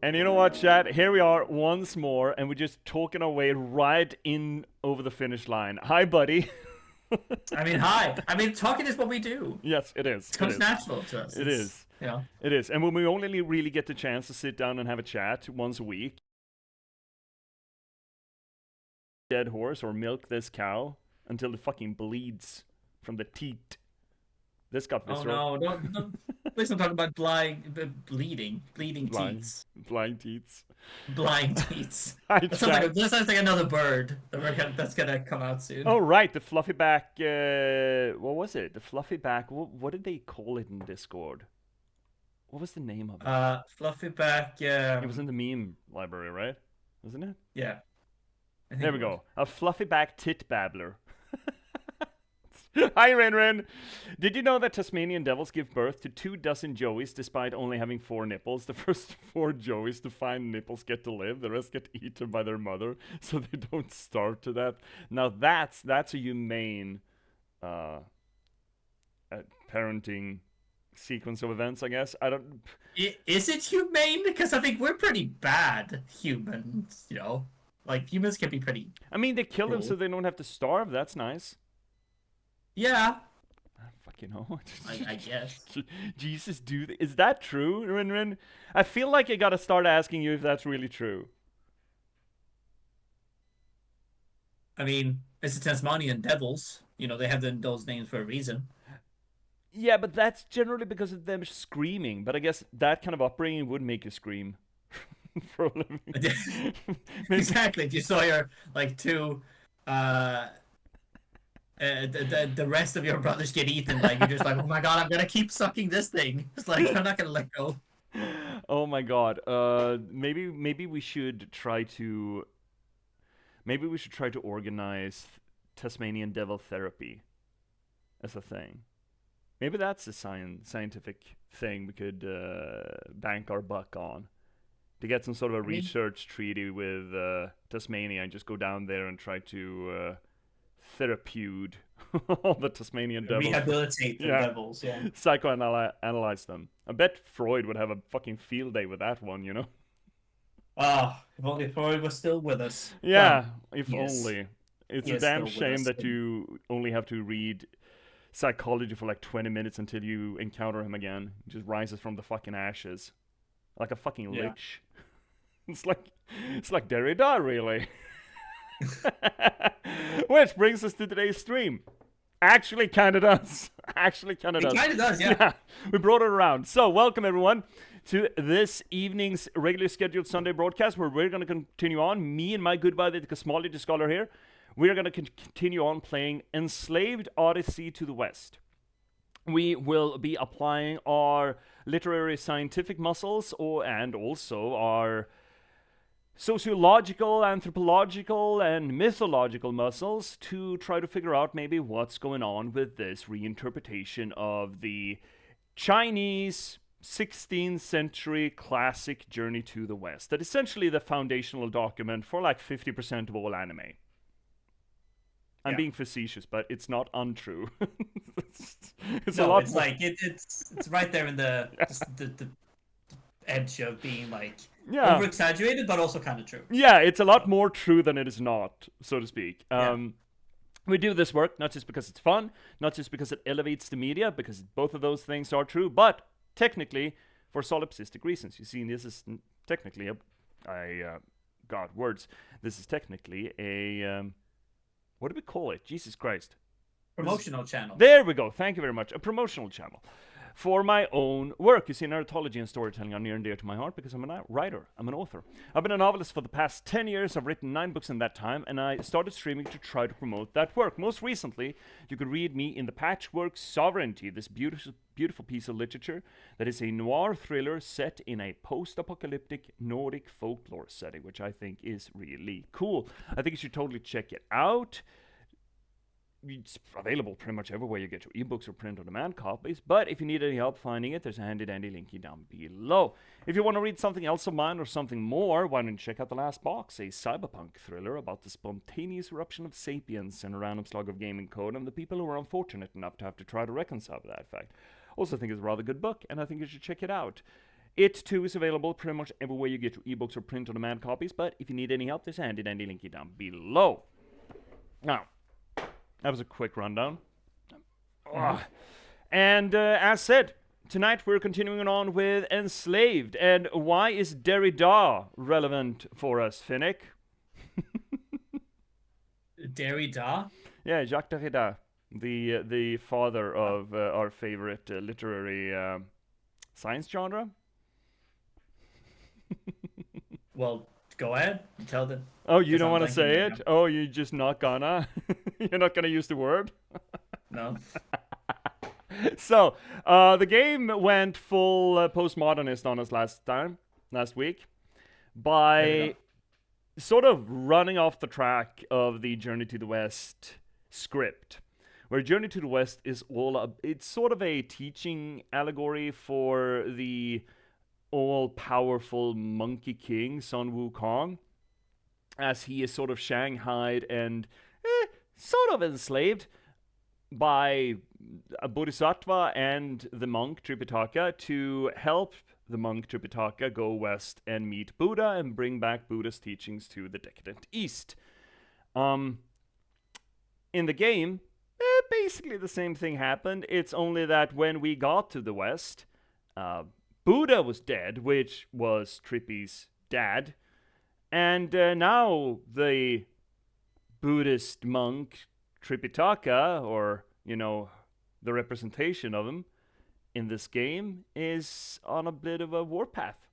And you know what, chat? Here we are once more, and we're just talking our way right in over the finish line. Hi, buddy. I mean, hi. I mean, talking is what we do. Yes, it is. It It comes is. natural to us. It is. You know. It is. And when we only really get the chance to sit down and have a chat once a week, dead horse or milk this cow until it fucking bleeds from the teat. This got Oh visceral. no! Don't please don't talk about bleeding Blind. teats, Blind teats. blind teats. Hi, That chat. sounds like another bird that's gonna come out soon. Oh, right. The fluffy back. What was it? The fluffy back. What did they call it in Discord? What was the name of it? Fluffy back. It was in the meme library, right? Wasn't it? Yeah, I think There we it was. go. A fluffy back tit babbler. Hi, Ren. Did you know that Tasmanian devils give birth to 24 joeys despite only having 4 nipples? The first 4 joeys to find nipples get to live. The rest get eaten by their mother, so they don't starve to death. Now that's a humane parenting sequence of events, I guess. I don't. Is it humane? Because I think we're pretty bad humans. You know, like humans can be pretty. I mean, they kill them Cool. so they don't have to starve. That's nice. Yeah, Fucking hell. I guess. Jesus, dude. Is that true, Rin? I feel like I gotta start asking you if that's really true. I mean, it's the Tasmanian devils. You know, they have those names for a reason. Yeah, but that's generally because of them screaming. But I guess that kind of upbringing would make you scream for a living. Exactly. If you saw your like two, the rest of your brothers get eaten, like you're just like, oh my god, I'm gonna keep sucking this thing. It's like I'm not gonna let go. Oh my god. Maybe we should try to. Maybe we should try to organize Tasmanian devil therapy as a thing. Maybe that's a scientific thing we could bank our buck on. To get some sort of a research treaty with Tasmania and just go down there and try to therapeude all the Tasmanian devils. Rehabilitate the devils, yeah. Psychoanalyze them. I bet Freud would have a fucking field day with that one, you know? Ah, if only Freud was still with us. Yeah, Well, if yes. only. It's He a is damn still with shame us. that you only have to read psychology for like 20 minutes until you encounter him again. He just rises from the fucking ashes. Like a fucking Yeah. lich. It's like Derrida, really. Which brings us to today's stream. Actually, kind of does. Actually, kind of It does. kind of does, yeah. We brought it around. So, welcome everyone to this evening's regularly scheduled Sunday broadcast, where we're going to continue on. Me and my good buddy, the Cosmology Scholar here, we're going to continue on playing Enslaved Odyssey to the West. We will be applying our literary scientific muscles and also our sociological, anthropological, and mythological muscles to try to figure out maybe what's going on with this reinterpretation of the Chinese 16th century classic Journey to the West. That essentially the foundational document for like 50% of all anime. I'm being facetious, but it's not untrue. it's No, a lot it's more. like it's right there in the edge of being like over exaggerated, but also kind of true. Yeah, it's a lot more true than it is not, so to speak. Yeah. We do this work not just because it's fun, not just because it elevates the media, because both of those things are true, but technically for solipsistic reasons. You see, this is technically God, words. This is technically a what do we call it? Jesus Christ. Promotional channel. There we go. Thank you very much. A promotional channel for my own work. You see, narratology and storytelling are near and dear to my heart because I'm a writer. I'm an author. I've been a novelist for the past 10 years. I've written 9 books in that time, and I started streaming to try to promote that work. Most recently, you could read me in the Patchwork Sovereignty, this beautiful piece of literature that is a noir thriller set in a post-apocalyptic Nordic folklore setting, which I think is really cool. I think you should totally check it out. It's available pretty much everywhere you get your ebooks or print-on-demand copies, but if you need any help finding it, there's a handy-dandy linky down below. If you want to read something else of mine or something more, why don't you check out The Last Box, a cyberpunk thriller about the spontaneous eruption of sapience and a random slug of gaming code and the people who were unfortunate enough to have to try to reconcile with that fact. Also think it's a rather good book, and I think you should check it out. It too is available pretty much everywhere you get your ebooks or print-on-demand copies, but if you need any help, there's a handy-dandy link down below. Now, that was a quick rundown. And as said, tonight we're continuing on with Enslaved. And why is Derrida relevant for us, Finnick? Derrida? Yeah, Jacques Derrida, the father of our favorite literary science genre. Well, go ahead. Tell them. Oh, you 'Cause don't I'm want to blanking say right it? now. Oh, you're just not gonna? You're not gonna use the word? No. So, the game went full postmodernist on us last week, by sort of running off the track of the Journey to the West script, where Journey to the West is it's sort of a teaching allegory for the all-powerful Monkey King, Sun Wukong, as he is sort of shanghaied and sort of enslaved by a bodhisattva and the monk Tripitaka to help the monk Tripitaka go west and meet Buddha and bring back Buddha's teachings to the decadent East. In the game, basically the same thing happened. It's only that when we got to the West, Buddha was dead, which was Trippy's dad. And now the Buddhist monk Tripitaka, or, the representation of him in this game, is on a bit of a warpath.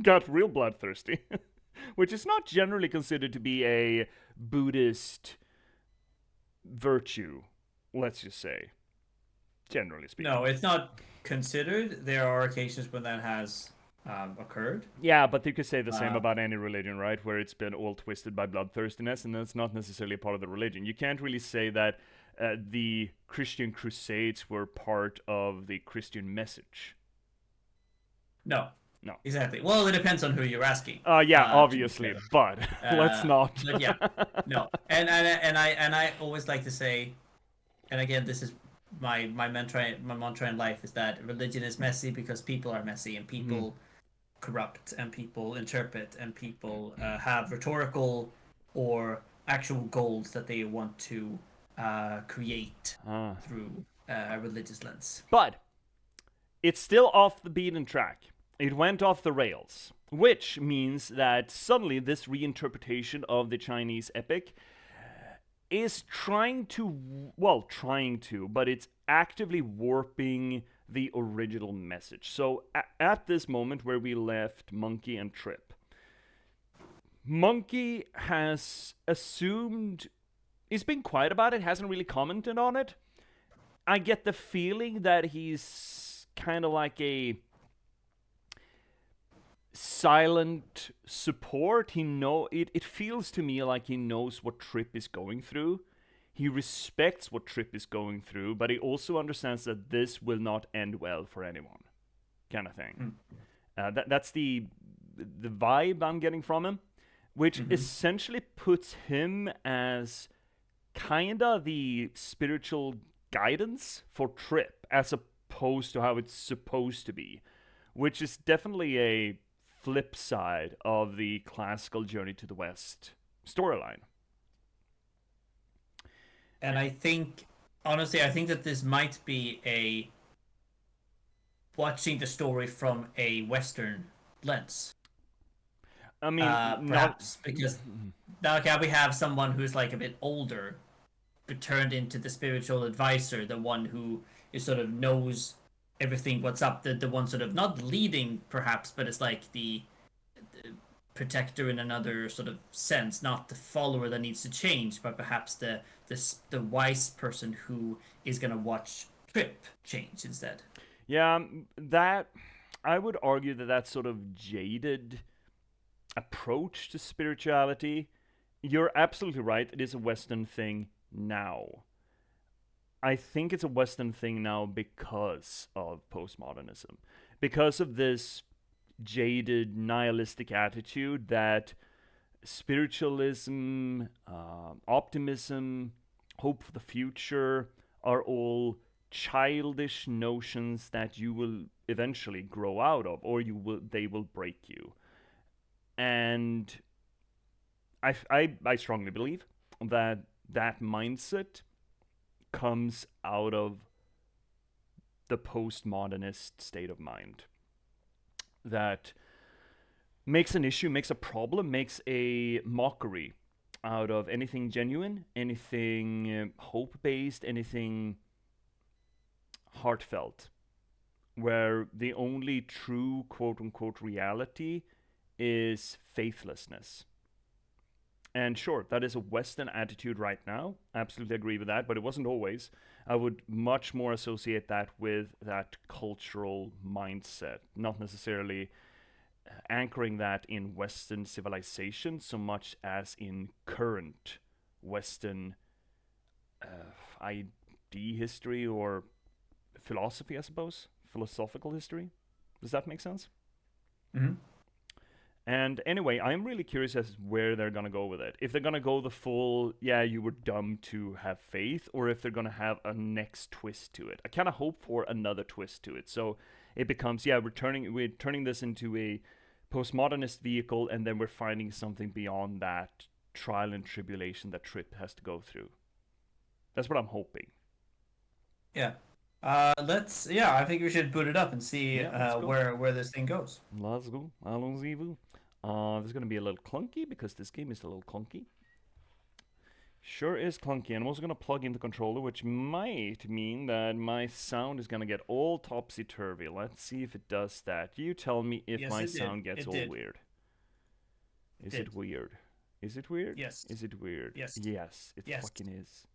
Got real bloodthirsty. Which is not generally considered to be a Buddhist virtue, let's just say. Generally speaking. No, it's not considered. There are occasions when that has occurred. Yeah, but you could say the same about any religion, right? Where it's been all twisted by bloodthirstiness, and that's not necessarily a part of the religion. You can't really say that the Christian Crusades were part of the Christian message. No. No. Exactly. Well, it depends on who you're asking. Yeah, obviously, but let's not. But yeah, no. And I always like to say, and again, this is my mantra in life, is that religion is messy because people are messy, and people corrupt, and people interpret, and people have rhetorical or actual goals that they want to create through a religious lens. But it's still off the beaten track. It went off the rails, which means that suddenly this reinterpretation of the Chinese epic is but it's actively warping the original message. So at this moment where we left Monkey and Trip, Monkey has assumed, he's been quiet about it, hasn't really commented on it. I get the feeling that he's kind of like a silent support. It feels to me like he knows what Trip is going through. He respects what Trip is going through, but he also understands that this will not end well for anyone, kind of thing. That's the vibe I'm getting from him, which essentially puts him as kinda the spiritual guidance for Trip, as opposed to how it's supposed to be, which is definitely a flip side of the classical Journey to the West storyline. And I think, honestly, I think that this might be watching the story from a Western lens. I mean, perhaps because now we have someone who's like a bit older, but turned into the spiritual advisor, the one who is sort of knows everything, what's up, the one sort of not leading perhaps, but it's like the protector in another sort of sense, not the follower that needs to change, but perhaps the wise person who is going to watch Trip change instead. Yeah, that I would argue that sort of jaded approach to spirituality, you're absolutely right, it is a Western thing now. I think it's a Western thing now because of postmodernism. Because of this jaded, nihilistic attitude that spiritualism, optimism, hope for the future are all childish notions that you will eventually grow out of, or they will break you. And I strongly believe that mindset comes out of the postmodernist state of mind that makes an issue, makes a problem, makes a mockery out of anything genuine, anything hope-based, anything heartfelt, where the only true quote-unquote reality is faithlessness. And sure, that is a Western attitude right now. Absolutely agree with that, but it wasn't always. I would much more associate that with that cultural mindset, not necessarily anchoring that in Western civilization so much as in current Western ID history or philosophy, I suppose. Philosophical history. Does that make sense? Mm-hmm. And anyway, I'm really curious as where they're going to go with it. If they're going to go the full, yeah, you were dumb to have faith, or if they're going to have a next twist to it. I kind of hope for another twist to it. So it becomes, yeah, we're turning this into a postmodernist vehicle, and then we're finding something beyond that trial and tribulation that Trip has to go through. That's what I'm hoping. Yeah. I think we should boot it up and see where this thing goes. Let's go. Allons-y-vous. This is going to be a little clunky because this game is a little clunky. Sure is clunky. And I'm also going to plug in the controller, which might mean that my sound is going to get all topsy-turvy. Let's see if it does that. You tell me if my sound gets all weird. Is it weird? Is it weird? Yes. Is it weird? Yes. Yes, it fucking is.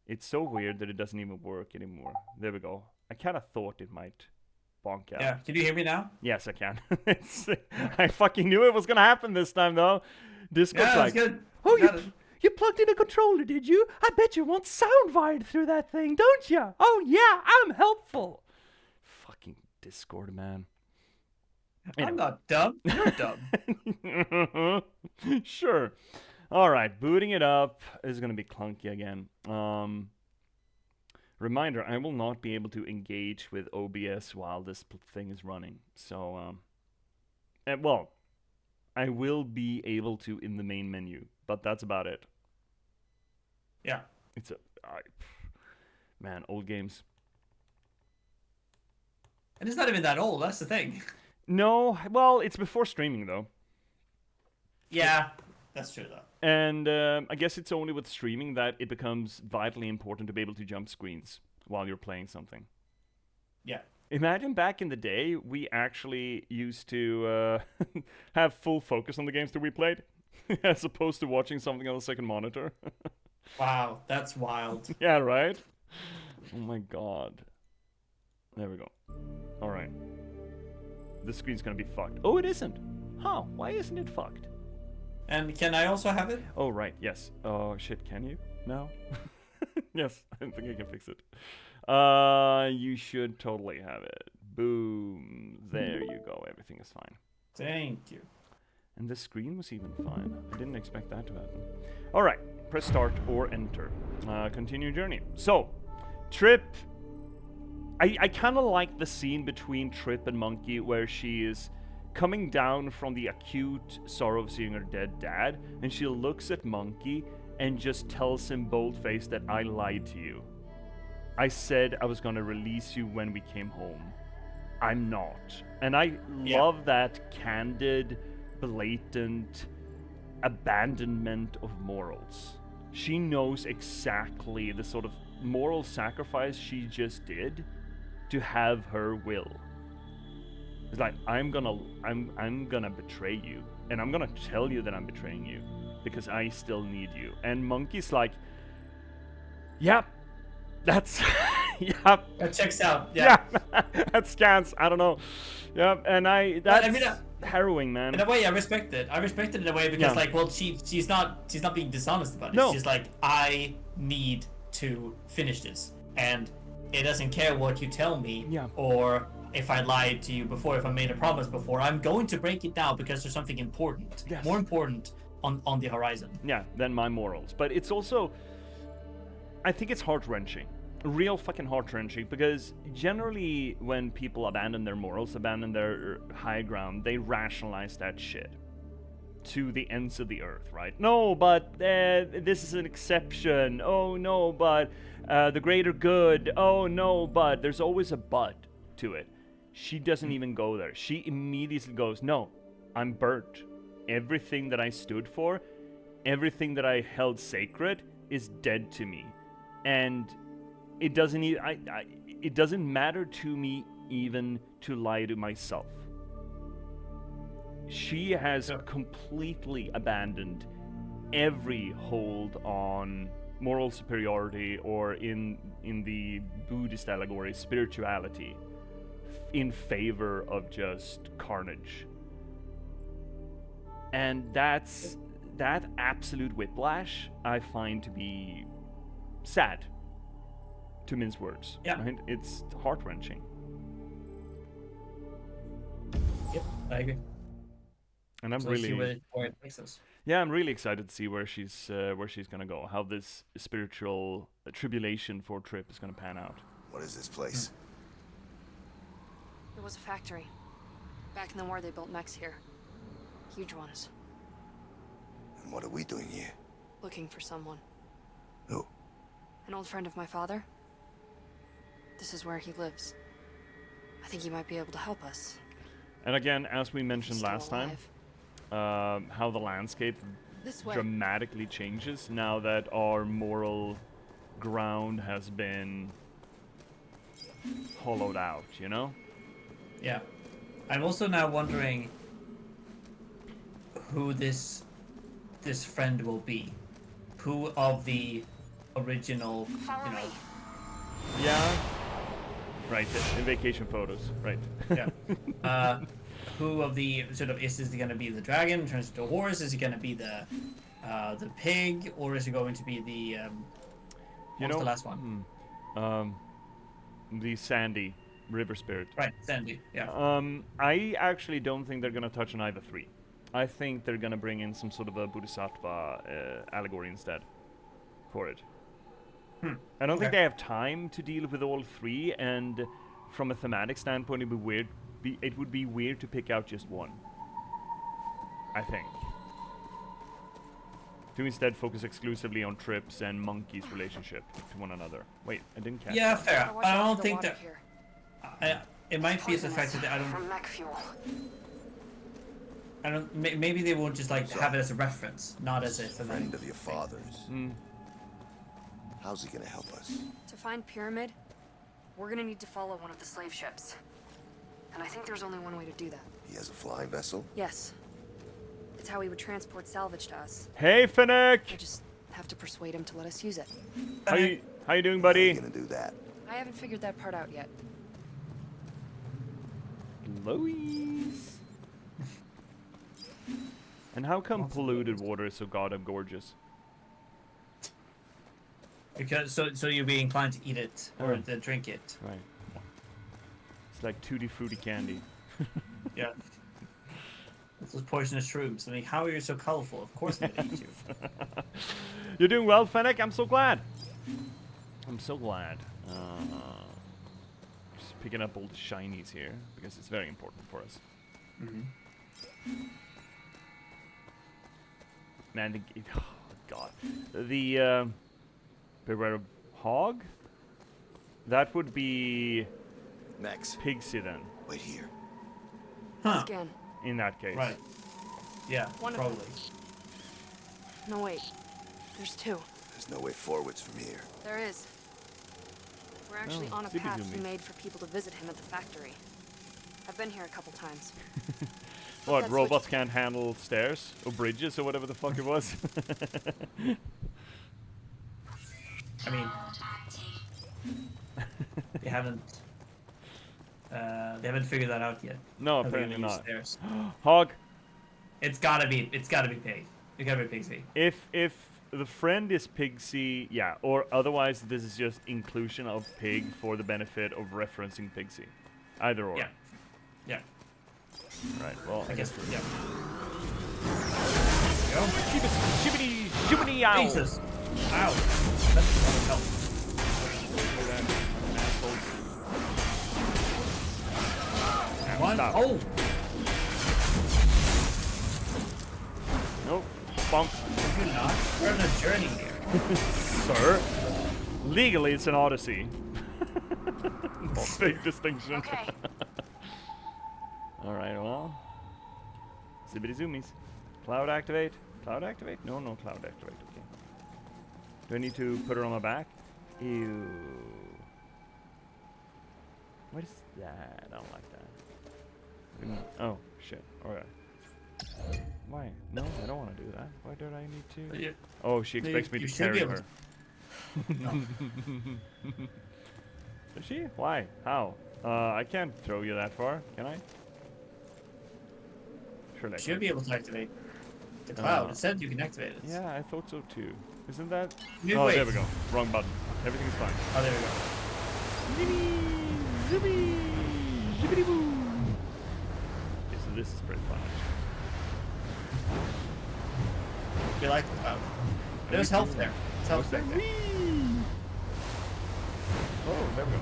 It's so weird that it doesn't even work anymore. There we go. I kind of thought it might bonk out. Yeah, can you hear me now? Yes, I can. I fucking knew it was going to happen this time, though. Discord's like, good. Oh, you plugged in a controller, did you? I bet you want sound wired through that thing, don't you? Oh, yeah, I'm helpful. Fucking Discord, man. Anyway. I'm not dumb. You're dumb. Sure. All right, booting it up is going to be clunky again. Reminder, I will not be able to engage with OBS while this thing is running. So, well, I will be able to in the main menu, but that's about it. Yeah. It's man, old games. And it's not even that old, that's the thing. No, well, it's before streaming, though. Yeah, that's true, though. And I guess it's only with streaming that it becomes vitally important to be able to jump screens while you're playing something. Yeah. Imagine back in the day, we actually used to have full focus on the games that we played, as opposed to watching something on the second monitor. Wow, that's wild. Yeah, right? Oh my god. There we go. Alright. This screen's gonna be fucked. Oh, it isn't. Huh, why isn't it fucked? And can I also have it? Oh, right, yes. Oh, shit, can you? No? Yes, I think I can fix it. You should totally have it. Boom. There you go. Everything is fine. Thank you. And the screen was even fine. I didn't expect that to happen. All right. Press start or enter. Continue journey. So, Trip. I kind of like the scene between Trip and Monkey where she is coming down from the acute sorrow of seeing her dead dad, and she looks at Monkey and just tells him bold-faced that I lied to you. I said I was going to release you when we came home. I'm not. And I love that candid, blatant abandonment of morals. She knows exactly the sort of moral sacrifice she just did to have her will. It's like, I'm gonna betray you, and I'm gonna tell you that I'm betraying you because I still need you. And Monkey's like, yep, that's yep. That checks out. Yeah. That scans. I don't know. Yep, and that's harrowing, man. In a way, I respect it. I respect it in a way because, like, well, she's not being dishonest about it. No. She's like, I need to finish this, and it doesn't care what you tell me, or if I lied to you before, if I made a promise before. I'm going to break it now because there's something important, more important on the horizon. Yeah, than my morals. But it's also, I think it's heart-wrenching. real fucking heart-wrenching, because generally when people abandon their morals, abandon their high ground, they rationalize that shit to the ends of the earth, right? No, but this is an exception. Oh no, but the greater good. Oh no, but there's always a but to it. She doesn't even go there. She immediately goes, no, I'm burnt. Everything that I stood for, everything that I held sacred is dead to me. And it doesn't it doesn't matter to me even to lie to myself. She has completely abandoned every hold on moral superiority, or in the Buddhist allegory, spirituality, in favor of just carnage. And that absolute whiplash I find to be sad, to mince words. Yeah. Right? It's heart-wrenching. Yep, I agree. And I'm So really, let's see where it takes us. yeah, I'm really excited to see where she's gonna go, how this spiritual tribulation for Trip is gonna pan out. What is this place? It was a factory. Back in the war, they built mechs here. Huge ones. And what are we doing here? Looking for someone. Who? An old friend of my father. This is where he lives. I think he might be able to help us. And again, as we If he's mentioned still last time, alive. how the landscape This way. dramatically changes now that our moral ground has been hollowed out, you know? Yeah. I'm also now wondering who this friend will be. Who of the original, Follow me. Yeah. Right, in vacation photos, right. yeah. Who of the sort of, is this going to be the dragon turns into a horse? Is it going to be the pig, or is it going to be the what was the last one? The Sandy River Spirit. Right, Sandy. Yeah. I actually don't think they're gonna touch on either three. I think they're gonna bring in some sort of a Bodhisattva allegory instead for it. I don't think they have time to deal with all three, and from a thematic standpoint, it would be weird. It would be weird to pick out just one. I think. To instead focus exclusively on Trips and Monkey's relationship to one another. Wait, I didn't catch Yeah, that. fair. Watch I out don't for the think water that. here. It might be the fact Poisonous that I from don't. mech fuel. Maybe they won't just like have it as a reference, not as a Friend of your father's. How's he gonna help us? To find Pyramid, we're gonna need to follow one of the slave ships. And I think there's only one way to do that. He has a flying vessel? Yes. It's how he would transport salvage to us. Hey, Finnick! I just have to persuade him to let us use it. How you doing, How are you buddy? gonna do that? I haven't figured that part out yet. Louise. And how come polluted water is so goddamn gorgeous? Because so you'll be inclined to eat it or to drink it. Right. It's like tutti frutti candy. Yeah. Those poisonous shrooms. I mean, how are you so colorful? Of course I'm gonna eat you. You're doing well, Fennec. I'm so glad. I'm so glad. Just picking up all the shinies here because it's very important for us. Man, oh god, the beware of hog. That would be Max, Pigsy then. wait here. Huh. Scan. In that case, Right. Yeah. One of probably. them. No, wait. There's two. There's no way forwards from here. There is. We're actually Oh, on a path he zippy-zoomy. made for people to visit him at the factory. I've been here a couple times. What, That's robots can't handle stairs or bridges or whatever the fuck it was? I mean, they haven't figured that out yet. No, How they're apparently gonna use not. stairs. Hog, It's gotta be pig. It's gotta be Pigsy. if the friend is Pigsy, yeah, or otherwise this is just inclusion of pig for the benefit of referencing Pigsy. Either or. Yeah. Yeah. Right, well, I guess. Yeah. Shibbity, shibbity, ow! Jesus. Ow. That's a lot of help. One. Stop. Oh! Nope. Bonk. You're not. We're on a journey here. Sir. Legally, it's an Odyssey. Big distinction. Okay. Alright, well. Zibbity zoomies. Cloud activate. Cloud activate? No, no cloud activate. Okay. Do I need to put her on my back? Ew. What is that? I don't like that. Oh, shit. Alright. Why? No, I don't want to do that. Why did I need to? Oh, she expects me to carry her. Does she? Why? How? I can't throw you that far, can I? Surely I Should can. be able to activate the cloud. It said you can activate it. Yeah, I thought so too. Isn't that? Wait, Oh, wait. there we go. Wrong button. Everything's fine. Oh, there we go. Zippy, zippity boo. Okay, so this is pretty fun. We like the cloud. There's health there. There's health What's back that? there. Oh, there we go.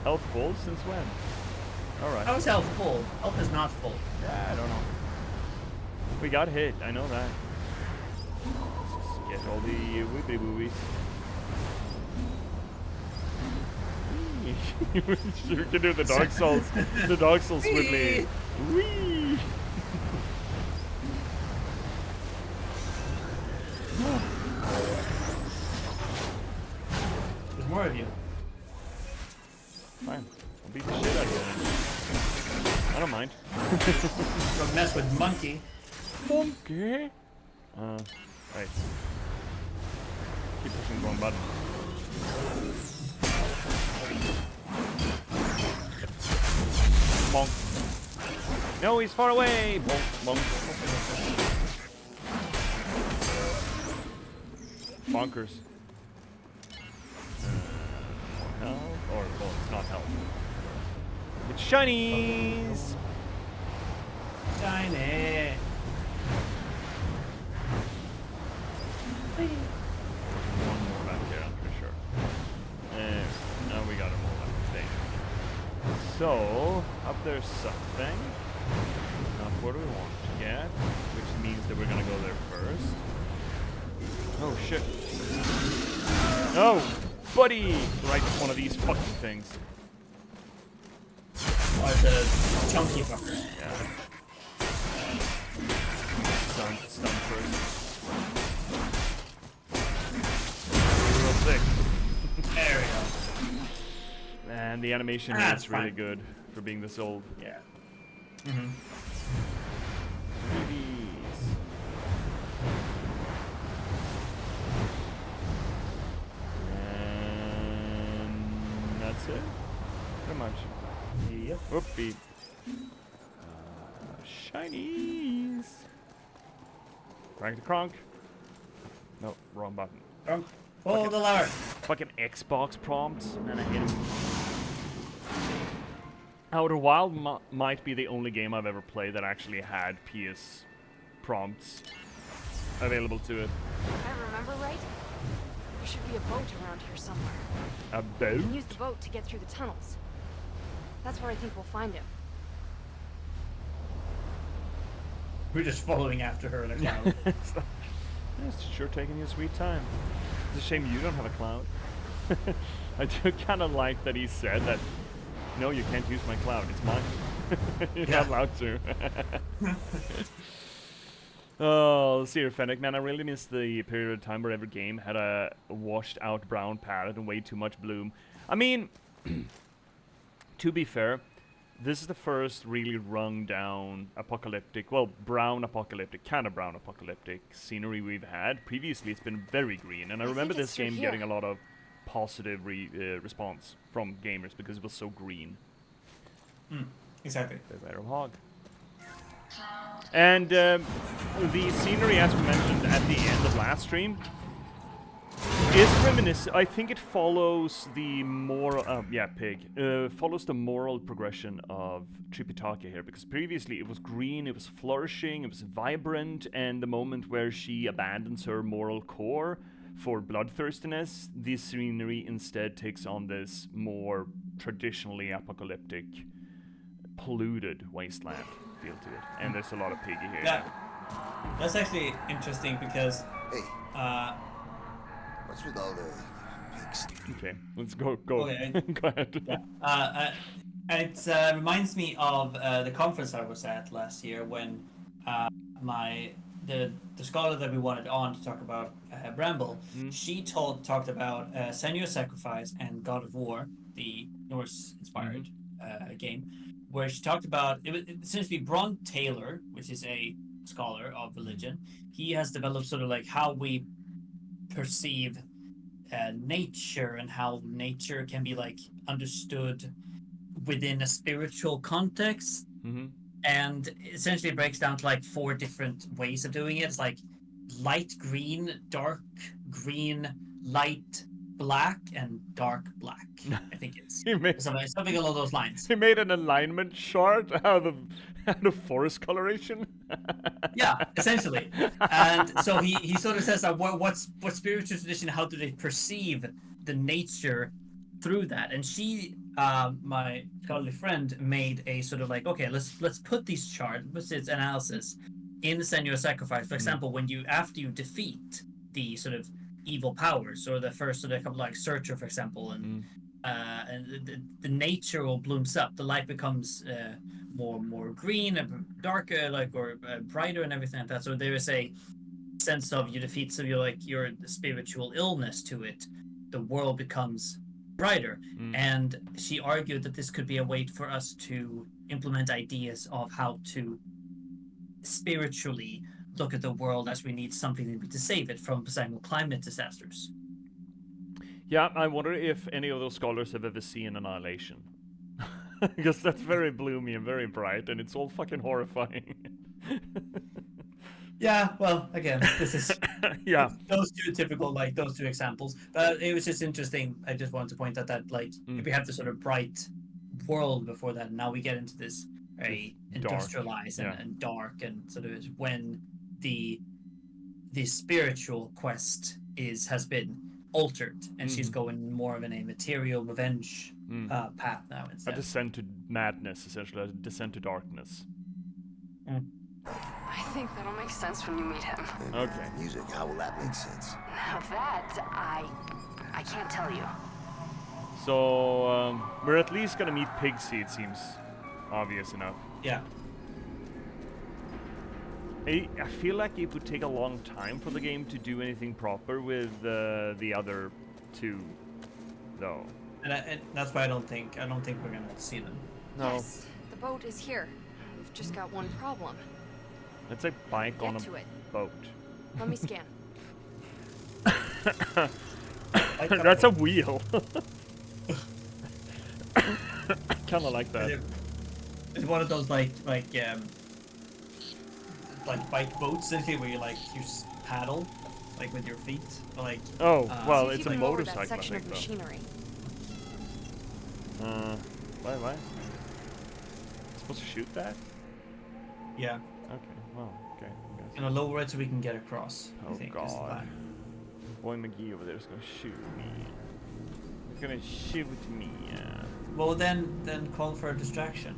Health full since when? Alright. How is health full? Health is not full. Yeah, I don't know. We got hit, I know that. Let's just get all the wibbly boobies. You can do the Dark Souls. The Dark Souls wibbly. Whee! There's more of you. Fine. I'll beat the shit out of you. I don't mind. Don't mess with monkey. Monkey. Right. Keep pushing the wrong button. Bonk. No, he's far away. Bonk, bonk. Bonkers. Health? Or, well, it's not health. It's shinies! Shiny. One more back here, I'm pretty sure. And now we got him all back there. So, up there's something. Not what we want to get, which means that we're gonna go there first. Oh shit. No! Buddy! Right, one of these fucking things. Or the chunky fucker. Yeah. Stun first. Real sick. There we go. And the animation Ah, is it's really fine. good for being this old. Yeah. Mm-hmm. These. And that's it. Pretty much. Yep. Whoopie. Shinies. Crank the cronk. No, wrong button. Pull the lever. Fucking Xbox prompts, man, I hate them. Outer Wild might be the only game I've ever played that actually had PS prompts available to it. If I remember right, there should be a boat around here somewhere. A We boat? can use the boat to get through the tunnels. That's where I think we'll find him. We're just following after her in a cloud. It's sure taking you a sweet time. It's a shame you don't have a cloud. I do kind of like that he said that, no, you can't use my cloud, it's mine. You're not allowed to. Oh, see here, Fennec. Man, I really miss the period of time where every game had a washed out brown palette and way too much bloom. I mean, to be fair, this is the first really rung down apocalyptic, well, brown apocalyptic, kind of brown apocalyptic scenery we've had. Previously, it's been very green, and I remember think this it's through game here. getting a lot of positive response from gamers because it was so green. Exactly. There's Arrow Hog. And the scenery, as we mentioned at the end of last stream, is reminiscent. I think it follows the moral, follows the moral progression of Tripitaka here, because previously it was green, it was flourishing, it was vibrant, and the moment where she abandons her moral core for bloodthirstiness, the scenery instead takes on this more traditionally apocalyptic polluted wasteland feel to it, and there's a lot of piggy here. Yeah, that's actually interesting because Hey, what's with all the pigs? Okay, let's go. Okay. Go ahead. Yeah. It reminds me of the conference I was at last year when the scholar that we wanted on to talk about Bramble, she talked about Senua's Sacrifice and God of War, the Norse-inspired game, where she talked about it was essentially Bron Taylor, which is a scholar of religion. He has developed sort of like how we perceive nature and how nature can be like understood within a spiritual context, and essentially it breaks down to like 4 different ways of doing it. It's like light green, dark green, light black, and dark black. I think it's something along those lines. He made an alignment chart out of forest coloration. Yeah, essentially. And so he sort of says that what spiritual tradition, how do they perceive the nature through that? And she, my scholarly friend, made a sort of like, okay, let's put these charts, what's its analysis in Senua's Sacrifice. For example, when after you defeat the sort of evil powers, or the first sort of couple like Searcher, for example, and the nature will blooms up. The light becomes more green and darker, like, or brighter and everything like that. So there is a sense of you defeat some of your spiritual illness to it. The world becomes brighter. And she argued that this could be a way for us to implement ideas of how to spiritually look at the world, as we need something to save it from potential climate disasters. Yeah, I wonder if any of those scholars have ever seen Annihilation. Because that's very bloomy and very bright, and it's all fucking horrifying. Yeah, well, again, this is yeah, those two examples. But it was just interesting. I just wanted to point out that if we have this sort of bright world before that, now we get into this very industrialized and dark, and sort of when the spiritual quest has been altered, and she's going more of a material revenge path now instead. A descent to madness, essentially, a descent to darkness. I think that'll make sense when you meet him. Okay. Music, how will that make sense? Now that I can't tell you. So we're at least gonna meet Pigsy. It seems obvious enough. Yeah. I feel like it would take a long time for the game to do anything proper with the other 2, though. And that's why I don't think we're gonna see them. No. Yes, the boat is here. We've just got one problem. It's a bike on a boat. Let me scan. That's a wheel. Kind of like that. It's one of those like bike boats, essentially, where you paddle with your feet, well, it's a motorcycle. motorcycle. That section I of think, machinery. Why? Supposed to shoot that? Yeah. Okay. Well. Okay. And lower it so we can get across. Oh I think, God. Boy McGee over there is gonna shoot me. He's gonna shoot me. Well, then call for a distraction.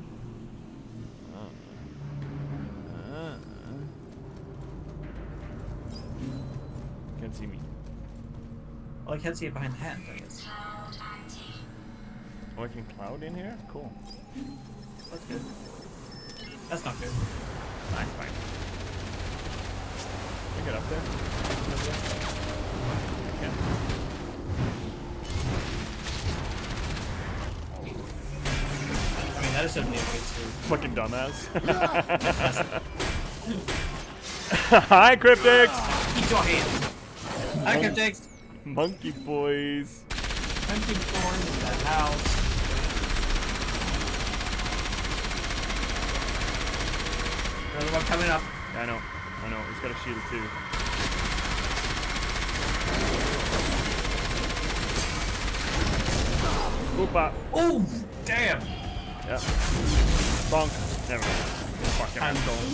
Can't see me. Well, I can't see it behind the hand, I guess. Oh, I can cloud in here? Cool. That's good. That's not good. Fine. Can I get up there? I can. I mean, that is certainly a way to... Fucking dumbass. Hi, Cryptics! Eat your hands! Hi, Cryptics! Monkey boys. Monkey boys in that house. Another one coming up. I know. He's got a shield too. Oopa. Oh, damn! Yeah. Bonk. Never mind. Fucking I'm asshole.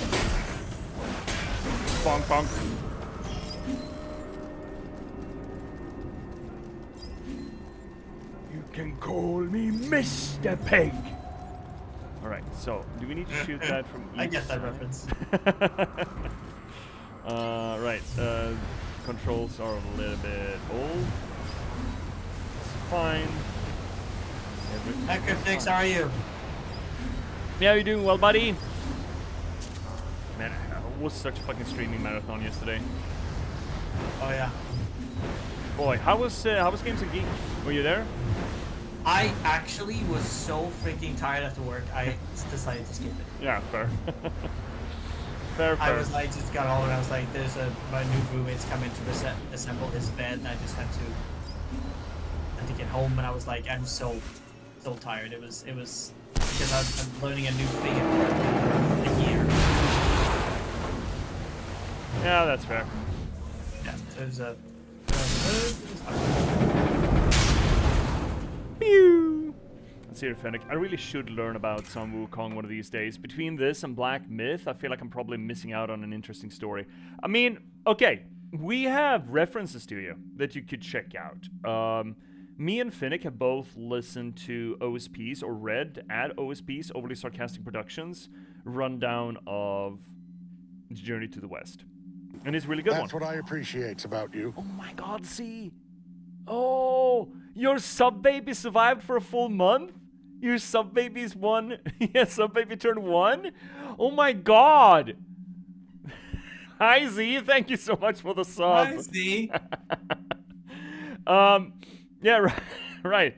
Bonk. You can call me Mr. Pig. All right. So, do we need to shoot that from each I get that side? reference. Right. Controls are a little bit old. It's fine. Hi, Cryptix, how are you? Yeah, you doing well, buddy? Man, it was such a fucking streaming marathon yesterday. Oh yeah. Boy, how was Games and Geek? Were you there? I actually was so freaking tired after work, I decided to skip it. Yeah, fair. fair. I just got home and I was like, my new roommate's coming to assemble his bed, and I just had to get home, and I was like, I'm so tired. It was because I'm learning a new thing in a year. Yeah, that's fair. Yeah, so it was a. Pew! Let's hear it, Fennec. I really should learn about Sun Wukong one of these days. Between this and Black Myth, I feel like I'm probably missing out on an interesting story. I mean, okay, we have references to you that you could check out. Me and Finnick have both listened to OSP's or read at OSP's Overly Sarcastic Productions rundown of Journey to the West. And it's a really good one. That's what I appreciate about you. Oh my god, see? Oh, your sub-baby survived for a full month? Your sub-baby's one? Yeah, sub-baby turned 1? Oh my god! Hi, Z, thank you so much for the sub. Hi, Z. Yeah, right.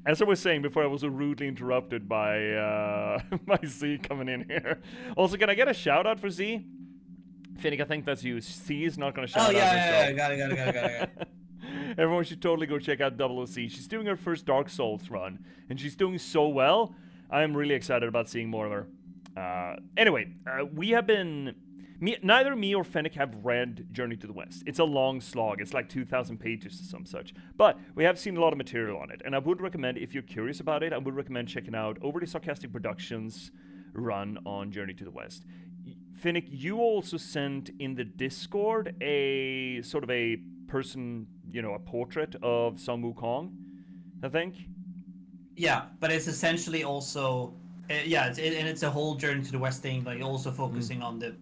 As I was saying before, I was rudely interrupted by my Z coming in here. Also, can I get a shout out for Z? Finnick, I think that's you. Z is not going to shout out Yeah, got it. Everyone should totally go check out Double OC. She's doing her first Dark Souls run, and she's doing so well. I am really excited about seeing more of her. Anyway, we have been... neither me or Fennec have read Journey to the West. It's a long slog. It's like 2,000 pages or some such. But we have seen a lot of material on it. And I would recommend, if you're curious about it, I would recommend checking out Overly Sarcastic Productions' run on Journey to the West. Finnick, you also sent in the Discord a sort of a person, a portrait of Sun Wukong, I think. Yeah, but it's essentially also... it's a whole Journey to the West thing, like also focusing on the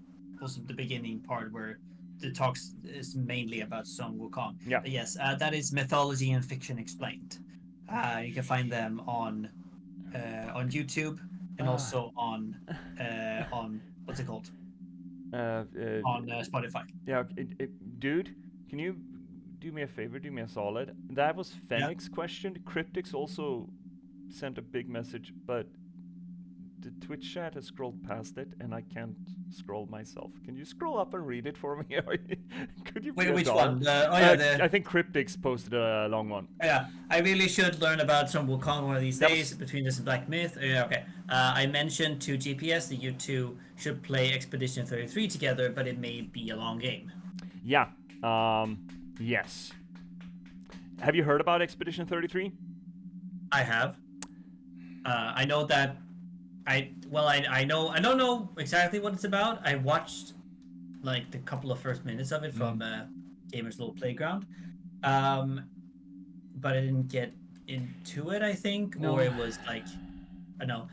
beginning part where the talks is mainly about Sun Wukong. Yeah. But yes, that is Mythology and Fiction Explained. You can find them on YouTube and also on what's it called? On Spotify. Yeah, dude, can you do me a favor? Do me a solid. That was Fennec's question. Cryptix also sent a big message, but the Twitch chat has scrolled past it, and I can't scroll myself. Can you scroll up and read it for me? Could you? Wait, which one? I think Cryptix posted a long one. Yeah, I really should learn about Sun Wukong one of these days. Between this and Black Myth. Okay. I mentioned to J.P.S. that you two should play Expedition 33 together, but it may be a long game. Yeah. Yes. Have you heard about Expedition 33? I have. I know that. I don't know exactly what it's about. I watched like the couple of first minutes of it from Gamer's Little Playground, but I didn't get into it. I think, or it was like, I don't know.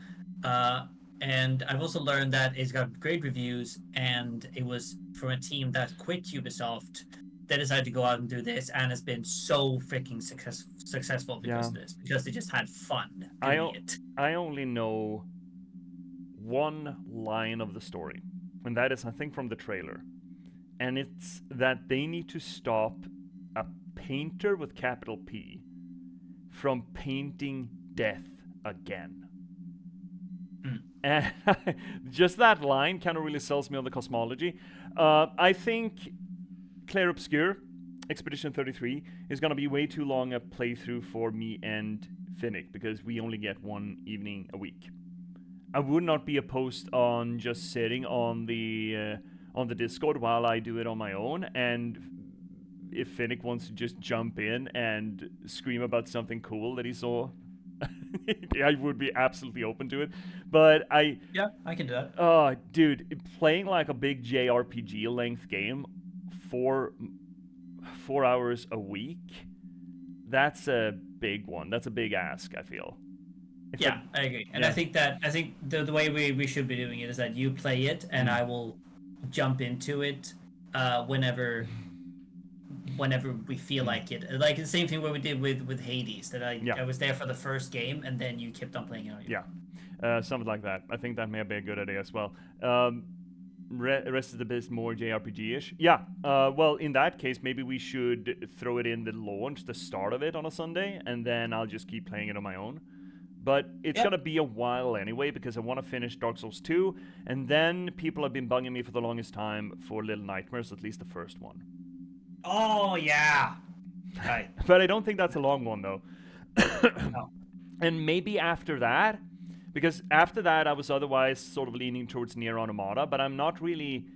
And I've also learned that it's got great reviews, and it was from a team that quit Ubisoft. They decided to go out and do this, and has been so freaking successful because of this, because they just had fun doing it. I only know one line of the story, and that is, I think, from the trailer, and it's that they need to stop a painter with capital P from painting death again. And just that line kind of really sells me on the cosmology. I think Claire Obscure, Expedition 33, is going to be way too long a playthrough for me and Finnick, because we only get one evening a week. I would not be opposed on just sitting on the Discord while I do it on my own, and if Finnick wants to just jump in and scream about something cool that he saw, I would be absolutely open to it. But I can do that. Oh, dude, playing like a big JRPG length game for 4 hours a week, that's a big one. That's a big ask, I feel. Yeah, I agree, and I think the way we should be doing it is that you play it, and I will jump into it whenever we feel like it. Like the same thing what we did with Hades. That I was there for the first game, and then you kept on playing it on your own. Something like that. I think that may be a good idea as well. Rest of the bit more JRPG-ish. Yeah. Well, in that case, maybe we should throw it in the launch, the start of it on a Sunday, and then I'll just keep playing it on my own. But it's gonna be a while anyway because I want to finish Dark Souls 2, and then people have been bugging me for the longest time for Little Nightmares, at least the first one. Oh yeah. Right. But I don't think that's a long one though. No. And maybe after that, because after that I was otherwise sort of leaning towards Nier Automata, but I'm not really.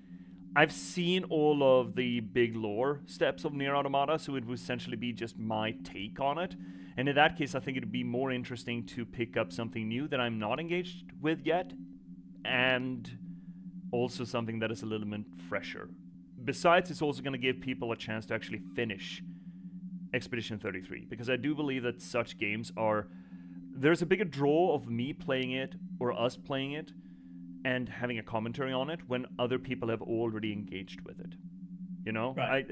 I've seen all of the big lore steps of Nier Automata, so it would essentially be just my take on it. And in that case, I think it'd be more interesting to pick up something new that I'm not engaged with yet, and also something that is a little bit fresher. Besides, it's also going to give people a chance to actually finish Expedition 33, because I do believe that such games are... There's a bigger draw of me playing it, or us playing it, and having a commentary on it when other people have already engaged with it. You know? Right.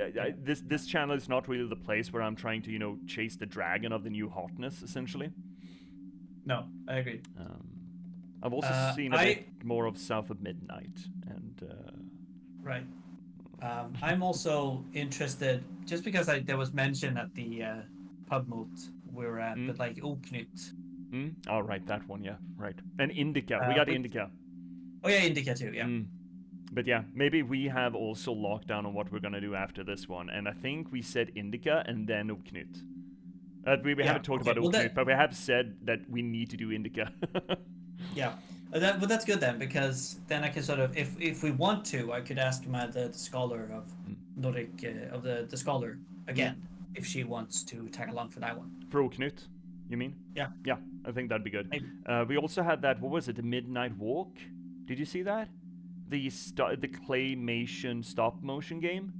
This channel is not really the place where I'm trying to, you know, chase the dragon of the new hotness, essentially. No, I agree. I've also seen a bit more of South of Midnight, and... Right. I'm also interested, just because there was mention at the pub moot we were at, but like Oknut. Oh, right, that one, yeah, right. And Indica, we got Indica. Oh yeah, Indica too, yeah. But yeah, maybe we have also locked down on what we're gonna do after this one, and I think we said Indica and then Oknut. We haven't talked about Oknut, but we have said that we need to do Indica. Yeah. But that's good then, because then I can sort of, if we want to, I could ask the scholar of Nordic, of the scholar again, if she wants to tag along for that one. For Oknut, you mean? Yeah. Yeah, I think that'd be good. Maybe. We also had that, what was it, the Midnight Walk? Did you see that? The claymation stop motion game?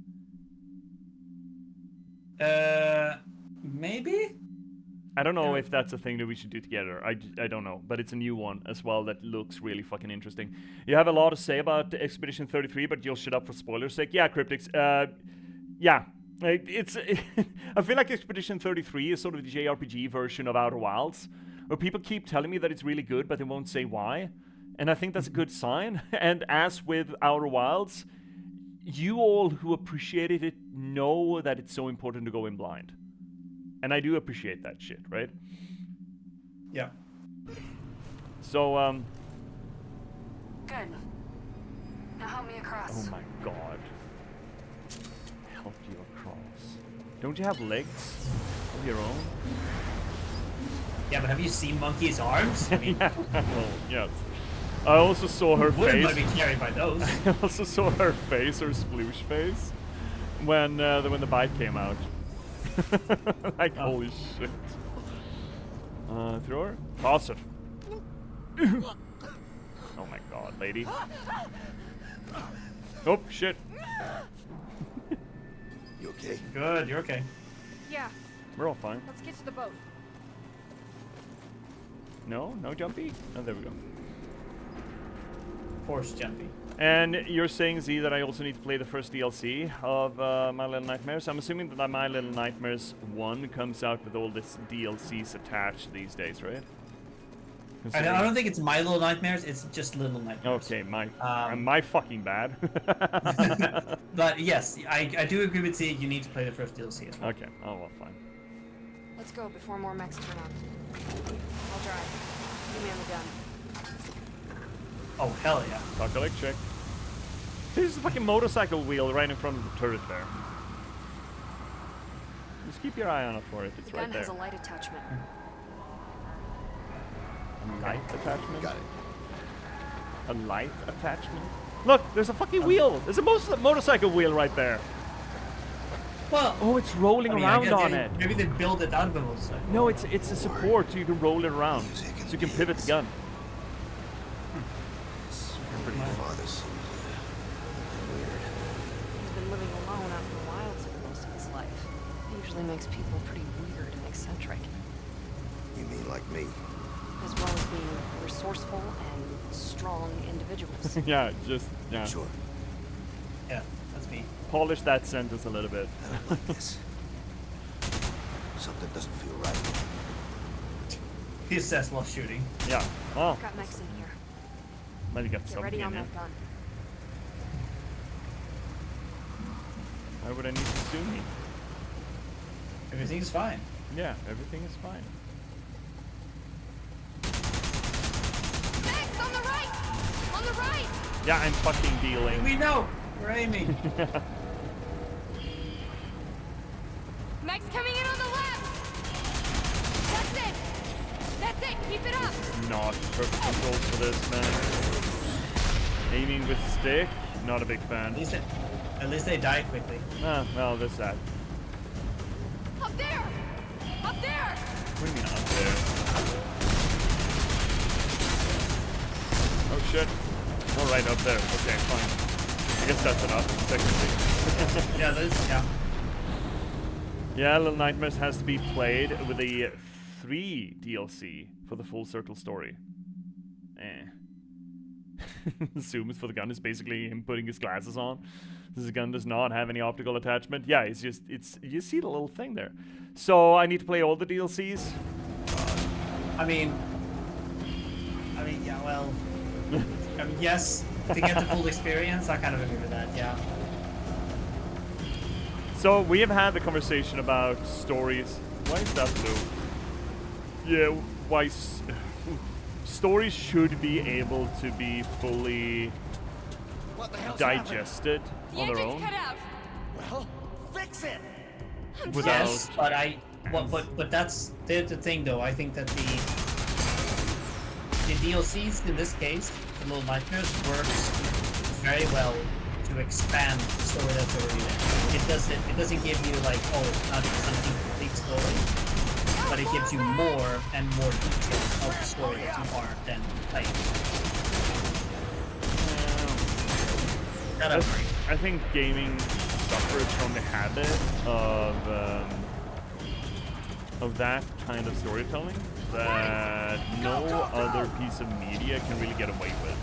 Maybe? I don't know if that's a thing that we should do together. I don't know, but it's a new one as well that looks really fucking interesting. You have a lot to say about Expedition 33, but you'll shut up for spoilers' sake. Yeah, Cryptics. Yeah. I feel like Expedition 33 is sort of the JRPG version of Outer Wilds, where people keep telling me that it's really good, but they won't say why. And I think that's a good sign. And as with Outer Wilds, you all who appreciated it know that it's so important to go in blind. And I do appreciate that shit, right? Yeah. So, Good. Now help me across. oh my god. Help you across. Don't you have legs of your own? Yeah, but have you seen Monkey's arms? I mean, Yeah, well, yes. I also saw her wouldn't want face. to be carried by those. I also saw her face, her sploosh face, when the bite came out. Like, holy shit. Throw her? Toss it. Oh my god, lady. Oh, shit. You okay? Good, you're okay. Yeah, We're all fine. let's get to the boat. No? No jumpy? Oh, there we go. Force jumpy. And you're saying, Z, that I also need to play the first DLC of My Little Nightmares? I'm assuming that My Little Nightmares 1 comes out with all this DLCs attached these days, right? I don't think it's My Little Nightmares, it's just Little Nightmares. Okay, my fucking bad. But yes, I do agree with Z, you need to play the first DLC as well. Okay, oh well, fine. Let's go before more mechs turn on. I'll drive. Give me on the gun. Oh, hell yeah. Talk electric. There's a fucking motorcycle wheel right in front of the turret there. Just keep your eye on it for it. It's The right gun there. has a light attachment. A light attachment? Got it. A light attachment? Look, there's a fucking wheel! There's a motorcycle wheel right there! Well, Oh, it's rolling I mean, I around guess on they- it! Maybe they build it out of a motorcycle. No, it's a support so you can roll it around. Music and So you can pivot the gun. Pretty father seems weird. He's been living alone out in the wilds for most of his life. He usually makes people pretty weird and eccentric. You mean like me? as well as being resourceful and strong individuals. Yeah, Sure. Yeah, that's me. polish that sentence a little bit. I don't like this. Something doesn't feel right. He says while shooting. Yeah. Oh, Got mechs in here. let me get Get something ready in on here. that gun. Why would I need to sue me? Everything's fine. Yeah, everything is fine. Mechs on the right! On the right! Yeah, I'm fucking dealing. We know. We're aiming. Mechs coming in on the left! That's it! That's it! Keep it up! Not perfect controls for this, man. Aiming with stick, not a big fan. At least they die quickly. Ah, well, there's that. Up there! Up there! What do you mean up there? Oh shit. Oh, right up there. Okay, fine. I guess that's enough, technically. Yeah, yeah. Yeah, Little Nightmares has to be played with a 3 DLC for the full circle story. Assumes for the gun is basically him putting his glasses on. This gun does not have any optical attachment. Yeah, it's you see the little thing there. So I need to play all the DLCs. I mean, yeah, well, yes, to get the full experience, I kind of agree with that, yeah. So we have had the conversation about stories. Why is that blue? Yeah, why stories should be able to be fully digested The on their engine's own cut out! Well, fix it! without. Yes, but that's the thing though. I think that the DLCs in this case, the Little Nightmares, works very well to expand the story that's already there. It doesn't give you like, oh, it's not something complete story, but it gives you more and more details of the story that you are then playing. I think gaming suffers from the habit of that kind of storytelling that no other piece of media can really get away with.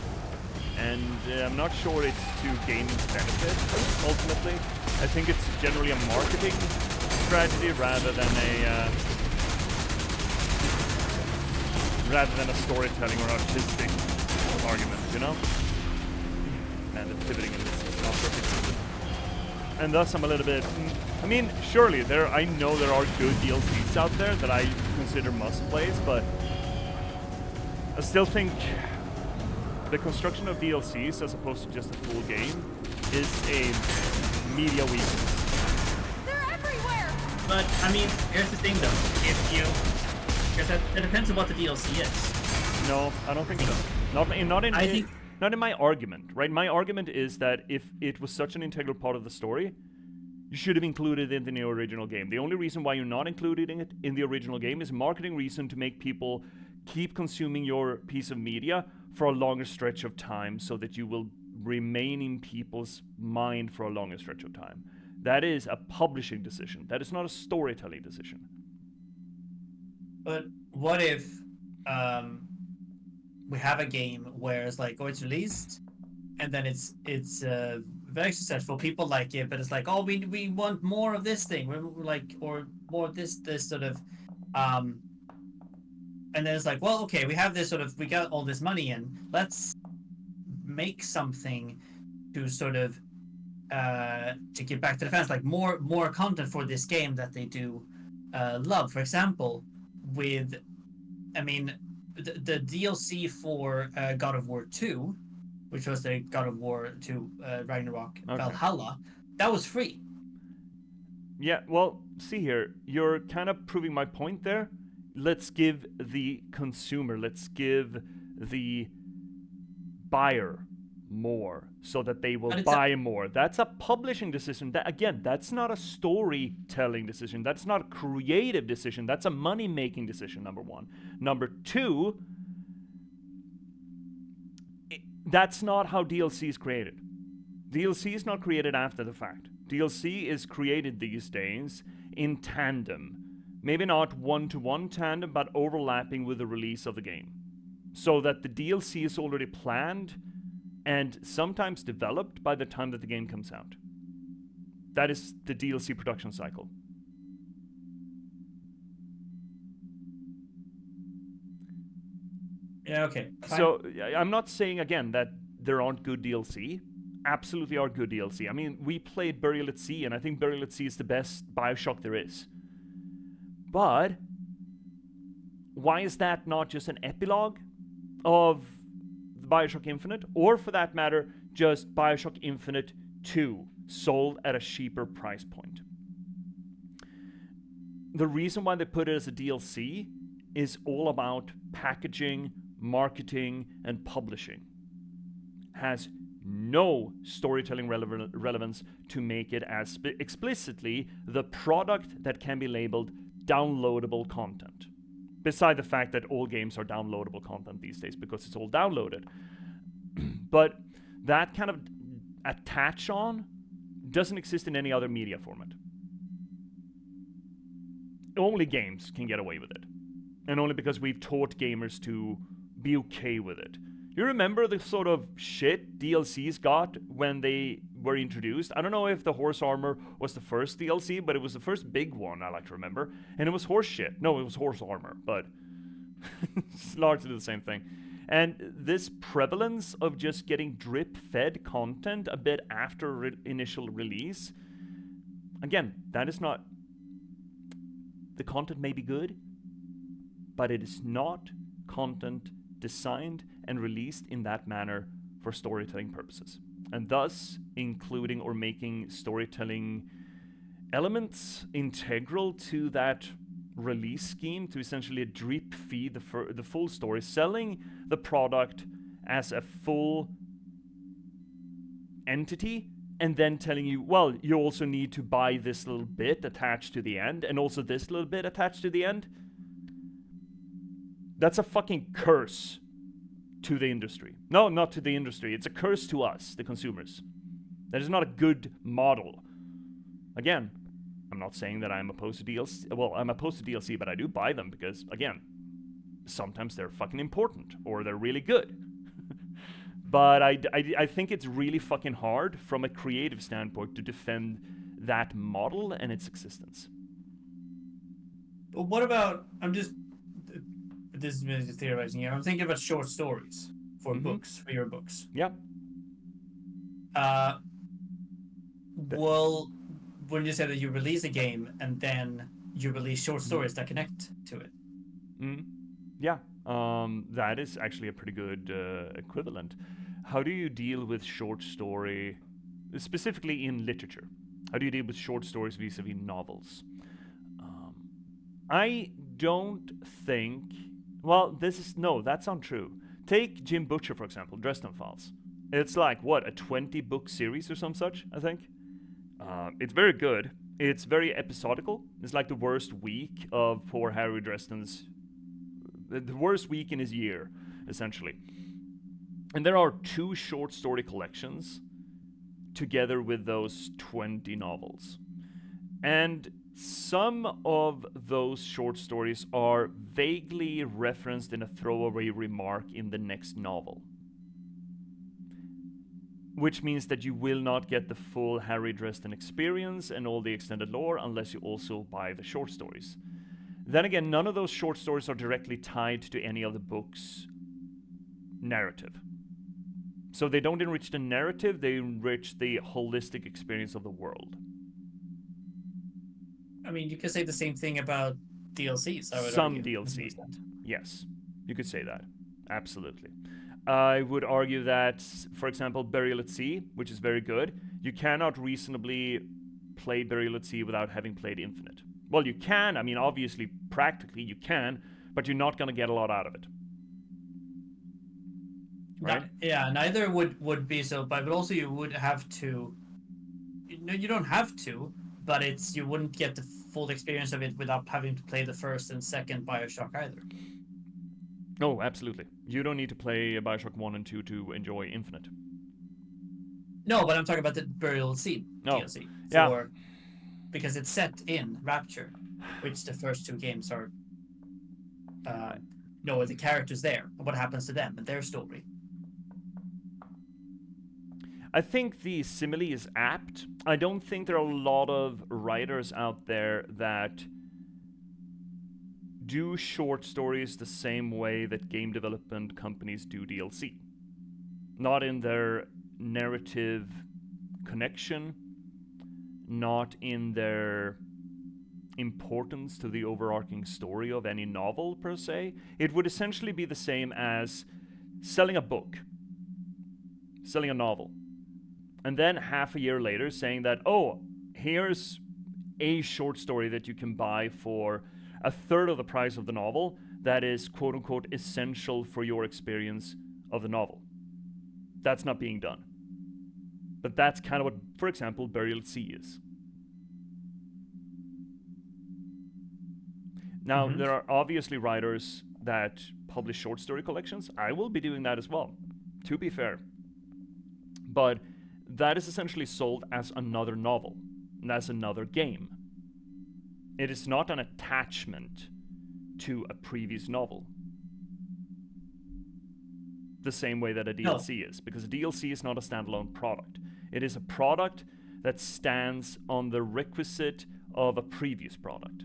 And I'm not sure it's to gaming's benefit, ultimately. I think it's generally a marketing strategy rather than a storytelling or artistic argument, you know? Man, the pivoting in this is not perfect. And thus I'm a little bit... I mean, surely I know there are good DLCs out there that I consider must-plays, but I still think the construction of DLCs as opposed to just a full game is a media weakness. They're everywhere! But I mean, here's the thing though. Because that depends on what the DLC is. No, I don't think so. Not in my argument, right? My argument is that if it was such an integral part of the story, you should have included it in the original game. The only reason why you're not including it in the original game is marketing reason to make people keep consuming your piece of media for a longer stretch of time so that you will remain in people's mind for a longer stretch of time. That is a publishing decision. That is not a storytelling decision. But what if we have a game where it's like, oh, it's released, and then it's very successful. People like it, but it's like, oh, we want more of this thing. We're like, or more of this sort of, and then it's like, well, okay, we have this sort of, we got all this money in. Let's make something to sort of to give back to the fans, like more content for this game that they do love. For example, with, I mean, the DLC for God of War 2, which was the God of War 2 Ragnarok Valhalla, that was free. Yeah, well, see here, you're kind of proving my point there. Let's give the consumer, let's give the buyer more so that they will buy more. That's a publishing decision. That, again, that's not a storytelling decision. That's not a creative decision. That's a money-making decision, number one. Number two, that's not how DLC is created. DLC is not created after the fact. DLC is created these days in tandem maybe not one-to-one tandem, but overlapping with the release of the game. So that the DLC is already planned and sometimes developed by the time that the game comes out. That is the DLC production cycle. Yeah, okay. Fine. So I'm not saying again that there aren't good DLC. Absolutely are good DLC. I mean, we played Burial at Sea, and I think Burial at Sea is the best Bioshock there is. But why is that not just an epilogue of Bioshock Infinite? Or for that matter, just Bioshock Infinite 2, sold at a cheaper price point. The reason why they put it as a DLC is all about packaging, marketing, and publishing. Has no storytelling relevance to make it as explicitly the product that can be labeled downloadable content. Beside the fact that all games are downloadable content these days because it's all downloaded. But that kind of attach on doesn't exist in any other media format. Only games can get away with it. And only because we've taught gamers to be okay with it. You remember the sort of shit DLCs got when they were introduced? I don't know if the horse armor was the first DLC, but it was the first big one I like to remember. And it was horse shit. No, it was horse armor, but it's largely the same thing. And this prevalence of just getting drip-fed content a bit after initial release, again, that is not... The content may be good, but it is not content designed and released in that manner for storytelling purposes. And thus, including or making storytelling elements integral to that release scheme to essentially drip feed the full story, selling the product as a full entity, and then telling you, well, you also need to buy this little bit attached to the end, and also this little bit attached to the end. That's a fucking curse to the industry. No, not to the industry. It's a curse to us, the consumers. That is not a good model. Again, I'm not saying that I'm opposed to DLC. Well, I'm opposed to DLC, but I do buy them because, again, sometimes they're fucking important or they're really good. But I think it's really fucking hard from a creative standpoint to defend that model and its existence. But what about, this is me just theorizing here. I'm thinking about short stories for books, for your books. Yeah. Well, when you say that you release a game and then you release short stories that connect to it. Yeah. That is actually a pretty good equivalent. How do you deal with short story, specifically in literature? How do you deal with short stories vis-a-vis novels? I don't think... Well, that's untrue. Take Jim Butcher, for example, Dresden Files. It's like, what, a 20-book series or some such, I think? It's very good. It's very episodical. It's like the worst week of poor Harry Dresden's... The worst week in his year, essentially. And there are 2 short story collections together with those 20 novels. And some of those short stories are vaguely referenced in a throwaway remark in the next novel. Which means that you will not get the full Harry Dresden experience and all the extended lore unless you also buy the short stories. Then again, none of those short stories are directly tied to any of the book's narrative. So they don't enrich the narrative, they enrich the holistic experience of the world. I mean, you could say the same thing about DLCs. Some DLC, yes. You could say that, absolutely. I would argue that, for example, Burial at Sea, which is very good, you cannot reasonably play Burial at Sea without having played Infinite. Well, you can, I mean, obviously, practically you can, but you're not going to get a lot out of it. Right? Yeah, neither would be so, but also you would have to... No, you don't have to, but you wouldn't get the full experience of it without having to play the first and second Bioshock either. Oh, absolutely. You don't need to play Bioshock 1 and 2 to enjoy Infinite. No, but I'm talking about the Burial at Sea DLC. Yeah. Because it's set in Rapture. which the first 2 games are. No, the characters there, and what happens to them and their story. I think the simile is apt. I don't think there are a lot of writers out there that do short stories the same way that game development companies do DLC. Not in their narrative connection, not in their importance to the overarching story of any novel per se. It would essentially be the same as selling a book, selling a novel, and then half a year later saying that, oh, here's a short story that you can buy for a third of the price of the novel that is quote unquote essential for your experience of the novel. That's not being done. But that's kind of what, for example, Burial at Sea is. Now, there are obviously writers that publish short story collections. I will be doing that as well, to be fair. But that is essentially sold as another novel, and as another game. It is not an attachment to a previous novel. The same way that a DLC is, because a DLC is not a standalone product. It is a product that stands on the requisite of a previous product.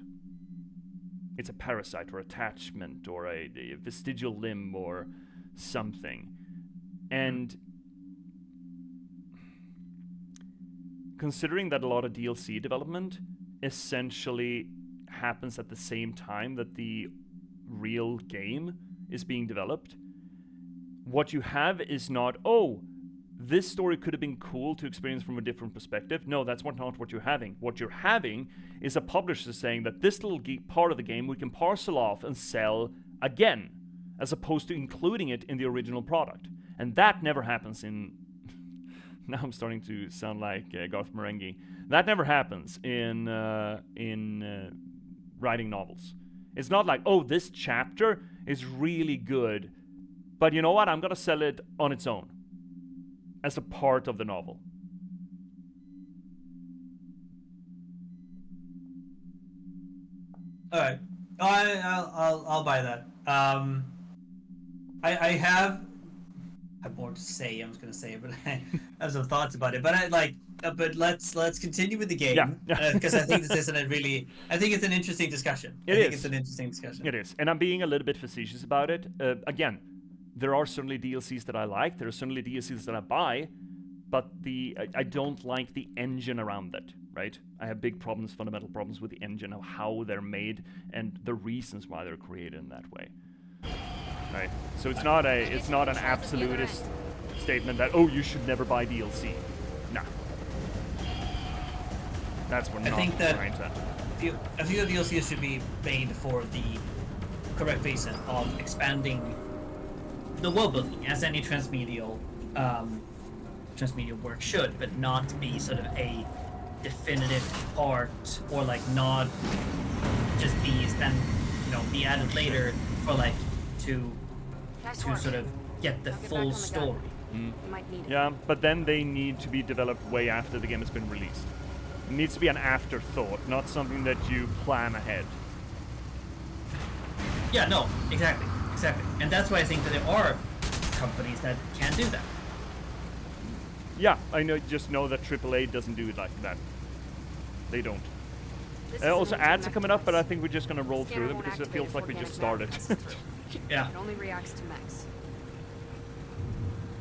It's a parasite or attachment or a vestigial limb or something. And considering that a lot of DLC development essentially happens at the same time that the real game is being developed, what you have is not, oh, this story could have been cool to experience from a different perspective. No, that's not what you're having. What you're having is a publisher saying that this little part of the game we can parcel off and sell again, as opposed to including it in the original product. And that never happens in... Now I'm starting to sound like Garth Marenghi. That never happens in writing novels. It's not like, oh, this chapter is really good, but you know what? I'm going to sell it on its own, as a part of the novel. All right, I'll buy that. I have more to say. I was gonna say it, but I have some thoughts about it. But but let's continue with the game, because I think this isn't a really. I think it's an interesting discussion. I think it's an interesting discussion. It is, and I'm being a little bit facetious about it. Again, there are certainly DLCs that I like. There are certainly DLCs that I buy, but I don't like the engine around it. Right? I have big problems, fundamental problems with the engine of how they're made and the reasons why they're created in that way. Right? So it's not an absolutist statement that, oh, you should never buy DLC. Nah. That's what. I think that a few of the DLCs should be made for the correct reason of expanding the world building, as any transmedial work should, but not be sort of a definitive part, or like not just be added later for like to sort of get the full story. Yeah, but then they need to be developed way after the game has been released. It needs to be an afterthought, not something that you plan ahead. Yeah, no, exactly. And that's why I think that there are companies that can do that. Yeah, I just know that AAA doesn't do it like that. They don't. Also, ads are coming up, but I think we're just going to roll through them because it feels like we just started. Yeah. It only reacts to mechs.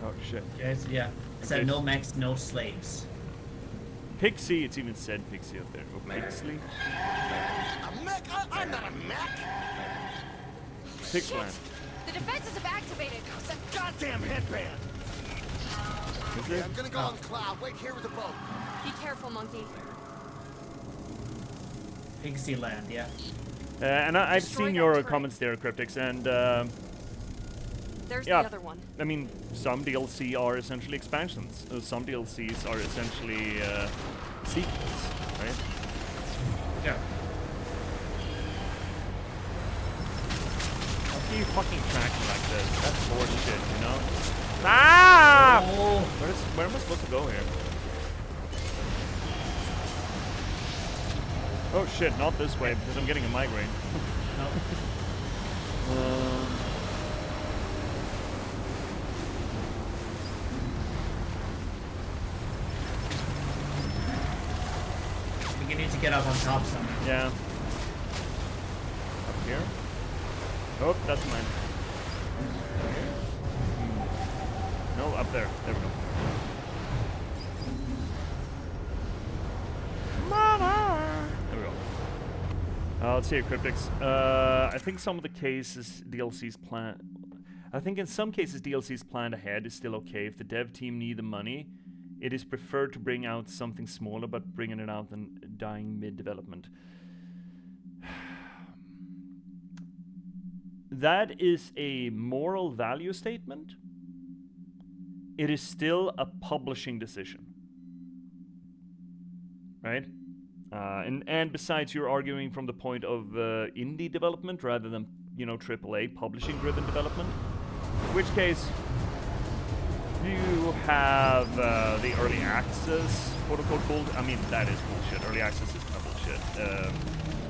Oh, shit. Yeah. It said no mechs, no slaves. Pixie, it's even said Pixie up there. Oh, Pixley. A mech? I'm not a mech! Pixland. The defenses have activated. It's a goddamn headband! Is it? I'm gonna go on Cloud. Wait here with the boat. Be careful, monkey. Pixie Land, yeah. And I've seen your comments there, Cryptix, and there's yeah, the other one. I mean, some DLC are essentially expansions. Some DLCs are essentially sequels, right? Yeah. How can you fucking track me like this? That's bullshit, you know? Ah! Oh. Where am I supposed to go here? Oh shit, not this way, because I'm getting a migraine. No. We need to get up on top somewhere. Yeah. Up here? Oh, that's mine. Here? No, up there. There we go. There we go. Let's see, Cryptics. I think some of the cases DLC's plan. I think in some cases DLC's planned ahead is still okay. If the dev team need the money, it is preferred to bring out something smaller, but bringing it out than dying mid-development. That is a moral value statement. It is still a publishing decision, right? And besides, you're arguing from the point of indie development rather than, you know, AAA publishing-driven development. In which case, you have the early access, quote-unquote, bullshit. I mean, that is bullshit. Early access is kind of bullshit.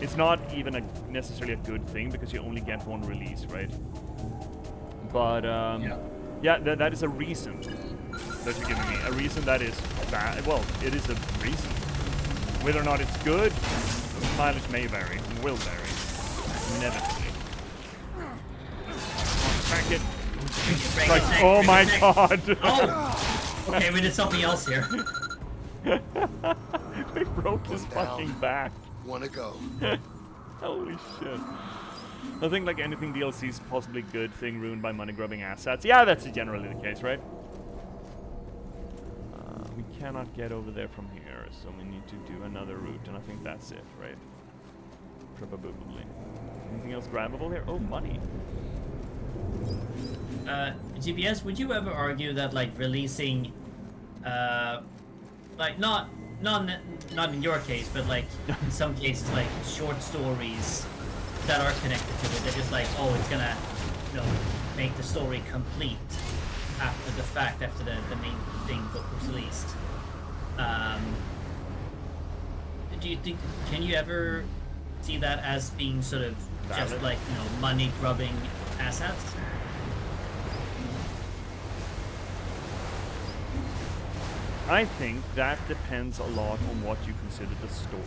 It's not even necessarily a good thing because you only get one release, right? But yeah, that is a reason that you're giving me. A reason that is bad. Well, it is a reason. Whether or not it's good, the mileage may vary, will vary, inevitably. Crack it. Like, oh my god! Oh! Okay, we did something else here. They broke his fucking back. Wanna go? Holy shit. I think like anything DLC is possibly good thing ruined by money-grubbing assets. Yeah, that's generally the case, right? We cannot get over there from here, so we need to do another route, and I think that's it, right? Probably. Anything else grabbable here? Oh, money. J.P.S, would you ever argue that like releasing, like not in your case, but like in some cases, like short stories that are connected to it, they're just like, oh, it's gonna, you know, make the story complete after the fact, after the main thing book was released. Do you think, can you ever see that as being sort of just like, you know, money grubbing assets? I think that depends a lot on what you consider the story.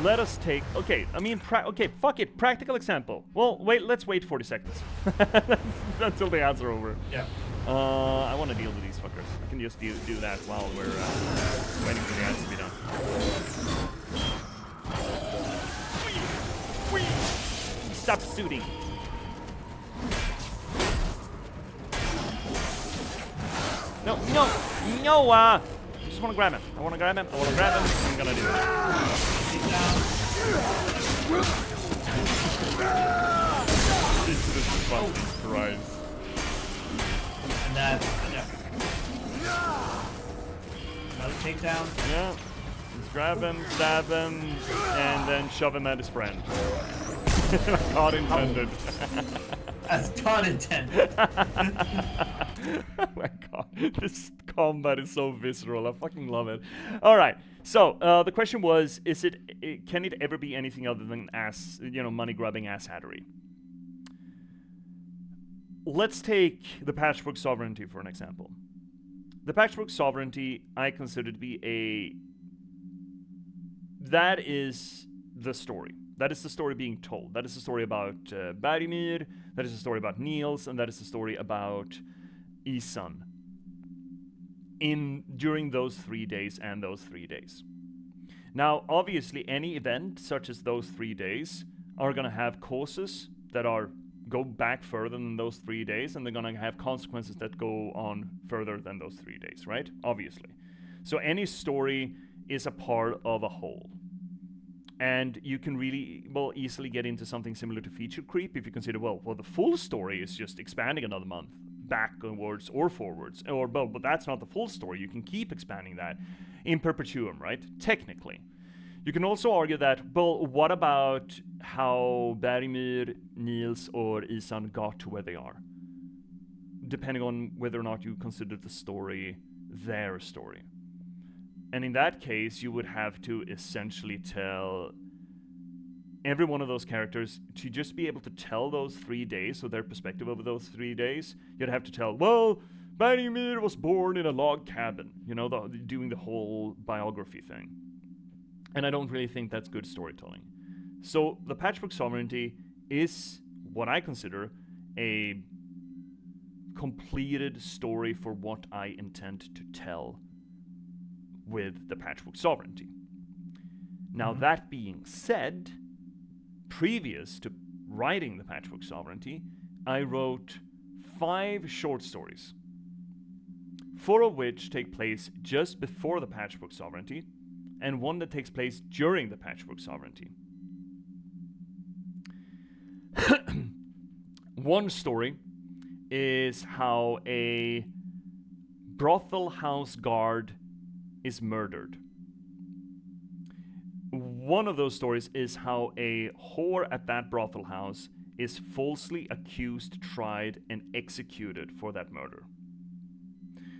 Let us take, okay, I mean, okay, fuck it, practical example. Well, wait, let's wait 40 seconds. Until the ads are over. Yeah. I want to deal with these fuckers. I can just do that while we're waiting for the ads to be done. Stop shooting. No, I just want to grab him. I'm gonna do it. Jesus fucking Christ. And that, yeah. Another takedown. Yeah. Just grab him, stab him, and then shove him at his friend. Not intended. That's not intended. Oh my god, this combat is so visceral. I fucking love it. All right, so the question was: can it ever be anything other than money-grubbing asshattery? Let's take the Patchwork Sovereignty for an example. The Patchwork Sovereignty, I consider to be that is the story. That is the story being told. That is the story about Barimir, that is the story about Niels, and that is the story about Isan during those 3 days and those 3 days. Now, obviously, any event such as those 3 days are going to have causes that go back further than those 3 days, and they're going to have consequences that go on further than those 3 days, right? Obviously. So any story is a part of a whole. And you can really, easily get into something similar to feature creep if you consider, the full story is just expanding another month, backwards or forwards, but that's not the full story. You can keep expanding that in perpetuum, right? Technically. You can also argue that, what about how Barimir, Niels, or Isan got to where they are? Depending on whether or not you consider the story their story. And in that case, you would have to essentially tell every one of those characters to just be able to tell those 3 days, so their perspective over those 3 days. You'd have to tell, well, Barrymere was born in a log cabin, doing the whole biography thing. And I don't really think that's good storytelling. So the Patchwork Sovereignty is what I consider a completed story for what I intend to tell with the Patchwork Sovereignty. Now, that being said, previous to writing the Patchwork Sovereignty, I wrote 5 short stories, 4 of which take place just before the Patchwork Sovereignty, and 1 that takes place during the Patchwork Sovereignty. One story is how a brothel house guard is murdered. One of those stories is how a whore at that brothel house is falsely accused, tried, and executed for that murder.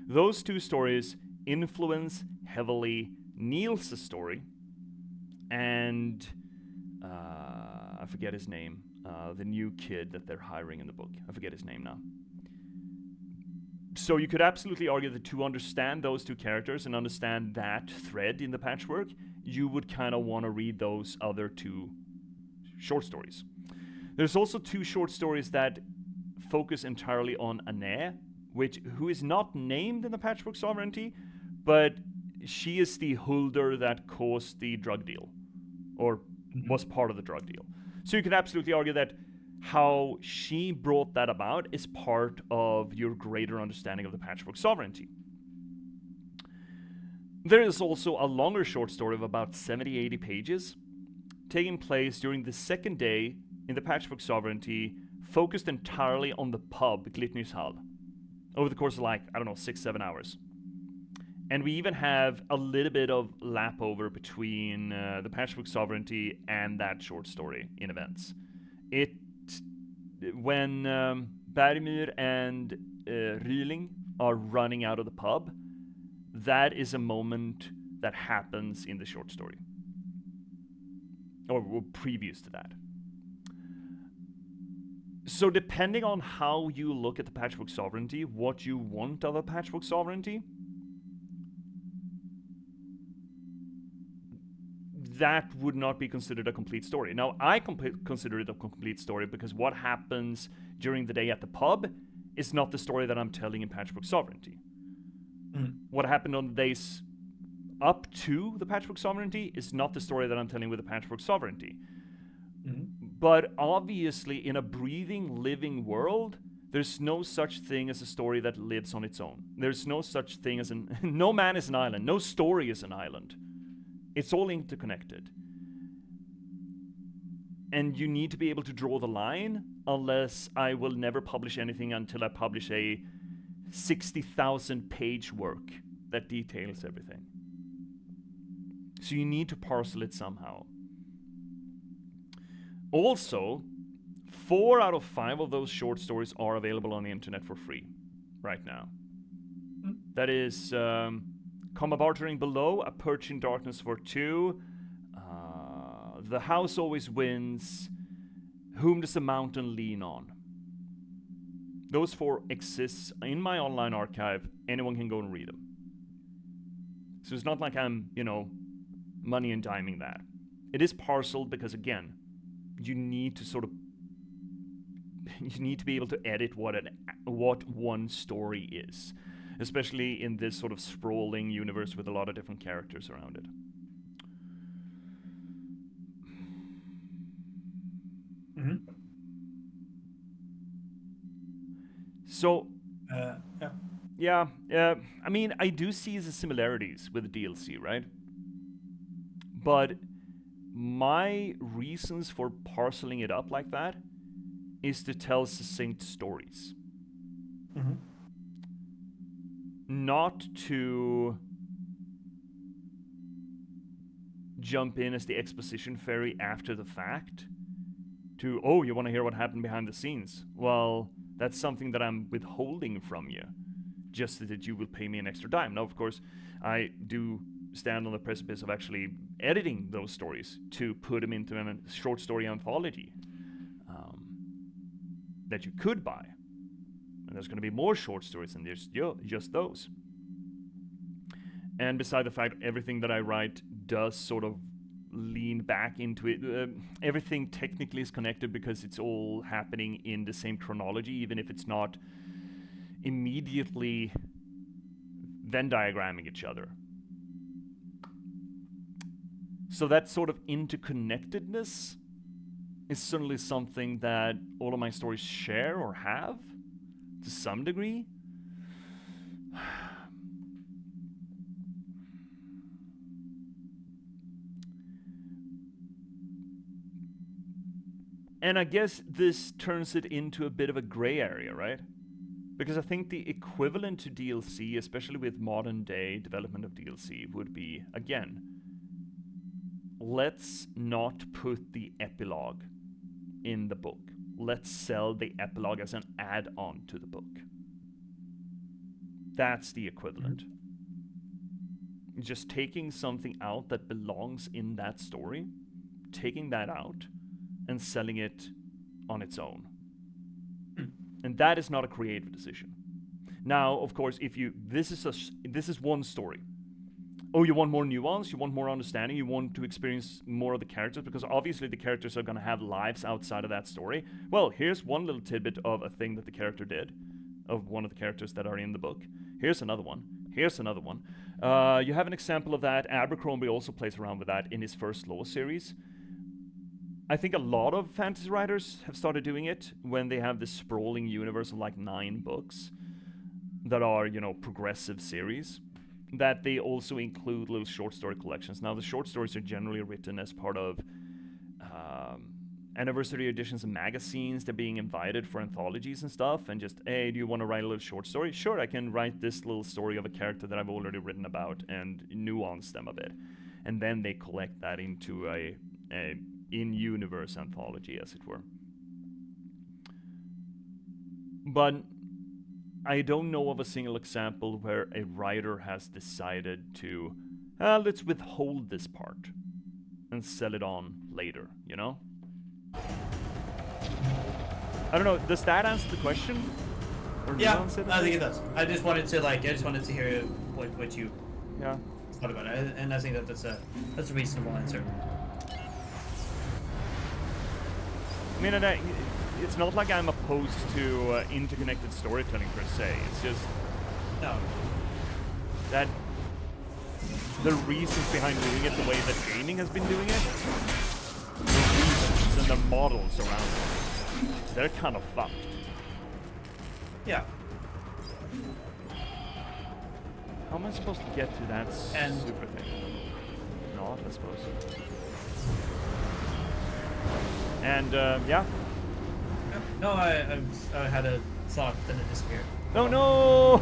Those 2 stories influence heavily Niels' story and I forget his name, the new kid that they're hiring in the book. I forget his name now. So you could absolutely argue that to understand those 2 characters and understand that thread in the Patchwork, you would kind of want to read those other 2 short stories. There's also 2 short stories that focus entirely on Anne, who is not named in the Patchwork Sovereignty, but she is the holder that caused the drug deal, or was part of the drug deal. So you could absolutely argue that how she brought that about is part of your greater understanding of the Patchwork Sovereignty. There is also a longer short story of about 70-80 pages, taking place during the second day in the Patchwork Sovereignty, focused entirely on the pub, Glitnyshall, over the course of 6-7 hours. And we even have a little bit of lap over between the Patchwork Sovereignty and that short story in events. When Barrymere and Ryling are running out of the pub, that is a moment that happens in the short story. Or previous to that. So depending on how you look at the Patchwork Sovereignty, what you want of a Patchwork Sovereignty, that would not be considered a complete story. Now, I consider it a complete story because what happens during the day at the pub is not the story that I'm telling in Patchwork Sovereignty. What happened on the days up to the Patchwork Sovereignty is not the story that I'm telling with the Patchwork Sovereignty. But obviously, in a breathing, living world, there's no such thing as a story that lives on its own. There's no such thing as no man is an island. No story is an island. It's all interconnected. And you need to be able to draw the line, unless I will never publish anything until I publish a 60,000 page work that details everything. So you need to parcel it somehow. Also, 4 out of 5 of those short stories are available on the internet for free right now. That is Comma Bartering Below, A Perch in Darkness for 2, The House Always Wins, Whom Does the Mountain Lean On? Those 4 exist in my online archive. Anyone can go and read them. So it's not like I'm, money and diming that. It is parceled because, again, you need to be able to edit what one story is, especially in this sort of sprawling universe with a lot of different characters around it. So, yeah. I mean, I do see the similarities with the DLC, right? But my reasons for parceling it up like that is to tell succinct stories. Not to jump in as the exposition fairy after the fact. You want to hear what happened behind the scenes? Well, that's something that I'm withholding from you. just that you will pay me an extra dime. Now, of course, I do stand on the precipice of actually editing those stories to put them into a short story anthology that you could buy. And there's going to be more short stories than just those. And beside the fact everything that I write does sort of lean back into it, everything technically is connected because it's all happening in the same chronology, even if it's not immediately Venn diagramming each other. So that sort of interconnectedness is certainly something that all of my stories share or have to some degree. And I guess this turns it into a bit of a gray area, right? Because I think the equivalent to DLC, especially with modern day development of DLC, would be, again, let's not put the epilogue in the book. Let's sell the epilogue as an add-on to the book. That's the equivalent. Just taking something out that belongs in that story, taking that out, and selling it on its own. And that is not a creative decision. Now, of course, if you this is one story. Oh, you want more nuance, you want more understanding, you want to experience more of the characters, because obviously the characters are going to have lives outside of that story. Well, here's one little tidbit of a thing that the character did, of one of the characters that are in the book. Here's another one. Here's another one. You have an example of that. Abercrombie also plays around with that in his first Law series. I think a lot of fantasy writers have started doing it when they have this sprawling universe of like 9 books that are, you know, progressive series, that they also include little short story collections. Now, the short stories are generally written as part of anniversary editions of magazines. They're being invited for anthologies and stuff, and just, hey, do you want to write a little short story? Sure, I can write this little story of a character that I've already written about and nuance them a bit. And then they collect that into a in-universe anthology, as it were. But I don't know of a single example where a writer has decided to, let's withhold this part and sell it on later, you know? I don't know, does that answer the question? Or yeah, I think it does. I just wanted to hear what you thought about it, and I think that that's a reasonable answer. I mean, it's not like I'm opposed to interconnected storytelling per se. It's just that the reasons behind doing it the way that gaming has been doing it, the reasons and the models around it, they're kind of fucked. Yeah. How am I supposed to get to that super thing? Not, I suppose. And yeah. No, I had a thought, then it disappeared. Oh no!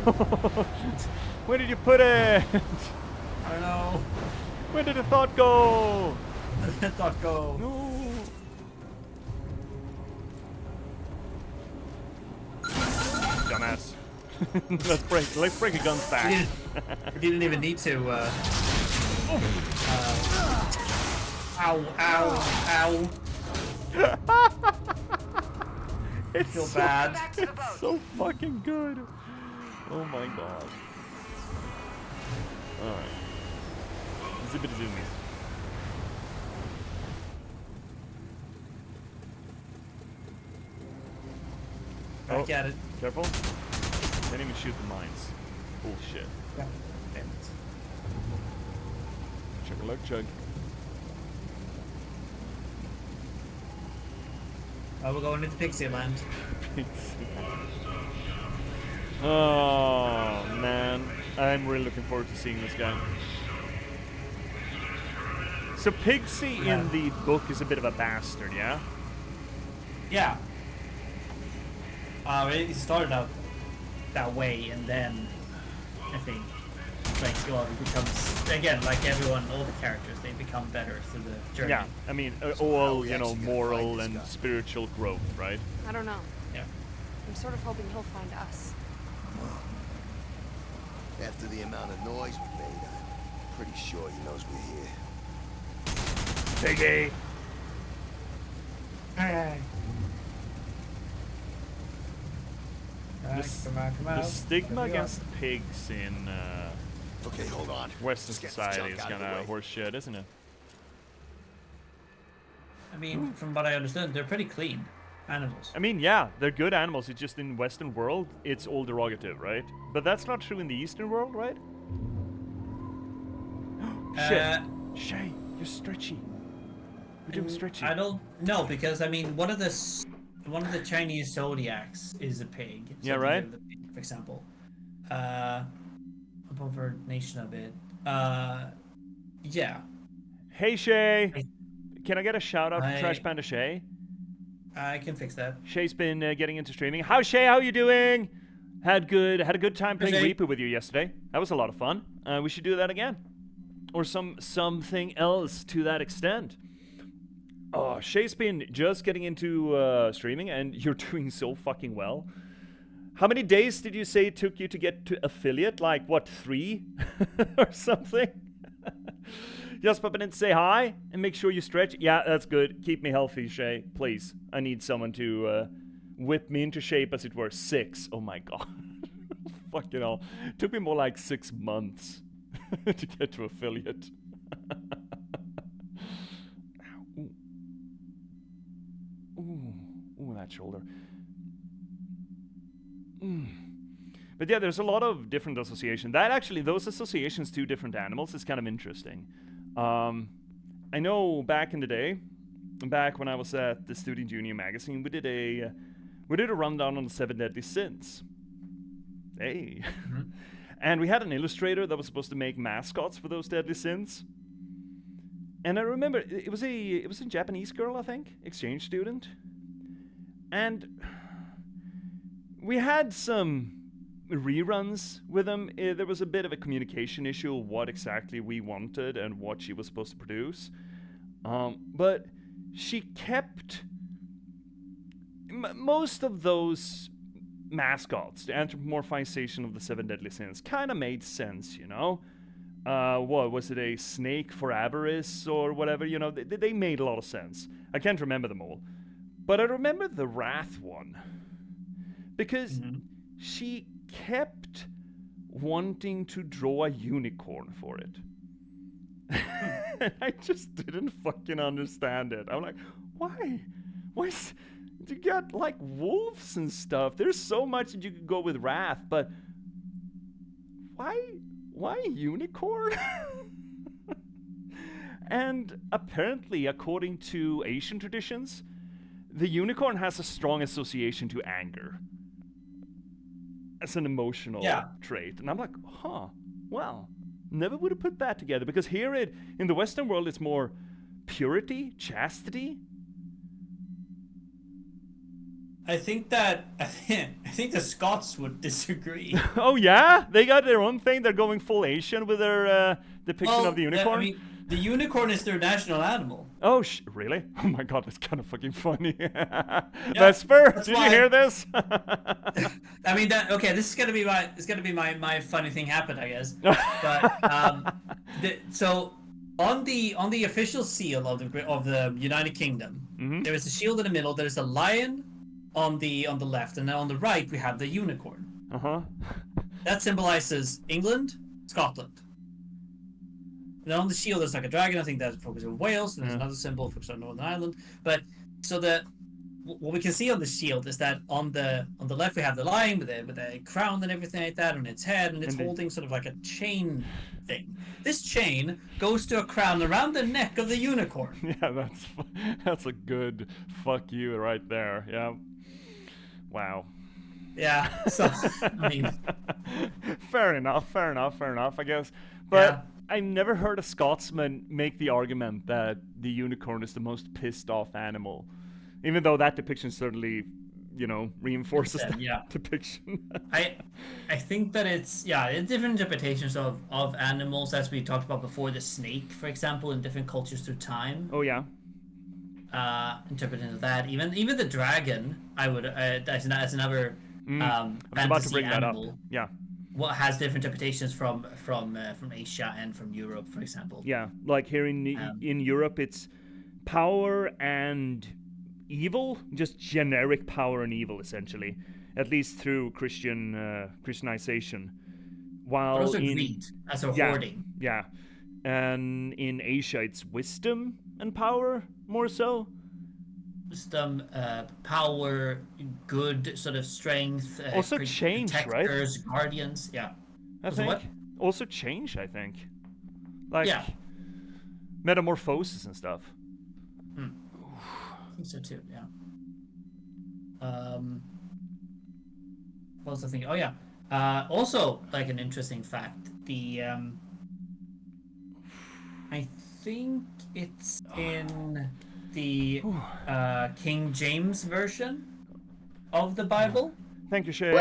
Where did you put it? I don't know. Where did the thought go? Where did the thought go? No. Dumbass. Let's break a gun's back. We didn't even need to. Ow! Ow! Ow! It's feel bad. It's so fucking good. Oh my god. Alright. Zippity zoomies. Back at it. Careful. Can't even shoot the mines. Bullshit. Yeah. Damn it. Chug a look, chug. We're going into Pixie Land. Oh man, I'm really looking forward to seeing this guy. So Pixie in the book is a bit of a bastard, yeah? Yeah. It started out that way, and then I think, like, well, it becomes, again, like everyone, all the characters, they become better through the journey. Yeah, I mean, all, you know, moral and spiritual growth, right? I don't know. Yeah. I'm sort of hoping he'll find us. After the amount of noise we made, I'm pretty sure he knows we're here. Piggy! The stigma against pigs in Okay, hold on. Western Let's get this society junk is out of the kind of way. horse shit, isn't it? I mean, from what I understand, they're pretty clean animals. I mean, yeah, they're good animals. It's just in Western world, it's all derogative, right? But that's not true in the Eastern world, right? Shit. Shay, you're stretchy. You're doing stretchy. I don't know, because I mean, one of the Chinese zodiacs is a pig. Yeah, So right. the pig, for example. Over nation a bit. Yeah. Hey, Shay. Can I get a shout out to I- Trash Panda Shay? I can fix that. Shay's been getting into streaming. How Shay? How you doing? Had a good time playing Shay. Reaper with you yesterday. That was a lot of fun. We should do that again, or something else to that extent. Oh, Shay's been just getting into streaming, and you're doing so fucking well. How many days did you say it took you to get to affiliate? Like what, 3 or something? Just pop in and say hi and make sure you stretch. Yeah, that's good. Keep me healthy, Shay. Please. I need someone to whip me into shape, as it were. 6. Oh my god. Fucking hell. It took me more like 6 months to get to affiliate. Ooh. Ooh, that shoulder. But yeah, there's a lot of different associations. Those associations to different animals is kind of interesting. I know back in the day, back when I was at the Student Union magazine, we did a rundown on the 7 deadly sins. Hey. And we had an illustrator that was supposed to make mascots for those deadly sins. And I remember it was a Japanese girl, I think, exchange student. And we had some reruns with them. There was a bit of a communication issue of what exactly we wanted and what she was supposed to produce. But she kept most of those mascots. The anthropomorphization of the 7 deadly sins kind of made sense, you know. What was it, a snake for avarice or whatever? You know, they made a lot of sense. I can't remember them all, but I remember the wrath one because she kept wanting to draw a unicorn for it. I just didn't fucking understand it. I'm like, why? You got like wolves and stuff. There's so much that you could go with wrath, but why unicorn? And apparently, according to Asian traditions, the unicorn has a strong association to anger as an emotional trait. And I'm like, well, never would have put that together, because here in the Western world, it's more purity, chastity. I think the Scots would disagree. Oh yeah, they got their own thing. They're going full Asian with their depiction of the unicorn. I mean, the unicorn is their national animal. Oh, really? Oh my god, that's kind of fucking funny. Vesper, did you hear this? I mean, this is gonna be my funny thing happened, I guess. But so on the official seal of the United Kingdom, there is a shield in the middle. There's a lion on the left, and then on the right we have the unicorn. That symbolizes England, Scotland. And then on the shield there's like a dragon. I think that's focused on Wales. And there's another symbol focused on Northern Ireland. But so what we can see on the shield is that on the left we have the lion with a crown and everything like that on its head, and it's holding sort of like a chain thing. This chain goes to a crown around the neck of the unicorn. Yeah, that's a good fuck you right there. Yeah. Wow. Yeah. So I mean, fair enough, I guess. But I never heard a Scotsman make the argument that the unicorn is the most pissed off animal, even though that depiction certainly, reinforces that depiction. I think that it's different interpretations of animals, as we talked about before. The snake, for example, in different cultures through time. Oh yeah. Interpretation of that. Even the dragon, I would as another I was about to bring animal. that up. Yeah. what has different interpretations from Asia and from Europe, for example. Yeah, like here in Europe, it's power and evil, just generic power and evil, essentially, at least through Christianization. While But also in greed as a yeah, hoarding. yeah, and in Asia, it's wisdom and power more so. Wisdom, power, good sort of strength. Also change, right? Protectors, guardians. Yeah. I Also think. what? Also change, I think. Like Yeah. metamorphosis and stuff. I think so too. Yeah. What was I thinking? Oh yeah. Also, like an interesting fact. The I think it's in the King James version of the Bible. Thank you, Shay.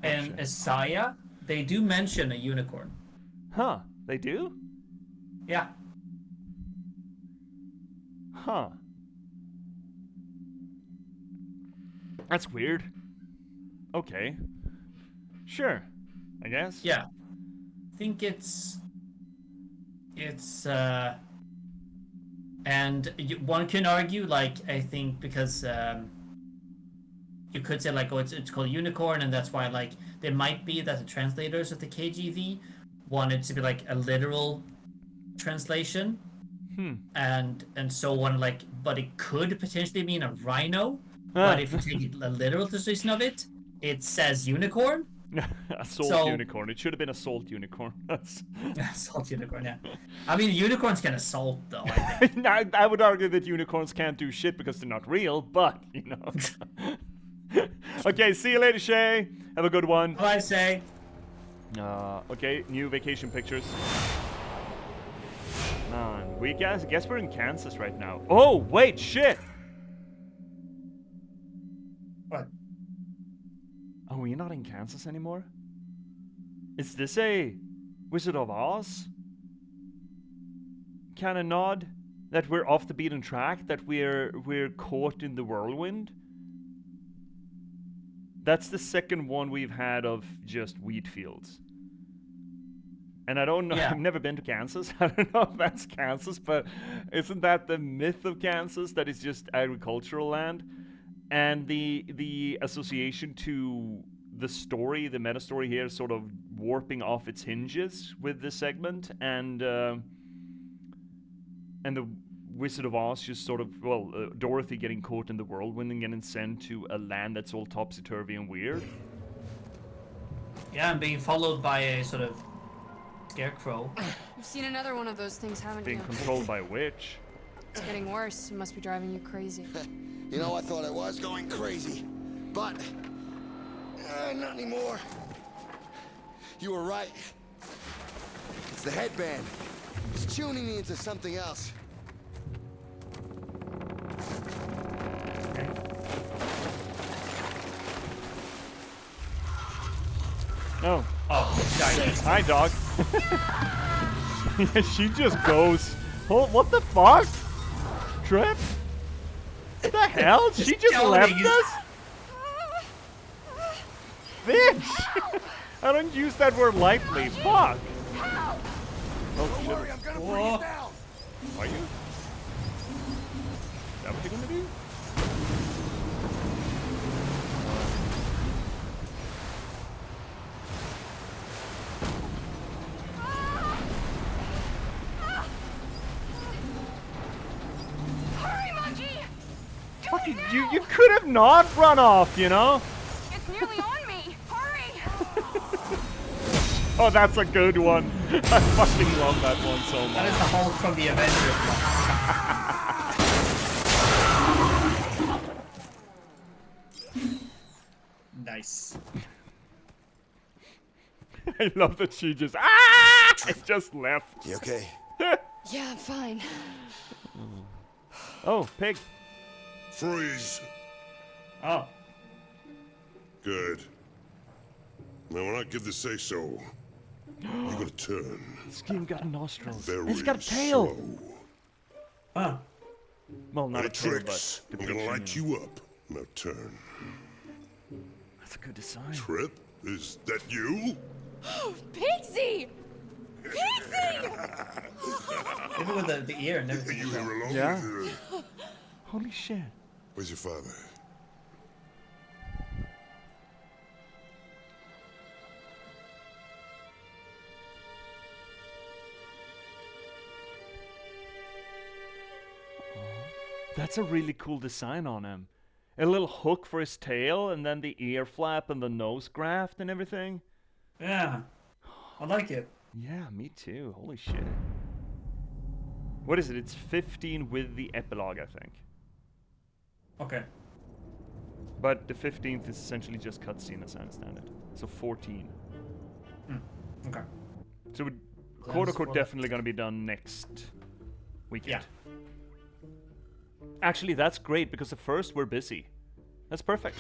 And Isaiah, they do mention a unicorn. Huh? They do? Yeah. Huh. That's weird. Okay. Sure. I guess. Yeah. I think it's and one can argue, like, I think because you could say like, oh, it's called unicorn, and that's why, like, there might be that the translators of the KJV wanted to be like a literal translation, and so on, like, but it could potentially mean a rhino. But if you take a literal translation of it, it says unicorn. A salt unicorn. It should have been a salt unicorn. Salt unicorn, yeah. I mean, unicorns can assault, though, I think. I would argue that unicorns can't do shit because they're not real, but, you know. Okay, see you later, Shay. Have a good one. Bye, Shay. Okay, new vacation pictures. We guess we're in Kansas right now. Oh, wait, shit! What? Are we not in Kansas anymore? Is this a Wizard of Oz kind of nod? That we're off the beaten track? That we're caught in the whirlwind? That's the second one we've had of just wheat fields. And I don't know, Yeah. I've never been to Kansas. I don't know if that's Kansas, but isn't that the myth of Kansas, that it's just agricultural land? And the association to the story, the meta story here, is sort of warping off its hinges with this segment, and the Wizard of Oz just sort of, Dorothy getting caught in the whirlwind and getting sent to a land that's all topsy-turvy and weird. Yeah, and being followed by a sort of scarecrow. You've seen another one of those things, haven't Being you? controlled by a witch. It's getting worse. It must be driving you crazy. You know, I thought I was going crazy, but not anymore. You were right. It's the headband. It's tuning me into something else. Oh. Oh, nice. Hi, dog. Yeah, she just goes. Oh, what the fuck? Trip? What the hell? She just left us? Bitch! I don't use that word lightly. Fuck! Oh, Don't worry, I'm gonna bring it down. Are you? Is that what you're gonna do? Fucking, you could have not run off, you know? It's nearly on me. Hurry! Oh, that's a good one. I fucking love that one so That is much. the Hulk from the Avengers one. Nice. I love that she just it just left. You okay? Yeah, I'm fine. Oh, pig. Freeze. Oh. Good. Now when I give the say-so, you're gonna turn. Skin got nostrils. Very It's got a tail. slow. Huh. Well, not No a tail, tricks. but I'm gonna depiction, light you know. you up. Now turn. That's a good design. Trip, Is that you? Pixie! Pixie! Even with the ear and everything. You here alone Yeah. with her? Holy shit. Where's your father? That's a really cool design on him. A little hook for his tail, and then the ear flap and the nose graft and everything. Yeah. I like it. Yeah, me too. Holy shit. What is it? It's 15 with the epilogue, I think. Okay. But the 15th is essentially just cutscene as I understand it. So 14. Okay. So we're Plans quote unquote for definitely gonna be done next weekend. Yeah. Actually, that's great because the first we're busy. That's perfect.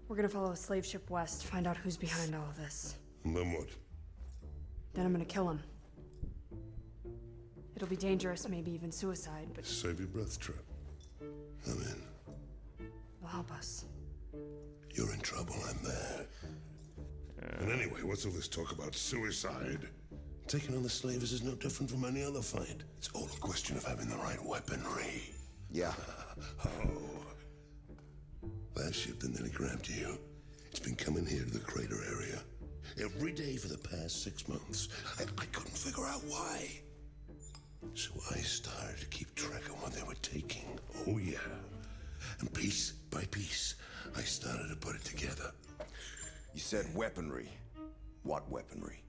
We're gonna follow a slave ship west, find out who's behind all of this. And then what? Then I'm gonna kill him. It'll be dangerous, maybe even suicide, but Save your breath, Trip. I'm in. it'll help us. You're in trouble, I'm there. And anyway, what's all this talk about suicide? Taking on the slavers is no different from any other fight. It's all a question of having the right weaponry. Yeah. Oh. That ship that nearly grabbed you, it's been coming here to the crater area every day for the past 6 months. I couldn't figure out why. So I started to keep track of what they were taking. Oh, yeah. And piece by piece, I started to put it together. You said weaponry. What weaponry?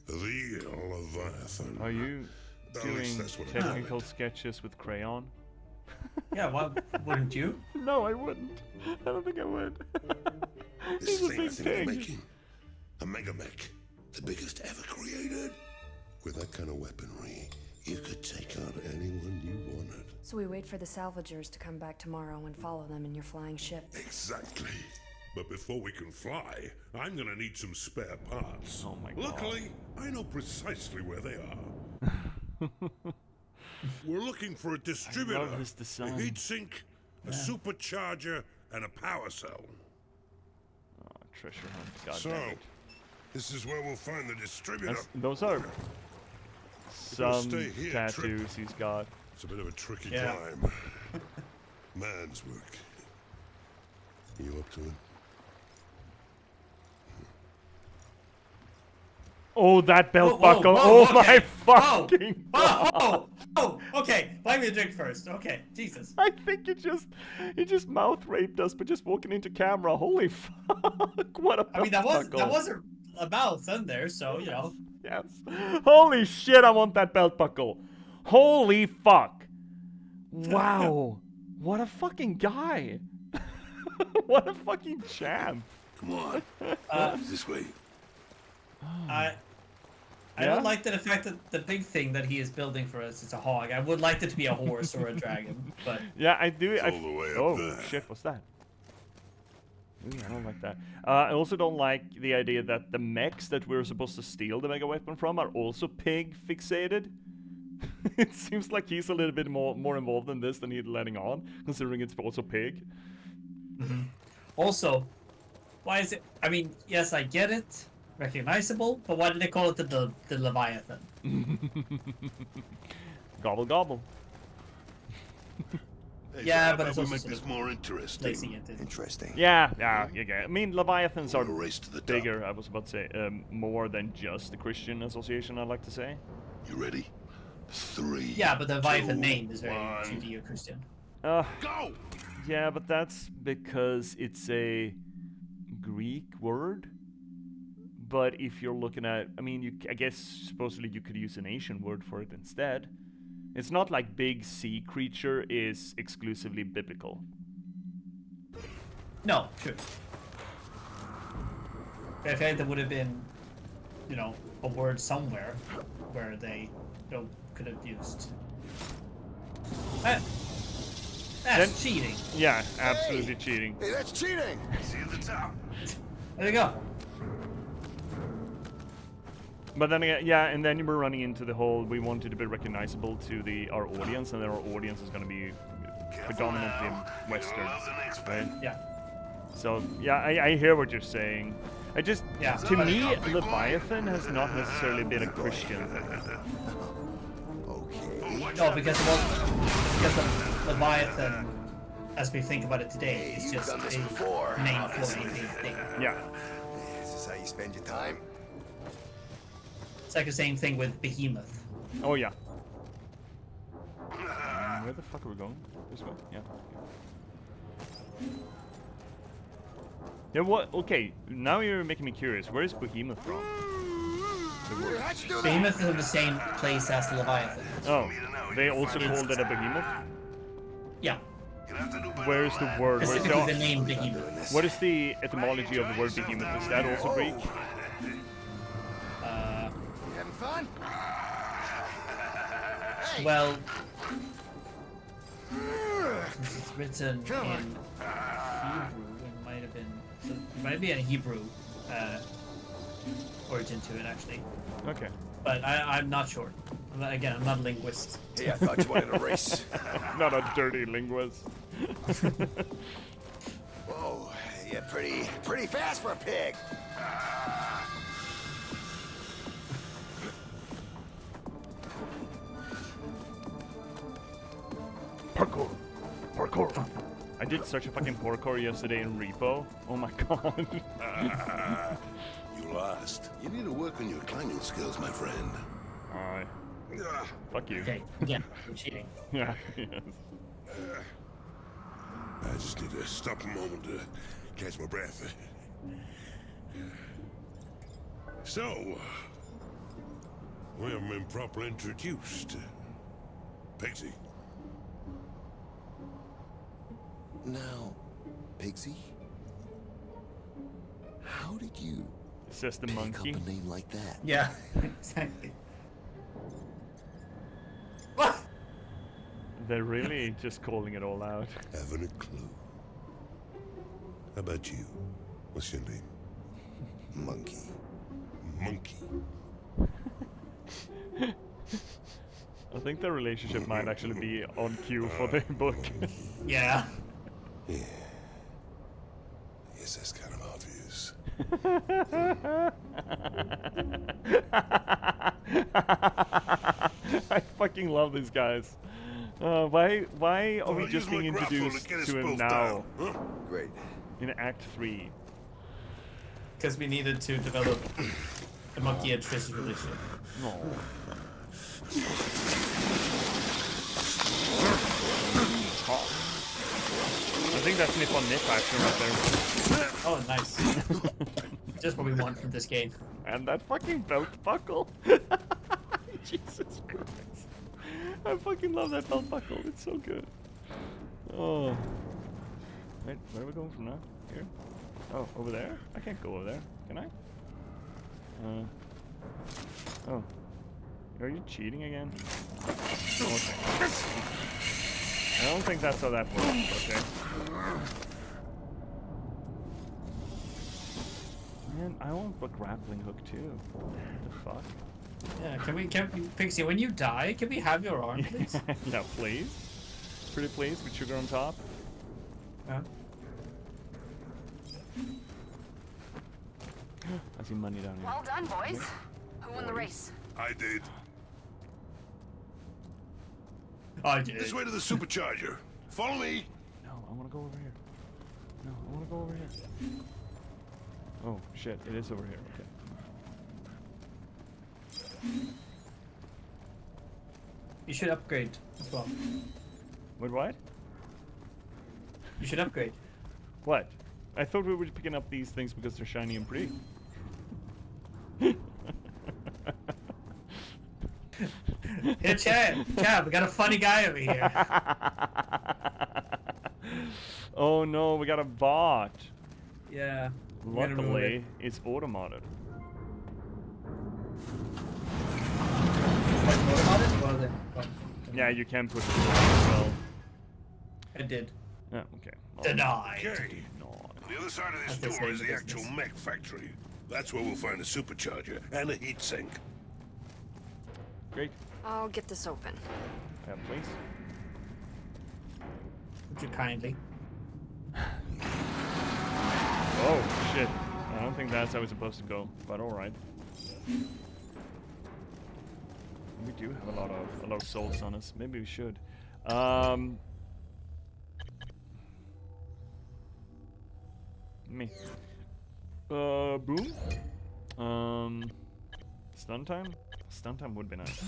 The Leviathan. Are you At least doing that's what it technical meant. sketches with crayon? Yeah, why wouldn't you? No, I wouldn't. I don't think I would. This He's a thing I big think they're pig. making. A mega mech. The biggest ever created. With that kind of weaponry, you could take on anyone you wanted. So we wait for the salvagers to come back tomorrow and follow them in your flying ship. Exactly. But before we can fly, I'm gonna need some spare parts. Oh my God. Luckily, I know precisely where they are. We're looking for a distributor, this a design. heatsink, a supercharger, and a power cell. Oh, treasure hunt. God So, damn it. this is where we'll find the distributor. Those are some stay here, tattoos he's got. It's a bit of a tricky Yeah. climb. Man's work. You up to it? Oh, that belt Whoa, whoa, buckle. whoa, Oh okay. my fucking Oh, okay. Buy me a drink first. Okay, Jesus. I think he just mouth raped us, but just walking into camera. Holy fuck! What a belt I mean, that buckle. was a mouth in there, so you know. Yes. Holy shit! I want that belt buckle. Holy fuck! Wow! What a fucking guy! What a fucking champ! Come on. This way. I Yeah? don't like the fact that the big thing that he is building for us is a hog. I would like it to be a horse or a dragon, but Yeah, I do. All the way up oh there. shit! What's that? Ooh, I don't like that. I also don't like the idea that the mechs that we're supposed to steal the mega weapon from are also pig fixated. It seems like he's a little bit more involved in this than he's letting on, considering it's also pig. also, why is it? I mean, yes, I get it, recognizable, but why did they call it the Leviathan? Gobble gobble. Hey, Yeah, how but about it's we also make sort this of more interesting. Placing it in. Interesting. Yeah, you get it. I mean, Leviathans are We'll race to the top. bigger, I was about to say, more than just the Christian association, I'd like to say. You ready? 3. Yeah, but the Leviathan 2, name is very 1. Judeo-Christian. Uh, Go! yeah, but that's because it's a Greek word. But if you're looking at, I mean, I guess supposedly you could use an Asian word for it instead. It's not like big sea creature is exclusively biblical. No, true. I feel like there would have been, you know, a word somewhere where they, you know, could have used. That's cheating. Yeah, absolutely cheating. Hey, that's cheating! See you at the top. There you go. But then again, yeah, and then we're running into the whole we wanted to be recognizable to our audience, and then our audience is going to be predominantly Western, right? Yeah. So yeah, I hear what you're saying. I just, Yeah. to me, Leviathan has not necessarily been a Christian. No, because the Leviathan, as we think about it today, is just a name for anything. Yeah. This is how you spend your time? It's like the same thing with Behemoth. Oh yeah. Where the fuck are we going? This way? Yeah. Yeah, what? Okay, now you're making me curious. Where is Behemoth from? Behemoth is in the same place as the Leviathan. Oh, they also called it a behemoth? Yeah. Where is the word? Where is Specifically the name Behemoth. what is the etymology of the word behemoth? Is that also Greek? You having fun? Well, since it's written in Hebrew, it might have been. So it might be a Hebrew origin to it, actually. Okay. But I'm not sure. Again, I'm not a linguist. Hey, I thought you wanted a race. Not a dirty linguist. Whoa, you're pretty fast for a pig. Parkour. I did such a fucking parkour yesterday in Repo. Oh my god. You lost. You need to work on your climbing skills, my friend. Alright. Fuck you. Okay, again, I'm cheating. Yeah, yes. I just need to stop a moment to catch my breath. So, we haven't been properly introduced. Pixie. Now, Pigsy, how did you It says the pick monkey. up a name like that? Yeah, exactly. What? They're really just calling it all out. Haven't a clue. How about you? What's your name? Monkey. Monkey. I think their relationship might actually be on cue for the book. Yeah. Yeah. Yes, that's kind of obvious. I fucking love these guys. Why are we I'll just use being my grapple introduced get us to him both now down, huh? Great. in Act 3? Because we needed to develop the monkey and Trish's relationship. No. I think that's nip on nip action right there. Oh, nice. Just what we want from this game. And that fucking belt buckle. Jesus Christ. I fucking love that belt buckle. It's so good. Oh. Wait, where are we going from now? Here? Oh, over there? I can't go over there. Can I? Oh. Are you cheating again? Okay. I don't think that's how that works, okay? Man, I want a grappling hook too. What the fuck? Yeah, can we, Pixie, when you die, can we have your arm, please? Yeah, please. Pretty please, with sugar on top. Yeah. I see money down here. Well done, boys. Who won the race? I did. I did. This way to the supercharger. Follow me. No, I want to go over here. No, I want to go over here. Oh, shit, it is over here. Okay. You should upgrade as well. Wait, what? You should upgrade. What? I thought we were picking up these things because they're shiny and pretty. Hey, Chad, we got a funny guy over here. Oh no, we got a bot. Yeah. we gotta remove Luckily, it. it's automated. Yeah, you can push it as well. I did. Yeah, okay. Well, Denied. Okay. no. On the other side of this That's door the is the same actual business. mech factory. That's where we'll find a supercharger and a heat sink. Great. I'll get this open. Yeah, please. Would you kindly? Oh shit! I don't think that's how it's supposed to go, but all right. We do have a lot of souls on us. Maybe we should. Me. Boom. Stun time. Stun time would be nice.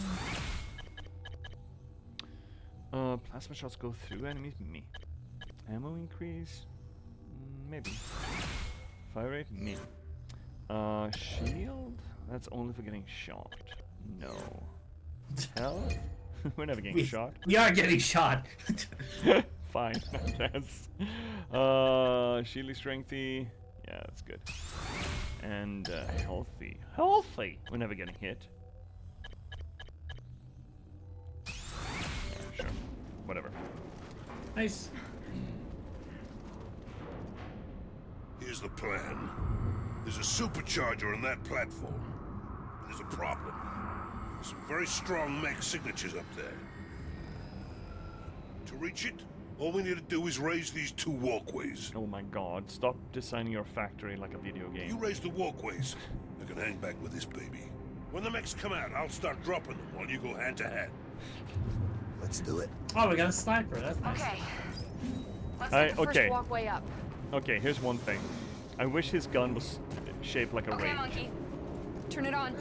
Plasma shots go through enemies. Me. Ammo increase. Maybe. Fire rate. Me. Shield. That's only for getting shot. No. Health. We're never getting shot. We are getting shot. Fine. That's shieldy, strengthy. Yeah, that's good. And healthy. Healthy! We're never getting hit. Yeah, sure. Whatever. Nice. Here's the plan. There's a supercharger on that platform. There's a problem. Some very strong mech signatures up there. To reach it, all we need to do is raise these 2 walkways. Oh my god, stop designing your factory like a video game. You raise the walkways, I can hang back with this baby. When the mechs come out, I'll start dropping them while you go hand to hand. Let's do it. Oh, we got a sniper. That's nice. Okay. Let's take the first walkway up. Okay, here's one thing. I wish his gun was shaped like a Okay, rake. monkey. Turn it on.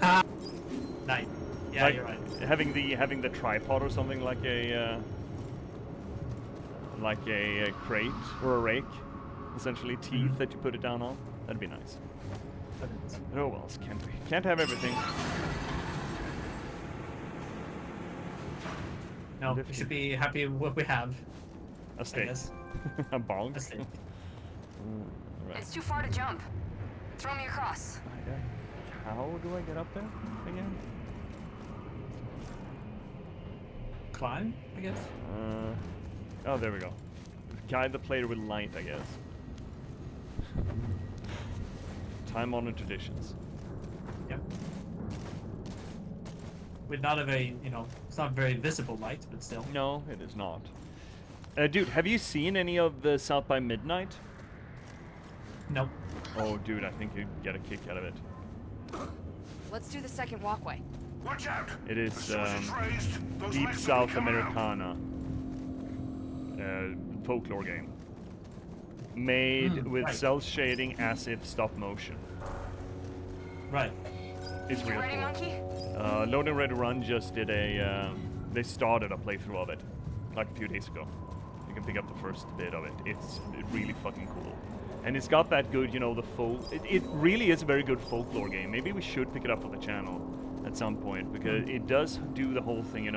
Nice. Yeah, Like, you're right. having the tripod or something like a crate or a rake, essentially teeth that you put it down on. That'd be nice. But oh well, can't have everything. No, we should be happy with what we have. A steak. A bonk. A steak. Right. It's too far to jump. Throw me across. How do I get up there again? Climb, I guess. Oh, there we go. Guide the player with light, I guess. Time-honored traditions. Yep. With not a very, it's not very visible light, but still. No, it is not. Dude, have you seen any of the South by Midnight? Nope. Oh, dude, I think you'd get a kick out of it. Let's do the second walkway. Watch out! It is As soon as it's raised, those Deep mechs will South be coming out. Americana folklore game. Made with right. cell shading as if stop motion. Right. It's real Ready, cool. monkey? Loading Ready Run just did they started a playthrough of it like a few days ago. You can pick up the first bit of it. It's really fucking cool. And it's got that good, the it really is a very good folklore game. Maybe we should pick it up on the channel at some point, because it does do the whole thing,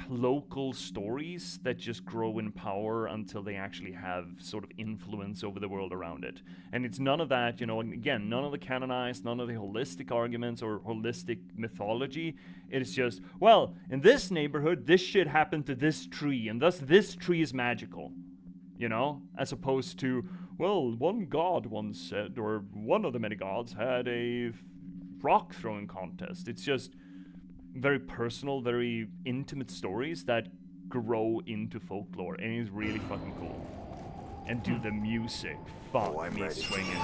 local stories that just grow in power until they actually have sort of influence over the world around it. And it's none of that, again, none of the canonized, none of the holistic arguments or holistic mythology. It is just, well, in this neighborhood, this shit happened to this tree, and thus this tree is magical. As opposed to, well, one god once said, or one of the many gods had a rock throwing contest. It's just very personal, very intimate stories that grow into folklore, and it's really fucking cool. And do the music. Fuck me swinging.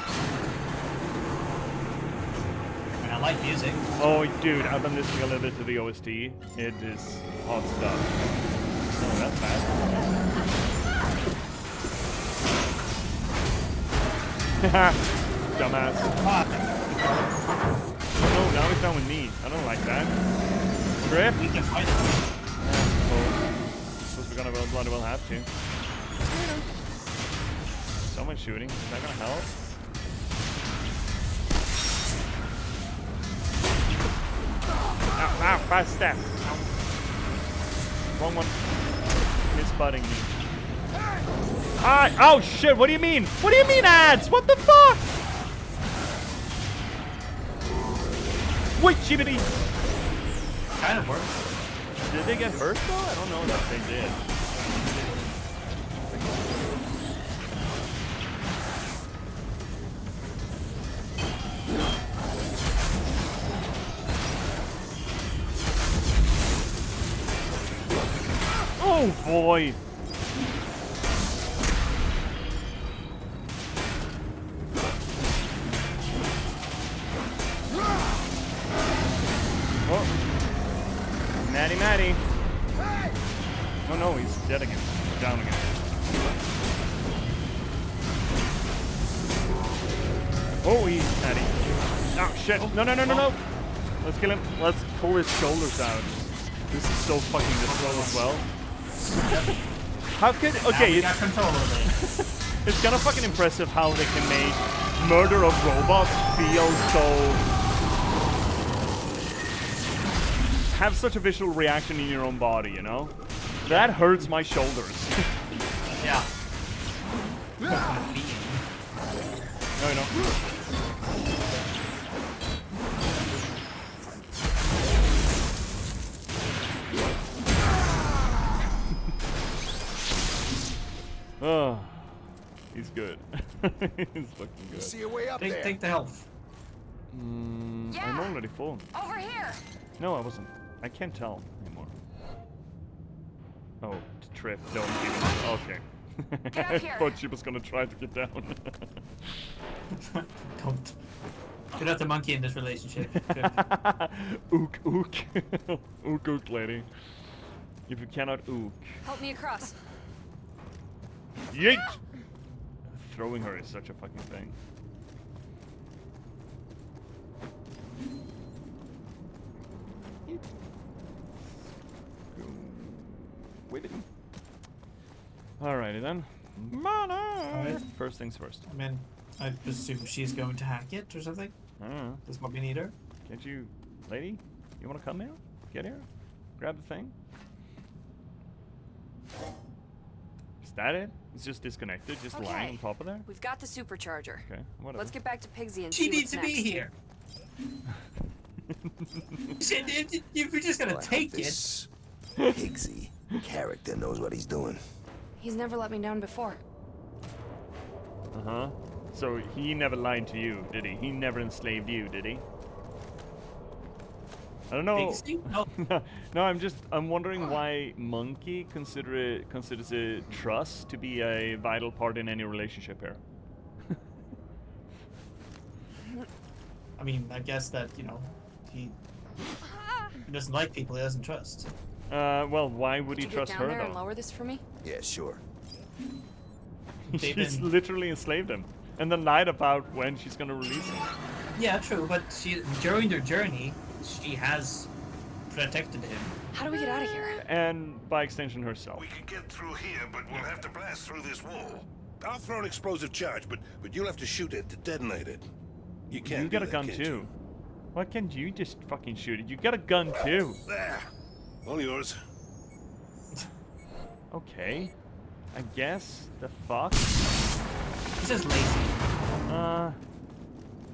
I like music. Oh, dude, I've been listening a little bit to the OST. It is hot stuff. Oh, that's bad. Dumbass. Oh, now he's down with me. I don't like that. Grip? We can fight. Suppose we're gonna bloody well have to. Someone's shooting. Is that gonna help? Ow, fast step. Wrong one. Misbutting me. Oh shit, what do you mean? What do you mean ads? What the fuck? Wait, chibbity. Kind of works. Did they get hurt though? I don't know if they did. Oh boy! Oh! Matty! Oh no, he's dead again. Down again. Oh, he's Matty. Oh shit! No! Let's kill him. Let's pull his shoulders out. This is so fucking disloyal as well. How could... Okay, we got control of it. it's kind of fucking impressive how they can make murder of robots feel so... have such a visual reaction in your own body, you know? That hurts my shoulders. Yeah. No, no. Oh, he's good. He's fucking good. See your way up there. Take the health. I'm already full. Over here. No, I wasn't. I can't tell anymore. Oh, to trip. Don't even. Okay. Get up I here. thought she was gonna try to get down. Don't. You're not the monkey in this relationship. Good. Ook. Ook, lady. If you cannot ook. Help me across. Yeet! Throwing her is such a fucking thing. With it. Alrighty then. Alright. First things first. I mean, I assume she's going to hack it or something. I don't know. That's what we need her. Can't you, lady? You wanna come here? Get here? Grab the thing? Is that it? It's just disconnected, just lying on top of there? We've got the supercharger. Okay, whatever. Let's get back to Pigsy and She see needs what's to be next. here. If you're just gonna Well, I hope take it. this Pigsy character knows what he's doing. He's never let me down before. Uh-huh. So he never lied to you, did he? He never enslaved you, did he? I don't know. Pigsy? No. No, I'm wondering why Monkey considers a trust to be a vital part in any relationship here. I mean, I guess that, you know, he doesn't like people he doesn't trust. Well, why would Could he you get trust down her there and though? lower this for me? Yeah, sure. They've She's been- literally enslaved him, and then lied about when she's gonna release him. Yeah, true, but during their journey, she has protected him. How do we get out of here? And by extension herself. We can get through here, but we'll have to blast through this wall. I'll throw an explosive charge, but you'll have to shoot it to detonate it. You can't. You got do a that, gun can't too. you? Why can't you just fucking shoot it? You got a gun too. There. All yours. Okay. I guess. The fuck? He's just lazy.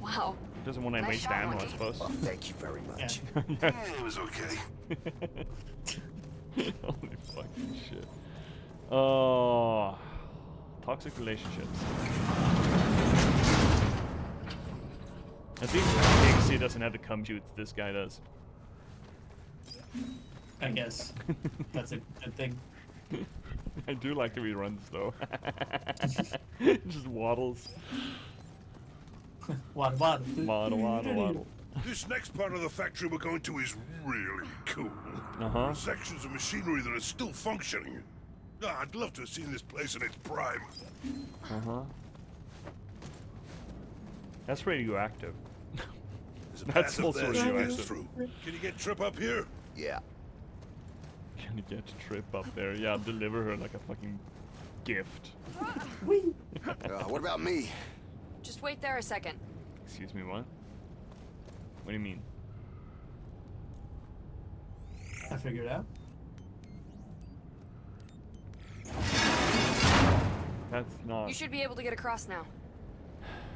Wow. Doesn't want to Nice waste shot, ammo, I Monkey. suppose. Well, thank you very much. It was okay. Holy fucking shit. Oh. Toxic relationships. At least Pixie doesn't have the cum shoots this guy does. I guess. That's a good thing. I do like the way he runs though. Just waddles. Waddle. Waddle. This next part of the factory we're going to is really cool. Uh-huh. There's sections of machinery that are still functioning. Ah, I'd love to have seen this place in its prime. Uh-huh. That's radioactive. There's a That's path up also there she goes radioactive. through. Can you get Trip up here? Yeah. Can you get to Trip up there? Yeah, deliver her like a fucking gift. What about me? Just wait there a second. Excuse me, what? What do you mean? I figured out. That's not... You should be able to get across now.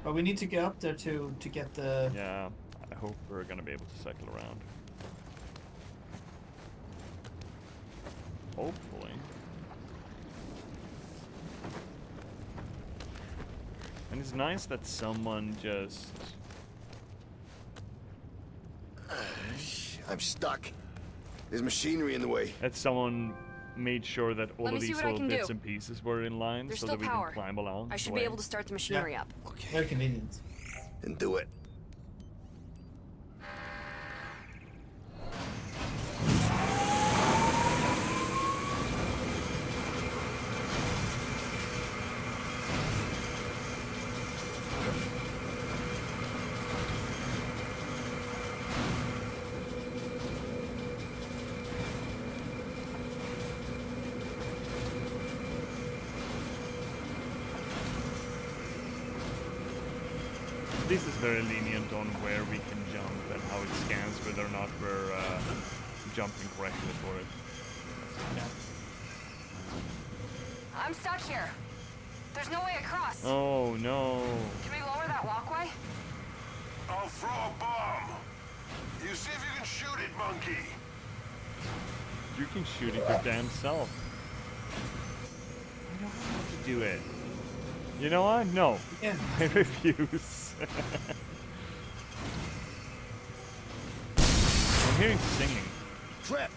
But we need to get up there to get the... Yeah, I hope we're gonna be able to cycle around. Hopefully. And it's nice that someone just... I'm stuck. There's machinery in the way. That someone made sure that all Let of me see these what I little can bits do. and pieces were in line There's so still that we power. can climb along. I the should way. be able to start the machinery up. Very convenient. And do it. This is very lenient on where we can jump and how it scans whether or not we're jumping correctly for it. I'm stuck here. There's no way across. Oh no. Can we lower that walkway? I'll throw a bomb. You see if you can shoot it, monkey. You can shoot it your damn self. I don't know how to do it. You know what? No. Yeah. I refuse. I'm hearing singing. Trip.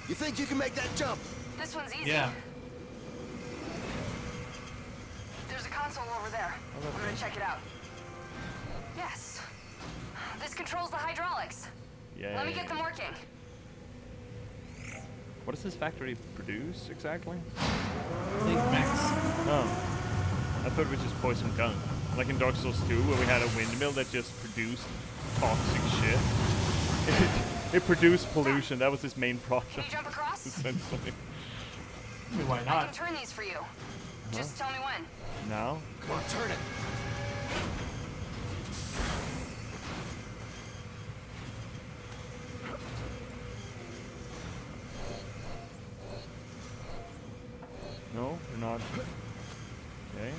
You think you can make that jump? This one's easy. Yeah. There's a console over there. I'm gonna check it out. Yes. This controls the hydraulics. Yeah. Let me get them working. What does this factory produce exactly? I think Max. Oh. I thought it was just poison gun. Like in Dark Souls 2 where we had a windmill that just produced toxic shit. It produced pollution. That was his main Can project. you jump across? Essentially. I mean, why I not? can turn these for you. Just tell me when. Now? Come on, turn it. No, we're not. Okay.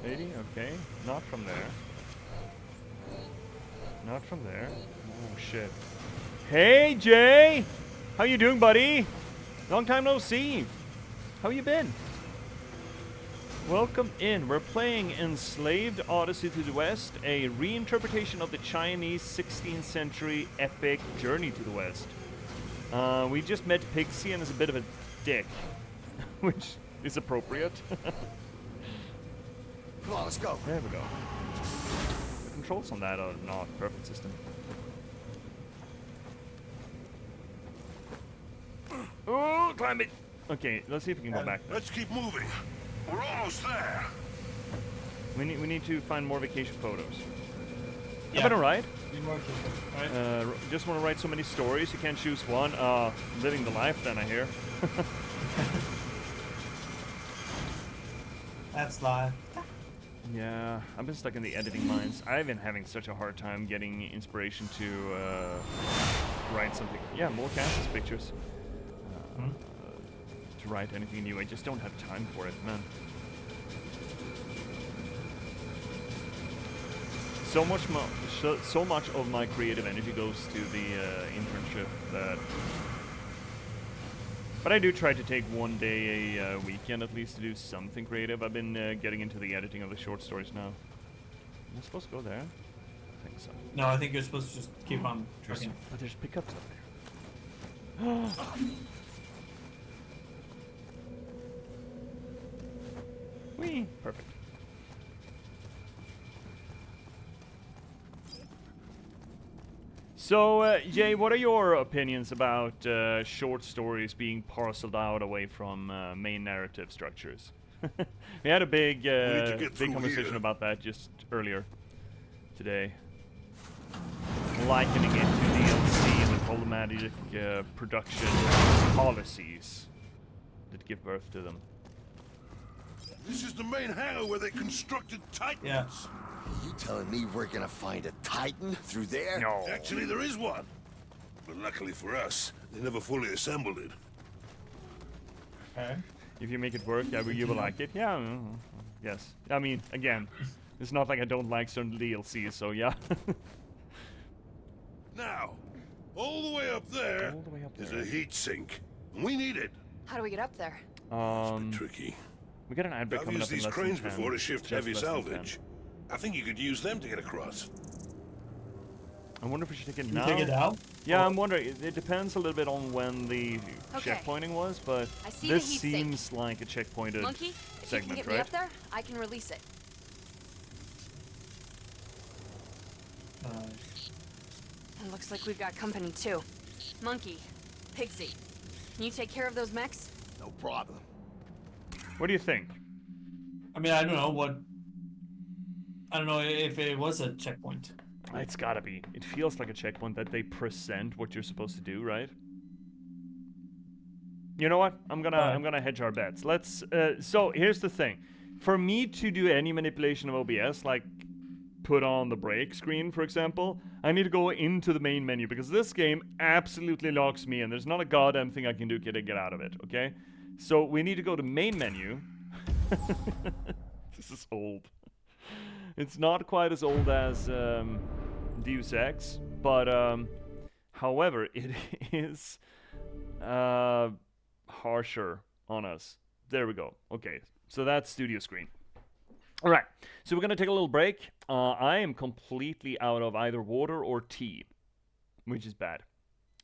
Lady, okay. Not from there. Not from there. Oh shit. Hey Jay! How you doing, buddy? Long time no see. How you been? Welcome in. We're playing Enslaved Odyssey to the West, a reinterpretation of the Chinese 16th century epic Journey to the West. We just met Pixie and is a bit of a dick, which is appropriate. Come on, let's go. There we go. The controls on that are not perfect system. Oh, climb it! Okay, let's see if we can go back there. Let's keep moving. We're almost there. We need to find more vacation photos. Yeah. I've been alright. Be more careful, right? Just want to write so many stories, you can't choose one. Living the life then, I hear. That's live. Yeah, I've been stuck in the editing mines. I've been having such a hard time getting inspiration to write something. Yeah, more Kansas pictures. To write anything new. I just don't have time for it, man. So much of my creative energy goes to the internship that. But I do try to take one day a weekend at least to do something creative. I've been getting into the editing of the short stories now. Am I supposed to go there? I think so. No, I think you're supposed to just keep on trucking. But there's pickups up there. Whee! Perfect. So, Jay, what are your opinions about short stories being parceled out away from main narrative structures? We had a big through conversation here. about that just earlier today. Likening it to DLC and the problematic production policies that give birth to them. This is the main hangar where they constructed Titans. Yeah. You telling me we're gonna find a Titan through there? No. Actually, there is one. But luckily for us, they never fully assembled it. Okay. If you make it work, yeah, you will like it. Yeah, yes. I mean, again, it's not like I don't like certain DLCs, so yeah. Now, all the way up there All the way up is there. a heat sink. And we need it. How do we get up there? Tricky. We got an ad break I've coming used up in these less cranes than 10, before to shift just heavy less than 10. salvage. I think you could use them to get across. I wonder if we should take it You now. take it now? Yeah, I'm wondering. It depends a little bit on when the Okay. checkpointing was, but I see this the heat sink. seems like a checkpointed Monkey, if you can segment, get me right? up there, I can release it. It looks like we've got company too. Monkey, Pigsy, can you take care of those mechs? No problem. What do you think? I mean, I don't know what. I don't know if it was a checkpoint. It's gotta be. It feels like a checkpoint that they present what you're supposed to do, right? You know what? I'm gonna hedge our bets. Let's. So here's the thing. For me to do any manipulation of OBS, like put on the brake screen, for example, I need to go into the main menu because this game absolutely locks me in. There's not a goddamn thing I can do to get out of it. Okay, so we need to go to main menu. This is old. It's not quite as old as Deus Ex, but however, it is harsher on us. There we go. Okay, so that's studio screen. All right, so we're gonna take a little break. I am completely out of either water or tea, which is bad.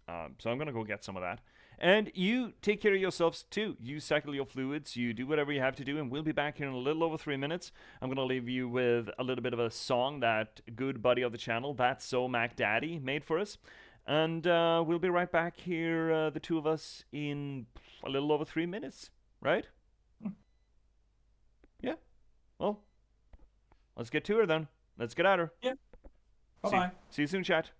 So I'm gonna go get some of that. And you take care of yourselves too. You cycle your fluids, you do whatever you have to do, and we'll be back here in a little over 3 minutes. I'm gonna leave you with a little bit of a song that good buddy of the channel, That's So Mac Daddy, made for us. And we'll be right back here, the two of us, in a little over 3 minutes, right? Yeah. Well, let's get to her then. Let's get at her. Yeah. Bye-bye. See you soon, chat.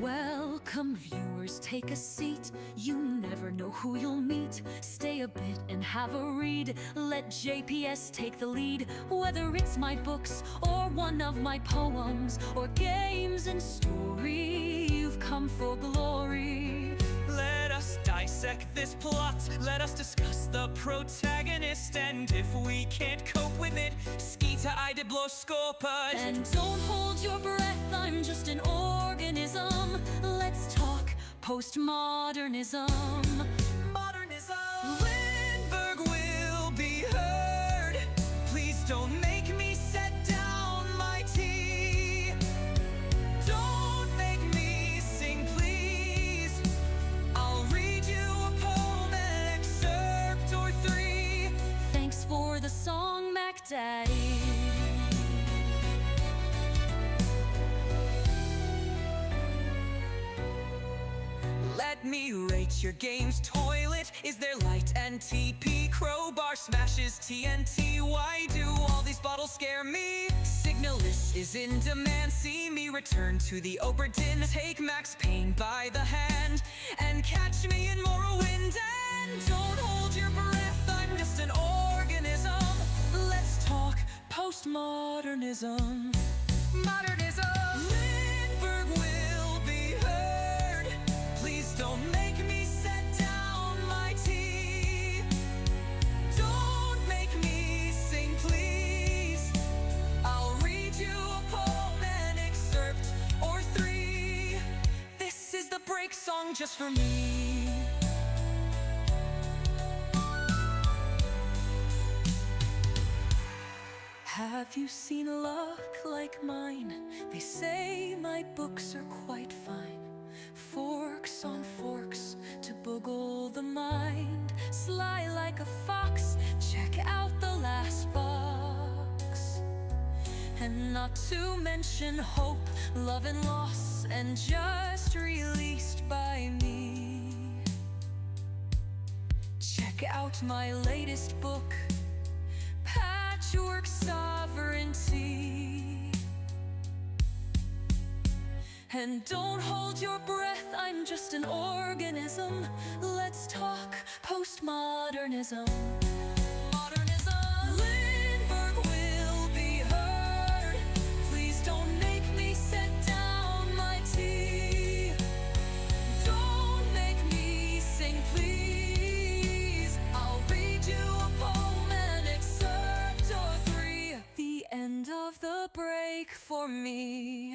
Welcome, viewers, take a seat. You never know who you'll meet. Stay a bit and have a read. Let J.P.S take the lead. Whether it's my books or one of my poems or games and story, you've come for glory. Let us dissect this plot. Let us discuss the protagonist. And if we can't cope with it, Skeeta I did blow scopa. And don't hold your breath, I'm just an organism. Let's talk postmodernism. Modernism. Lindberg will be heard. Please don't make me set down my tea. Don't make me sing, please. I'll read you a poem, an excerpt or three. Thanks for the song, Mac Daddy. Let me rate your game's toilet. Is there light and TP? Crowbar smashes TNT. Why do all these bottles scare me? Signalist is in demand. See me return to the Oberdin. Take Max Payne by the hand and catch me in Morrowind. And don't hold your breath, I'm just an organism. Let's talk postmodernism. Modernism. Lindberg will be heard. Please don't make me set down my tea. Don't make me sing, please. I'll read you a poem, an excerpt or three. This is the break song just for me. Have you seen luck like mine? They say my books are quite fine. Forks on forks to boggle the mind. Sly like a fox, check out the last box. And not to mention hope, love and loss, and just released by me. Check out my latest book, Patchwork Sovereignty. And don't hold your breath, I'm just an organism. Let's talk postmodernism. Modernism. Lindberg will be heard. Please don't make me set down my tea. Don't make me sing, please. I'll read you a poem, an excerpt or three. The end of the break for me.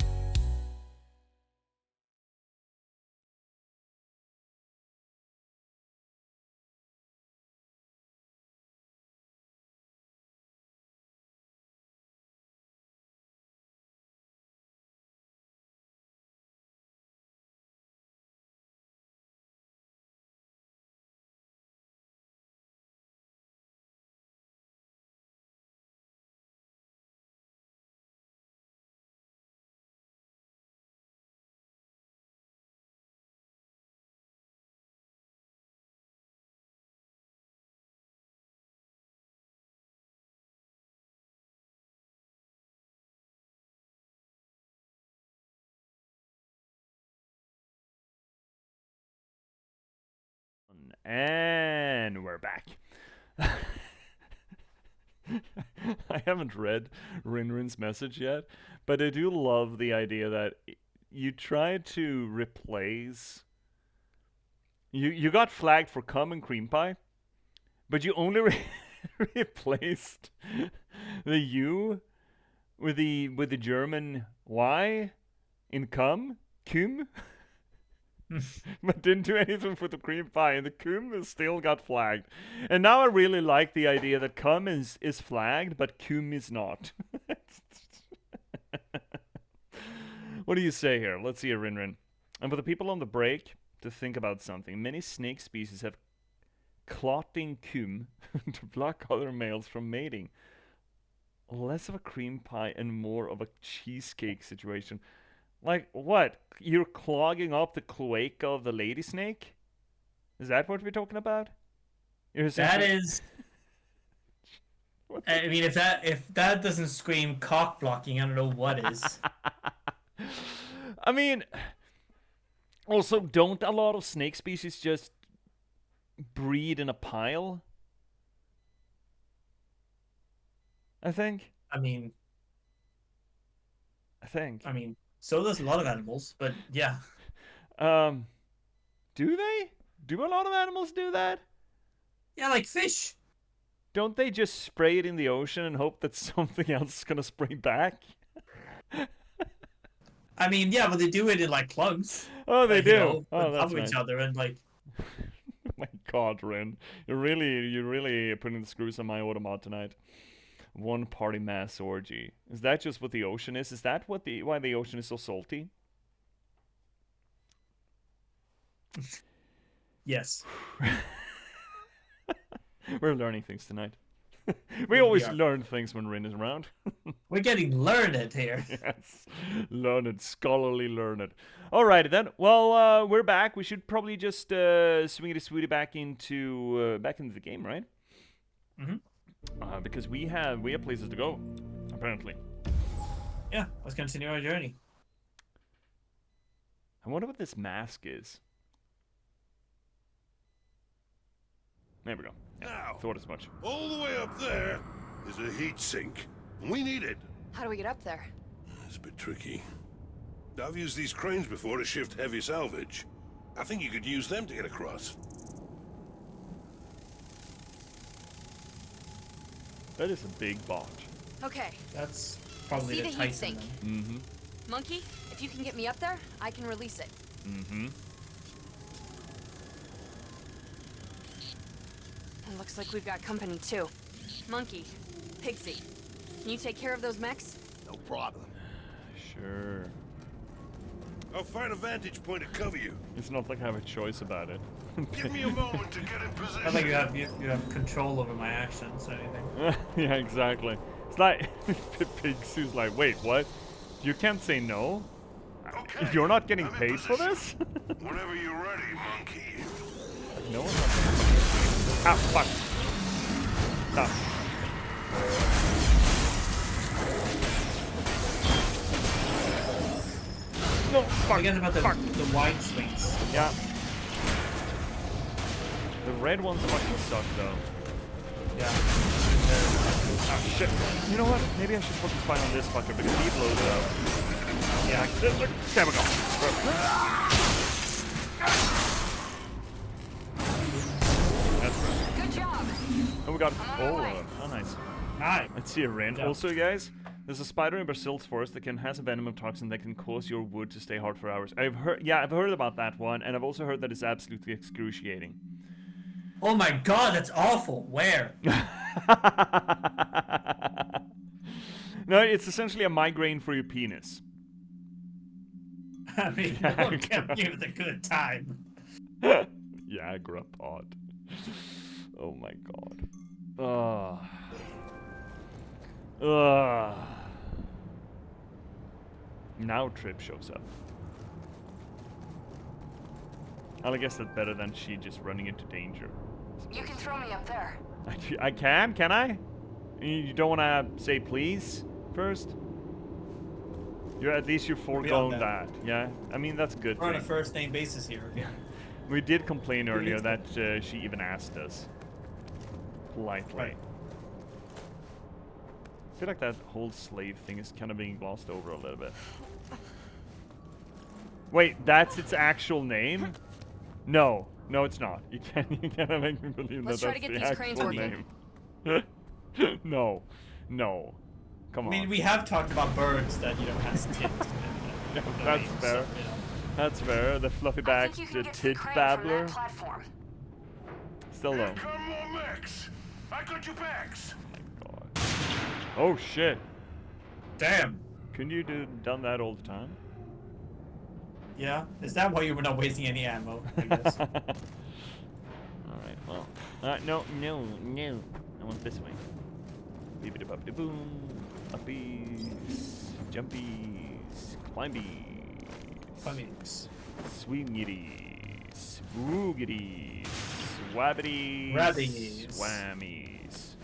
And we're back. I haven't read Rinrin's message yet, but I do love the idea that you tried to replace... You got flagged for cum and cream pie, but you only replaced the U with the German Y in cum, but didn't do anything for the cream pie, and the cum still got flagged. And now I really like the idea that cum is flagged, but cum is not. What do you say here? Let's see, Rinrin. And for the people on the break, to think about something. Many snake species have clotting cum to block other males from mating. Less of a cream pie and more of a cheesecake situation. Like, what? You're clogging up the cloaca of the lady snake? Is that what we're talking about? That is... I mean, if that doesn't scream cock blocking, I don't know what is. I mean, also, don't a lot of snake species just breed in a pile? I think. I mean, so does a lot of animals, but yeah. Do they? Do a lot of animals do that? Yeah, like fish. Don't they just spray it in the ocean and hope that something else is gonna spray back? I mean, yeah, but they do it in like clumps. Oh, they like, do. You know, oh, that's nice. Each other and like. Oh my God, Ren, you're really putting the screws on my automat tonight. One party mass orgy. Is that just what the ocean is? Is that why the ocean is so salty? Yes. We're learning things tonight. We always learn things when Rin is around. We're getting learned here. Yes, learned, scholarly learned. Alrighty then. Well, we're back. We should probably just swing it a sweetie back into the game, right? Mm-hmm. Because we have places to go, apparently. Yeah, let's continue our journey. I wonder what this mask is. There we go. Yeah, Now, thought as much. All the way up there is a heat sink, and we need it. How do we get up there? It's a bit tricky. I've used these cranes before to shift heavy salvage. I think you could use them to get across. That is a big bot. Okay. That's probably See the the heat Tyson. sink. Mm-hmm. Monkey, if you can get me up there, I can release it. Mm-hmm. It looks like we've got company too. Monkey, Pigsy, can you take care of those mechs? No problem. Sure. I'll find a vantage point to cover you. It's not like I have a choice about it. Give me a moment to get in position. I think you have control over my actions or anything. Yeah, exactly. It's like Pigsy's like, wait, what? You can't say no? Okay, You're not getting I'm in paid for position. this? Whenever you're ready, monkey. No one's not. Ah, fuck. Stop. No, fuck. Forget about fuck. the wide swings. Yeah. The red ones fucking suck though. Yeah. Ah, shit. You know what? Maybe I should focus fine on this fucker because he blows it up. Yeah, there we go. That's right. Good job. Oh, we got it. I'm on my way. Oh, nice. Hi. Let's see a Ren. Yeah. Also, guys, there's a spider in Brazil's forest that has a venom toxin that can cause your wood to stay hard for hours. I've heard about that one, and I've also heard that it's absolutely excruciating. Oh my God, that's awful. Where? No, it's essentially a migraine for your penis. I mean, no one can give it a good time. Viagra pod. Oh my God. Now Trip shows up. I guess that's better than she just running into danger. You can throw me up there. I can I? You don't want to say please first? At least you're foregoing that. Yeah, I mean that's a good We're on a thing. first name basis here. Okay? We did complain earlier that she even asked us. Politely. Right. I feel like that whole slave thing is kind of being glossed over a little bit. Wait, that's its actual name? No. No, it's not. You can't make me believe Let's that try to that's get the these cranes actual working. name. No. No. Come I on. mean, we have talked about birds that, you know, has tits. Yeah, that's fair. So, you know. That's fair. The fluffy I back, think you can the get to the tit crane from babbler. that platform. Still low. Come on, Max. I got your backs. God. Oh shit. Damn. Couldn't you done that all the time? Yeah. Is that why you were not wasting any ammo? I guess. Alright, well. No. I want this way. Beepity boppity boom. Uppies. Jumpies. Climbies. Funnies. Swingity. Swoogity. Swabbity. Rabbies. Swammies.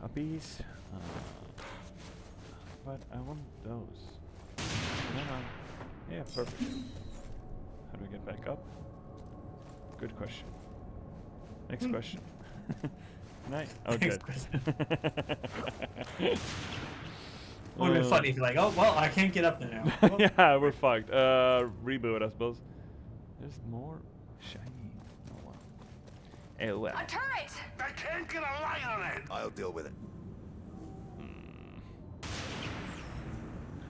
Uppies. But I want those. Yeah, perfect. How do I get back up? Good question. Next question. Nice. Oh, Next good. question. Would have been funny if you're like, oh, well, I can't get up there now. Well, Yeah, we're fucked. Reboot, I suppose. There's more shiny. Oh, wow. Oh, well. A turret! I can't get a light on it. I'll deal with it.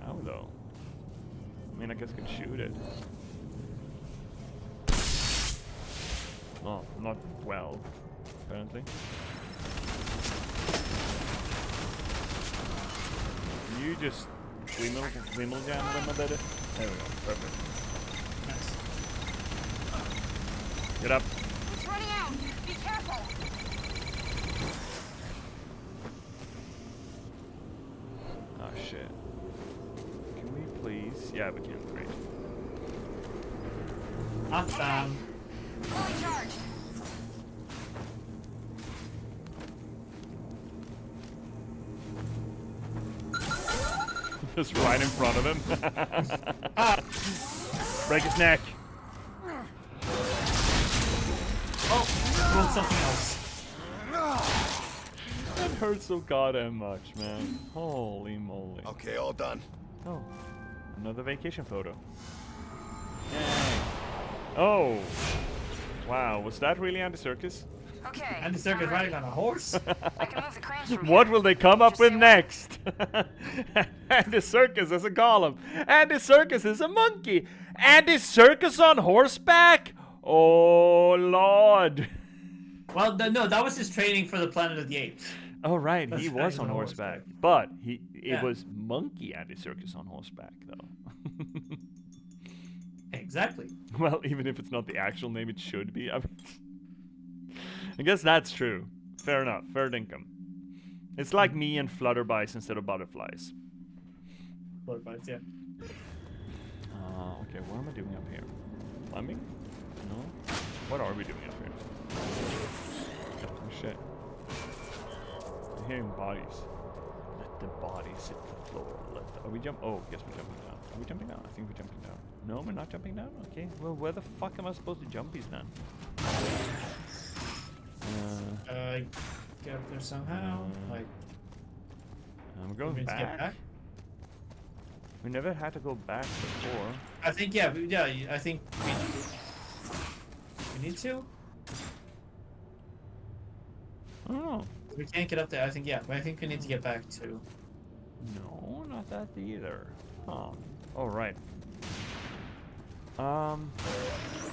How, though? I mean, I guess I could shoot it. Oh, not well, apparently. You just wimble jam them a bit. There we go, perfect. nice. Get up. It's running out! Be careful! Oh shit. Can we please? Yeah, we can. Great. Awesome. Fully charged. Just right in front of him. Break his neck. Oh, rolled something else. That hurts so goddamn much, man. Holy moly. Okay, all done. Oh, another vacation photo. Yay. Oh. Wow, was that really Andy Serkis? Okay. And the circus riding on a horse. I can move the cranes from What here. will they come up Just with say what? next? Andy Serkis is a golem. Andy Serkis is a monkey. Andy Serkis on horseback? Oh, Lord. Well, no, that was his training for the Planet of the Apes. Oh, right, That's he right, was he's on on horseback. horseback. But it Yeah. was monkey Andy Serkis on horseback, though. Exactly. Well, even if it's not the actual name, it should be. I mean, I guess that's true. Fair enough. Fair dinkum. It's like me and flutterbies instead of butterflies. Blood bites, yeah. Okay, what am I doing up here? Climbing? No? What are we doing up here? Oh shit. I'm hearing bodies. Let the bodies hit the floor. Are we jump? Oh, guess we're jumping down. Are we jumping down? I think we're jumping down. No, we're not jumping down? Okay. Well, where the fuck am I supposed to jump these then? Get up there somehow. Like, I'm we going need to get back. back. We never had to go back before. I think, yeah, I think we need to. Oh. We can't get up there. I think, yeah, but I think we need to get back to. No, not that either. Huh. Oh, right.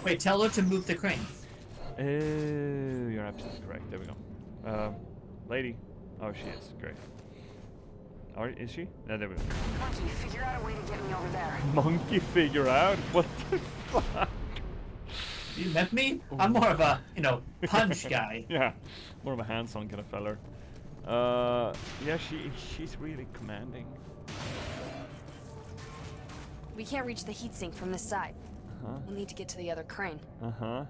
Wait, tell her to move the crane. You're absolutely correct. There we go. Lady. Oh, she is. Great. Or is she? No, there we go. Monkey, figure out a way to get me over there. Monkey figure out? What the fuck? You met me? I'm more of a, punch guy. Yeah, more of a hands-on kind of feller. Yeah, she's really commanding. We can't reach the heatsink from this side. Uh-huh. We'll need to get to the other crane. Uh-huh.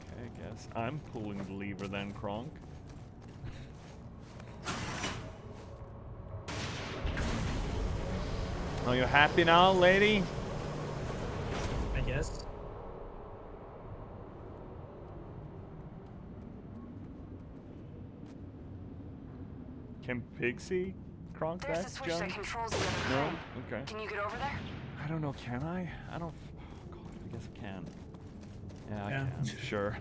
Okay, I guess I'm pulling the lever then, Kronk. Are you happy now, lady? I guess. Can Pixie cronk There's that a switch that junk? controls the other No? crane. Okay. Can you get over there? I don't know, can I? I don't... God, I guess I can. Yeah, I Yeah. can. Sure.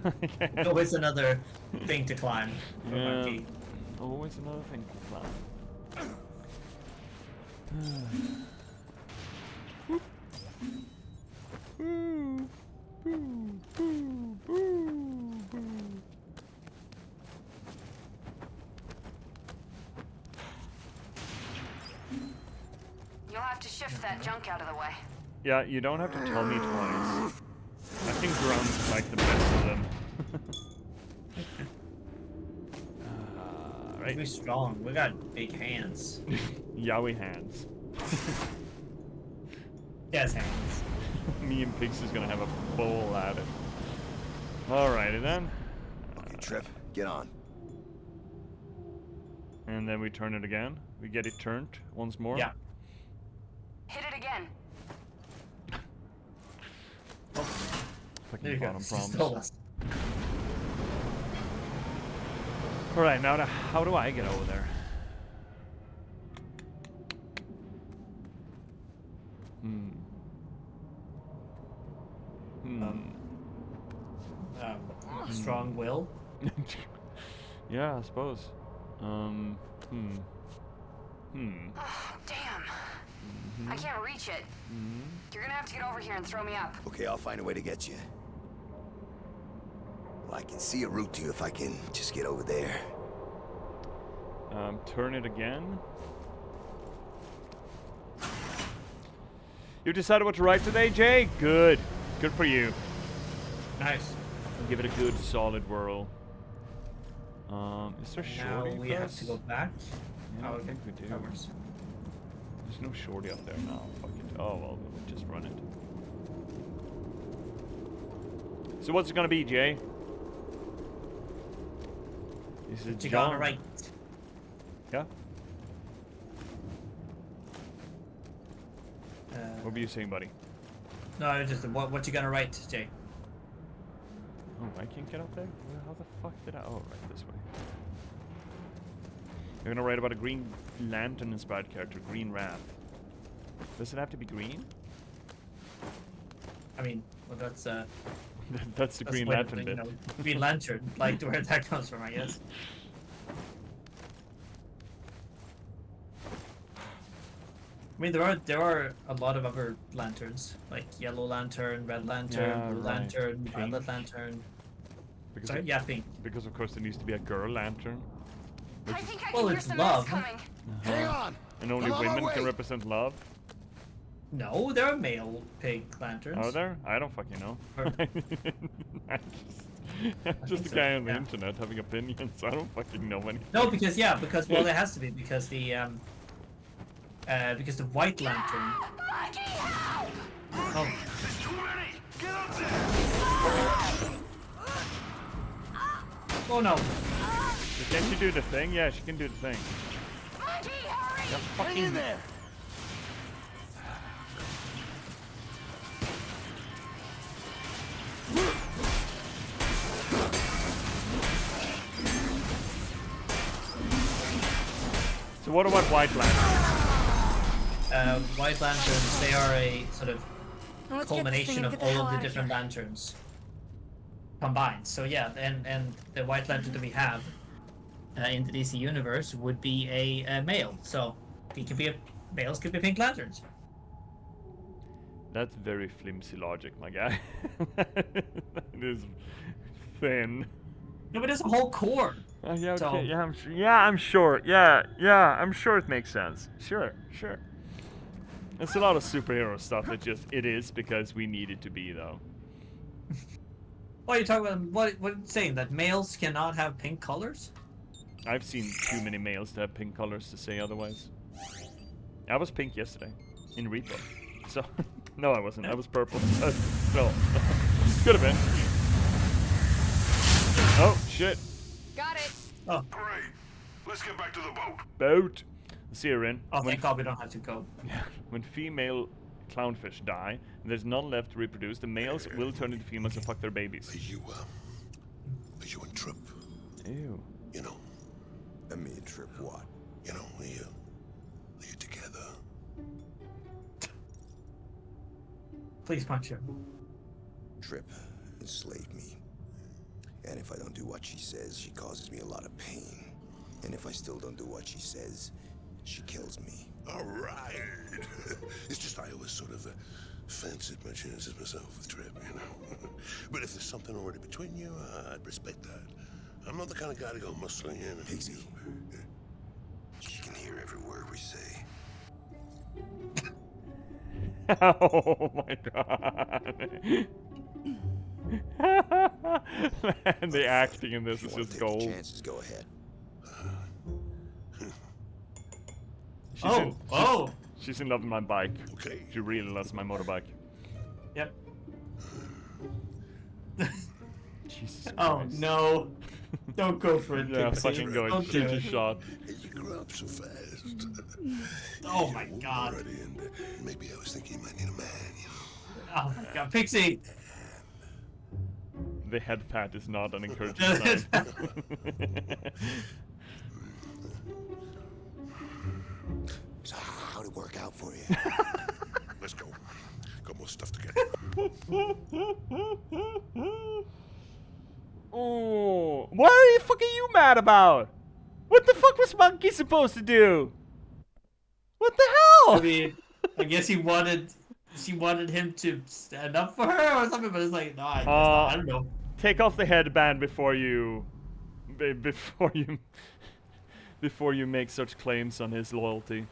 Always another thing to climb. for Yeah. Monkey. Always another thing to climb. You'll have to shift that junk out of the way. Yeah, you don't have to tell me twice. I think Grum's like the best of them. Right. We're strong. We got big hands. Yowie hands. Yes, hands. Me and Pixie's gonna have a bowl at it. Alrighty then. Okay, Trip, get on. And then we turn it again. We get it turned once more. Yeah. Hit it again. There Fucking you go. bottom She problems. stole us. Alright, now how do I get over there? Strong will. Yeah, I suppose. Oh, damn. I can't reach it. You're gonna have to get over here and throw me up. Okay, I'll find a way to get you. Well, I can see a route to you if I can just get over there. Turn it again. You decided what to write today, Jay? Good. Good for you. Nice. Give it a good, solid whirl. Is there Now shorty we for have us? to go back. Yeah, Oh, I think we do. that works. There's no shorty up there now. Fuck it. Oh, well, we'll just run it. So what's it gonna be, Jay? Is it You John? got it right. Yeah? What were you saying, buddy? No, just what you gonna write, Jay? Oh, I can't get up there? Well, how the fuck did I... Oh, right, this way. You're gonna write about a Green Lantern-inspired character, Green Wrath. Does it have to be green? I mean, well, that's That's the Green way to Lantern think, bit. you know, Green Lantern, like where that comes from, I guess. I mean, there are a lot of other lanterns, like Yellow Lantern, Red Lantern, Yeah, Blue right. Lantern, Pink. Violet Lantern. Because Sorry, of, yeah, pink. because of course there needs to be a girl lantern. I think I Well, can hear it's some love. else coming. Hang on! And only I'm on my women can way. represent love? No, there are male pink lanterns. Are there? I don't fucking know. Or- I'm just think a so, guy on the yeah. internet having opinions. I don't fucking know anything. No, because well, it has to be because the White Lantern. Oh, Too many! Get up there! oh no! Can't she do the thing? Yeah, she can do the thing. Yeah, Hang in there! So what about White Lantern? White Lanterns, they are a sort of Let's get this culmination thing and of get the all hell of the outta different here. lanterns combined. So yeah, and the White Lantern that we have in the DC universe would be a male. So it could be males could be pink lanterns. That's very flimsy logic, my guy. It is thin. No, but there's a whole core. Yeah, okay. So- Yeah, I'm sure. Yeah, I'm sure. Yeah, I'm sure it makes sense. Sure. It's a lot of superhero stuff that just it is because we need it to be though. What are you talking about? What are you saying? That males cannot have pink colors? I've seen too many males to have pink colors to say otherwise. I was pink yesterday in Repo. So no, I wasn't. I was purple. No, could have been. Oh shit! Got it. Oh, Great. Let's get back to the boat. Boat. Syrian. Oh, thank God we don't have to go. When female clownfish die, and there's none left to reproduce, the males will turn into females and fuck their babies. Are you and Trip? Ew. You know, I mean, Trip what? you know, are you together? Please punch him. Trip enslaved me. And if I don't do what she says, she causes me a lot of pain. And if I still don't do what she says, she kills me. All right. It's just I always sort of fancied my chances myself with Trip, you know. But if there's something already between you, I'd respect that. I'm not the kind of guy to go muscling in. Pixie. She can hear every word we say. Oh my god. Man, the acting in this If is you want just to take gold. the chances, go ahead. She's in love with my bike. Okay. She really loves my motorbike. Yep. Jesus Oh Christ. no! Don't go for it, Yeah, Pixie. fucking go. Don't do Shoot your it. shot. Hey, you grew up so fast. Oh my You're a woman God! already, and maybe I was thinking you might need a man, you know. Oh my God, Pixie! The head pat is not an encouraging sign. So how'd it work out for you? Let's go. Got more stuff to get. Oh, what are you fucking you mad about? What the fuck was Monkey supposed to do? What the hell? I mean, I guess she wanted him to stand up for her or something, but it's like, no, I guess not. I don't know. Take off the headband before you make such claims on his loyalty.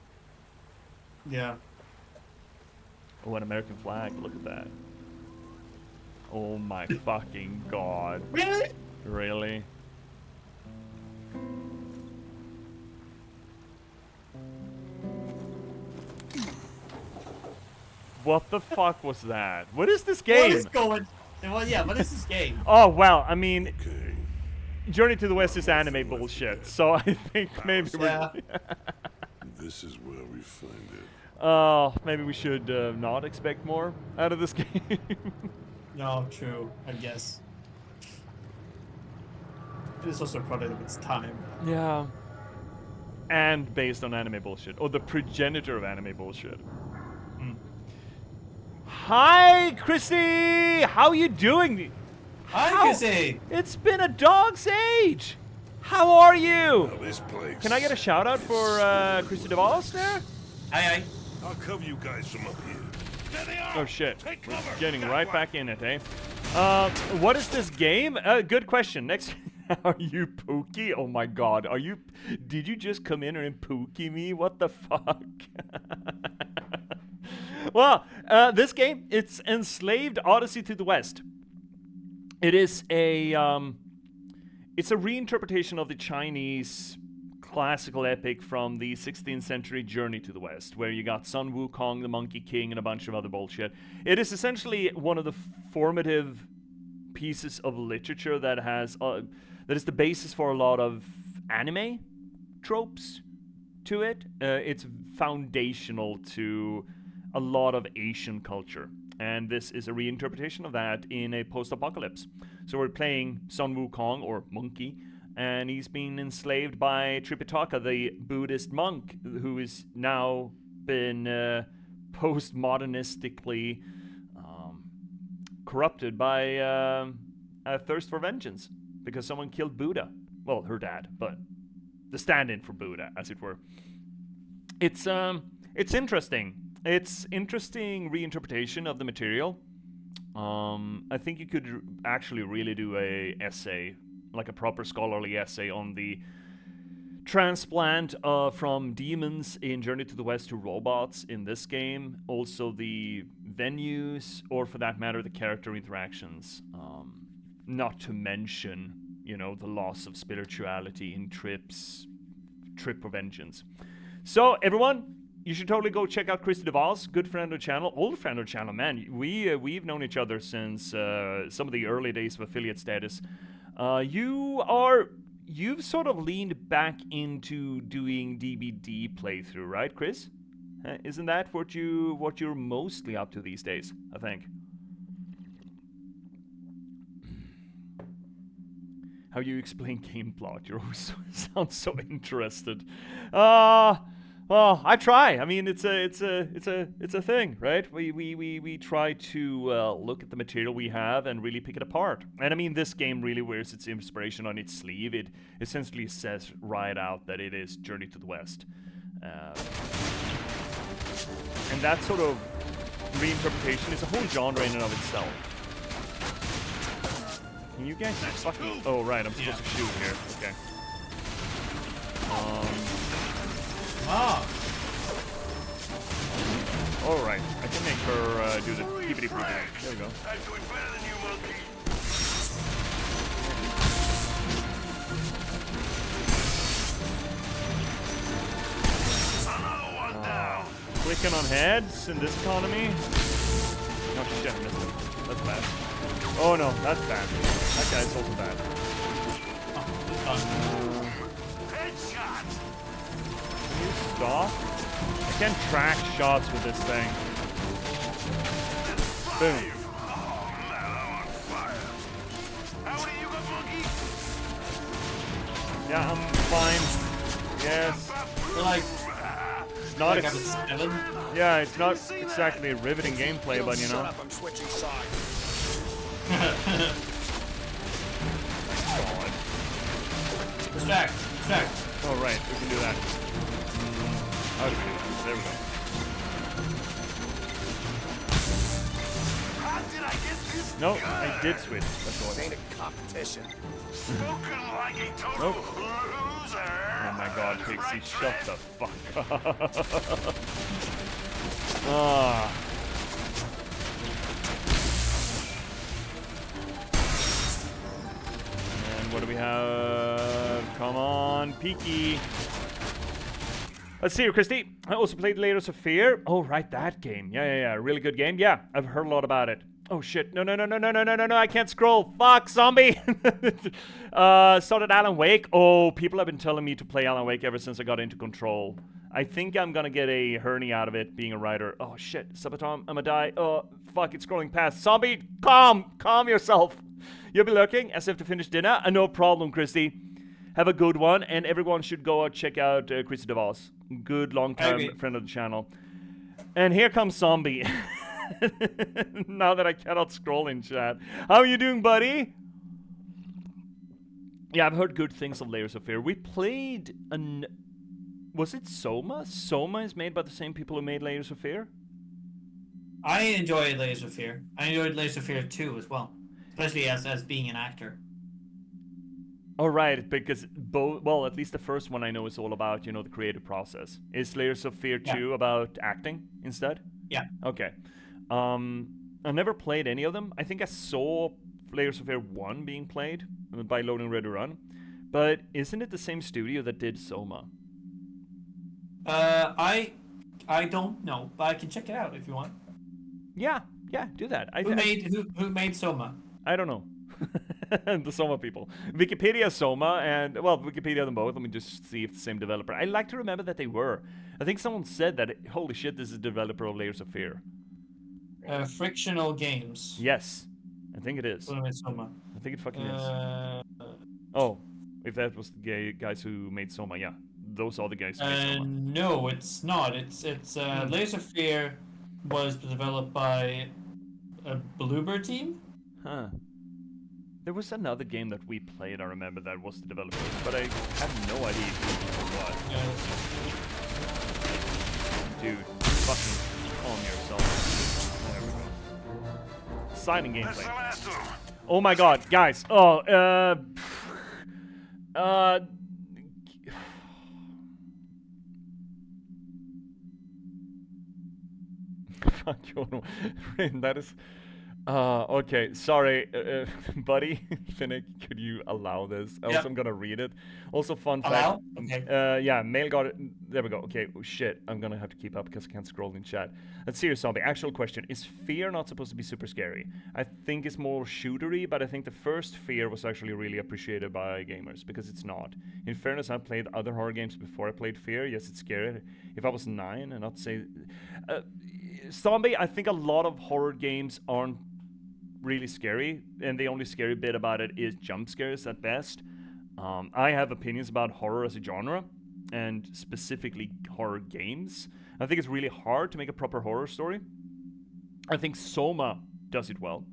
Yeah. Oh, an American flag. Look at that. Oh my fucking god. Really? Really? What the fuck was that? What is this game? What is going? Well, yeah. What is this game? Oh, well, I mean, Okay. Journey to the West is anime bullshit, so I think maybe Yeah. This is where we find it. maybe we should not expect more out of this game. No, true. I guess. It is also a product of its time. Yeah. And based on anime bullshit, or the progenitor of anime bullshit. Hi, Chrissy! How you doing? Hi, Chrissy! It's been a dog's age! How are you? Now this place. Can I get a shout out for Chrissy DeVos there? Aye, I'll cover you guys from up here. There they are. Oh shit. Take We're cover. getting That right way. back in it, eh? What is this game? Good question. Next, are you Pookie? Oh my god, are you? Did you just come in and Pookie me? What the fuck? Well, this game, it's Enslaved Odyssey to the West. It is a it's a reinterpretation of the Chinese classical epic from the 16th century Journey to the West, where you got Sun Wukong, the Monkey King, and a bunch of other bullshit. It is essentially one of the formative pieces of literature that has that is the basis for a lot of anime tropes to it. It's foundational to a lot of Asian culture, and this is a reinterpretation of that in a post-apocalypse. So we're playing Sun Wukong, or Monkey, and he's been enslaved by Tripitaka, the Buddhist monk, who is now been postmodernistically corrupted by a thirst for vengeance because someone killed Buddha. Well, her dad, but the stand-in for Buddha, as it were. It's interesting. It's interesting reinterpretation of the material. I think you could actually really do a essay, like a proper scholarly essay on the transplant from demons in Journey to the West to robots in this game. Also the venues, or for that matter, the character interactions. Not to mention, you know, the loss of spirituality in Trip for Vengeance. So, everyone, you should totally go check out Christy DeVos, good friend of the channel, old friend of the channel, man. We've known each other since some of the early days of affiliate status. You you've sort of leaned back into doing DBD playthrough, right, Chris? Isn't that what you're mostly up to these days, I think? How you explain game plot? You always sound so interested. Well, I try. I mean, it's a thing, right? We try to look at the material we have and really pick it apart. And I mean, this game really wears its inspiration on its sleeve. It essentially says right out that it is Journey to the West, and that sort of reinterpretation is a whole genre in and of itself. Can you guys fucking... Oh, right, I'm supposed to shoot here. Okay. Alright, I can make her do the keepity poopity. There we go. I'm doing better than you, monkey. Another one down. Clicking on heads in this economy. Oh shit, I missed him. That's bad. Oh no, that's bad. That guy's also bad. Headshot. Can you stop? I can't track shots with this thing. Boom. Oh man, I'm on fire. How many you got, monkey? Yeah, I'm fine. Yes. Like, Not like ex- I'm 7. yeah, it's not exactly a riveting gameplay, but you know. Shut up, I'm switching sides. God. Distract. Oh right, we can do that. How do we do that? There we go. How did I get this? No, I did switch. That's all. Ain't a competition. Spoken like a total Nope. loser. Oh my god, That's Pixie, right, shut Trent. the fuck up. Ah. And what do we have? Come on, Peaky. Let's see here, Christy. I also played Layers of Fear. Oh, right, that game. Yeah. Really good game. Yeah, I've heard a lot about it. Oh shit! No! I can't scroll. Fuck, zombie. Started Alan Wake. Oh, people have been telling me to play Alan Wake ever since I got into Control. I think I'm gonna get a hernia out of it being a writer. Oh shit, Sabaton, I'm gonna die. Oh fuck, it's scrolling past. Zombie, calm yourself. You'll be looking as if to finish dinner. No problem, Christy. Have a good one, and everyone should go out check out Christy DeVos. Good long-time friend of the channel. And here comes Zombie. Now that I cannot scroll in chat. How are you doing, buddy? Yeah, I've heard good things of Layers of Fear. We played was it Soma? Soma is made by the same people who made Layers of Fear? I enjoyed Layers of Fear. I enjoyed Layers of Fear 2 as well. Especially as being an actor. Oh, right, because both, well, at least the first one I know is all about, the creative process. Is Layers of Fear 2 about acting instead? Yeah. Okay. I never played any of them. I think I saw Layers of Fear 1 being played by Loading Ready Run. But isn't it the same studio that did Soma? I don't know, but I can check it out if you want. Yeah, do that. Who made Soma? I don't know. The Soma people. Wikipedia Soma and, well, Wikipedia them both. Let me just see if it's the same developer. I like to remember that they were. I think someone said that, holy shit, this is the developer of Layers of Fear. Frictional Games. Yes, I think it is. Who made Soma? I think it fucking is. Oh, if that was the guys who made Soma, yeah. Those are the guys who made Soma. No, it's not. It's Layers of Fear was developed by a Bluebird team. Huh. There was another game that we played, I remember, that was the developer, but I have no idea what. Dude, fucking calm yourself. There we go. Exciting gameplay. Oh my god, guys. Fuck you. That is... Okay, sorry, buddy. Finnick, could you allow this? Also, Yep. I'm gonna read it. Also, fun fact. Allow? Okay. Yeah, mail got it. There we go. Okay, oh, shit. I'm gonna have to keep up because I can't scroll in chat. Let's see, zombie. Actual question: is fear not supposed to be super scary? I think it's more shootery, but I think the first fear was actually really appreciated by gamers because it's not. In fairness, I played other horror games before I played Fear. Yes, it's scary. If I was 9 and not say, zombie. I think a lot of horror games aren't really scary, and the only scary bit about it is jump scares at best. I have opinions about horror as a genre, and specifically horror games. I think it's really hard to make a proper horror story. I think Soma does it well.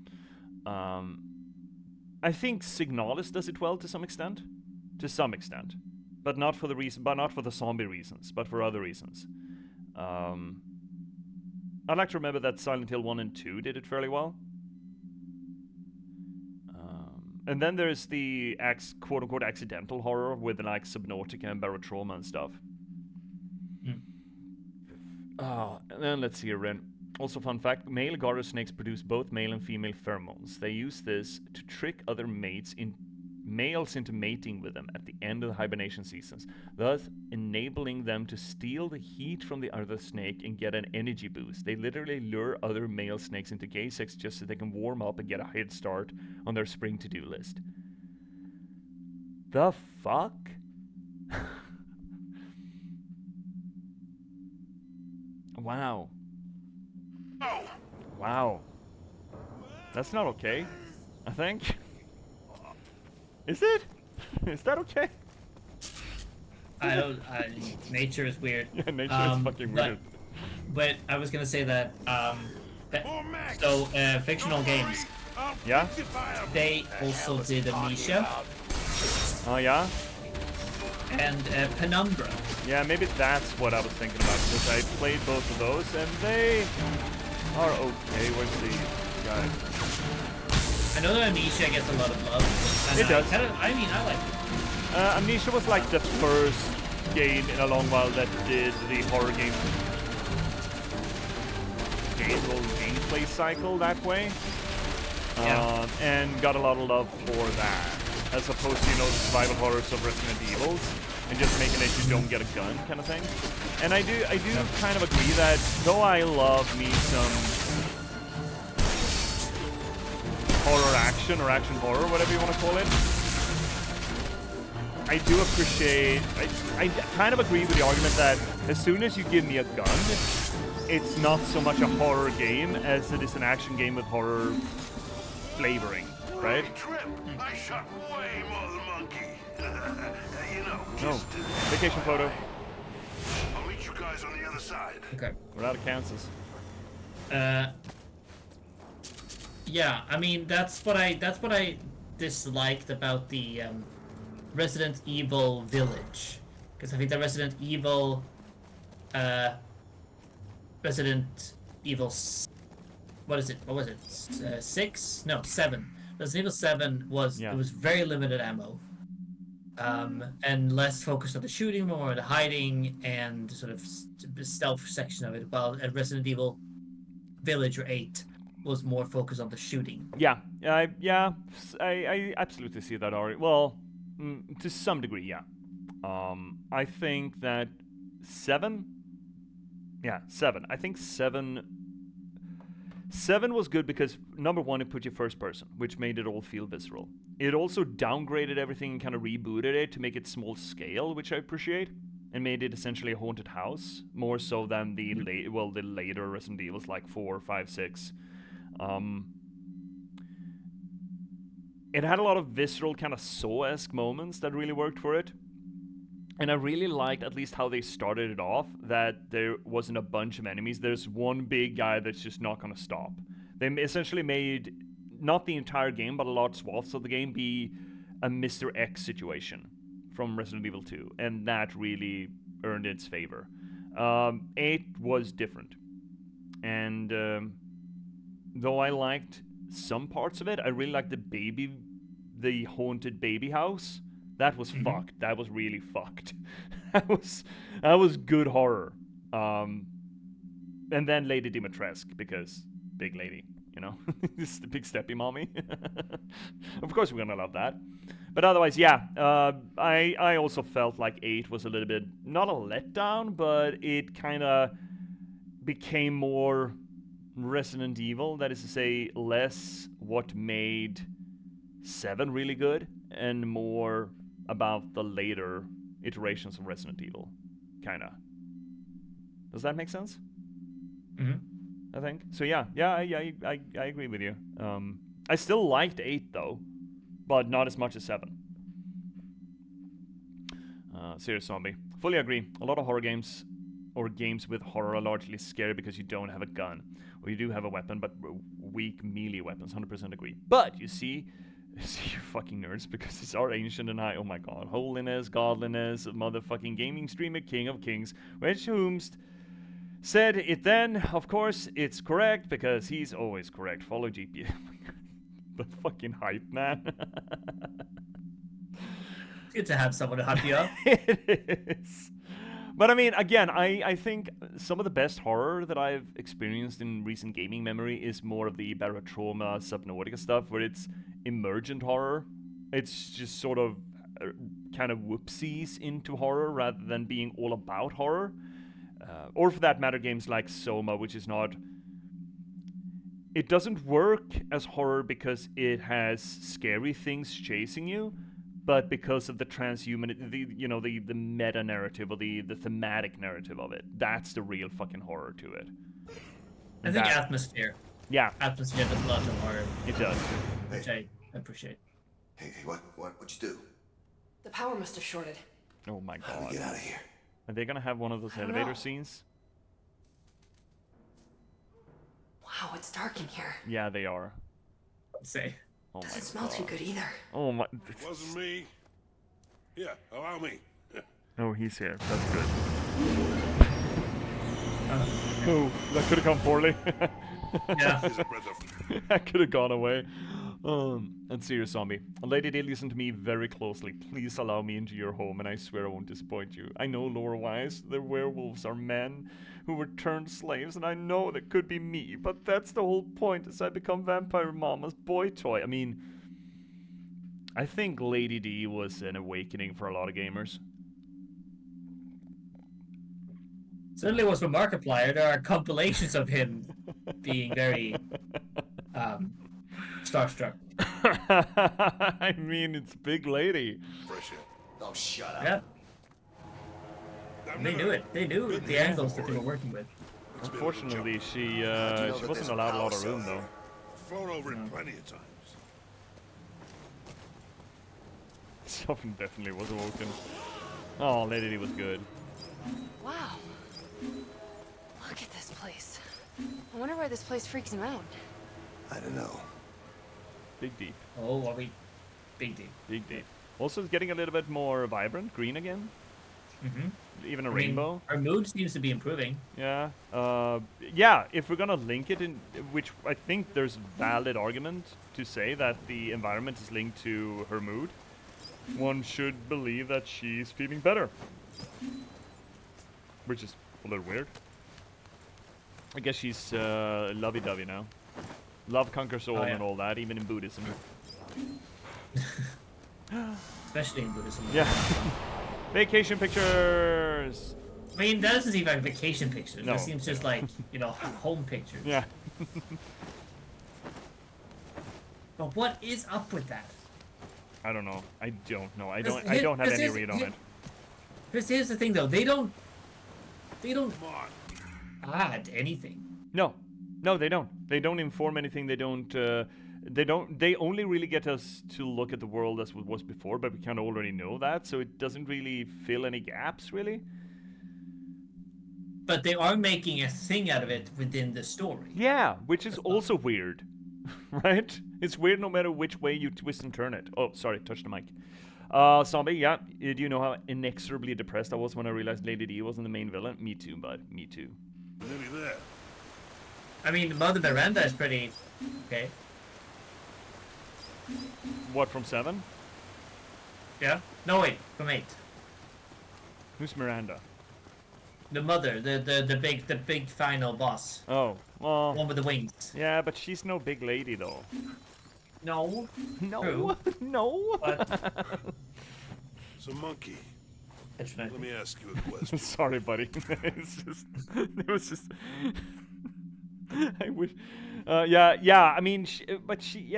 I think Signalis does it well to some extent. But not for the reason, but not for the zombie reasons, but for other reasons. I like to remember that Silent Hill 1 and 2 did it fairly well. And then there's the quote-unquote accidental horror with like Subnautica and Barotrauma and stuff. And then let's see here, Ren. Also, fun fact, male garter snakes produce both male and female pheromones. They use this to trick other males into mating with them at the end of the hibernation seasons, thus enabling them to steal the heat from the other snake and get an energy boost. They literally lure other male snakes into gay sex just so they can warm up and get a head start on their spring to-do list. The fuck? Wow. Wow. That's not okay, I think. Is it? Is that okay? I don't. Nature is weird. Yeah, nature is fucking weird. But I was gonna say that. So fictional games. Yeah. They also did Amnesia. Oh yeah. And Penumbra. Yeah, maybe that's what I was thinking about because I played both of those and they are okay. Where's the guy? I know that Amnesia gets a lot of love. And It does. I mean, I like it. Amnesia was like the first game in a long while that did the horror game gameplay cycle that way. And got a lot of love for that. As opposed to, the survival horrors of Resident Evils and just making it you don't get a gun kind of thing. And I do kind of agree that though I love me some horror action or action horror, whatever you want to call it, I do appreciate, I kind of agree with the argument that as soon as you give me a gun, it's not so much a horror game as it is an action game with horror flavoring, right? I shot way more than monkey. No. Vacation photo. I'll meet you guys on the other side. Okay. We're out of Kansas. Yeah, I mean that's what I disliked about the Resident Evil Village, because I think the Resident Evil what is it? What was it? 6? No, 7. Resident Evil 7 was it was very limited ammo. And less focused on the shooting, more on the hiding and sort of stealth section of it. While at Resident Evil Village or 8 was more focused on the shooting. Yeah, I absolutely see that already. Well, to some degree, yeah. I think that 7. Yeah, 7. I think 7 was good because, number one, it put you first person, which made it all feel visceral. It also downgraded everything and kind of rebooted it to make it small scale, which I appreciate, and made it essentially a haunted house, more so than the later Resident Evils like 4, 5, 6. It had a lot of visceral kind of Saw-esque moments that really worked for it. And I really liked at least how they started it off, that there wasn't a bunch of enemies. There's one big guy that's just not going to stop. They essentially made, not the entire game, but a lot of swaths of the game be a Mr. X situation from Resident Evil 2. And that really earned its favor. 8 was different. And though I liked some parts of it, I really liked the haunted baby house. That was fucked. That was really fucked. that was good horror. And then Lady Dimitrescu, because big lady, you know, this is the big steppy mommy. Of course, we're gonna love that. But otherwise, yeah, I also felt like 8 was a little bit not a letdown, but it kind of became more Resident Evil. That is to say, less what made 7 really good, and more about the later iterations of Resident Evil, kind of. Does that make sense? Mm-hmm. I think so. Yeah, I agree with you. I still liked 8 though, but not as much as 7. Serious Zombie. Fully agree. A lot of horror games or games with horror are largely scary because you don't have a gun, or you do have a weapon, but weak melee weapons. 100% agree. But you see, you fucking nerds, because it's our ancient and high. Oh my god, holiness, godliness, motherfucking gaming streamer, king of kings, which whomst said it then. Of course, it's correct because he's always correct. Follow J.P.S. The fucking hype man. It's good to have someone to hype you up. It is. But I mean, again, I think some of the best horror that I've experienced in recent gaming memory is more of the Barotrauma, Subnautica stuff, where it's emergent horror. It's just sort of kind of whoopsies into horror rather than being all about horror. Or for that matter, games like Soma, which is not... It doesn't work as horror because it has scary things chasing you, but because of the transhuman, the meta narrative or the thematic narrative of it. That's the real fucking horror to it. I think atmosphere. Yeah. Atmosphere does a lot of horror. It does. Which I appreciate. Hey, what'd you do? The power must have shorted. Oh my How do we god. get out of here? Are they gonna have one of those I don't elevator know. scenes? Wow, it's dark in here. Yeah, they are. Say. Oh Doesn't my smell too good either. Oh my... Wasn't me. Yeah, allow me. Oh, he's here. That's good. Oh, that could have gone poorly. Yeah. Here's a breath of... That could have gone away. And Serious Zombie. Lady D, listen to me very closely. Please allow me into your home, and I swear I won't disappoint you. I know lore-wise, the werewolves are men who were turned slaves, and I know that could be me, but that's the whole point, as I become Vampire Mama's boy toy. I mean, I think Lady D was an awakening for a lot of gamers. Certainly was for Markiplier. There are compilations of him being very starstruck. I mean, it's Big Lady. Fresh air. Oh, shut up. Yeah. I've They never knew it. They knew been the here angles that they before. were working with. It's been a little Unfortunately, jumpy. she that wasn't there's allowed a lot of power room, cell though. Flown over it plenty of times. Something definitely was awoken. Oh, Lady D was good. Wow. Look at this place. I wonder why this place freaks him out. I don't know. Big deep. Oh, are we big deep? Big deep. Also, it's getting a little bit more vibrant, green again. Mm-hmm. Even a I mean, rainbow. our mood seems to be improving. Yeah. Yeah, if we're gonna link it in, which I think there's valid argument to say that the environment is linked to her mood, one should believe that she's feeling better. Which is a little weird. I guess she's lovey-dovey now. Love conquers all yeah. and all that, even in Buddhism. Especially in Buddhism. Yeah. Vacation pictures! I mean, that doesn't seem like vacation pictures. No. It seems just like, home pictures. Yeah. But what is up with that? I don't know. I don't know. I Because don't have any here's- read on it. Here's the thing, though. They don't Come on. add anything. No, they don't. They don't inform anything. They don't. They only really get us to look at the world as it was before, but we kind of already know that, so it doesn't really fill any gaps, really. But they are making a thing out of it within the story. Yeah, which is also weird, right? It's weird no matter which way you twist and turn it. Oh, sorry, touch the mic. Zombie, yeah. Do you know how inexorably depressed I was when I realized Lady D wasn't the main villain? Me too, bud. Me too. Maybe there. I mean, Mother Miranda is pretty okay. What, from 7? Yeah? No, wait, from 8. Who's Miranda? The mother, the big final boss. Oh, well. One with the wings. Yeah, but she's no big lady though. No. No. True. No. So, Monkey, That's right. let me ask you a question. Sorry, buddy. It's just, it was just. I wish. Yeah. I mean, but she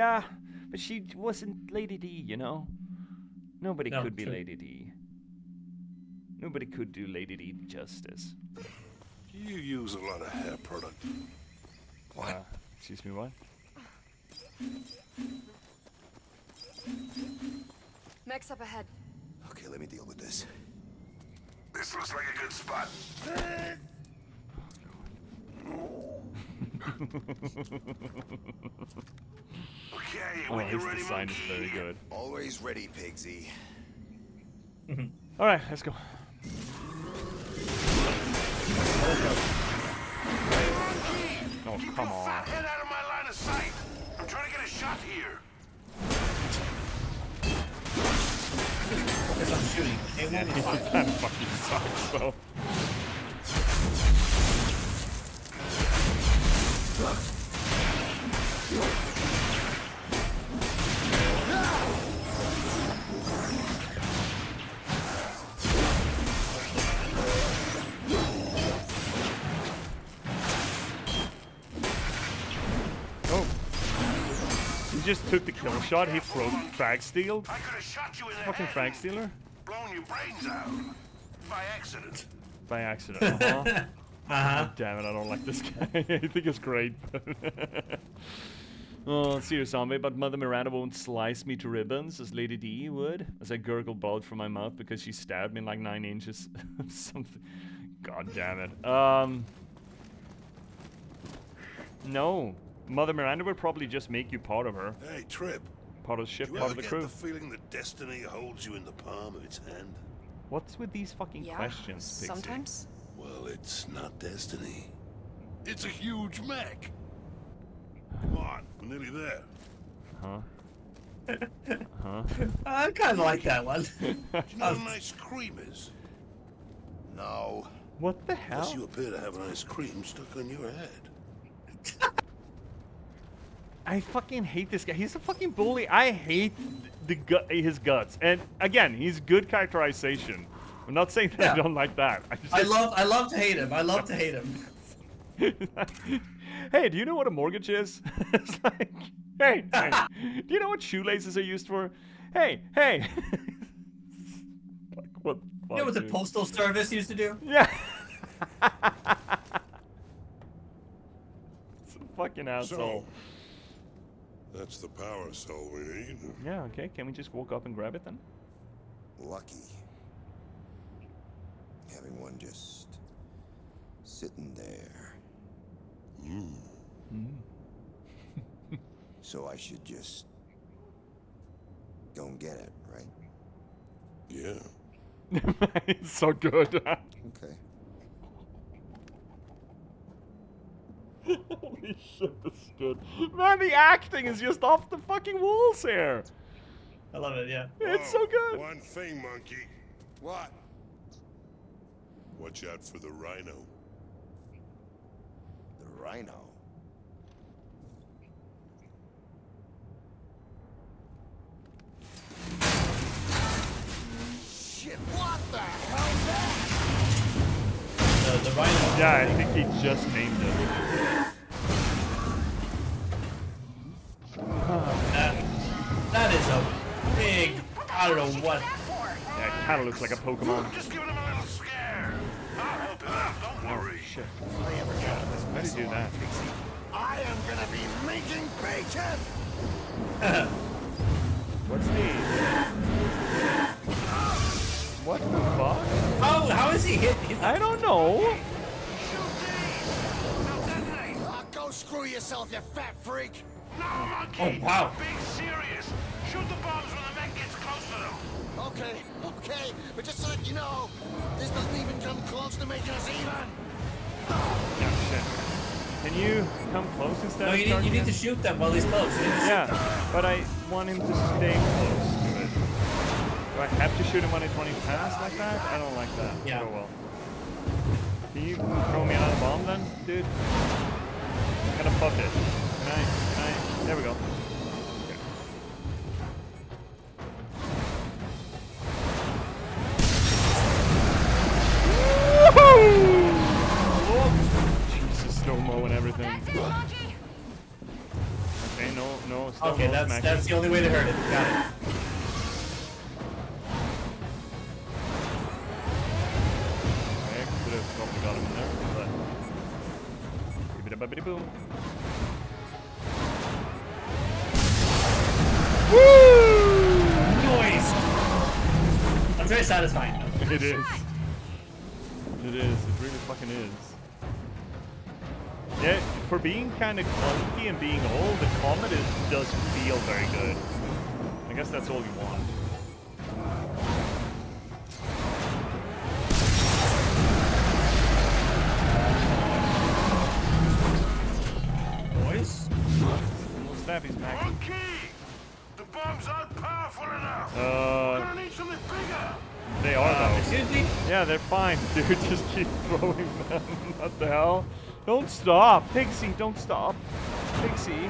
wasn't Lady D. You know, nobody No, could be true. Lady D. Nobody could do Lady D justice. You use a lot of hair product. What? Excuse me, what? Mech's up ahead. Okay, let me deal with this. This looks like a good spot. Okay, Oh, when his you're ready, design is Monkey. very good. Always ready, Pigsy. All right, let's go. Oh, Keep come your on. fat head out of my line of sight. I'm trying to get a shot here. Because I'm shooting. It won't be fun. That fucking sucks, though. Oh. He just took the kill shot. He broke frag steel. I could have shot you in the Fucking head frag and stealer. blown your brains out. By accident. By accident. Uh-huh. Uh-huh. Damn it, I don't like this guy. I think it's great, but... Oh, serious zombie, but Mother Miranda won't slice me to ribbons as Lady D would, as I gurgle blood from my mouth because she stabbed me in like 9 inches of something. God damn it. No. Mother Miranda would probably just make you part of her. Hey, Trip. Part of the ship, Do you part ever of the get crew. the feeling that destiny holds you in the palm of its hand? What's with these fucking Yeah, questions, Pixie? sometimes. Well, it's not destiny. It's a huge mech. Come on, we're nearly there. Huh? Huh? I kind of like that one. Do you know what an ice cream is? No. What the Yes, hell? you appear to have an ice cream stuck on your head. I fucking hate this guy. He's a fucking bully. I hate his guts. And again, he's good characterization. I'm not saying that I Yeah. don't like that. I love to hate him. I love to hate him. Hey, do you know what a mortgage is? It's like, hey, do you know what shoelaces are used for? Hey. Like, what the fuck, You know what the dude? postal service used to do? Yeah. It's a fucking asshole. So, that's the power cell we need. Yeah, okay. Can we just walk up and grab it then? Lucky. Having one just sitting there. So I should just go and get it, right? Yeah. It's so good. Okay. Holy shit, this is good. Man, the acting is just off the fucking walls here. I love it, yeah. It's so good. One thing, Monkey. What? Watch out for the rhino. The rhino. Shit, what the hell's that? The rhino. Yeah, I think he just named it. That is a big. I don't know what. Yeah, it kind of looks like a Pokemon. Just giving him a little scare. I'll help him out, don't worry. Shit. How do you do that? I am gonna be making bacon! What's the... What the fuck? How is he hit? I don't know. Go screw yourself, you fat freak! No, Monkey. Oh, wow. Being serious. Shoot the bombs when the mech gets close to them. Okay, but just to let you know, this doesn't even come close to making us even! Yeah, shit. Can you come close instead No, of you charging need him? to shoot them while he's close. You need to shoot them. Yeah, but I want him to stay close to it. Do I have to shoot him when it's running past like that? I don't like that. Yeah. Oh well. Can you throw me another bomb then, dude? I'm gonna fuck it. Can I? There we go. Okay. Woohoo! Oh, Jesus, slow-mo and everything. That's it, monkey. Okay, no, still Okay, no that's the only way to hurt it. Got it. Okay, could have probably got him in there, but... Bibbidi-bobbidi-boom. Woo! Noise! I'm very satisfying. It is. It is. It really fucking is. Yeah, for being kind of clunky and being old, the combat does feel very good. I guess that's all you want. Noise? We'll stab his back. Monkey! The bombs aren't powerful enough. We're gonna need something bigger. They are though. Excuse me? Yeah, they're fine, dude. Just keep throwing them. What the hell? Don't stop, Pixie. Don't stop, Pixie.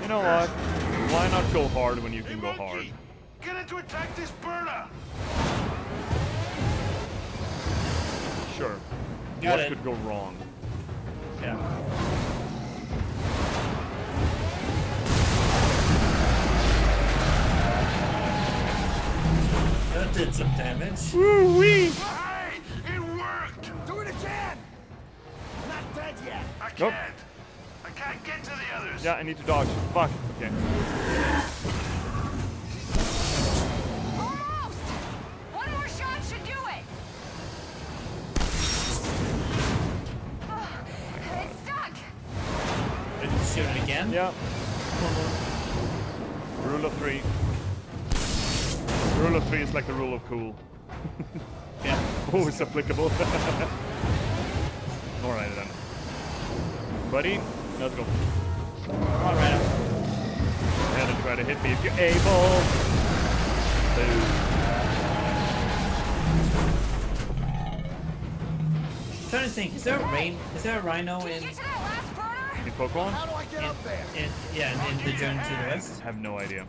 You know what? Why not go hard when you can go hard? Get in to attack this burner. Sure. Got What it. could go wrong? Yeah. That did some damage. Woo wee! Hey, it worked. Do it again! I'm not dead yet. I Nope. can't. I can't get to the others. Yeah, I need to dodge. Fuck. Okay. Almost. One more shot should do it. It's stuck. Did you shoot it again? Yeah. Rule of 3. Rule of 3 is like the rule of cool. Yeah. Always applicable. Alright then. Buddy, let's go. Alright. And try to hit me if you're able. Boom. I'm trying to think, is there a rhino in Get to that last burner. In Pokemon? How do I get up there? in the Journey to the West? I have no idea.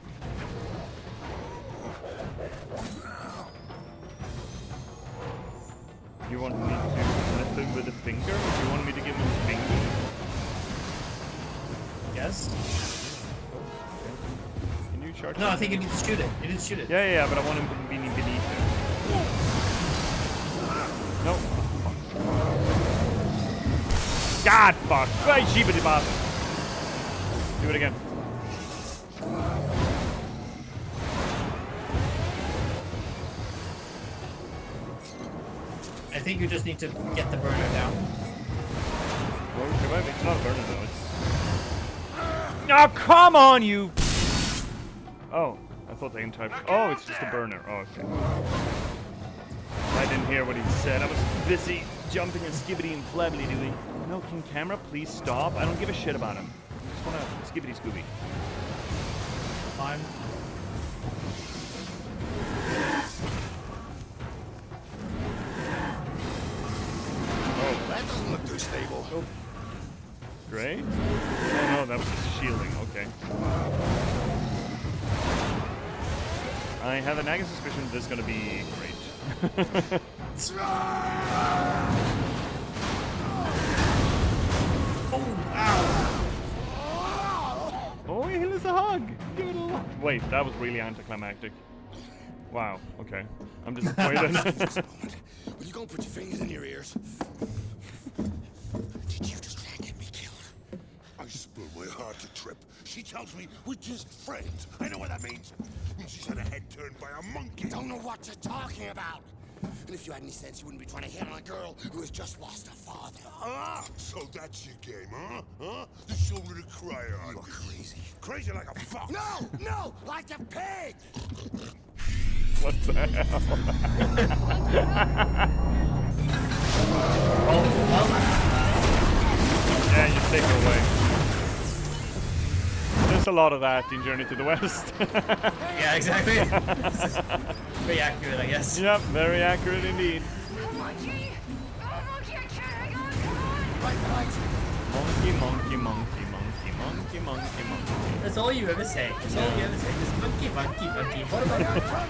You want me to flip him with a finger? Or you want me to give him a finger? Yes. Can you charge No, I him? think you need to shoot it. You need to shoot it. Yeah, but I want him to be beneath it. No. God fuck! Right, shibbity bop. Do it again. I think you just need to get the burner down. Well, it's not a burner though. It's. Oh come on, you! Oh, I thought they typed. Oh, it's just a burner. Oh, okay. I didn't hear what he said. I was busy jumping and skibbity and flabbly doing. No, can camera please stop? I don't give a shit about him. I just wanna skibbity scooby. Fine. Oh, That doesn't look too stable. oh. Great. Oh no, that was just shielding. Okay. I have a nagging suspicion this is gonna be great. Oh, he hit us a hug. Give it a look. Wait, that was really anticlimactic. Wow. Okay. I'm disappointed. Will you go and put your fingers in your ears? Did you just try and get me killed? I spilled my heart to Trip. She tells me we're just friends. I know what that means. She's had a head turned by a monkey. Don't know what you're talking about. And if you had any sense, you wouldn't be trying to hit on a girl who has just lost her father. Ah, so that's your game, huh? Huh? The shoulder to cry on. You're crazy. Crazy like a fox. No, like a pig. What the hell? Oh, Yeah, you take her away. There's a lot of that in Journey to the West. Yeah, exactly. Very accurate, I guess. Yep, very accurate indeed. Monkey! Oh, monkey, I can't hang on! Come on! Right behind you. Monkey, monkey, monkey, monkey, monkey, monkey, monkey. That's all you ever say. That's all you ever say. Just monkey, monkey, monkey. What about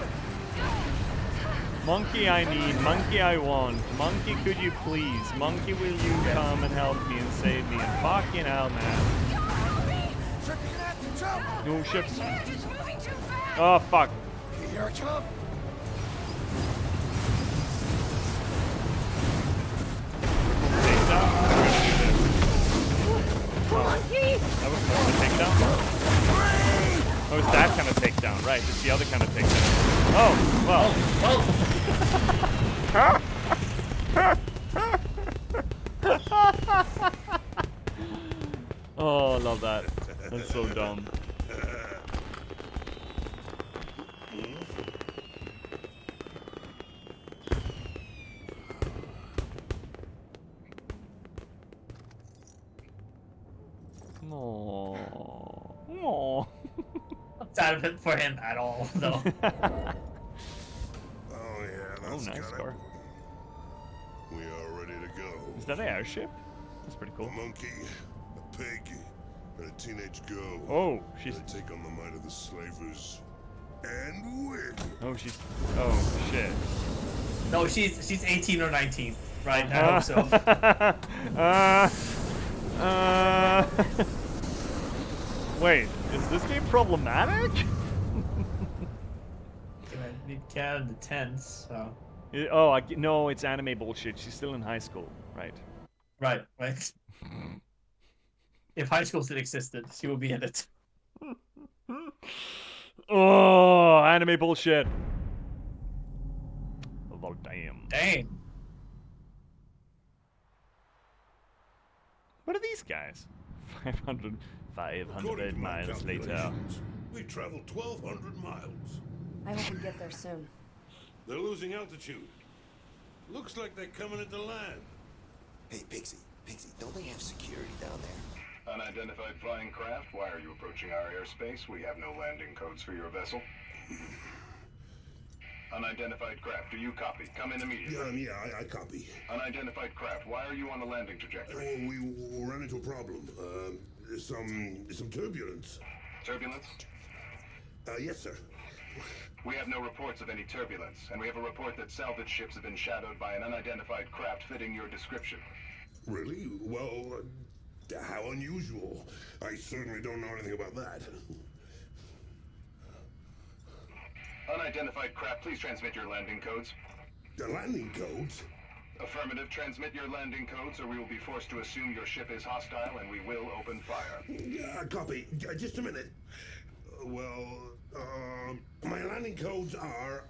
Monkey I need, monkey I want, monkey could you please, monkey will you come and help me and save me, and fucking hell, man. No ships. Oh fuck. Here it comes. Takedown? Monkey! That was more of a takedown? Oh, it's that kind of takedown, right, it's the other kind of takedown. Oh, well. Oh, I love that. That's so dumb. Aww. Aww. It's out of it for him at all, though. Oh yeah, Oh, that's nice got car. it. We are ready to go. Is that an airship? That's pretty A cool. monkey, a pig, and a teenage girl. Oh, she's. They take on the might of the slavers and win. Oh, she's. Oh, shit. No, she's 18 or 19, right? I hope so. Wait, is this game problematic? You can't the tense, so. No, it's anime bullshit. She's still in high school, right? Right. If high school still existed, she would be in it. Oh, anime bullshit. Oh, damn. Dang. What are these guys? 500 According to my miles later. calculations, we've traveled 1,200 miles. I hope we get there soon. They're losing altitude. Looks like they're coming into land. Hey, Pixie, don't they have security down there? Unidentified flying craft, why are you approaching our airspace? We have no landing codes for your vessel. Unidentified craft, do you copy? Come in immediately. I copy. Unidentified craft, why are you on the landing trajectory? We ran into a problem. Some turbulence. Turbulence? Yes, sir. We have no reports of any turbulence, and we have a report that salvage ships have been shadowed by an unidentified craft fitting your description. Really? Well, how unusual. I certainly don't know anything about that. Unidentified craft, please transmit your landing codes. The landing codes? Affirmative, transmit your landing codes, or we will be forced to assume your ship is hostile, and we will open fire. Copy. Just a minute. My landing codes are,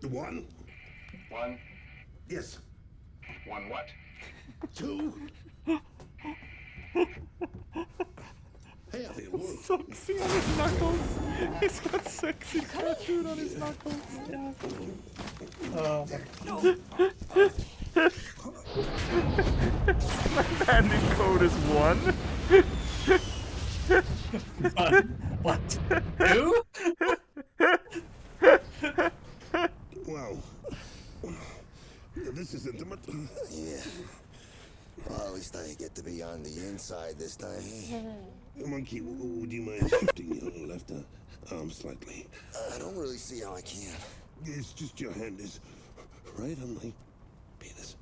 1. 1. Yes. 1 what? 2. Hey, I think it worked. Sexy on his knuckles. He's got sexy tattooed on his knuckles. My landing code is 1. What? 2? Well, this is intimate. Yeah. Well, at least I get to be on the inside this time. Monkey, would you mind shifting your left arm slightly? I don't really see how I can. It's just your hand is right on my penis.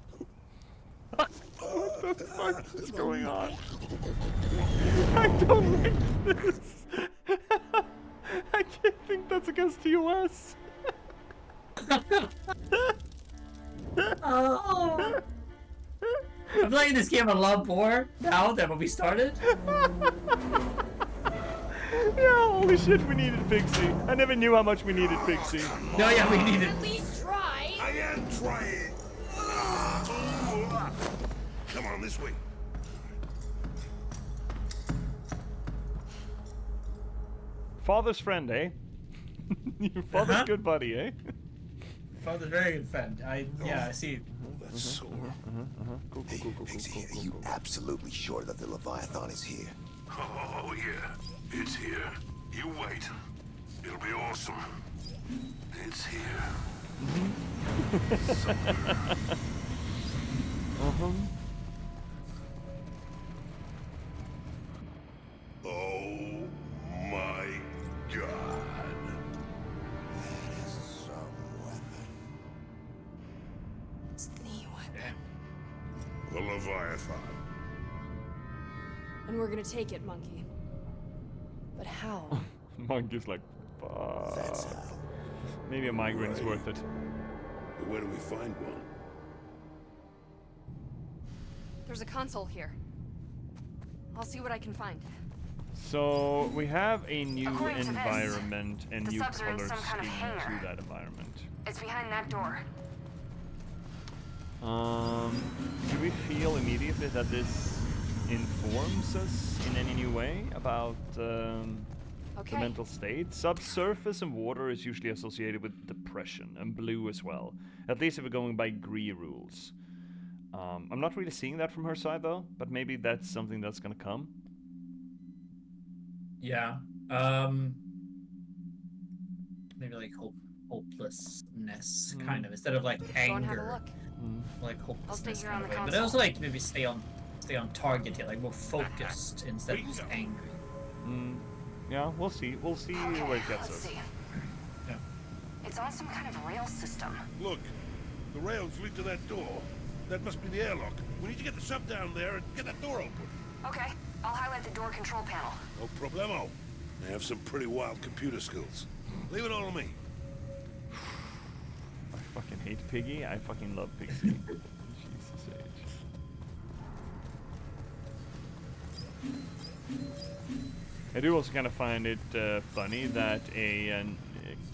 What the fuck is going on? I don't like this. I can't think that's against the US. Oh. I'm playing this game a lot more now than when we started. Yeah, holy shit, we needed Pixie. I never knew how much we needed Pixie. No, yeah, we needed. At least try. I am trying. Come on, this way. Father's friend, eh? Your father's good buddy, eh? Found a very good friend. I see. That's sore. Cool. Pixie, are you absolutely sure that the Leviathan is here? Oh, yeah. It's here. You wait. It'll be awesome. It's here. Somewhere. Oh my God. That is some weapon. It's the weapon. The Leviathan. And we're gonna take it, Monkey. But how? Monkey's like, fuck. That's how. Maybe a migraine's Right. worth it. But where do we find one? There's a console here. I'll see what I can find. So we have a new According to this, environment and the new subs are in color some kind of scheme hangar. to that environment. It's behind that door. Do we feel immediately that this informs us in any new way about the Okay. mental state? Subsurface and water is usually associated with depression, and blue as well. At least if we're going by Gree rules. I'm not really seeing that from her side though, but maybe that's something that's gonna come. Yeah. Maybe like hopelessness, kind of, instead of like Go and have a anger, look. like hopelessness here kind on of the way. But console. also like maybe stay on target here, like more focused instead of just angry. Yeah, we'll see. We'll see where it gets Let's us. see. Yeah. It's on some kind of rail system. Look, the rails lead to that door. That must be the airlock. We need to get the sub down there and get that door open. Okay, I'll highlight the door control panel. No problemo. I have some pretty wild computer skills. Leave it all to me. I fucking hate Piggy. I fucking love Pixie. Jesus age. I do also kind of find it funny that a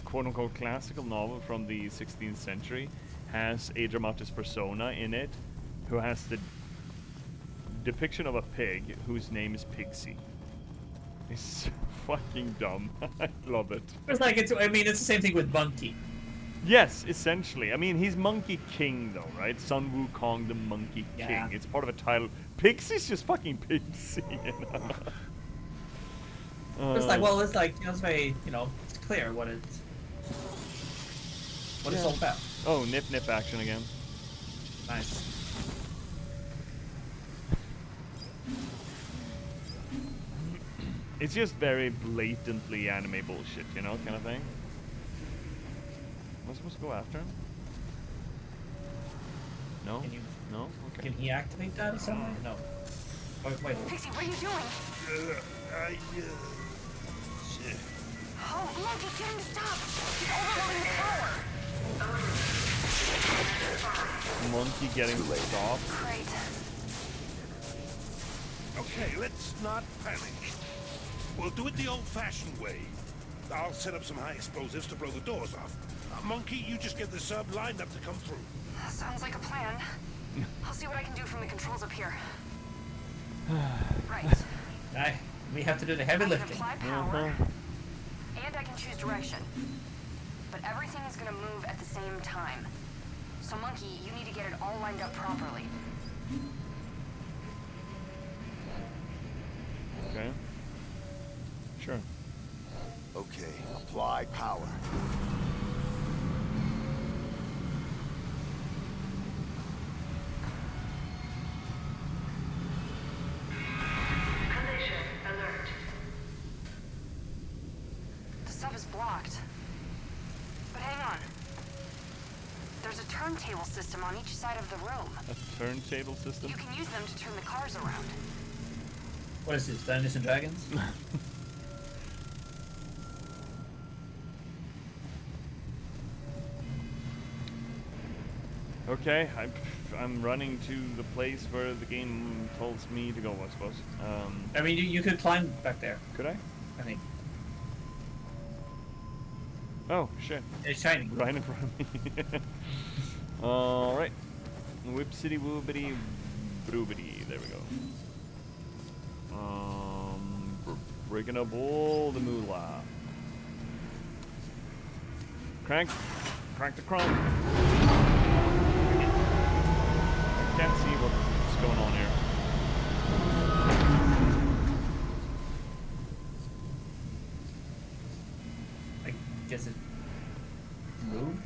quote-unquote classical novel from the 16th century has a dramatis persona in it who has the depiction of a pig whose name is Pixie. It's so fucking dumb. I love it. It's like it's the same thing with Monkey. Yes, essentially. I mean, he's Monkey King, though, right? Sun Wukong, the Monkey Yeah. King. It's part of a title. Pixie's just fucking Pixie, you know? It's like, well, it's like, it's very, it's clear what it's all about. Oh, nip action again. Nice. It's just very blatantly anime bullshit, you know, kind of thing. Am I supposed to go after him? No? Can you- No? Okay. Can he activate that in some way? No. Wait. Pixie, what are you doing? Shit. Oh, Monkey, get him to stop! He's overloading the power! Monkey getting stopped. Great. Okay, let's not panic. We'll do it the old-fashioned way. I'll set up some high explosives to blow the doors off. Monkey, you just get the sub lined up to come through. Sounds like a plan. I'll see what I can do from the controls up here. Right. We have to do the heavy I can lifting. apply power, and I can choose direction. But everything is gonna move at the same time. So, Monkey, you need to get it all lined up properly. Okay. Sure. Okay, apply power. The sub is blocked. But hang on. There's a turntable system on each side of the room. A turntable system? You can use them to turn the cars around. What is this, Dungeons and Dragons? Okay, I'm running to the place where the game tells me to go, I suppose. I mean, you could climb back there, Could I? I think. Oh, shit. It's shining. Right in front of me. Alright. Whipsity woobity broobity. There we go. Breaking up all the moolah. Crank the crank. I can't see what's going on here.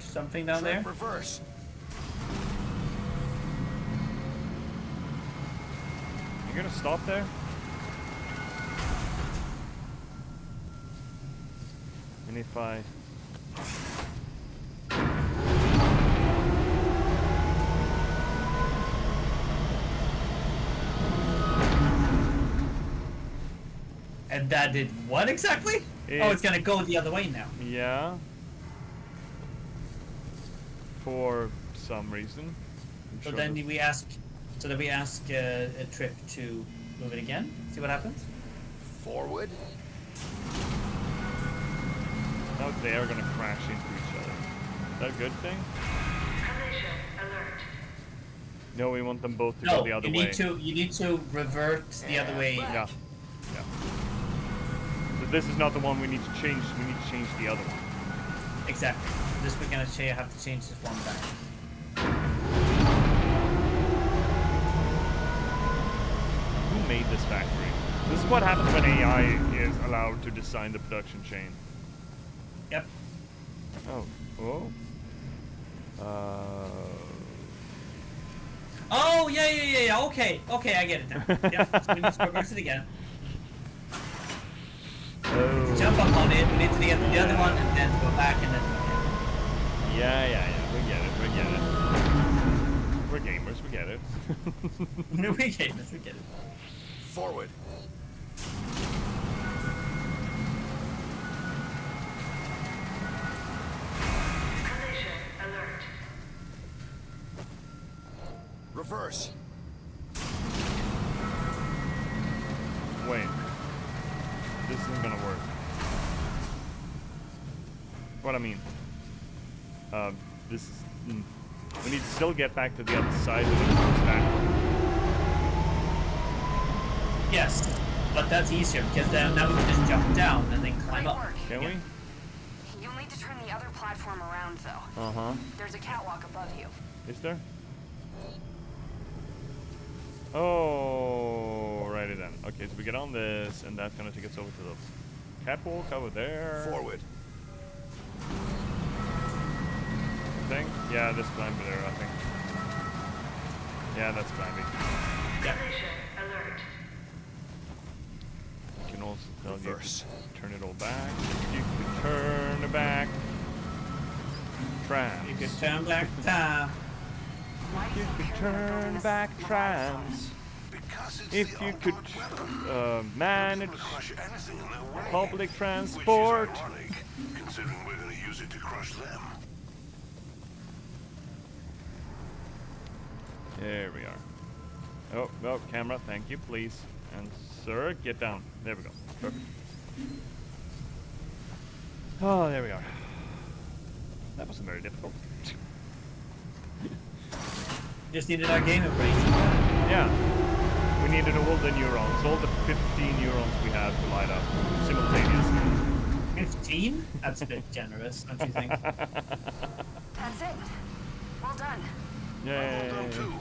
something down there? Reverse. You gonna stop there? And if I... And that did what exactly? Oh, it's gonna go the other way now. Yeah. For some reason. So then we ask a Trip to move it again. See what happens. Forward. Now they are gonna crash into each other. Is that a good thing? Collision alert. No, we want them both to No, go the other you way. need to revert the other way. Yeah. Yeah. So this is not the one we need to change. We need to change the other one. Exactly. This we're gonna have to change this one back. Who made this factory? This is what happens when AI is allowed to design the production chain. Yep. Oh. Oh. Oh yeah. Okay, I get it now. Yep. So we need to reverse it again. Oh. Jump up on it. We need to get the other one and then go back and then. Yeah. We get it. We're gamers. We get it. We get it. Forward. Collision alert. Reverse. Wait. This isn't gonna work. What I mean. This is... We need to still get back to the other side of the first back. Yes, but that's easier because then now we can just jump down and then climb up. Can we? You'll need to turn the other platform around, though. Uh-huh. There's a catwalk above you. Is there? Oh, righty then. Okay, so we get on this, and that's gonna take us over to the catwalk over there. Forward. I think? Yeah, this climber there, I think. Yeah, that's climbing. Collision alert. You can also tell you Reverse. to turn it all back. You can turn it back. Trams. You can turn back time. You could turn back trams. If you could manage public transport. Considering we're going to use it to crush them. There we are. Oh, camera, thank you, please. And sir, get down. There we go. Perfect. Oh, there we are. That wasn't very difficult. Just needed our gamer brain. Yeah. We needed all the neurons, all the 15 neurons we have to light up simultaneously. 15? That's a bit generous, don't you think? That's it. Well done. Yay. Well done too.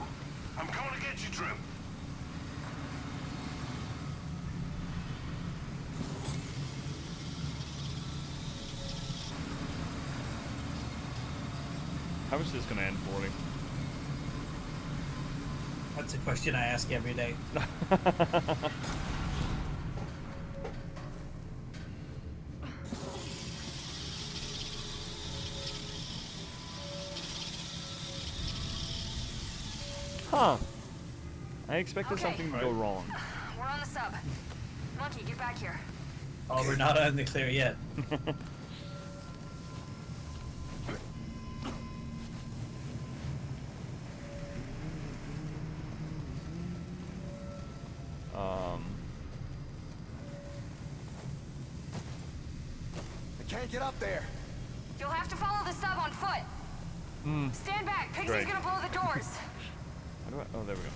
I'm coming to get you, Trim. How is this gonna end poorly? That's a question I ask every day. Huh. I expected Okay. something to go wrong. We're on the sub. Monkey, get back here. Oh, we're not on the clear yet. I can't get up there. You'll have to follow the sub on foot. Stand back. Pixie's Great. gonna blow the doors. How do I? Oh, there we go.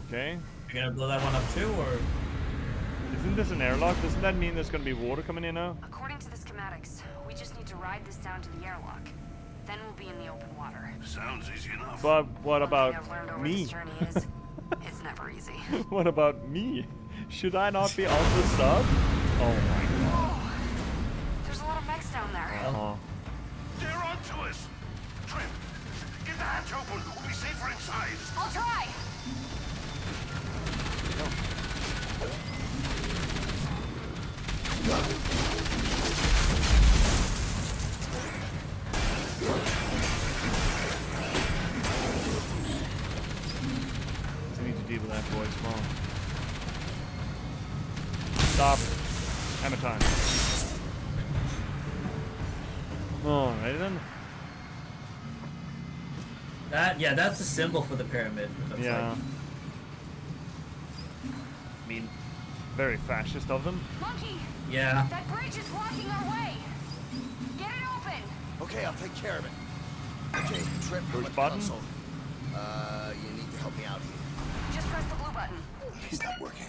Okay. You're gonna blow that one up too, or? Isn't this an airlock? Doesn't that mean there's gonna be water coming in now? According to the schematics, we just need to ride this down to the airlock. Then we'll be in the open water. Sounds easy enough. But what One thing about I've learned over me? this journey is it's never easy. What about me? Should I not be on the sub? Oh my god. Oh, there's a lot of mechs down there. Uh-huh. They're onto us! Trip, get the hatch open. We'll be safer inside. I'll try. I need to deal with that boy small. Stop. Hammer time. Alright then. That's a symbol for the pyramid. it looks Yeah. like. I mean, very fascist of them. Monkey, Yeah. that bridge is blocking our way. Get it open. Okay, I'll take care of it. Okay, Trip, Push I'm at button? console. You need to help me out here. Just press the blue button. It's not working.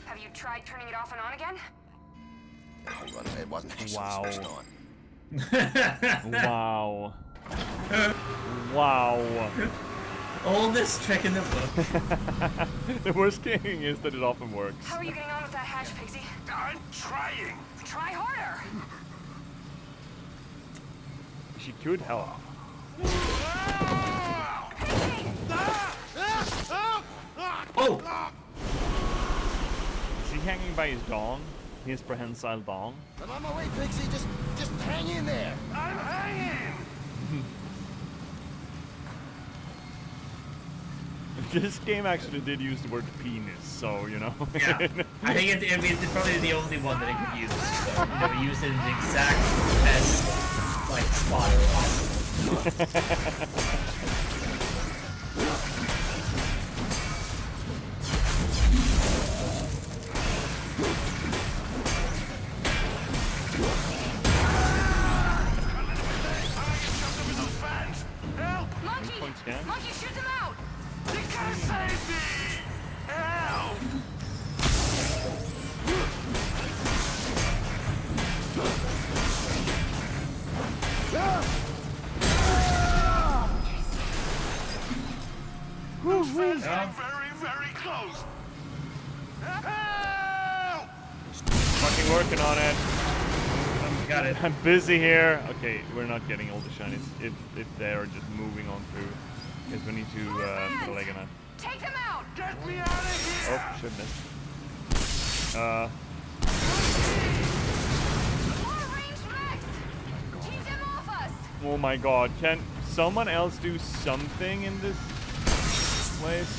Have you tried turning it off and on again? Hold on, it wasn't actually Wow. switched on. Wow. Wow. Oldest trick in the book. The worst thing is that it often works. How are you getting on with that hatch, Pixie? I'm trying. Try harder. She could help. Pixie! Oh! Is he hanging by his dong? His prehensile dong? I'm on my way, Pixie. Just hang in there. I'm hanging. This game actually did use the word penis, so you know. Yeah. I think it's probably the only one that it could use. So I've never used it in the exact best like spot possible. Monkey! Point scan. Monkey, shoot them out! You gotta save me! Help! Those fans are very, very close. Help! Fucking working on it. Got it. I'm busy here. Okay, we're not getting all the shinies if they are just moving on through. Because we need to put a leg on it. Take them out! Get me out of here! Oh, should miss. More ranged mechs! Keep them off us! Oh my god, can someone else do something in this place?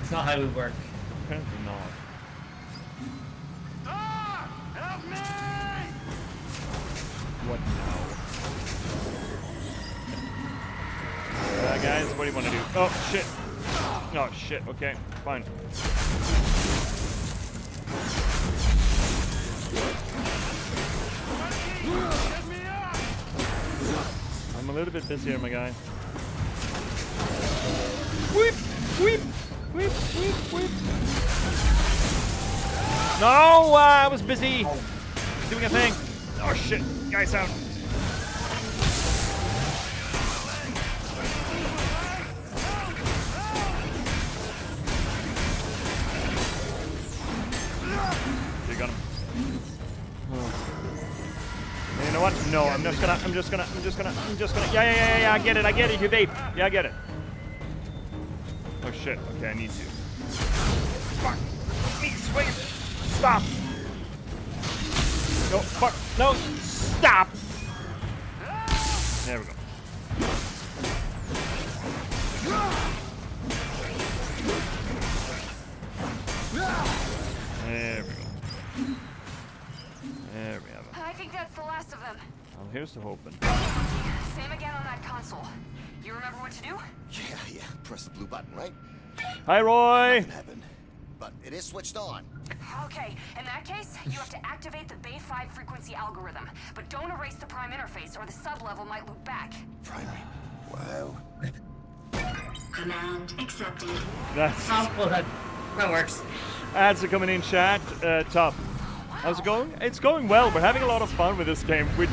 It's not how we work. Apparently not. Ah! Help me! What now? Guys, what do you want to do? Oh, shit. Oh, shit. Okay, fine. Get me up! I'm a little bit busy here, my guy. Whip! Whip! Whip! Whip! Whip! No! I was busy doing a thing. Oh, shit. Guy's out. You got him. You know what? No, I'm just gonna. Yeah, I get it, you babe. Yeah, I get it. Oh shit, okay, I need to. Fuck! Please, wait! Stop! No, fuck! No! Stop! There we go. There we go. There we have it. I think that's the last of them. Well, here's the hoping. Same again on that console. You remember what to do? Yeah. Press the blue button, right? Hi, Roy! Nothing happened. But it is switched on. Okay, in that case, you have to activate the Bay 5 frequency algorithm. But don't erase the prime interface or the sub-level might loop back. Primary. Wow. Command accepted. That's Well, that works. ads are coming in chat. Tough. How's it going? It's going well. We're having a lot of fun with this game, which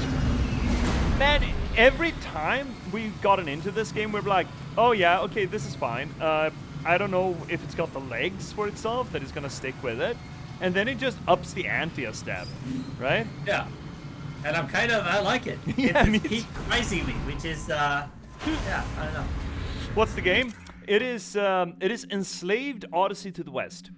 Man, every time we've gotten into this game, we're like, oh yeah, okay, this is fine. I don't know if it's got the legs for itself that it's gonna stick with it. And then it just ups the ante a step, right? Yeah. And I like it. Yeah, It's keep surprising me, which is, yeah, I don't know. What's the game? It is Enslaved Odyssey to the West.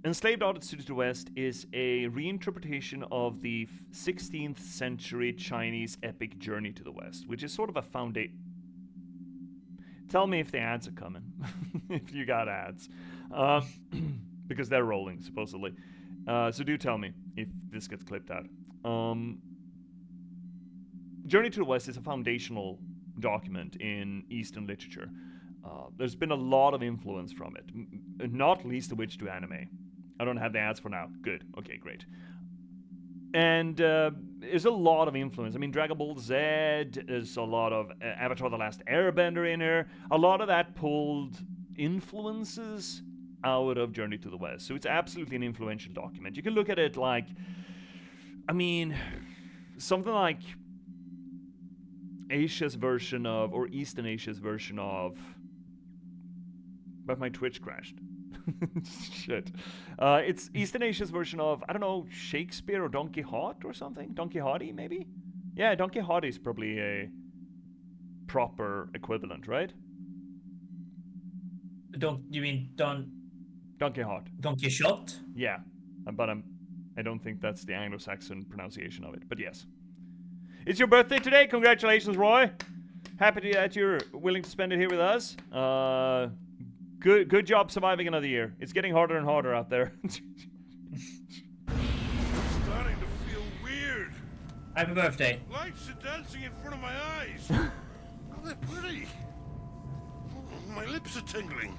Enslaved Odyssey to the West is a reinterpretation of the 16th century Chinese epic Journey to the West, which is sort of a foundation. Tell me if the ads are coming, if you got ads, because they're rolling supposedly. So do tell me if this gets clipped out. Journey to the West is a foundational document in Eastern literature. There's been a lot of influence from it, not least of which to anime. I don't have the ads for now. Good. Okay, great. And there's a lot of influence. I mean, Dragon Ball Z, there's a lot of Avatar The Last Airbender in here. A lot of that pulled influences out of Journey to the West. So it's absolutely an influential document. You can look at it like, I mean, something like Asia's version of, or Eastern Asia's version of, but my Twitch crashed. Shit. It's Eastern Asia's version of, I don't know, Shakespeare or Don Quixote or something? Don Quixote, maybe? Yeah, Don Quixote is probably a proper equivalent, right? You mean Don Quixote. Don Quixote? Yeah, but I don't think that's the Anglo-Saxon pronunciation of it, but yes. It's your birthday today. Congratulations, Roy. Happy that you're willing to spend it here with us. Good job surviving another year. It's getting harder and harder out there. I'm starting to feel weird. Happy birthday. Lights are dancing in front of my eyes. Oh, they're pretty. My lips are tingling.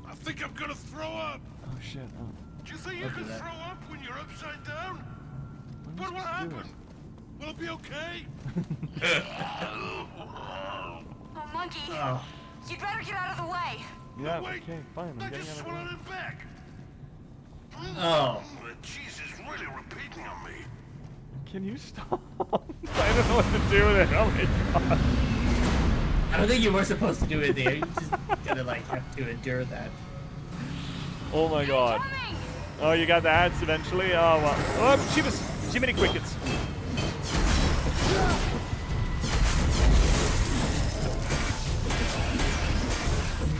I think I'm gonna throw up. Oh shit. Oh. Do you think you can throw up when you're upside down? What will happen? Will it be okay? Oh, Monkey. Oh. You'd better get out of the way. Yeah, wait. okay, fine. I'm I getting just out of the way. swallowed it back. Oh. The cheese is really repeating on me. Can you stop? I don't know what to do with it. Oh my god. I don't think you were supposed to do it there. You just gotta have to endure that. Oh my god. Oh, you got the ads eventually? Oh, well. Oh, she many crickets.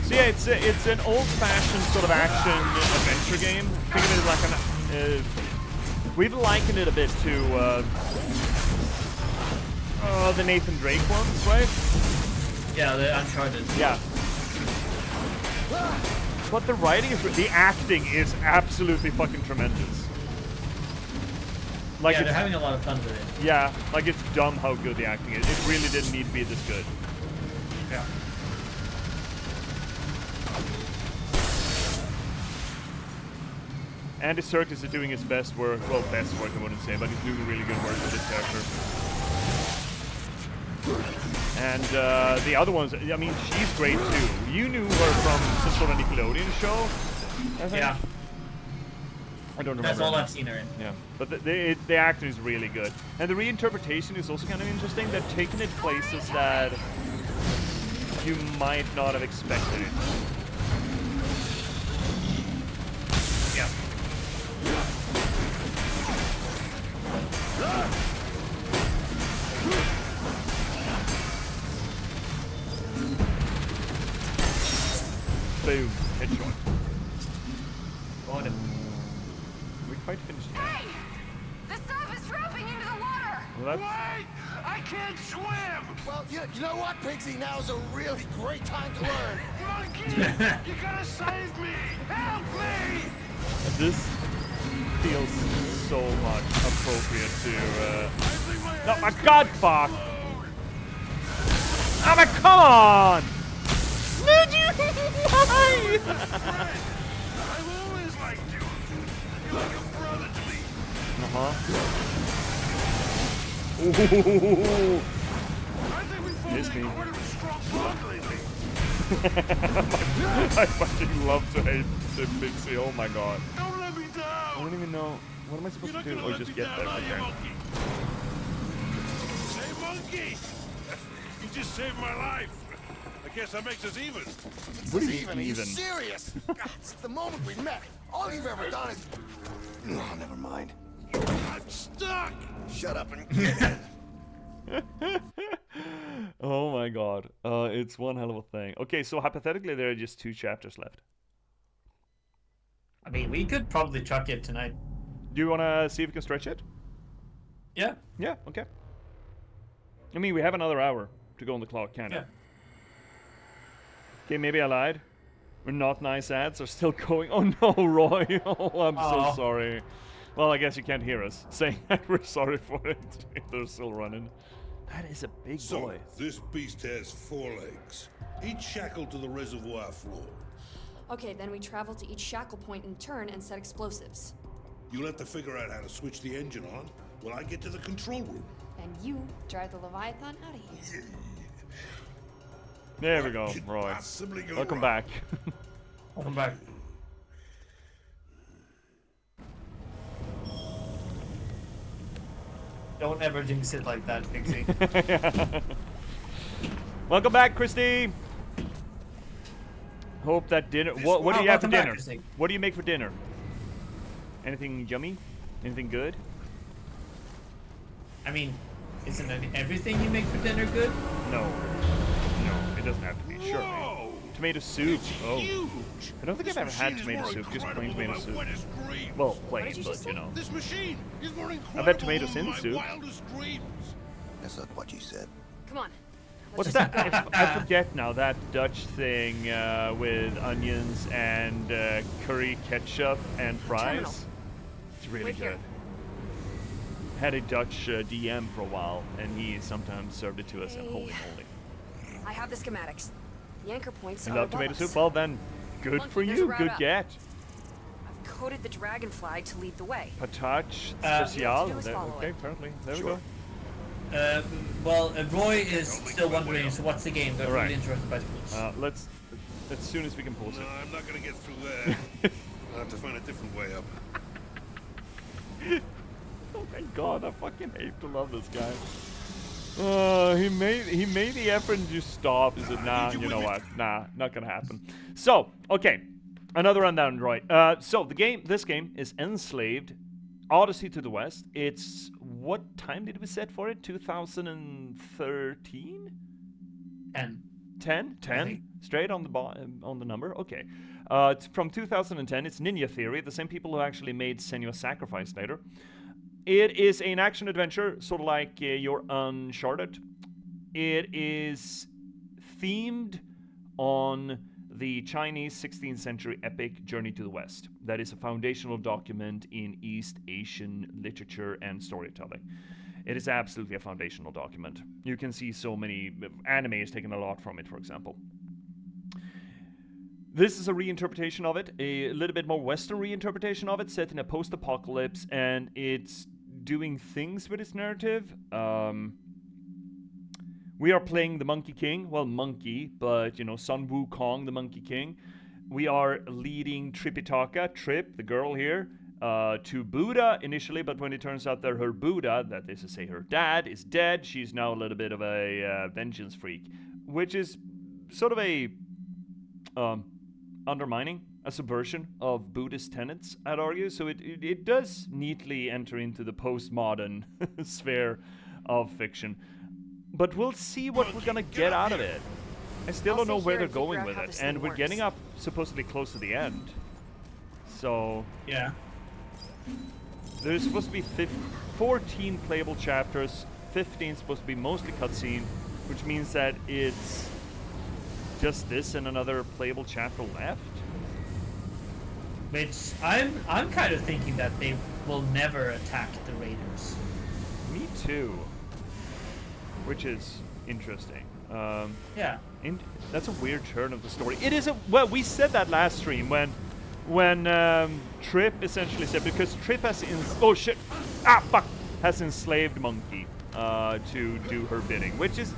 So yeah, it's an old-fashioned sort of action-adventure game. Think of it as like we've likened it a bit to the Nathan Drake ones, right? Yeah, the Uncharted. Yeah. But the writing is, the acting is absolutely fucking tremendous. Like yeah, they're having a lot of fun with it. Yeah, like it's dumb how good the acting is. It really didn't need to be this good. Yeah. Andy Serkis is doing his best work. Well, best work I wouldn't say, but he's doing really good work with this character. And the other ones, I mean, she's great too. You knew her from some sort of Nickelodeon show, I think? Yeah. I don't remember. That's all I've seen her in. Yeah, but the acting is really good. And the reinterpretation is also kind of interesting. They're taking it places that you might not have expected it. Yeah. Boom. Headshot. Got him. We quite finished. Hey! The stuff is dropping into the water! Well, that's... Wait! I can't swim! Well, you know what, Pigsy? Now's a really great time to learn. Monkey! You gotta save me! Help me! This feels so much appropriate to, No, my god, fuck! Oh, my, come on! Did you? Why? I've always liked you. You're like a brother to me. Ooh. I think we've fallen Miss me. in quite a strong bond lately. I fucking love to hate Pixie. Oh my god. Don't let me down. I don't even know. What am I supposed to do? Or just get there? Are you, Okay. monkey? Hey, monkey! Monkey! You just saved my life. I guess that makes us even. What do you Even? Are you serious? God, it's the moment we met. All you've ever done is... Oh, never mind. I'm stuck! Shut up and get in. Oh my god. It's one hell of a thing. Okay, so hypothetically there are just 2 chapters left. I mean, we could probably truck it tonight. Do you want to see if we can stretch it? Yeah. Yeah, okay. I mean, we have another hour to go on the clock, kind of. Yeah. Okay, maybe I lied. We're not nice ads are still going. Oh no, Roy. Oh, I'm so sorry. Well, I guess you can't hear us saying that we're sorry for it. They're still running. That is a big boy. This beast has 4 legs, each shackled to the reservoir floor. Okay, then we travel to each shackle point in turn and set explosives. You'll have to figure out how to switch the engine on while I get to the control room. And you drive the Leviathan out of here. There we go, Roy. Welcome back. Welcome back. Don't ever jinx it like that, Pixie. Welcome back, Christy. Hope that dinner. What do you have for dinner? What do you make for dinner? Anything yummy? Anything good? I mean, isn't everything you make for dinner good? No. No, it doesn't have to be. Sure. Whoa! Tomato soup. Oh. Huge. I don't think I've ever had tomato soup, just plain tomato soup. Well, plain, but you know. This machine is more incredible I've had tomatoes than in my soup. wildest dreams. That's not what you said. Come on. What's that? I forget now. That Dutch thing with onions and curry ketchup and fries. Terminal. It's really Wait good. here. Had a Dutch DM for a while, and he sometimes served it to us, and holy moly. I have the schematics. The anchor points You are love above tomato us. soup? Well then, good Monkey, for there's a you. route Good up. get. I've coded the dragonfly to lead the way. Patach all you special. have to do is There- follow Okay, it. apparently. There we Sure. go. Well, Roy is still wondering, so what's the game? They're Alright. really interested by the rules. Let's, as soon as we can pause No, it. I'm not gonna get through there. I'll have to find a different way up. Oh my god, I fucking hate to love this guy. He made the effort and just stopped. He said, nah, you know what? Nah, not gonna happen. So, okay. Another rundown, Roy. So this game is Enslaved, Odyssey to the West. It's, what time did we set for it? 2013? 10. 10? I 10? think. Straight on the on the number? Okay. It's from 2010. It's Ninja Theory, the same people who actually made Senua's Sacrifice later. It is an action-adventure, sort of like your Uncharted. It is themed on the Chinese 16th century epic Journey to the West. That is a foundational document in East Asian literature and storytelling. It is absolutely a foundational document. You can see so many anime has taken a lot from it, for example. This is a reinterpretation of it, a little bit more Western reinterpretation of it, set in a post-apocalypse, and it's doing things with its narrative. We are playing the Monkey King. Well, Monkey, but, you know, Sun Wukong, the Monkey King. We are leading Tripitaka, Trip, the girl here, to Buddha initially, but when it turns out that her Buddha, that is to say her dad, is dead, she's now a little bit of a vengeance freak, which is sort of a undermining, a subversion of Buddhist tenets, I'd argue. So it does neatly enter into the postmodern sphere of fiction. But we'll see what we're gonna get out of it. I still don't know where they're going with it, and we're getting up supposedly close to the end. So Yeah. there's supposed to be 14 playable chapters, 15 supposed to be mostly cutscene, which means that it's just this and another playable chapter left. Which I'm kind of thinking that they will never attack the raiders. Me too. Which is interesting. Yeah. That's a weird turn of the story. It is a well. We said that last stream when Trip essentially said, because Trip has has enslaved Monkey to do her bidding, which is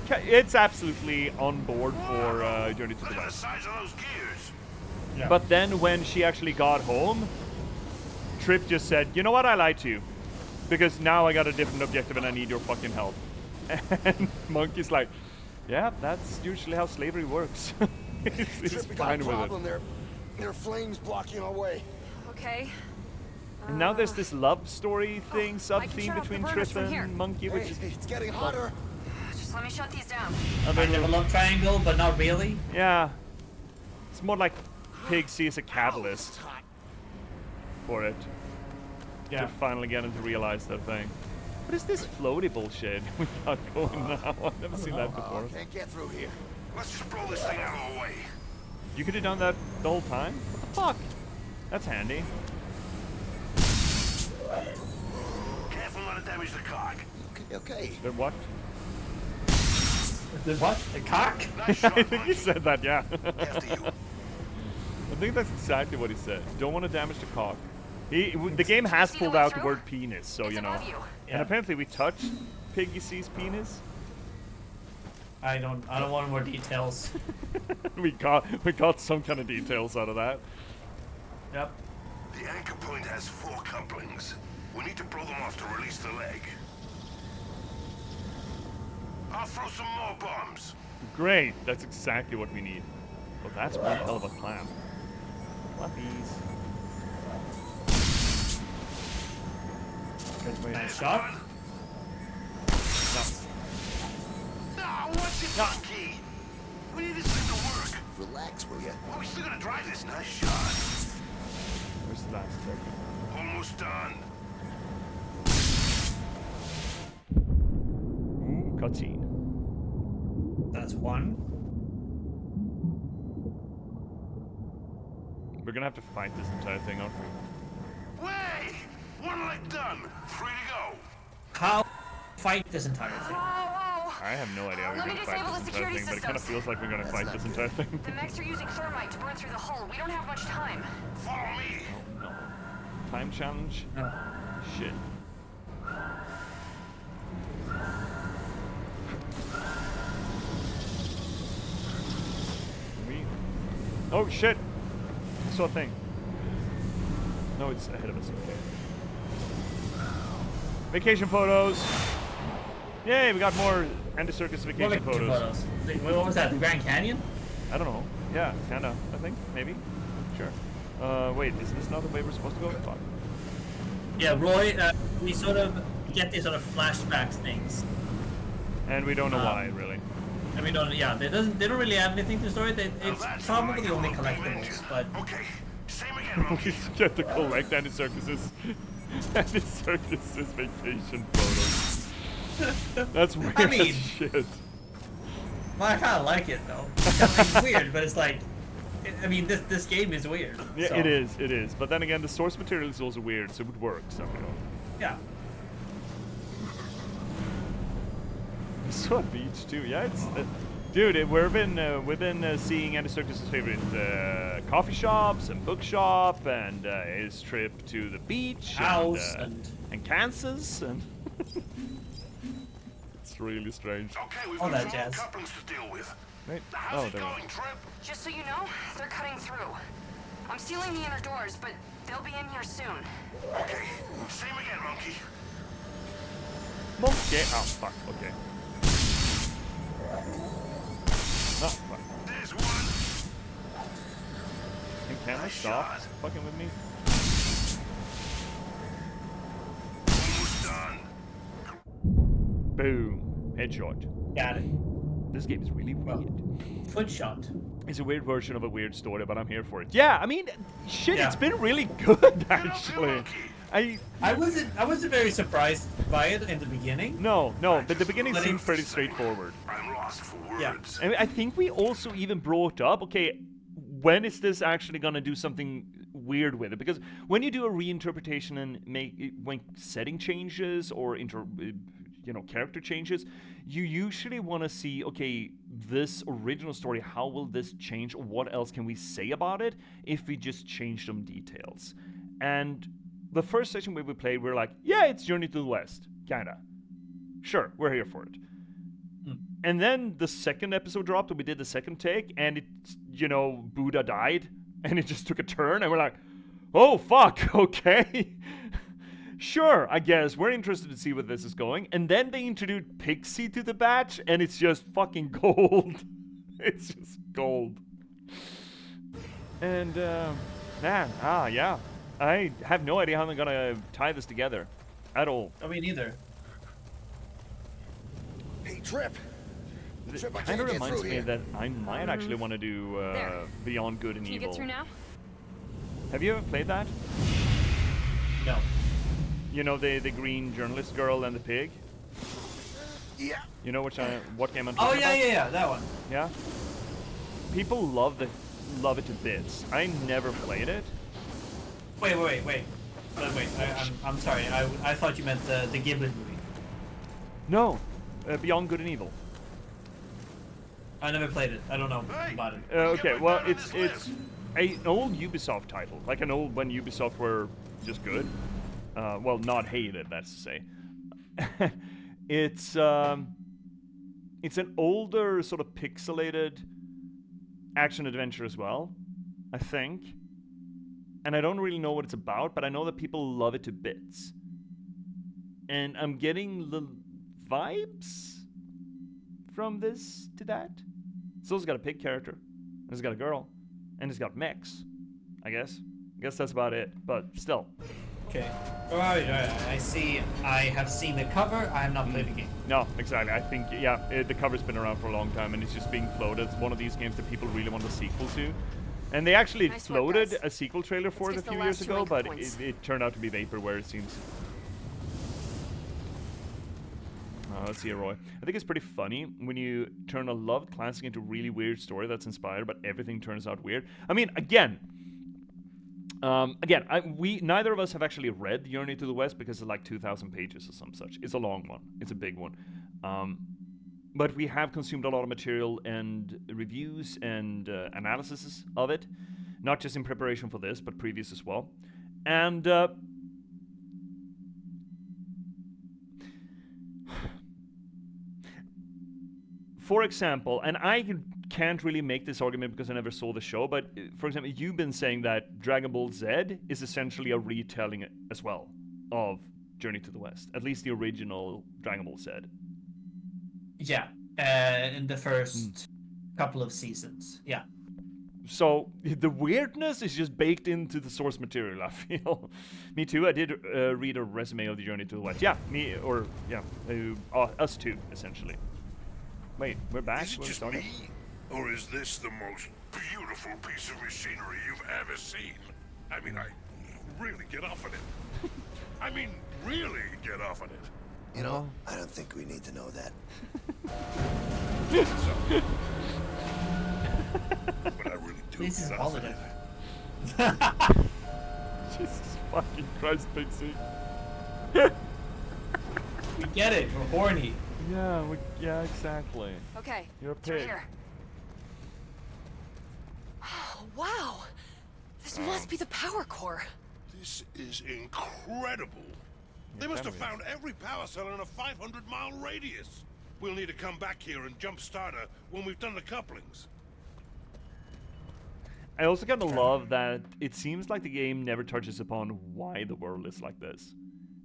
it's absolutely on board for Journey to the West. Size of those gears. Yeah. But then when she actually got home, Trip just said, you know what, I lied to you. Because now I got a different objective and I need your fucking help. And Monkey's like, yeah, that's usually how slavery works. he's Trip, we got a fine with it. problem. There are flames blocking our way. Okay. And now there's this love story thing, I can sub-theme shut off between the burners Trip from here. and Monkey, which Hey, is... it's getting hotter. Just let me shut these down. And Kind of a love triangle, but not really. yeah. It's more like Pig sees a catalyst for it. To finally get him to realize that thing. What is this floaty bullshit we got going now? I've never seen that before. Can't get through here. Let's just blow this thing out of the way. You could have done that the whole time? What the fuck? That's handy. Careful not to damage the cog. Okay. The what? The what? The cock? Nice shot, I think he Monkey. said that, yeah. After you. I think that's exactly what he said. Don't want to damage the cock. The game has See the pulled way out the through? word penis, so It's you know. above you. And apparently we touched Piggy C's penis. I don't want more details. we got some kind of details out of that. Yep. The anchor point has 4 couplings. We need to blow them off to release the leg. I'll throw some more bombs. Great, that's exactly what we need. Well, that's one hell of a clamp. Flappies. Nice shot. Ah, what's it, Monkey? We need this thing to work. Relax, will ya? Oh, we still gonna drive this. Nice shot. Where's the last second? Almost done. Ooh, cutscene. That's one. We're gonna have to fight this entire thing, aren't we? Way! One leg done. Free to go. How fight this entire thing? I have no idea how we're Let me gonna disable fight the this entire security thing, but it kind of systems. feels like we're gonna fight this entire thing. The mechs are using thermite to burn through the hull. We don't have much time. Follow me. No. Time challenge? No. Shit. Oh shit! I saw a thing. No, it's ahead of us. Okay. Vacation photos. Yay, we got more Andy Circus vacation photos. What was that? The Grand Canyon? I don't know. Yeah, kinda. I think maybe. Sure. Wait, is this not the way we're supposed to go? Fuck. Yeah, Roy. We sort of get these sort of flashback things. And we don't know why, really. And we don't. Yeah, they don't really add anything to the story. It's that's probably right, the only you're a collectibles, engine. but Okay, same again, Monkey. We get to collect Andy Circus's Andy Circus's vacation photos. That's weird I mean- as shit. well, I kind of like it though. It's weird, but it's like, I mean, this game is weird. Yeah, so, it is. But then again, the source material is also weird, so it would work somehow. Yeah. I saw a beach too. Yeah, it's dude. We've been seeing Andy Circus's favorite coffee shops and bookshop, and his trip to the beach, House and Kansas, and it's really strange. Okay, we've All got that some more jazz. couplings to deal with. Right? How's it there we going, Trip? Just so you know, they're cutting through. I'm sealing the inner doors, but they'll be in here soon. Okay, same again, Monkey. Monkey. Oh fuck. Okay. Oh fuck. There's one. And can I Nice stop shot. fucking with me? Almost done. Boom. Headshot. Got it. This game is really weird. Foot shot. It's a weird version of a weird story, but I'm here for it. Yeah, I mean, shit, Yeah. it's been really good, actually. Monkey. I wasn't very surprised by it in the beginning. No, but the beginning But seemed it's- pretty straightforward. I'm lost for Yeah. words. I mean, I think we also even brought up, okay, when is this actually gonna do something weird with it? Because when you do a reinterpretation and when setting changes or character changes, you usually want to see, okay, this original story, how will this change? What else can we say about it if we just change some details? And the first session we played, we were like, yeah, it's Journey to the West, kinda. Sure, we're here for it. And then the second episode dropped, and we did the second take, and it, Buddha died, and it just took a turn, and we're like, oh, fuck, okay. Sure, I guess we're interested to see where this is going. And then they introduced Pixie to the batch, and it's just fucking gold. It's just gold. And man, yeah. I have no idea how I'm gonna tie this together at all. I mean, neither. Hey, Trip. It Trip, I kind can't of get reminds through me here. that I might actually want to do There. Beyond Good and Can you Evil. get through now? Have you ever played that? No. You know the green journalist girl and the pig? Yeah. You know what game I'm Oh talking about? yeah, that one. Yeah. People love it to bits. I never played it. Wait. I'm sorry. I thought you meant the Ghibli movie. No, Beyond Good and Evil. I never played it. I don't know about it. Okay, well it's an old Ubisoft title, like an old when Ubisoft were just good. Well, not hated, that's to say. It's an older sort of pixelated action adventure as well, I think. And I don't really know what it's about, but I know that people love it to bits. And I'm getting the vibes from this to that. It's also got a pig character, and it's got a girl, and it's got mechs, I guess. I guess that's about it, but still. Okay. Alright. I see. I have seen the cover. I have not played the game. No, exactly. I think, yeah, the cover's been around for a long time, and it's just being floated. It's one of these games that people really want a sequel to. And they actually Nice work, floated guys. a sequel trailer for it a Let's get few the years last two ago, anchor but points. it turned out to be vaporware, it seems. Let's see, Roy. I think it's pretty funny when you turn a loved classic into a really weird story that's inspired, but everything turns out weird. I mean, again, we neither of us have actually read Journey to the West because it's like 2,000 pages or some such. It's a long one. It's a big one. But we have consumed a lot of material and reviews and analyses of it, not just in preparation for this, but previous as well. And for example, and I can't really make this argument because I never saw the show, but for example, you've been saying that Dragon Ball Z is essentially a retelling as well of Journey to the West, at least the original Dragon Ball Z. Yeah. In the first couple of seasons. Yeah. So the weirdness is just baked into the source material, I feel. Me too. I did read a resume of the Journey to the West. Yeah, us too, essentially. Wait, we're back. Is it just me, or is this the most beautiful piece of machinery you've ever seen? I mean, I really get off on it. I mean, really get off on it. You know, I don't think we need to know that. But I really do. This is love holiday. it. Jesus fucking Christ, Pixie. We get it. We're horny. Yeah, exactly. Okay. You're a Through pig. here. Oh, wow. This must be the power core. This is incredible. They must have found every power cell in a 500-mile radius. We'll need to come back here and jumpstart her when we've done the couplings. I also kind of love that it seems like the game never touches upon why the world is like this.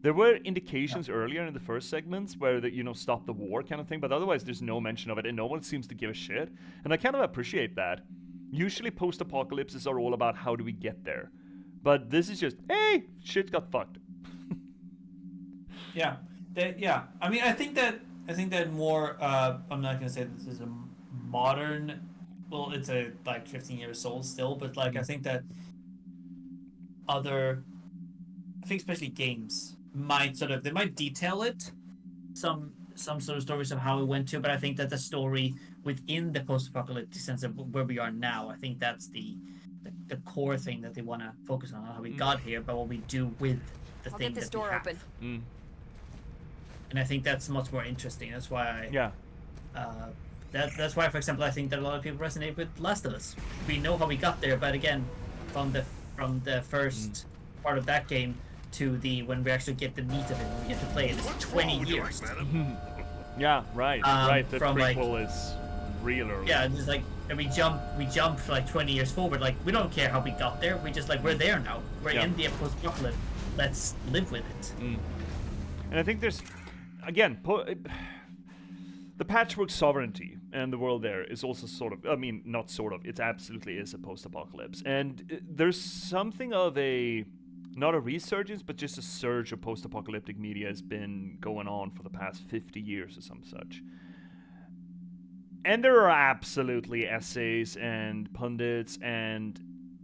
There were indications earlier in the first segments where stop the war kind of thing, but otherwise there's no mention of it and no one seems to give a shit. And I kind of appreciate that. Usually post-apocalypses are all about how do we get there. But this is just, hey, shit got fucked. Yeah. I mean, I think that more. I'm not gonna say this is a modern. Well, it's a like 15 years old still, but like I think that I think especially games might detail it, some sort of stories of how it went to, but I think that the story within the post-apocalyptic sense of where we are now, I think that's the core thing that they want to focus on, how we got here, but what we do with the I'll thing get this that door we have. open. And I think that's much more interesting. That's why that's why, for example, I think that a lot of people resonate with Last of Us. We know how we got there, but again, from the first part of that game to when we actually get the meat of it, when we get to play it, it's 20 years. Yeah, right. The from, prequel is real early. Yeah, it's like, and we jump like 20 years forward. Like, we don't care how we got there. We just we're there now. We're in the post-apocalypse. let's live with it. And I think there's, again, the Patchwork Sovereignty and the world there is also sort of, I mean, not sort of, it absolutely is a post-apocalypse. And there's something of a, not a resurgence, but just a surge of post-apocalyptic media has been going on for the past 50 years or some such. And there are absolutely essays and pundits and,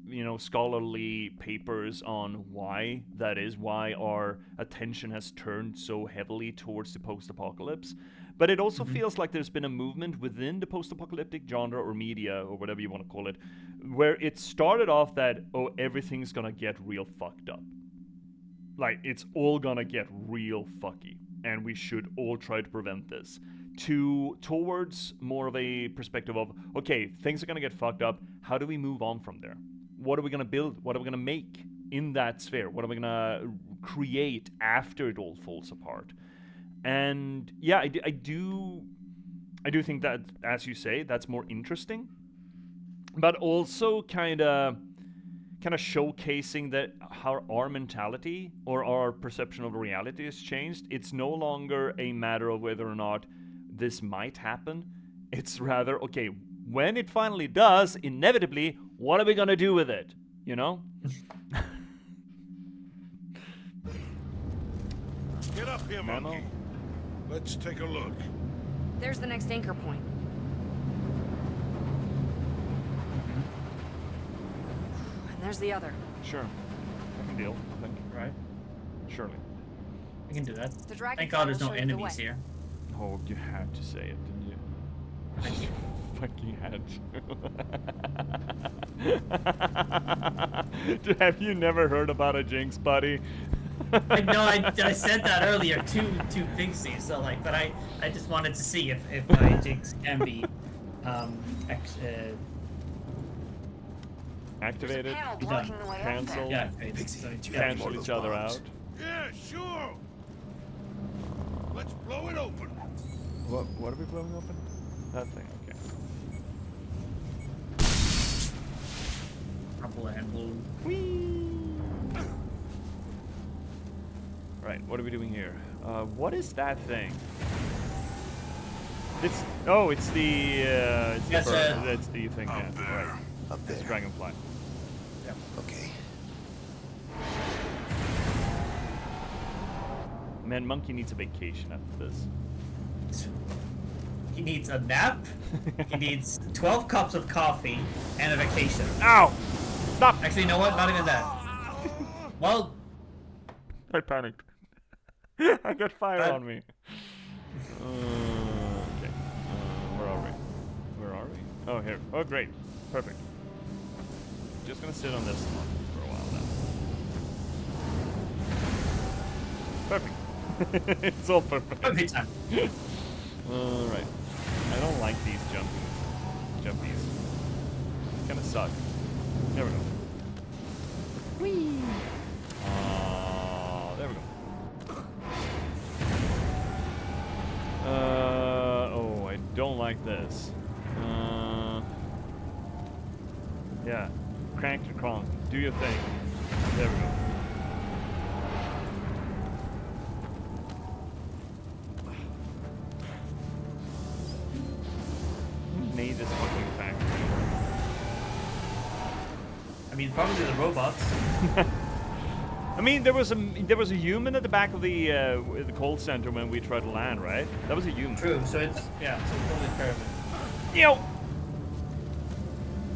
you know, scholarly papers on why that is, why our attention has turned so heavily towards the post-apocalypse. But it also feels like there's been a movement within the post-apocalyptic genre or media, or whatever you want to call it, where it started off that, oh, everything's gonna get real fucked up. Like, it's all gonna get real fucky, and we should all try to prevent this. Towards more of a perspective of, okay, things are gonna get fucked up, how do we move on from there? What are we gonna build? What are we gonna make in that sphere? What are we gonna create after it all falls apart? And yeah, I do think that, as you say, that's more interesting, but also kind of showcasing that how our mentality or our perception of reality has changed. It's no longer a matter of whether or not this might happen. It's rather, okay, when it finally does, inevitably, what are we gonna do with it? You know? Get up here, monkey. Let's take a look. There's the next anchor point. And there's the other. Sure. Second deal, I think. Right. Surely. We can do that. The dragon Thank God there's no will show you the enemies way. here. Oh, you had to say it, didn't you? You fucking had to. Have you never heard about a jinx, buddy? I know I said that earlier to Pixie, so like, but I just wanted to see if my jinx can be Activated, Panel blocking the way up there. cancel, yeah, cancel each other out. Yeah, sure. Let's blow it open. What are we blowing open? That thing, okay. Purple and blue. Whee! Right, what are we doing here? What is that thing? It's the Yes, bird. That's the thing. Up Yeah, there. right. Up It's there. dragonfly. Okay. Man, Monkey needs a vacation after this. He needs a nap. He needs 12 cups of coffee and a vacation. Ow! Stop! Actually, you know what? Not even that. Well, I panicked. I got fire on me. Okay. Where are we? Where are we? Oh, here. Oh, great. Perfect. Just gonna sit on this one for a while now. Perfect. It's all perfect. every time. Alright. I don't like these jumpies. Kinda suck. There we go. Whee! There we go. Oh, I don't like this. Yeah. Crank to cronk. Do your thing. There we go. Who made this fucking factory? I mean, probably the robots. I mean, there was a human at the back of the call center when we tried to land, right? That was a human. True. So it's probably pyramid. Yo.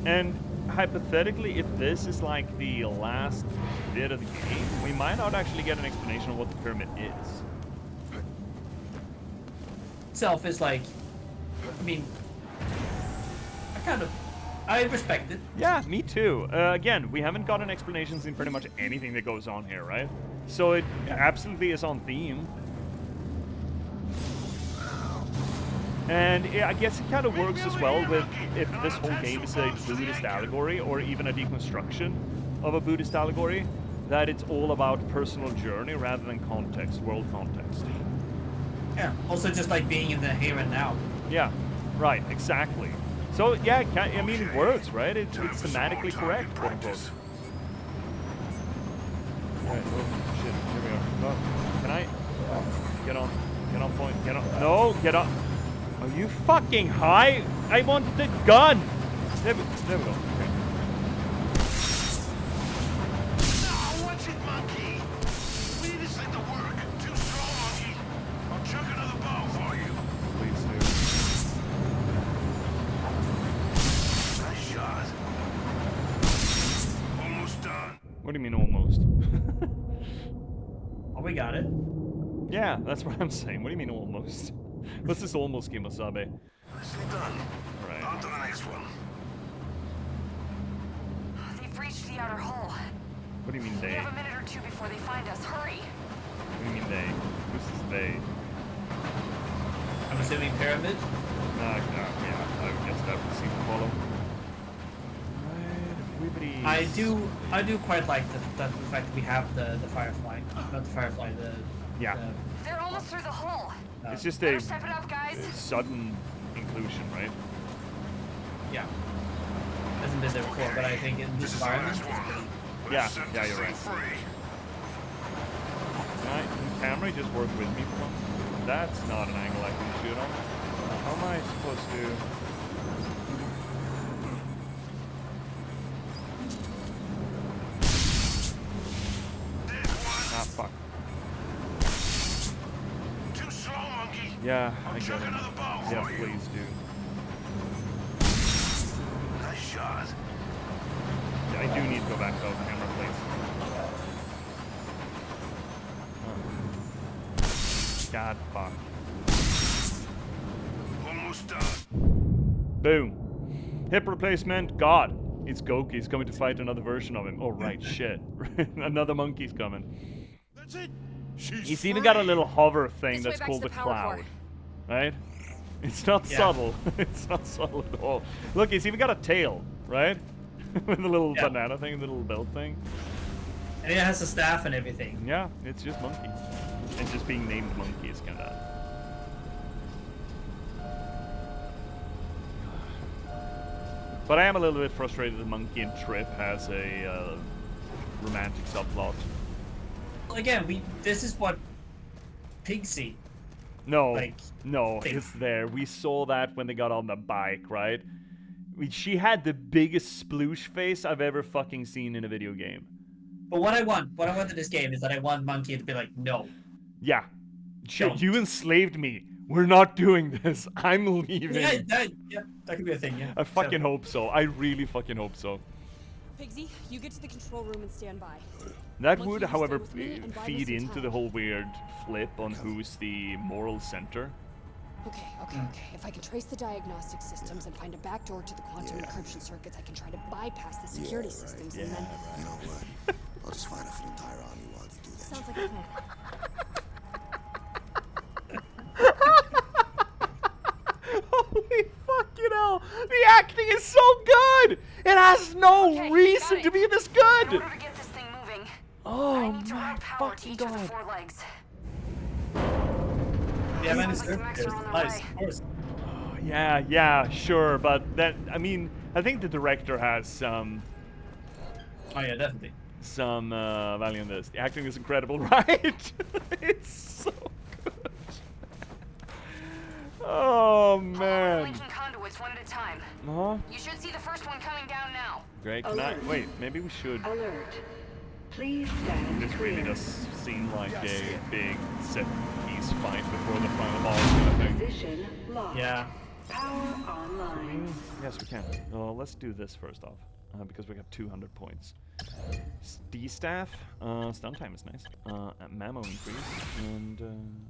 And hypothetically, if this is like the last bit of the game, we might not actually get an explanation of what the pyramid is. Itself is like, I mean, I respect it. Yeah, me too. Again, we haven't gotten explanations in pretty much anything that goes on here, right? So it absolutely is on theme. And I guess it kind of works as well with if this whole game is a Buddhist allegory or even a deconstruction of a Buddhist allegory, that it's all about personal journey rather than context, world context. Yeah. Also, just like being in the here and now. Yeah, right, exactly. So yeah, I mean it works, right? It's thematically correct, quote unquote. Right, oh shit. Oh, can I? Get on point. Get on. No, get on. Are you fucking high? I want the gun. There we go. Okay. Now, watch it, monkey. We need this thing to work. Too strong, monkey. I'll chuck another bow for you. Please do. Nice shot. Almost done. What do you mean almost? Oh, we got it. Yeah, that's what I'm saying. What do you mean almost? What's this almost Kimosabe? Nicely done. Right. On to the next one. They've reached the outer hull. What do you mean We they? have a minute or two before they find us. Hurry! What do you mean they? Who's this they? I'm assuming pyramid. Yeah, I would guess that would seem to follow. Right, everybody. I do quite like the fact that we have the firefly, not the firefly. Yeah. They're almost through the hull. It's just Better a step it up, guys. sudden inclusion, right? Yeah. Hasn't been there before, but I think in this environment. Yeah, you're right. Can camera just work with me? That's not an angle I can shoot on. How am I supposed to? Ah, fuck. Too slow, monkey. Yeah, I I'll get chuck it. another bow Yeah, for you. please do. Nice shot. Yeah, I do need to go back to the camera, please. God, fuck. Almost done. Boom. Hip replacement. God. It's Goki. He's coming to fight another version of him. Oh, right. Shit. Another monkey's coming. That's it. She's He's even got a little hover thing This way that's back called to the the power cloud. core. Right? It's not Yeah. subtle. It's not subtle at all. Look, he's even got a tail, right? With the little Yeah. banana thing, the little belt thing. And it has a staff and everything. Yeah, it's just monkey. And just being named monkey is kind of... But I am a little bit frustrated that Monkey and Trip has a romantic subplot. Again, this is what pigs see. No, Like, no, thing. it's there. We saw that when they got on the bike, right? She had the biggest sploosh face I've ever fucking seen in a video game. But what I want in this game is that I want Monkey to be like, no. Yeah. Shit, Don't. you enslaved me. We're not doing this. I'm leaving. Yeah, that could be a thing, yeah. I fucking hope so. I really fucking hope so. Pigsy, you get to the control room and stand by. That Monkey, would, you stay however, with me and buy me feed some into time. the whole weird flip on who's the moral center. Okay. If I can trace the diagnostic systems and find a back door to the quantum encryption circuits, I can try to bypass the security systems and then... You know what? I'll just find out for the entire army while you do that. Sounds like a plan. Holy fucking hell! The acting is so good! It has no Okay, reason got to it. be this In good! order to get this thing moving, I Oh need to my route power to fucking each of the god. 4 legs. Yeah, man, Sounds it's like the mechs are on their nice, way. of course. Yeah, sure, but that, I mean, I think the director has some Oh yeah, definitely. value in this. The acting is incredible, right? It's so good. Oh, Follow the man. linking conduits one at a time. Huh? You should see the first one coming down now. Great, can I, wait, maybe we should. Alert. Please stand This really clear. does seem like a big set-piece fight before the final boss kind of thing. Position locked. Yeah. Power online. Yes, we can. Let's do this first off, because we got 200 points. D-staff, stun time is nice. Mammo increase, and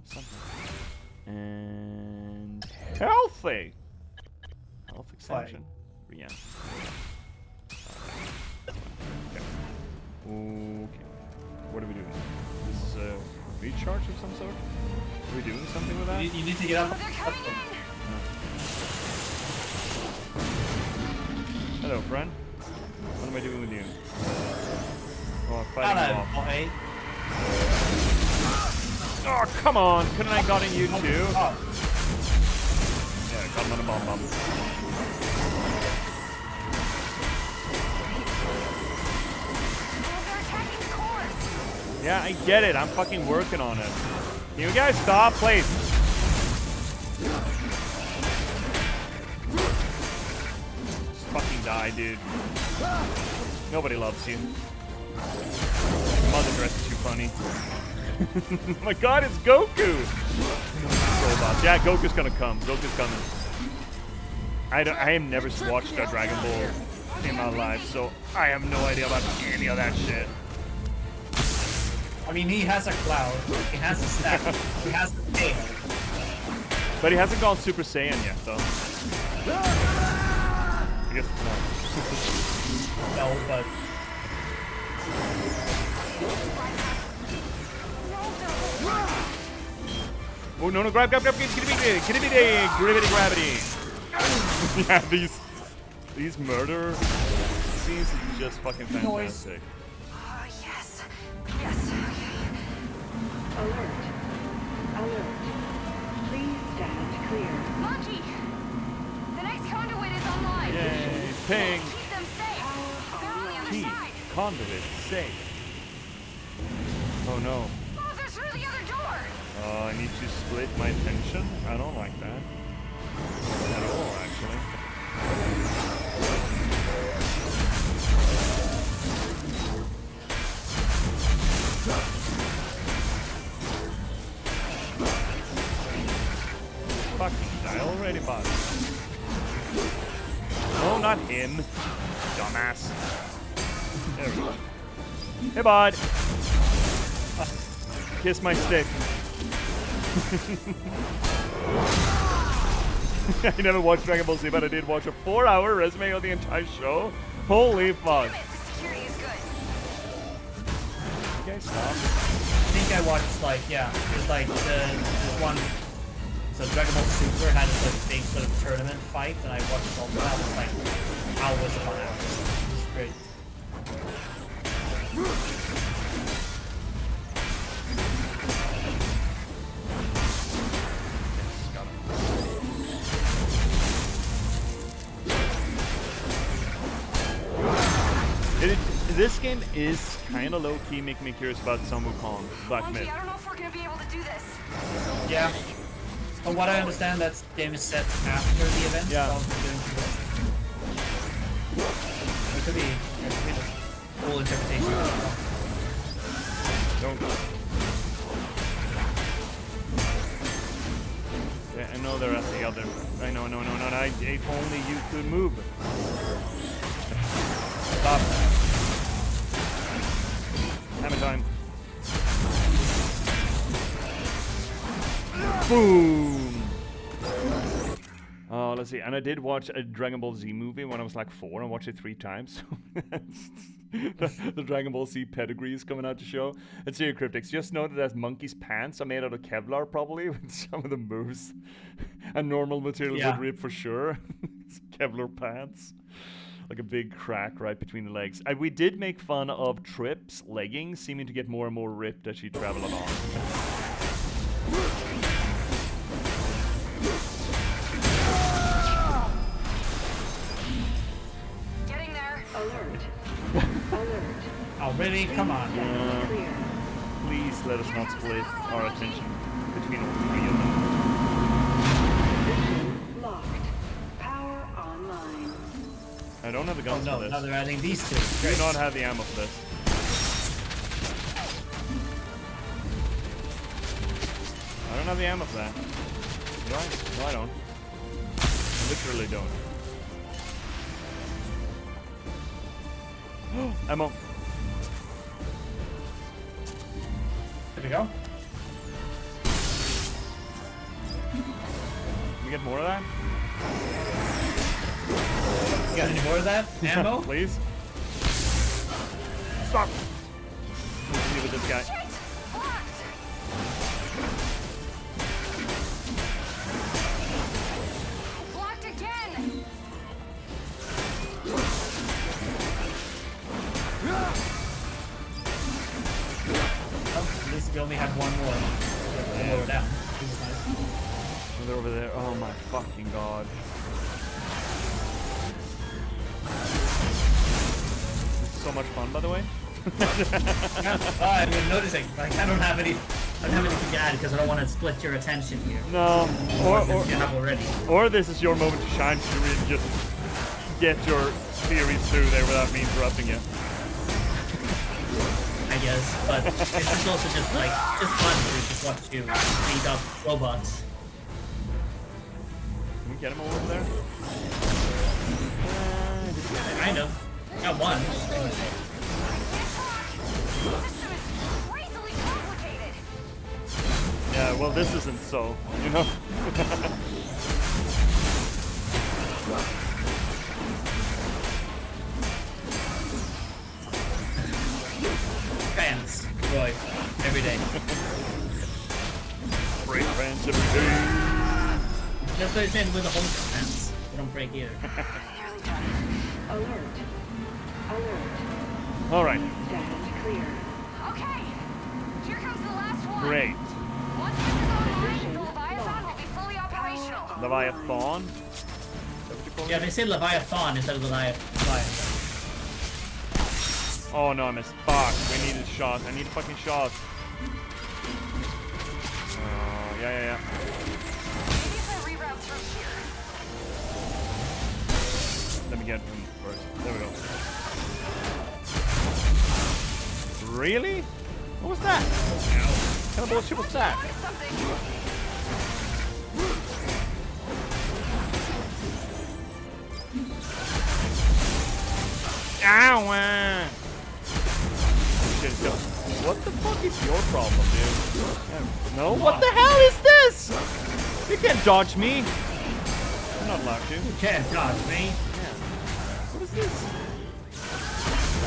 stun time. And healthy! Health extension. Rian. Okay. What are we doing? This is a recharge of some sort? Are we doing something with that? You need to get up. Oh, they're coming in! Hello, friend. What am I doing with you? Oh, I'm fighting you Hello, off. boy. Oh, come on! Couldn't I gotten you too? Oh, Yeah, got him on a bomb. Oh, they're attacking the cores! Yeah, I get it. I'm fucking working on it. Can you guys stop, please? Just fucking die, dude. Nobody loves you. Your mother dresses you funny. Oh my god, it's Goku! Robots. Yeah, Goku's gonna come. Goku's coming. I have never watched a Dragon Ball in my life, so I have no idea about any of that shit. I mean, he has a cloud, he has a staff, he has a tail. But he hasn't gone Super Saiyan yet, though. I guess no. No, but... Oh, no, grab, gravity. Yeah, these murder scenes are just fucking fantastic. Yes. Yes, okay. Alert. Alert. Please stand clear. Monkey! The next conduit is online. Yay, ping! Keep them safe. They're on the other Key, side. conduit, safe. Oh no. Oh, they're through the other door. I need to split my attention? I don't like that. At all, actually. Fucking die already, bud. No, not him. Dumbass. There we go. Hey, bud. Kiss my stick. I never watched Dragon Ball Z, but I did watch a 4-hour resume of the entire show. Holy fuck. The security is good. Okay, stop. I think I watched, like, yeah, there's like this one, so Dragon Ball Super had this like big sort of tournament fight, and I watched all of that. It was like hours upon hours. It was great. This game is kind of low-key making me curious about Sun Wukong, Black Monkey, Myth. I don't know if we're gonna be able to do this. Yeah. From what I understand, that game is set after the event. Yeah. Rather than doing the It could be a full interpretation. Don't. Yeah, I know they're at the other. I know, no. If only you could move. Stop. Hammer time. Boom! Oh, let's see. And I did watch a Dragon Ball Z movie when I was like 4 and watched it 3 times. the Dragon Ball Z pedigree is coming out to show. And Serial Cryptics, just know that Monkey's pants are made out of Kevlar, probably, with some of the moves. And normal material would rip for sure. Kevlar pants. Like a big crack right between the legs. We did make fun of Trip's leggings seeming to get more and more ripped as she traveled along. Getting there. Alert. Alert. Oh, really? Come on. Clear. Please let us not split our attention between all 3 of them. Locked. Power online. I don't have the guns Oh, no, for this. now they're adding these two. Do Great. not have the ammo for this. I don't have the ammo for that. Do I? No, I don't. Literally don't. Ammo. There we go. Can we get more of that? You got any more of that? Ammo? Please? Stop! Let's see with this guy. Shit! Blocked! Blocked again! Oh, at least we only have one more. Lower down. This is nice. Oh, they're over there. Oh my fucking god. It's so much fun, by the way. I'm noticing. Like, I don't have anything to add because I don't want to split your attention here. No, or You have already. or this is your moment to shine to really just get your theories through there without me interrupting you. I guess, but it's also just like just fun to just watch you beat up robots. Can we get him over there? Kind of. Got one. Yeah, well, this isn't so, you know? Fans, Roy, every day. Break fans every day. That's what I said with the home fans. They don't break either. Alert. Alert. All right. Stand clear. Okay, here comes the last one. Great. Once this is online, the Leviathan will be fully operational. Leviathan. Yeah, they said Leviathan instead of Leviathan. Oh no, I missed. Fuck. We need a shot. I need a fucking shot. Oh, yeah. Maybe if I reroute through here. Let me get him first. There we go. Really? What was that? What kind of bullshit was that? Ow! Shit, what the fuck is your problem, dude? No? What the hell is this? You can't dodge me. I'm not allowed to. You can't dodge me. What is this?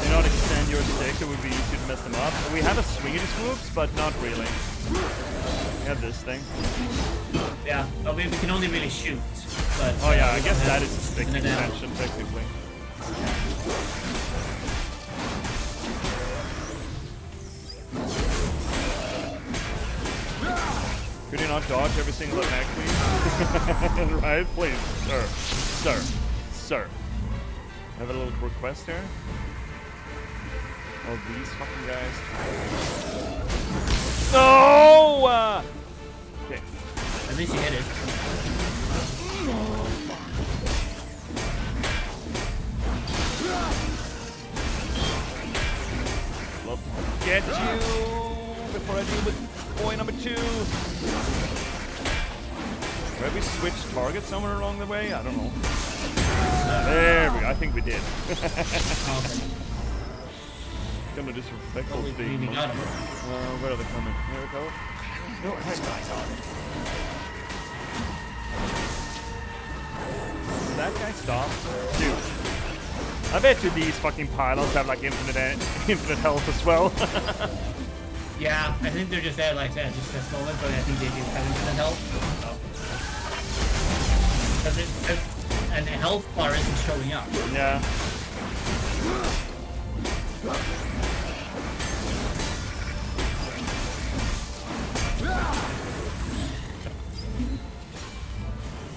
Do not extend your stick, it would be easy to mess them up. We have a swingity swoops, but not really. We have this thing. Yeah, but we can only really shoot. But, oh yeah, I guess that is a stick extension, technically. Could you not dodge every single attack, please? Right? Please, sir. I have a little request here. Oh, these fucking guys. No! Okay. At least you hit it. Love to get you before I deal with boy number 2. Have we switched targets somewhere along the way? I don't know. There we go. I think we did. Gonna disrespect those big monkeys. Where are they coming? Here we go. No, hey. Did that guy stop? Dude. I bet you these fucking pilots have like infinite health as well. Yeah, I think they're just there like that, just this moment, but I think they do have infinite health. And the health bar isn't showing up. Yeah.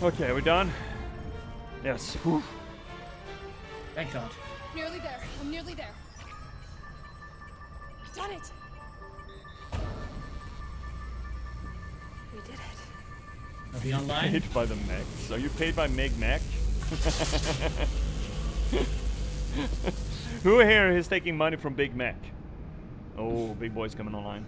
Okay, are we done? Yes. Whew. Thank God. Nearly there. I'm nearly there. Done it. We did it. Are we online? Paid by the mechs. Are you paid by Meg Mech? Who here is taking money from Big Mech? Oh, big boy's coming online.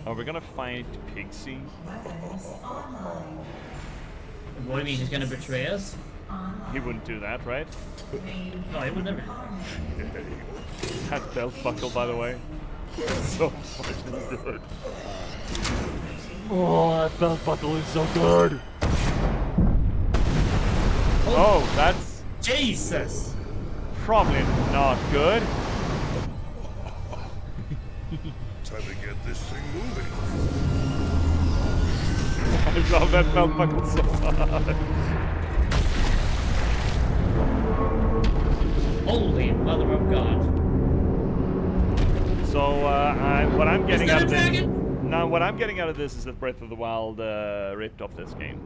Are we gonna fight Pixie? What do you mean, he's gonna betray us? He wouldn't do that, right? No, he would never. That belt buckle, by the way. So fucking good. Oh, that belt buckle is so good. Oh, that's Jesus. Probably not good. Time to get this thing moving. I love that belt buckle so much. Holy mother of God. So, what I'm getting out of this... Now, what I'm getting out of this is that Breath of the Wild ripped off this game.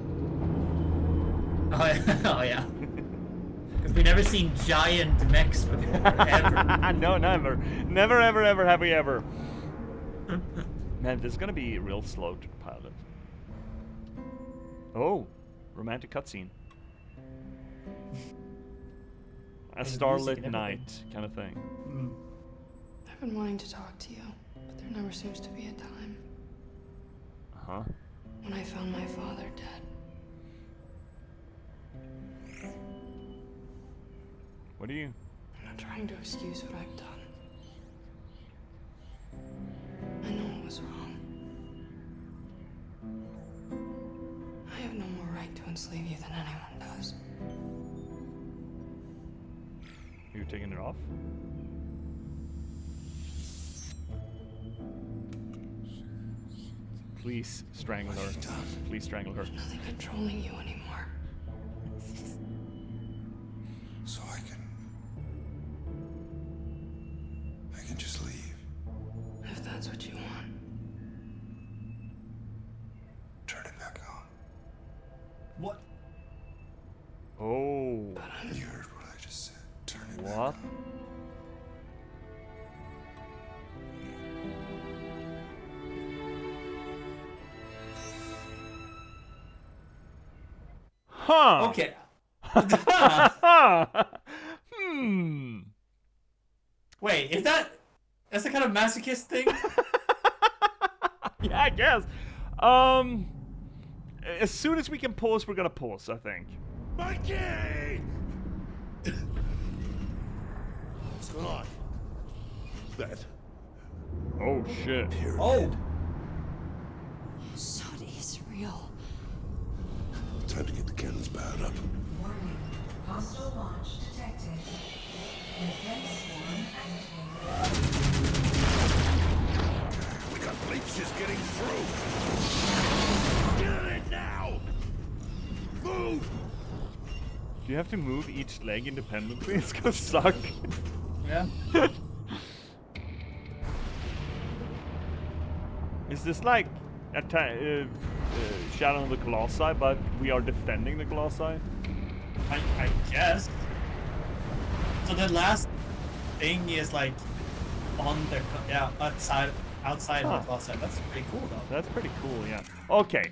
Oh yeah. Because we've never seen giant mechs before, ever. No, never. Never, ever, ever have we ever. Man, this is gonna be real slow to pilot. Oh, romantic cutscene. A starlit night kind of thing. I've been wanting to talk to you, but there never seems to be a time. Uh-huh. When I found my father dead. What are you? I'm not trying to excuse what I've done. I know it was wrong. I have no more right to enslave you than anyone does. Are you taking it off? Please strangle her. Please strangle her. There's nothing controlling you anymore. So I can just leave. If that's what you want. Turn it back on. What? Oh. You heard what I just said. Turn it back What? on. Huh. Okay. Hmm. Wait, that's a kind of masochist thing? Yeah, I guess. As soon as we can pause, we're gonna pause, I think. Mikey! What's going on? That. Oh shit. Oh. So it is real. Time to get the cannons powered up. Warning. Hostile launch detected. Defense swarm activated. We got leeches getting through. Get it now! Move! Do you have to move each leg independently? It's gonna suck. Yeah. Is this like Shadow of the Colossi, but we are defending the Colossi? I guess. So the last thing is like on the outside the Colossi. That's pretty cool though. That's pretty cool, yeah. Okay.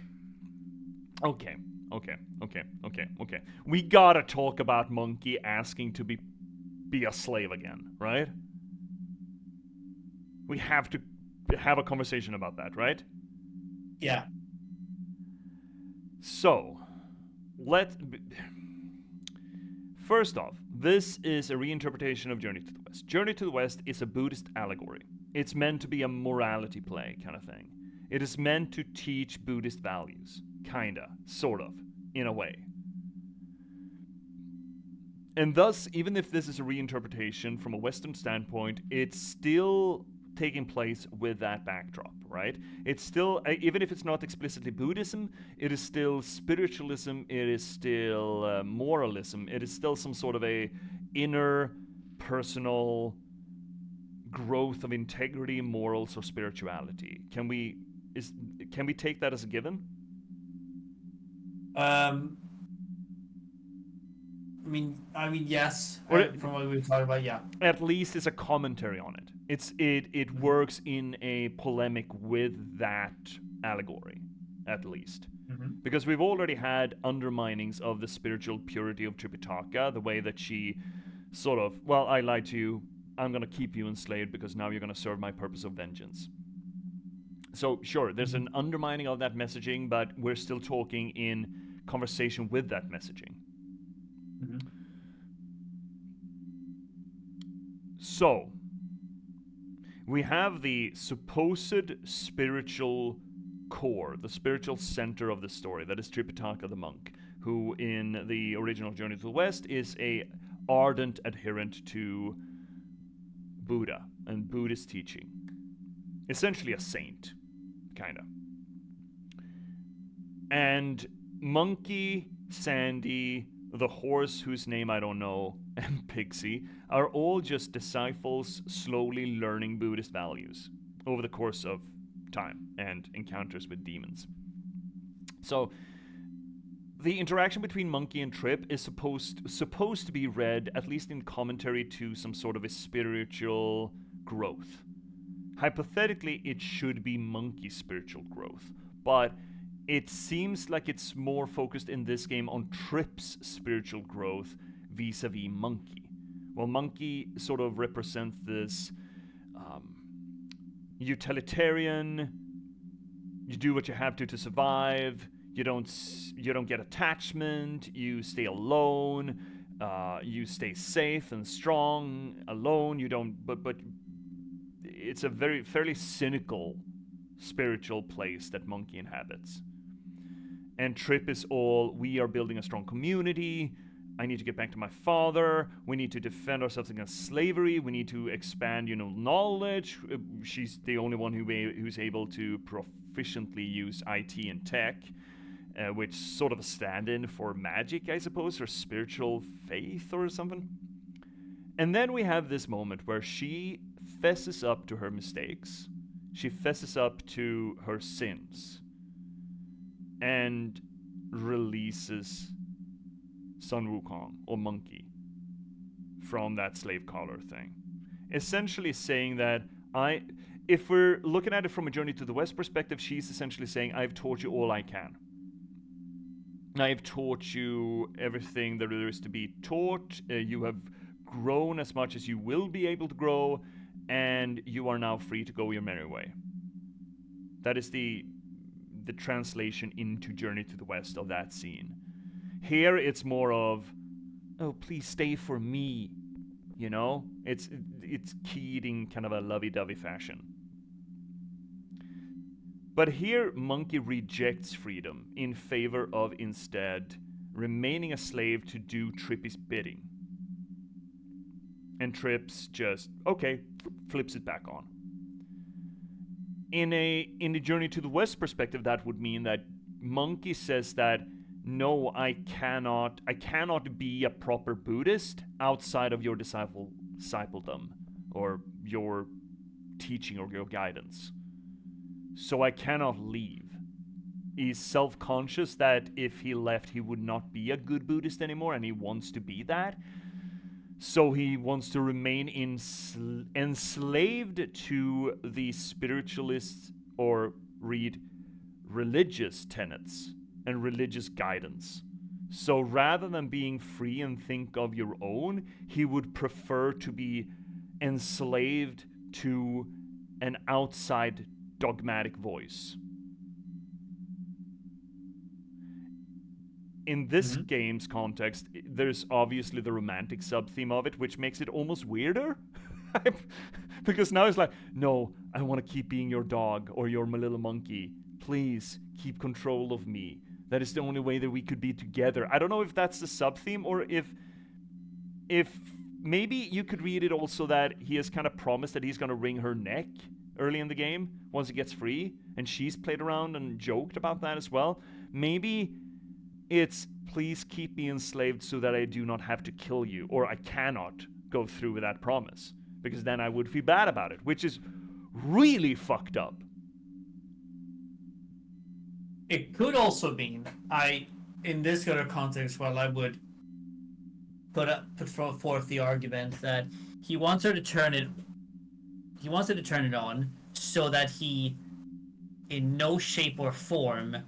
We gotta talk about Monkey asking to be a slave again, right? We have to have a conversation about that, right? Yeah. So, first off, this is a reinterpretation of Journey to the West. Journey to the West is a Buddhist allegory. It's meant to be a morality play kind of thing. It is meant to teach Buddhist values. Kinda. Sort of. In a way. And thus, even if this is a reinterpretation from a Western standpoint, it's still taking place with that backdrop, right? It's still, even if it's not explicitly Buddhism, it is still spiritualism, it is still moralism, it is still some sort of a inner personal growth of integrity, morals, or spirituality. Can we take that as a given? I mean, yes. From what we talked about, yeah. At least it's a commentary on it. It works in a polemic with that allegory, at least. Because we've already had underminings of the spiritual purity of Tripitaka, the way that she sort of, well, I lied to you, I'm gonna keep you enslaved because now you're gonna serve my purpose of vengeance. So, sure, there's an undermining of that messaging, but we're still talking in conversation with that messaging. So, we have the supposed spiritual core, the spiritual center of the story, that is Tripitaka the monk, who in the original Journey to the West is a ardent adherent to Buddha and Buddhist teaching. Essentially a saint, kinda. And Monkey, Sandy, the horse whose name I don't know, and Pixie are all just disciples slowly learning Buddhist values over the course of time and encounters with demons. So, the interaction between Monkey and Trip is supposed to be read, at least in commentary, to some sort of a spiritual growth. Hypothetically, it should be Monkey's spiritual growth, but it seems like it's more focused in this game on Trip's spiritual growth vis-a-vis Monkey. Well, Monkey sort of represents this utilitarian, you do what you have to survive, you don't get attachment, you stay alone, you stay safe and strong alone, you don't, but it's a fairly cynical spiritual place that Monkey inhabits. And Trip is all, we are building a strong community, I need to get back to my father, we need to defend ourselves against slavery, we need to expand, knowledge. She's the only one who's able to proficiently use IT and tech, which sort of a stand-in for magic, I suppose, or spiritual faith or something. And then we have this moment where she fesses up to her mistakes, she fesses up to her sins, and releases Sun Wukong, or Monkey, from that slave collar thing. Essentially saying that if we're looking at it from a Journey to the West perspective, she's essentially saying, I've taught you all I can. I've taught you everything that there is to be taught. You have grown as much as you will be able to grow, and you are now free to go your merry way. That is the translation into Journey to the West of that scene. Here it's more of, oh, please stay for me, It's keyed in kind of a lovey-dovey fashion. But here, Monkey rejects freedom in favor of instead remaining a slave to do Trippy's bidding. And Tripp's just, okay, flips it back on. In the Journey to the West perspective, that would mean that Monkey says that, no, I cannot be a proper Buddhist outside of your discipledom, or your teaching or your guidance. So I cannot leave. He's self-conscious that if he left, he would not be a good Buddhist anymore, and he wants to be that. So he wants to remain enslaved to the spiritualists, or read religious tenets and religious guidance. So rather than being free and think of your own, he would prefer to be enslaved to an outside dogmatic voice. In this game's context, there's obviously the romantic sub-theme of it, which makes it almost weirder. Because now it's like, no, I want to keep being your dog or your my little monkey. Please keep control of me. That is the only way that we could be together. I don't know if that's the sub-theme, or if maybe you could read it also that he has kind of promised that he's going to wring her neck early in the game once he gets free, and she's played around and joked about that as well. Maybe it's, please keep me enslaved so that I do not have to kill you, or I cannot go through with that promise, because then I would feel bad about it, which is really fucked up. It could also mean, in this kind of context, I would put forth the argument that he wants her to turn it on so that he, in no shape or form,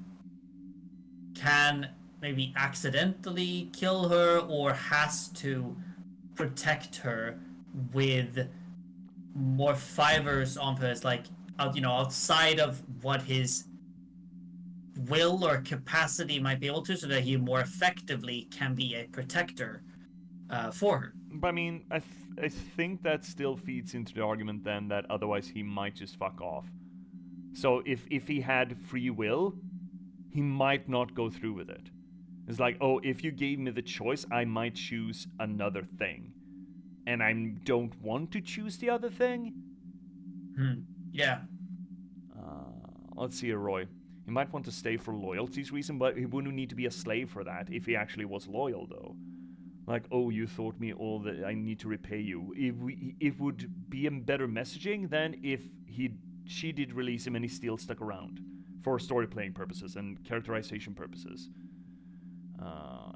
can maybe accidentally kill her, or has to protect her with more fibers on hers, outside of what his will or capacity might be able to, so that he more effectively can be a protector for her. But I mean, I think that still feeds into the argument then that otherwise he might just fuck off. So if he had free will, he might not go through with it. It's like, oh, if you gave me the choice, I might choose another thing. And I don't want to choose the other thing? Yeah. Let's see, Roy. He might want to stay for loyalty's reason, but he wouldn't need to be a slave for that if he actually was loyal, though. Like, oh, you taught me all that, I need to repay you. It would be a better messaging than if she did release him and he still stuck around for story playing purposes and characterization purposes.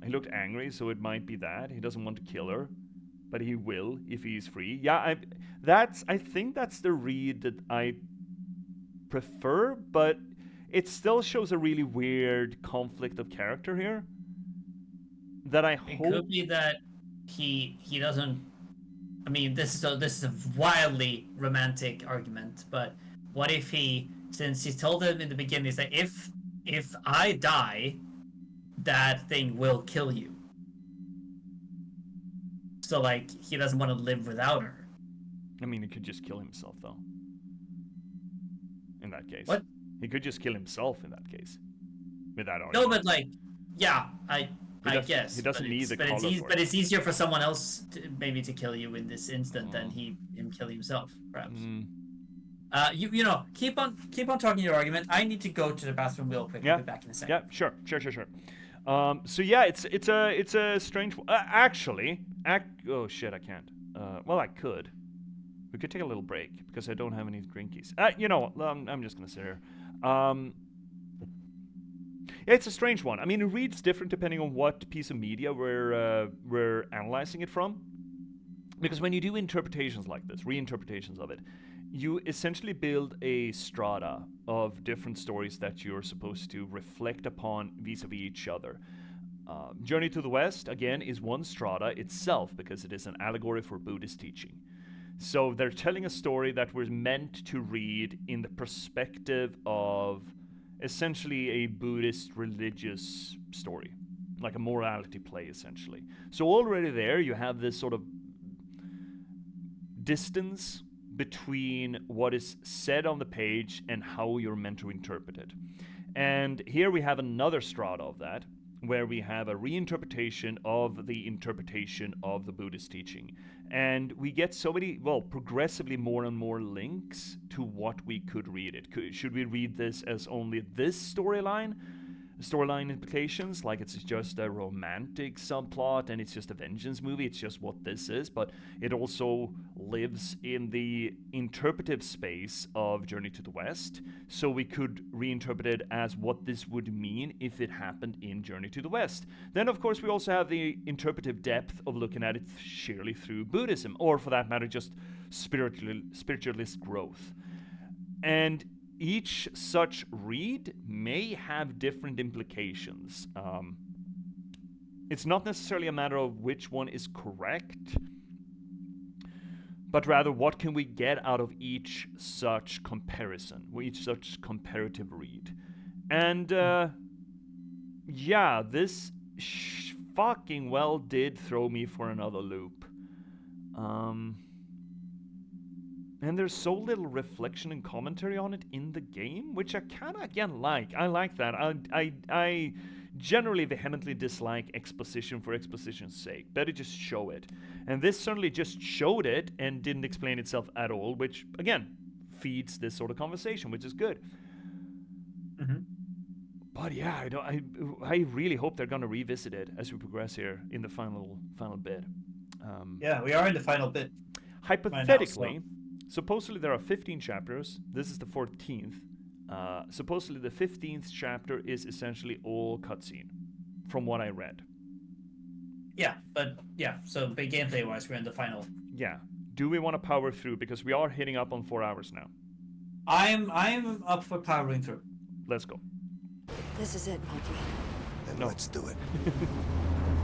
He looked angry, so it might be that. He doesn't want to kill her, but he will if he's free. Yeah, I think that's the read that I prefer, but it still shows a really weird conflict of character here. That I hope... It could be that he doesn't... I mean, this is a wildly romantic argument, but what if he, since he told him in the beginning, he's like, if I die, that thing will kill you. So, like, he doesn't want to live without her. I mean, he could just kill himself, though. In that case. What? He could just kill himself in that case. With that argument. No, but, like, yeah, I guess. He doesn't need the collar for it. But it's easier for someone else to maybe kill you in this instant than him kill himself, perhaps. You know, keep on talking your argument. I need to go to the bathroom real quick. I'll be back in a second. Yeah, sure. So yeah, it's a strange. Actually, oh shit, I can't. Well, I could. We could take a little break because I don't have any drinkies. You know, I'm just gonna sit here. Yeah, it's a strange one. I mean, it reads different depending on what piece of media we're analyzing it from. Because when you do interpretations like this, reinterpretations of it, you essentially build a strata of different stories that you're supposed to reflect upon vis-a-vis each other. Journey to the West, again, is one strata itself because it is an allegory for Buddhist teaching. So they're telling a story that we're meant to read in the perspective of essentially a Buddhist religious story, like a morality play, essentially. So already there, you have this sort of distance between what is said on the page and how you're meant to interpret it. And here we have another strata of that, where we have a reinterpretation of the interpretation of the Buddhist teaching. And we get so many, well, progressively more and more links to what we could read it. Should we read this as only this storyline implications, like it's just a romantic subplot and it's just a vengeance movie, it's just what this is, but it also lives in the interpretive space of Journey to the West, so we could reinterpret it as what this would mean if it happened in Journey to the West. Then of course we also have the interpretive depth of looking at it sheerly through Buddhism, or for that matter just spiritualist growth. And each such read may have different implications. It's not necessarily a matter of which one is correct, but rather what can we get out of each such comparison, each such comparative read. And yeah, this fucking well did throw me for another loop. And there's so little reflection and commentary on it in the game, which I kind of, again, like. I like that. I generally vehemently dislike exposition for exposition's sake. Better just show it. And this certainly just showed it and didn't explain itself at all, which, again, feeds this sort of conversation, which is good. Mm-hmm. But yeah, I really hope they're going to revisit it as we progress here in the final bit. Yeah, we are in the final bit. Hypothetically... Right now, so. Supposedly there are 15 chapters. This is the 14th. Supposedly the 15th chapter is essentially all cutscene, from what I read. Yeah, but yeah, so big gameplay-wise, we're in the final. Yeah. Do we want to power through? Because we are hitting up on 4 hours now. I'm up for powering through. Let's go. This is it, Monkey. Then let's do it.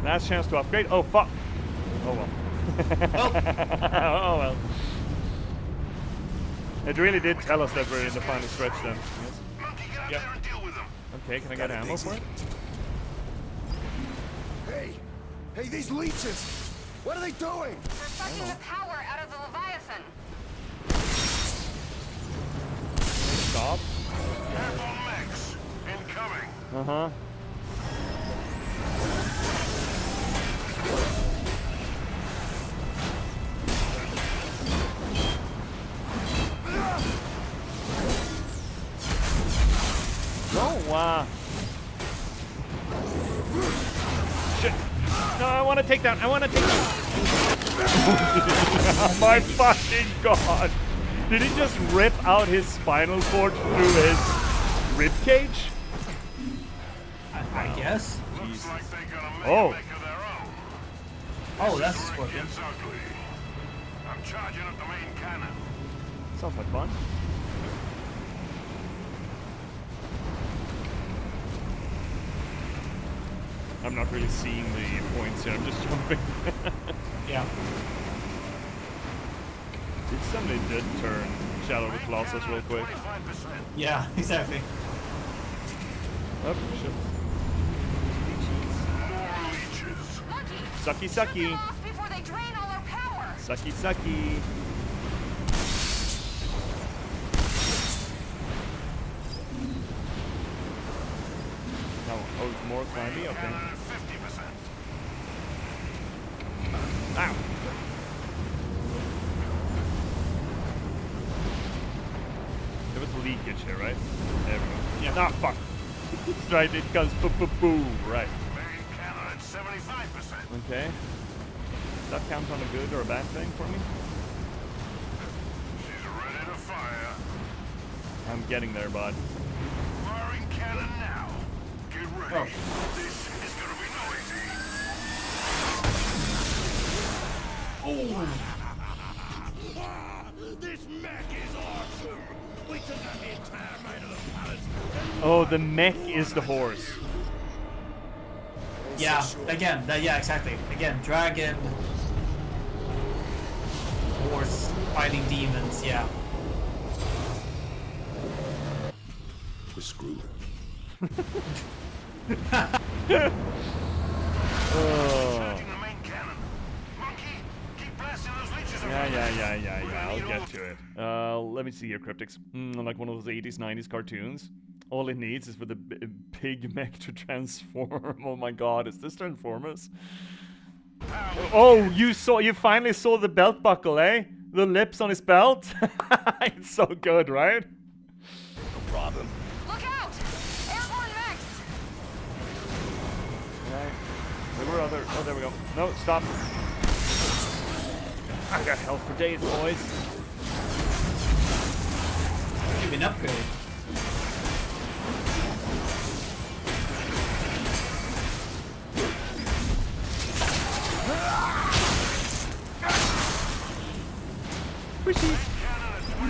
Last chance to upgrade. Oh, fuck. Oh, well. Oh, well. It really did tell us that we're in the final stretch then. Yes. Yep. Okay, can I get ammo for it? Hey, these leeches! What are they doing? They're sucking the power out of the Leviathan. Stop. Careful, Max. Incoming. Uh-huh. Oh, shit. No, I want to take down. My fucking god. Did he just rip out his spinal cord through his rib cage? I guess. Looks like they Oh. Oh, that's a scorpion. I'm charging up the main cannon. Sounds like fun. I'm not really seeing the points here. I'm just jumping. Yeah. If somebody did turn Shadow of the Colossus real quick. Yeah, exactly. Oh, shit. Sucky, sucky. Before they drain all our power. Sucky, sucky. No, oh, more climbing? Okay. 50%. Ow. There was leakage here, right? There we go. Yeah. Ah, fuck. That's right, it goes boom, right. Main cannon at 75%. Okay. Does that count on a good or a bad thing for me? She's ready to fire. I'm getting there, bud. Firing cannon now. Get ready. Oh. This is gonna be noisy. This mech is awesome. We took out the entire might of the palace. Oh, the mech is the horse. Yeah, again, yeah, exactly. Again, dragon, horse, fighting demons, yeah. We're screwed. Oh. Charging the main cannon. Monkey, keep blasting those leeches around. Yeah. I'll get to it. Let me see here, Cryptics. Like one of those 80s, 90s cartoons. All it needs is for the pig mech to transform. Oh my god, is this Transformers? Oh, you finally saw the belt buckle, eh? The lips on his belt? It's so good, right? No problem. Look out! Airborne mechs! Right. There were other... Oh, there we go. No, stop. I got health for days, boys. Give me an upgrade.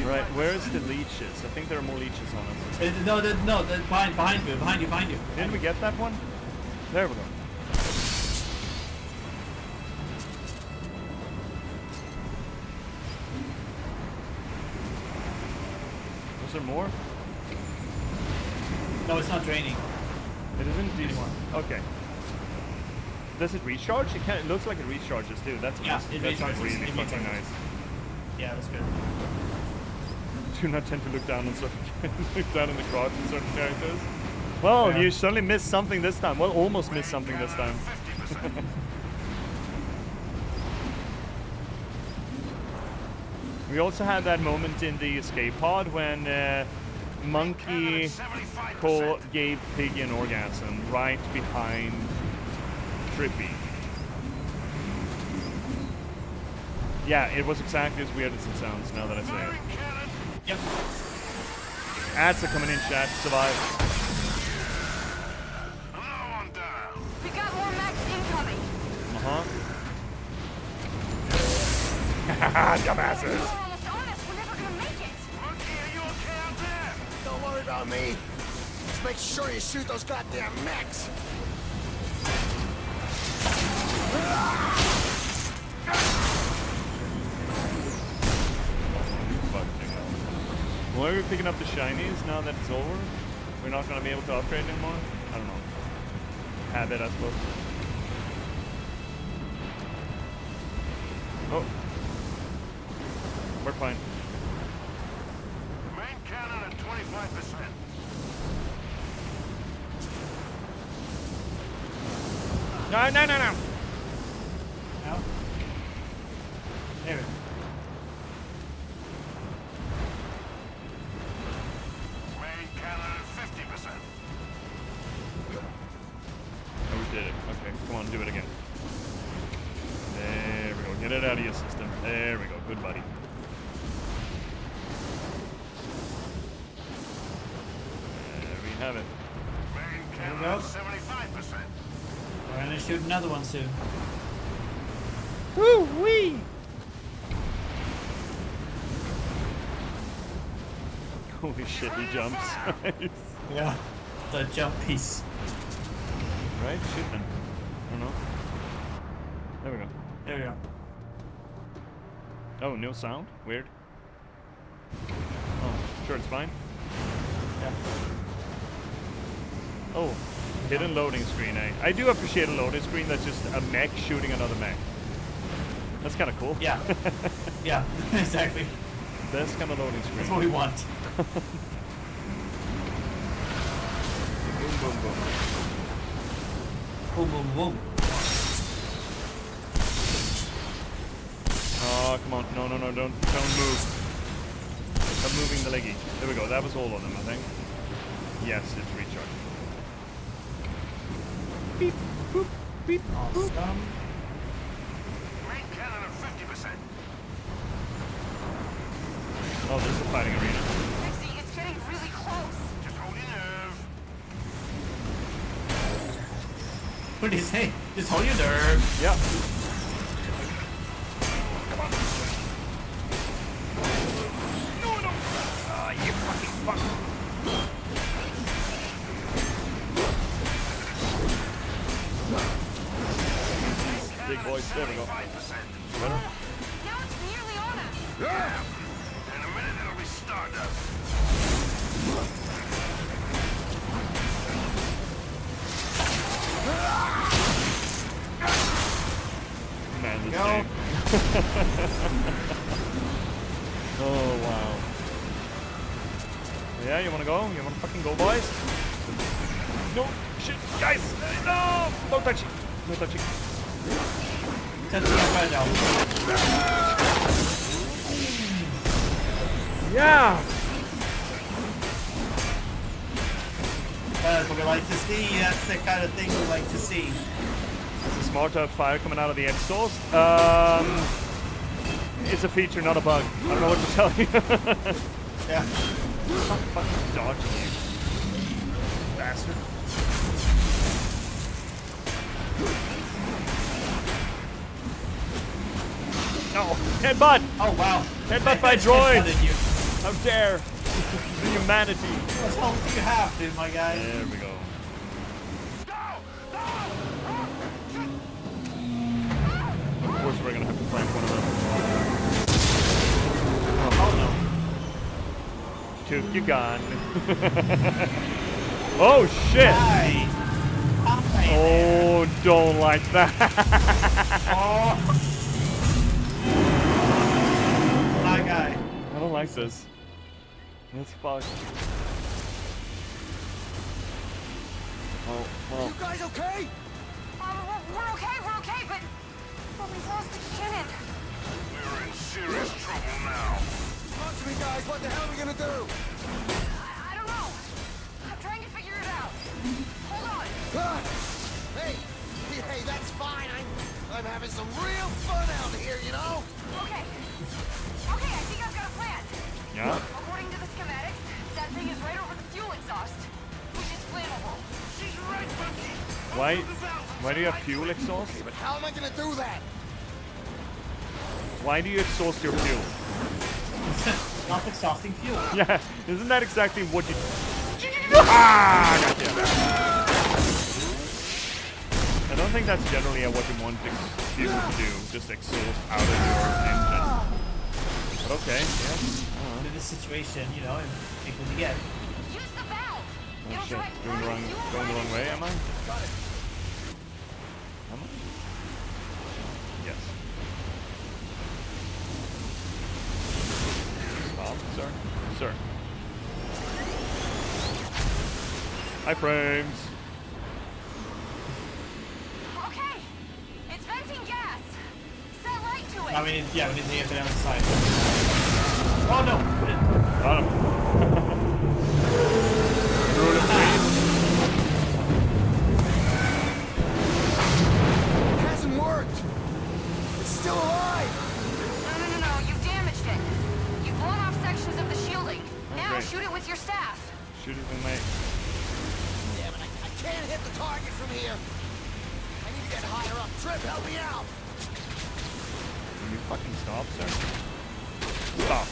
Right, where's the leeches? I think there are more leeches on us. No, behind you. Didn't we get that one? There we go. Was there more? No, it's not draining. It isn't Anymore. Okay. Does it recharge? It looks like it recharges too. That's Yeah, nice. it That's recharges. really It fucking recharges. nice. Yeah, that's good. Do not tend to look down on certain look down in the crowd on certain characters. Well, Yeah. you certainly missed something this time. Well, almost missed something this time. We also had that moment in the escape pod when Monkey gave Piggy an orgasm right behind Trippy. Yeah, it was exactly as weird as it sounds now that I say it. Yep. Ads are coming in, chat. Survive. We got more mechs incoming. Dumbasses. We're almost on us. We're never gonna make it. Monkey, are you okay out there? Don't worry about me. Just make sure you shoot those goddamn mechs. Why are we picking up the shinies now that it's over? We're not going to be able to upgrade anymore? I don't know. Habit, I suppose. Oh. We're fine. Main cannon at 25%. No. Out. There we go. Main cannon at 50%. Oh, we did it. Okay, come on, do it again. There we go. Get it out of your system. There we go. Good buddy. There we have it. Main There we cannon go. at 75%. Alright. gonna shoot another one soon. Woo wee! Holy shit, he jumps. Yeah, the jump piece. Right? Shoot then. I don't know. There we go. There we go. Oh, no sound? Weird. Oh, sure, it's fine. Yeah. Oh, hidden loading screen, eh? I do appreciate a loading screen that's just a mech shooting another mech. That's kind of cool. Yeah. Yeah, exactly. That's kind of loading screen. That's what we want. Boom, boom, boom. Boom, boom, boom. Oh, come on. No, no, no, don't move. Stop moving the leggy. There we go. That was all of them, I think. Yes, it's recharged. Beep, boop, beep, boop. Awesome. Main cannon at 50%. Oh, this is a fighting arena. Dixie, it's getting really close. Just hold your nerve. What do you say? Just hold your nerve. Yeah. No, no. Ah, you fucking fuck. Big boys. There we go. 5%. Better? Now it's nearly on us. Yeah. In a minute it'll be stardust. Man, this Go. game. Oh, wow. Yeah, you wanna go? You wanna fucking go, boys? No, shit, guys! No! No touching! No touching. Yeah! That's what we like to see. That's the kind of thing we like to see. It's smart to have fire coming out of the exhaust. It's a feature, not a bug. I don't know what to tell you. Yeah. Stop fucking dodging you. Bastard. No! Headbutt! Oh, wow. Headbutt by droid! Headbutted you. How dare! The humanity! What health do you have, dude, my guy? There we go. Of course we're gonna have to flank one of them. Oh, no. Took your gun. Oh shit! Hi. Hi. Oh, don't like that. Oh. My guy. I don't like this. That's fucked. Oh, well. You guys okay? We're okay, but we've lost the cannon. We're in serious trouble now. Answer me, guys. What the hell are we gonna do? I don't know. I'm trying to figure it out. Hold on. Hey, that's fine. I'm having some real fun out here, you know? Okay, I think I've got a plan. Yeah? According to the schematics, that thing is right over the fuel exhaust, which is flammable. She's right, Bucky. Why do you have fuel exhaust? Okay, but how am I gonna do that? Why do you exhaust your fuel? Not exhausting fuel. Yeah, isn't that exactly what you... Ah! Gotcha. I don't think that's generally what you want fuel to do, just exhaust out of your engine. But okay, yeah. In this situation, you know, take what you get. Use the valve. Oh shit, going the wrong way, am I? Got it. Am I? Yes. Stop, sir. Sir. Hi, frames. Okay, it's venting gas. Set light to it. I mean, yeah, we need to get it outside. Oh no! We didn't. Got him. Rule of three. It hasn't worked. It's still alive. No, you've damaged it. You've blown off sections of the shielding. Now Okay. shoot it with your staff. Shoot it with my... Yeah, but I can't hit the target from here. I need get higher up. Trip, help me out. Can you fucking stop, sir? Stop.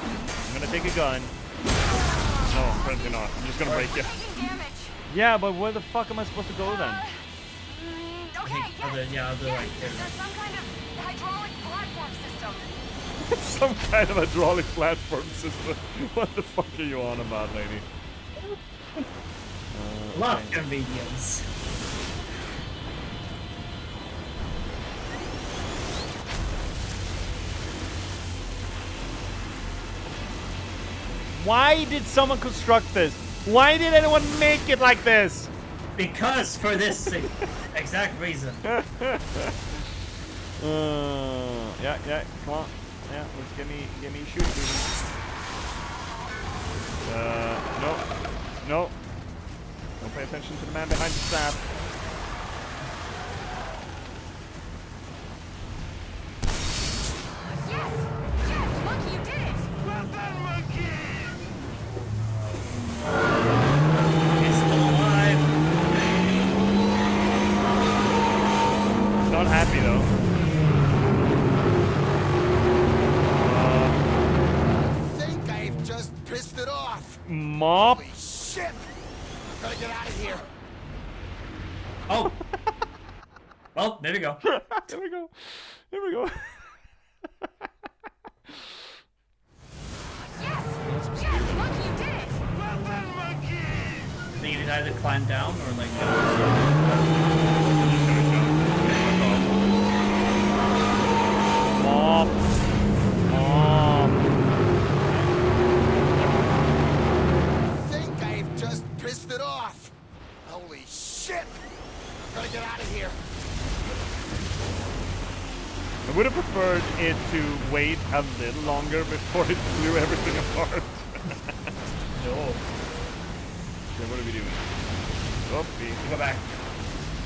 I'm gonna take a gun. No, apparently not. I'm just gonna break you. Yeah, but where the fuck am I supposed to go then? Okay, I'll do like There's some kind of hydraulic platform system. Some kind of hydraulic platform system. What the fuck are you on about, lady? a lot of convenience. Why did someone construct this? Why did anyone make it like this? Because for this exact reason. Yeah, come on. Yeah, let's get me shooting. No. No. Don't pay attention to the man behind the staff. Yes! Yes! Monkey, you did it! Well done, monkey! He's still alive. Not happy though. I think I've just pissed it off. Mop. Holy shit! Gotta get out of here. Oh. Well, there we go. There we go. There we go. Yes! Yes! Monkey, you did it! Well done, monkey! I think you either climb down or like Mop. Mop. I think I've just pissed it off. Holy shit! Gotta get out of here. I would have preferred it to wait a little longer before it blew everything apart. no. Okay, what are we doing? Oh, Go back.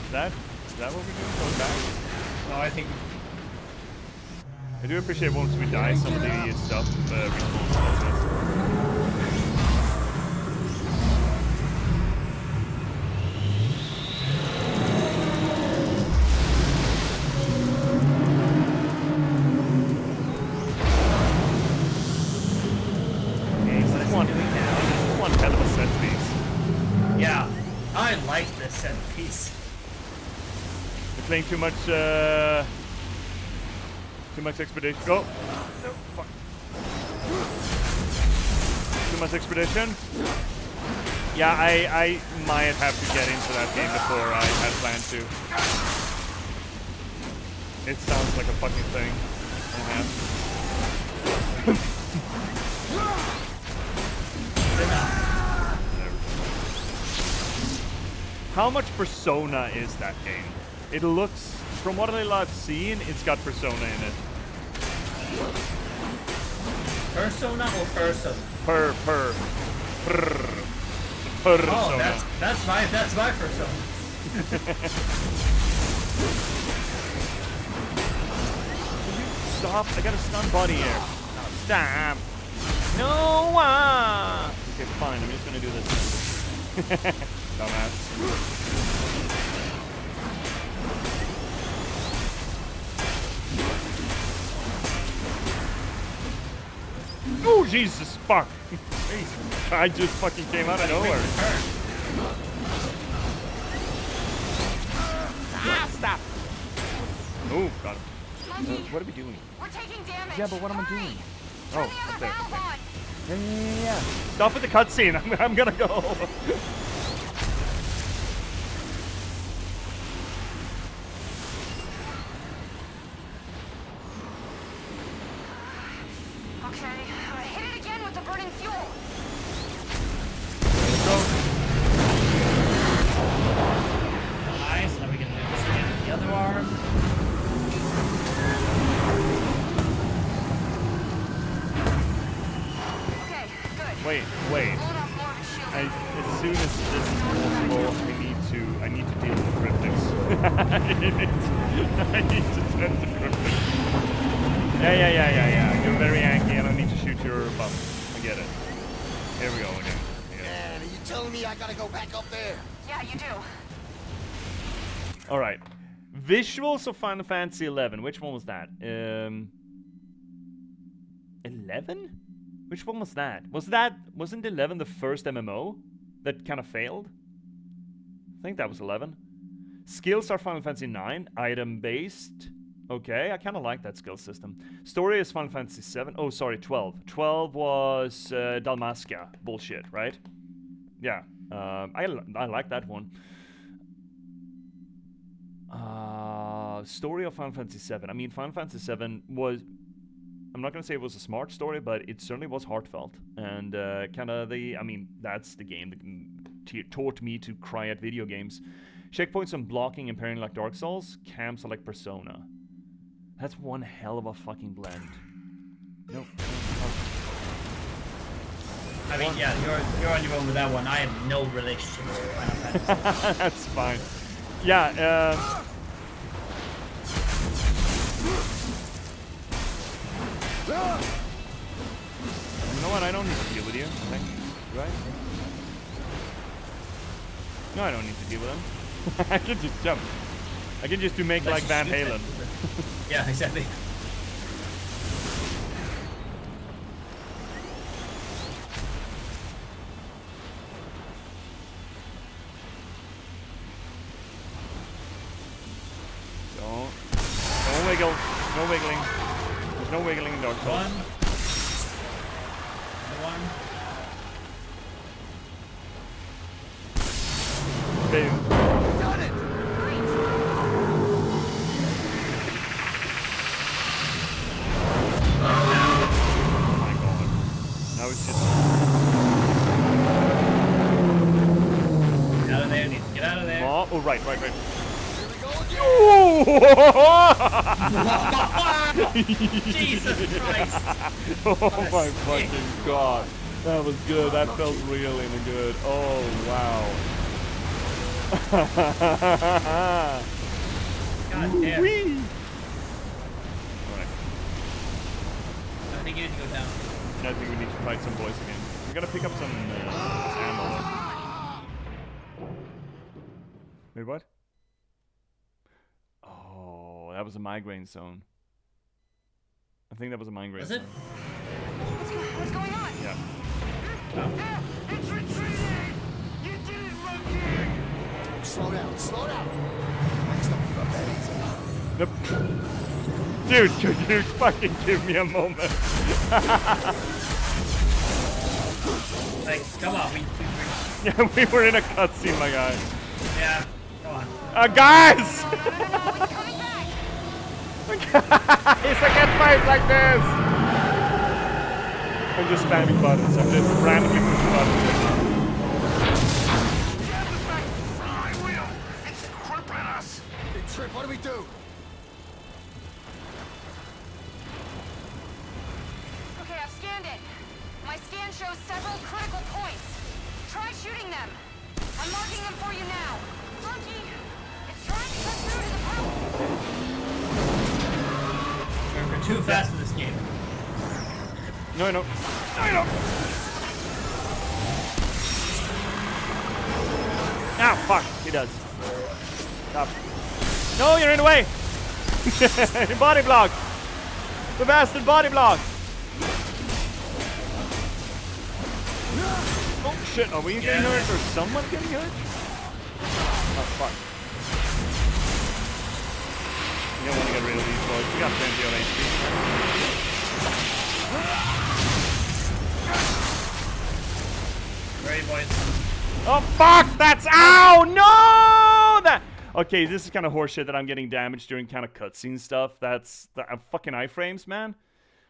Is that what we're doing? Going back? No, I think. I do appreciate once we die, some of the stuff respawns. One hell of a set piece. Yeah, I like this set piece. You're playing too much expedition. Go. Oh, no, fuck. Too much expedition. Yeah, I might have to get into that game before I had planned to. It sounds like a fucking thing. How much Persona is that game? It looks, from what I've seen, it's got Persona in it. Persona or Persona? Persona. Oh, that's my Persona. Stop! I got a stun body here. Oh, stop! No! Okay, fine. I'm just gonna do this. Dumbass. Oh, Jesus, fuck. I just fucking came out of nowhere. Stop. Oh, got him. What are we doing? We're taking damage. Yeah, but what am I doing? Oh, Turn the up other there. valve on. Yeah. Stop with the cutscene. I'm gonna go. Okay, hit it again with the burning fuel. Nice. Now we can do this again with the other arm. Okay, good. Wait. Blowing off more of his shield. As soon as this is possible, I need to deal with the cryptics. I need to tend to cryptics. Yeah. You're very angry and I need to shoot your bum. I get it. Here we go again. Man, are you telling me I gotta go back up there? Yeah, you do. Alright. Visuals of Final Fantasy 11. Which one was that? 11? Which one was that? Wasn't 11 the first MMO that kind of failed? I think that was 11. Skills are Final Fantasy 9, item based. Okay, I kind of like that skill system. Story is Final Fantasy 7. Oh, sorry, 12. 12 was Dalmasca bullshit, right? Yeah, I like that one. Story of Final Fantasy 7. I mean, Final Fantasy 7 was... I'm not gonna say it was a smart story, but it certainly was heartfelt. And kind of the... I mean, that's the game that taught me to cry at video games. Checkpoints and blocking and parrying like Dark Souls. Camps are like Persona. That's one hell of a fucking blend. Nope. I mean, yeah, you're on your own with that one. I have no relationship to Final Fantasy. That's fine. Yeah, you know what? I don't need to deal with you. Thank you. Do I? No, I don't need to deal with them. I can just jump. I can just do make like Van Halen. Yeah, exactly. Don't wiggle. No wiggling. There's no wiggling in Dark Souls. One. Boom. Got it! Oh my god. Now it's just... Get out of there, Nathan. Get out of there. Oh, right. Here we go again! Jesus Christ! Oh my fucking god. That was good. That felt really good. Oh, wow. God damn. Whee! Alright. I think you need to go down. I think we need to fight some boys again. We gotta pick up some ammo. Wait, what? Oh, that was a migraine zone. I think that was a migraine zone. Is it? What's going on? Yeah. It's retreating! You did it, monkey! Slow down, slow down. Next up, you're that easy. Dude, could you fucking give me a moment? Like, come on, Yeah, we were in a cutscene, my guy. yeah, come on. Guys! Guys, I can't fight like this! I'm just spamming buttons. I'm just randomly pushing buttons. It's crippling us! Big Trip, what do we do? Okay, I've scanned it. My scan shows several critical points. Try shooting them. I'm marking them for you now. Monkey, it's trying to cut through to the power. We're too fast for this game. No, I know. Ah, fuck. He does. Stop. No, you're in the way. Body block. The bastard body block. Oh, shit. Are we getting hurt or someone getting hurt? Oh, fuck. You don't want to get rid of these boys. We got plenty of HP. Ready, boys. Oh fuck! That's ow! No! That okay. This is kind of horseshit that I'm getting damaged during kind of cutscene stuff. That's the fucking iframes, man.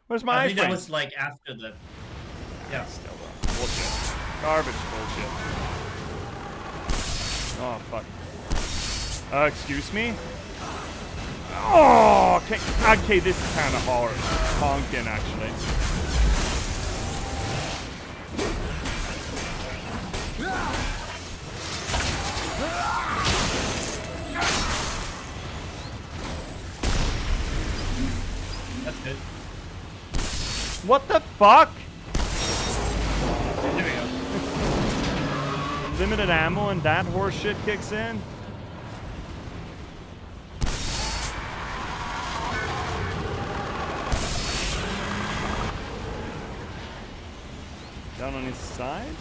Where's my I think iframes? that was like after the. Yeah. Still bullshit. Garbage bullshit. Oh fuck. Excuse me. Oh, okay. This is kind of hard. Honking actually. That's good. What the fuck? There we go. Limited ammo and that horse shit kicks in. Down on his side.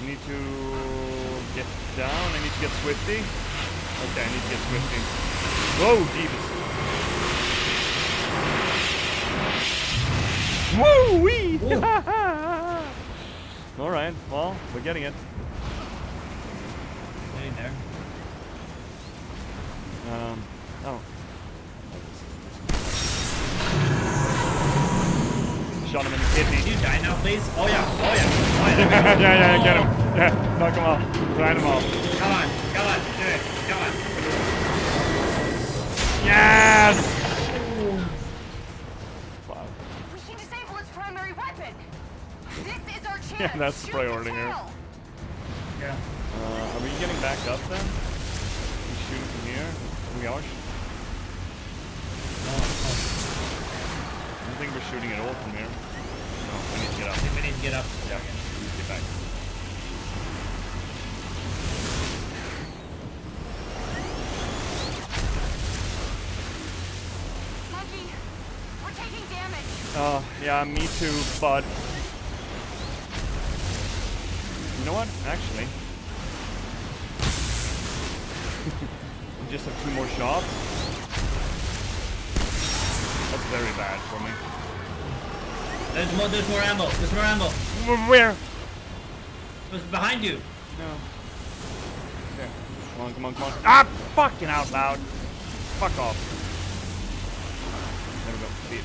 I need to get down. I need to get Swifty. Okay, I need to get Swifty. Whoa, Jesus. Woo-wee! Alright, well, we're getting it. Getting there. Oh. Shot him in the kidney. Can you die now, please? Oh yeah, oh yeah. Yeah, get him. Yeah, knock him off. Grind him off. Come on, do it. Come on. Yes! Wow. We can disable its primary weapon. This is our chance. Yeah, that's Shoot the priority here. tail. Yeah. Are we getting back up then? We shoot from here? We are? I don't think we're shooting at all from here. No, we need to get up. We need to get up. Yeah, we need to get back. Monkey, we're taking damage. Yeah, me too, but... You know what? Actually... we just have 2 more shots. That's very bad for me. There's more ammo. There's more ammo. Where? It was behind you. No. Okay. Come on. Ah! Fucking out loud. Fuck off. There we go. See it.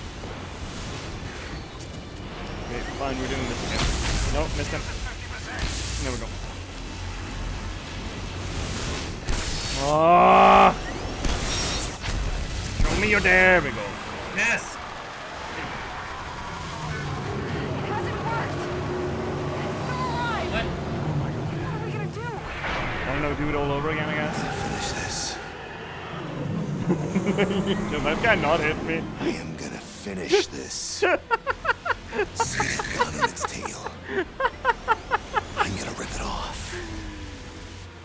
Okay, fine, we're doing this again. Nope, missed him. There we go. Ah! Show me your there we go. Yes. What? What are we gonna do? I don't know, do it all over again, I guess. Finish this. Does that guy not hit me? I am gonna finish this. See that gun in its tail. I'm gonna rip it off.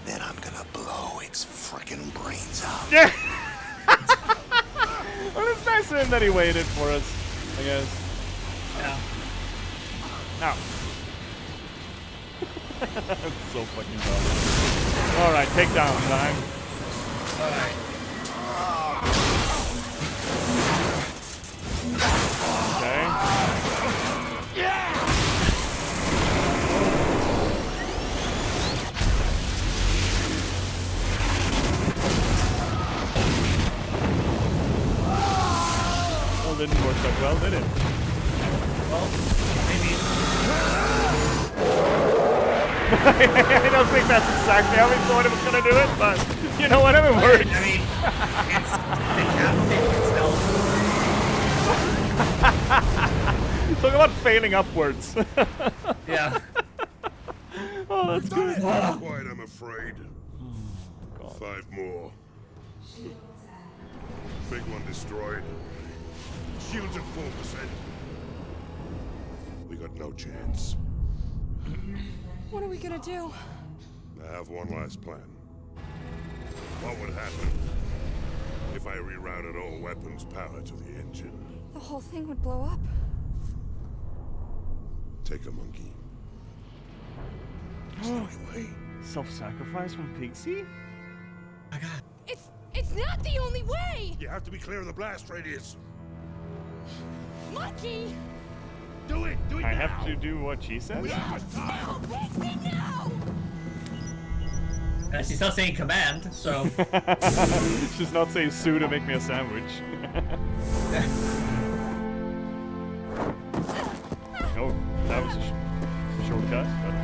Then I'm gonna blow its frickin' brains out. Yeah. Well, it's nice of him that he waited for us, I guess. Yeah. Now. That's so fucking dumb. Alright, take down time. Alright. Okay. Well, didn't work that well, did it? Well, maybe. I don't think that's exactly how we thought it was gonna do it, but you know what? It works. I mean, it's decapitated Talk about failing upwards. Yeah. Oh, that's good. Not quite, I'm afraid. 5 more. Big one destroyed. Shields at 4%. We got no chance. What are we gonna do? I have one last plan. What would happen if I rerouted all weapons power to the engine? The whole thing would blow up. Take a monkey. There's no way. Self-sacrifice from Pixie? My God. It's not the only way! You have to be clear of the blast radius. Monkey! Do it! Do it I now! have to do what she says? No, Pixie, no! She's not saying command, so. She's not saying Sue to make me a sandwich. Oh, that was a shortcut, but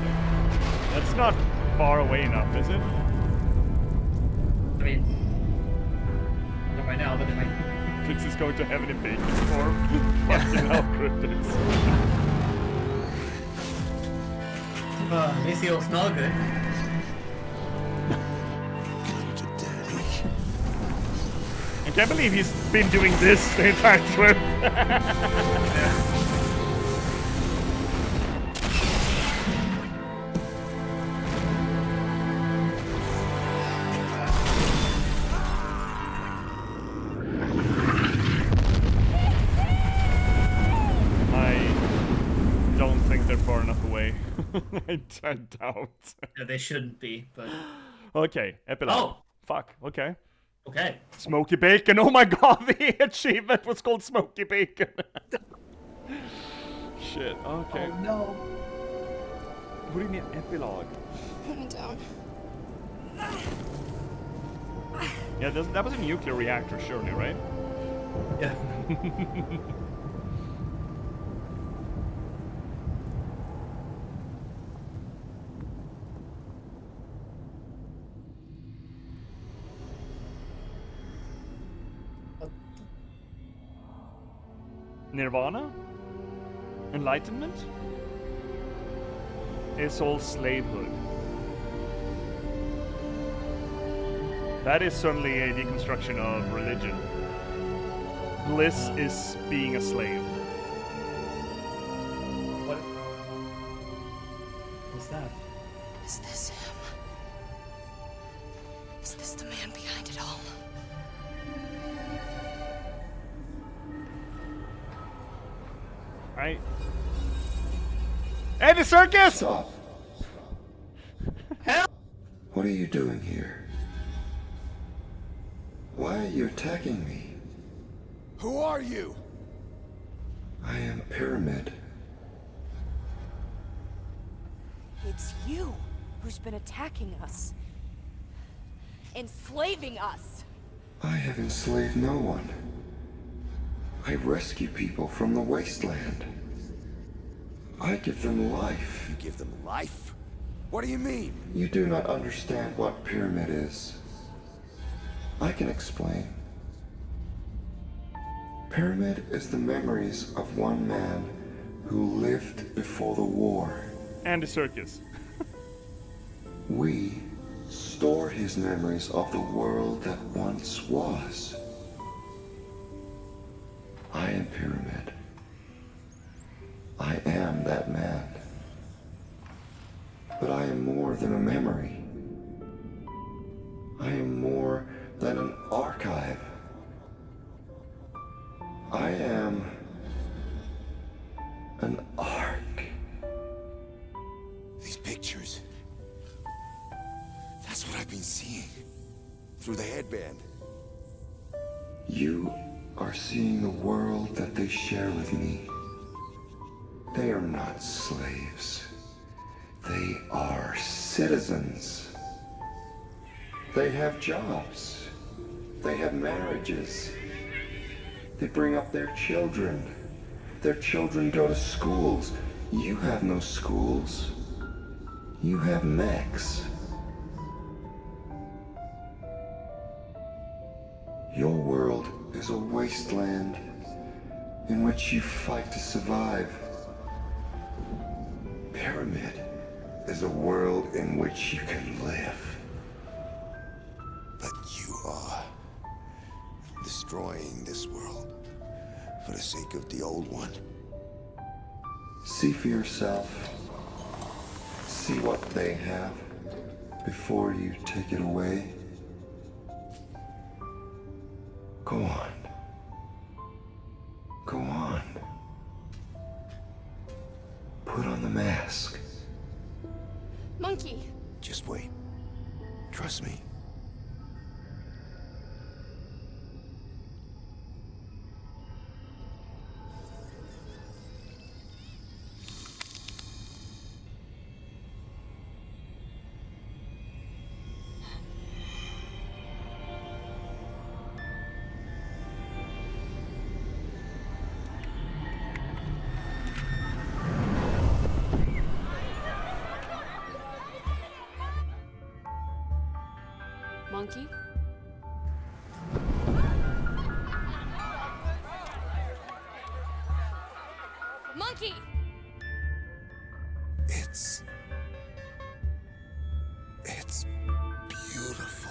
that's not far away enough, is it? I mean, not right now, but it might. Pixie's going to heaven in bacon form. Fucking hell, cryptids. At least he'll smell good. I can't believe he's been doing this the entire trip. I don't think they're way. I doubt. Yeah, they shouldn't be, but... Okay, epilogue. Oh! Fuck, okay. Okay. Smoky Bacon, oh my god, the achievement was called Smoky Bacon. Shit, okay. Oh no. What do you mean epilogue? Put me down. Yeah, that was a nuclear reactor, surely, right? Yeah. Nirvana? Enlightenment? Is all slavehood. That is certainly a deconstruction of religion. Bliss is being a slave. What? What's that? Is this him? Is this the man behind it all? Right? Andy Serkis! Stop. Hell! What are you doing here? Why are you attacking me? Who are you? I am Pyramid. It's you who's been attacking us. Enslaving us. I have enslaved no one. I rescue people from the wasteland. I give them life. You give them life? What do you mean? You do not understand what Pyramid is. I can explain. Pyramid is the memories of one man who lived before the war. Andy Serkis. We store his memories of the world that once was. I am Pyramid. I am that man. But I am more than a memory. I am more than an archive. I am an arc. These pictures. That's what I've been seeing. Through the headband. You are seeing the world that they share with me. They are not slaves. They are citizens. They have jobs. They have marriages. They bring up their children. Their children go to schools. You have no schools. You have mechs. Your world is a wasteland in which you fight to survive. Pyramid is a world in which you can live. But you are destroying this world for the sake of the old one. See for yourself. See what they have before you take it away. Go on. Go on. Put on the mask. Monkey! Just wait. Trust me. Monkey? Monkey! It's beautiful.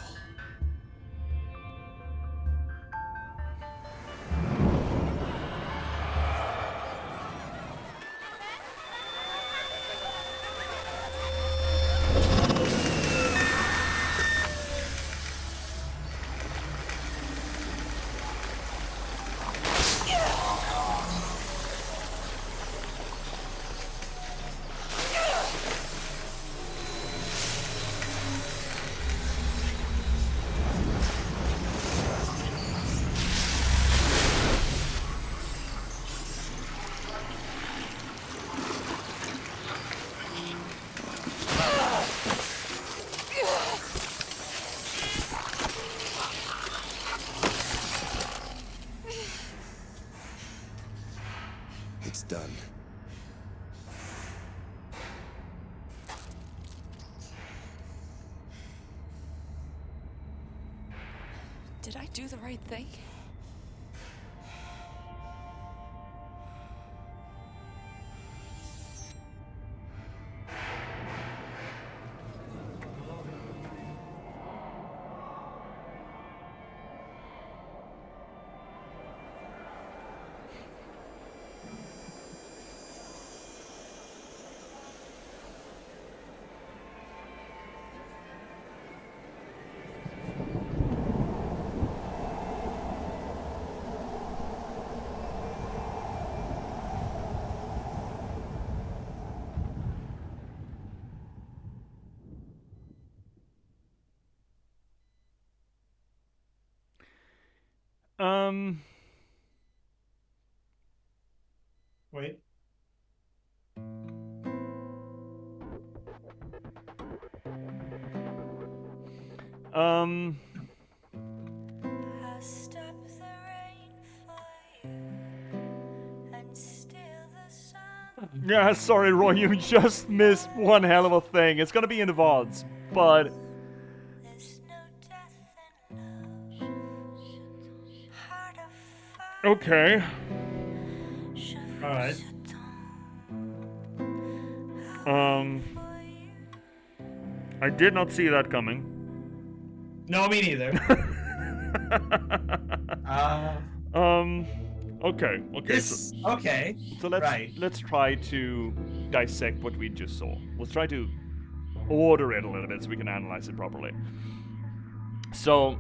It's done. Did I do the right thing? Wait. Yeah, sorry, Roy, you just missed one hell of a thing. It's gonna be in the VODs, but... Okay. Alright. I did not see that coming. No, me neither. Okay. This, okay. So let's try to dissect what we just saw. Let's try to order it a little bit so we can analyze it properly. So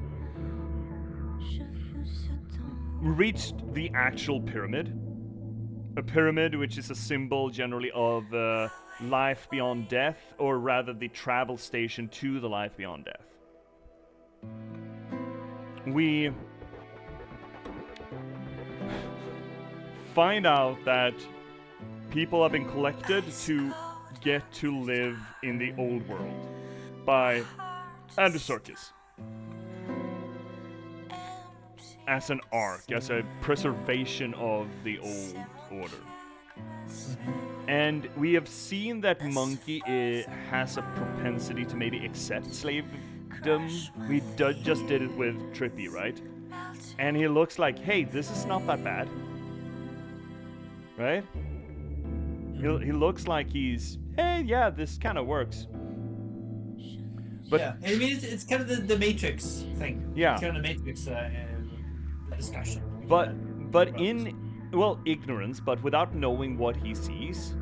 we reached the actual pyramid. A pyramid which is a symbol generally of life beyond death, or rather the travel station to the life beyond death. We find out that people have been collected to get to live in the old world by Andy Serkis as an arc, as a preservation of the old order. And we have seen that Monkey has a propensity to maybe accept slavedom. We just did it with Trippy, right? And he looks like, hey, this is not that bad. Right? He looks like he's, hey, yeah, this kind of works. But yeah, I mean, it's kind of the Matrix thing. Yeah. It's kind of the Matrix discussion. But in, well, ignorance, but without knowing what he sees,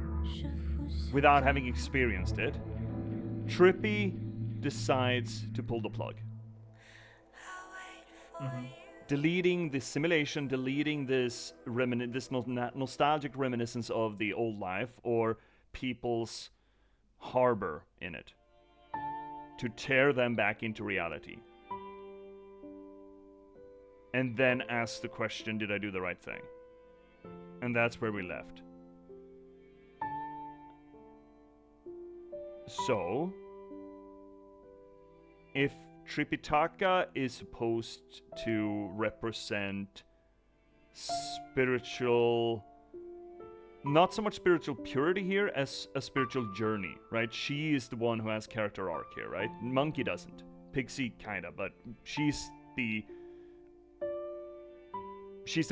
without having experienced it, Trippy decides to pull the plug. Mm-hmm. Deleting the simulation, deleting this nostalgic reminiscence of the old life or people's harbor in it, to tear them back into reality. And then ask the question, did I do the right thing? And that's where we left. So, if Tripitaka is supposed to represent spiritual, not so much spiritual purity here as a spiritual journey, right? She is the one who has character arc here, right? Monkey doesn't. Pixie kinda, but she's the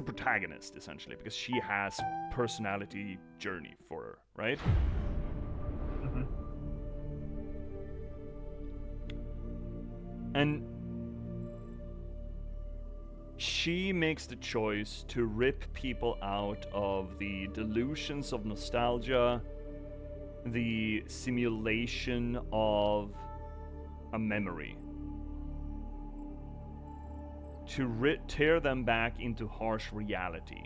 protagonist, essentially, because she has personality journey for her, right? Mm-hmm. And she makes the choice to rip people out of the delusions of nostalgia, the simulation of a memory, to tear them back into harsh reality.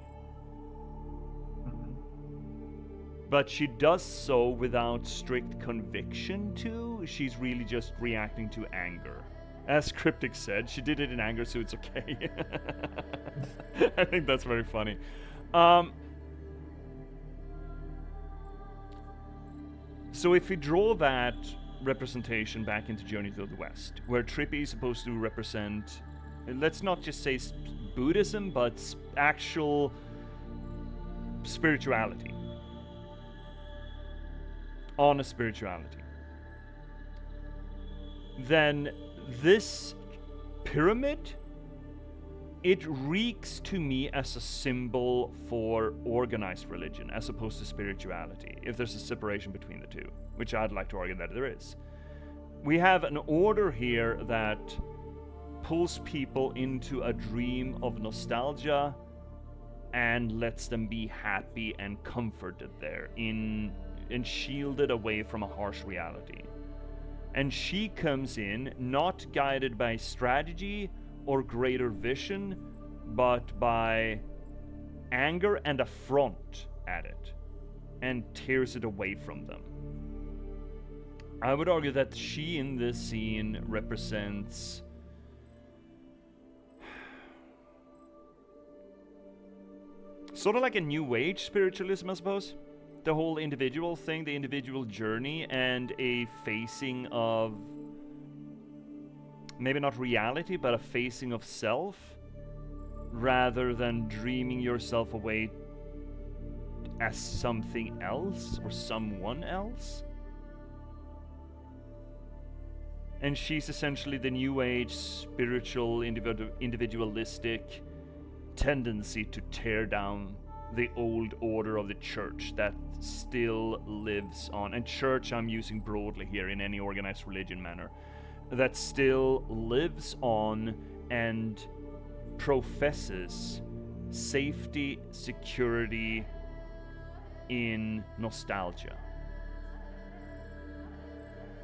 But she does so without strict conviction too. She's really just reacting to anger. As Cryptic said, she did it in anger, so it's okay. I think that's very funny. So if we draw that representation back into Journey to the West, where Trippy is supposed to represent, let's not just say Buddhism, but actual spirituality. On a spirituality. Then this pyramid, it reeks to me as a symbol for organized religion as opposed to spirituality, if there's a separation between the two, which I'd like to argue that there is. We have an order here that pulls people into a dream of nostalgia and lets them be happy and comforted there and shielded away from a harsh reality. And she comes in not guided by strategy or greater vision, but by anger and affront at it, and tears it away from them. I would argue that she in this scene represents sort of like a new age spiritualism, I suppose. The whole individual thing, the individual journey, and a facing of maybe not reality, but a facing of self, rather than dreaming yourself away as something else or someone else. And she's essentially the new age spiritual individualistic tendency to tear down the old order of the church that still lives on. And church I'm using broadly here in any organized religion manner. That still lives on and professes safety, security in nostalgia.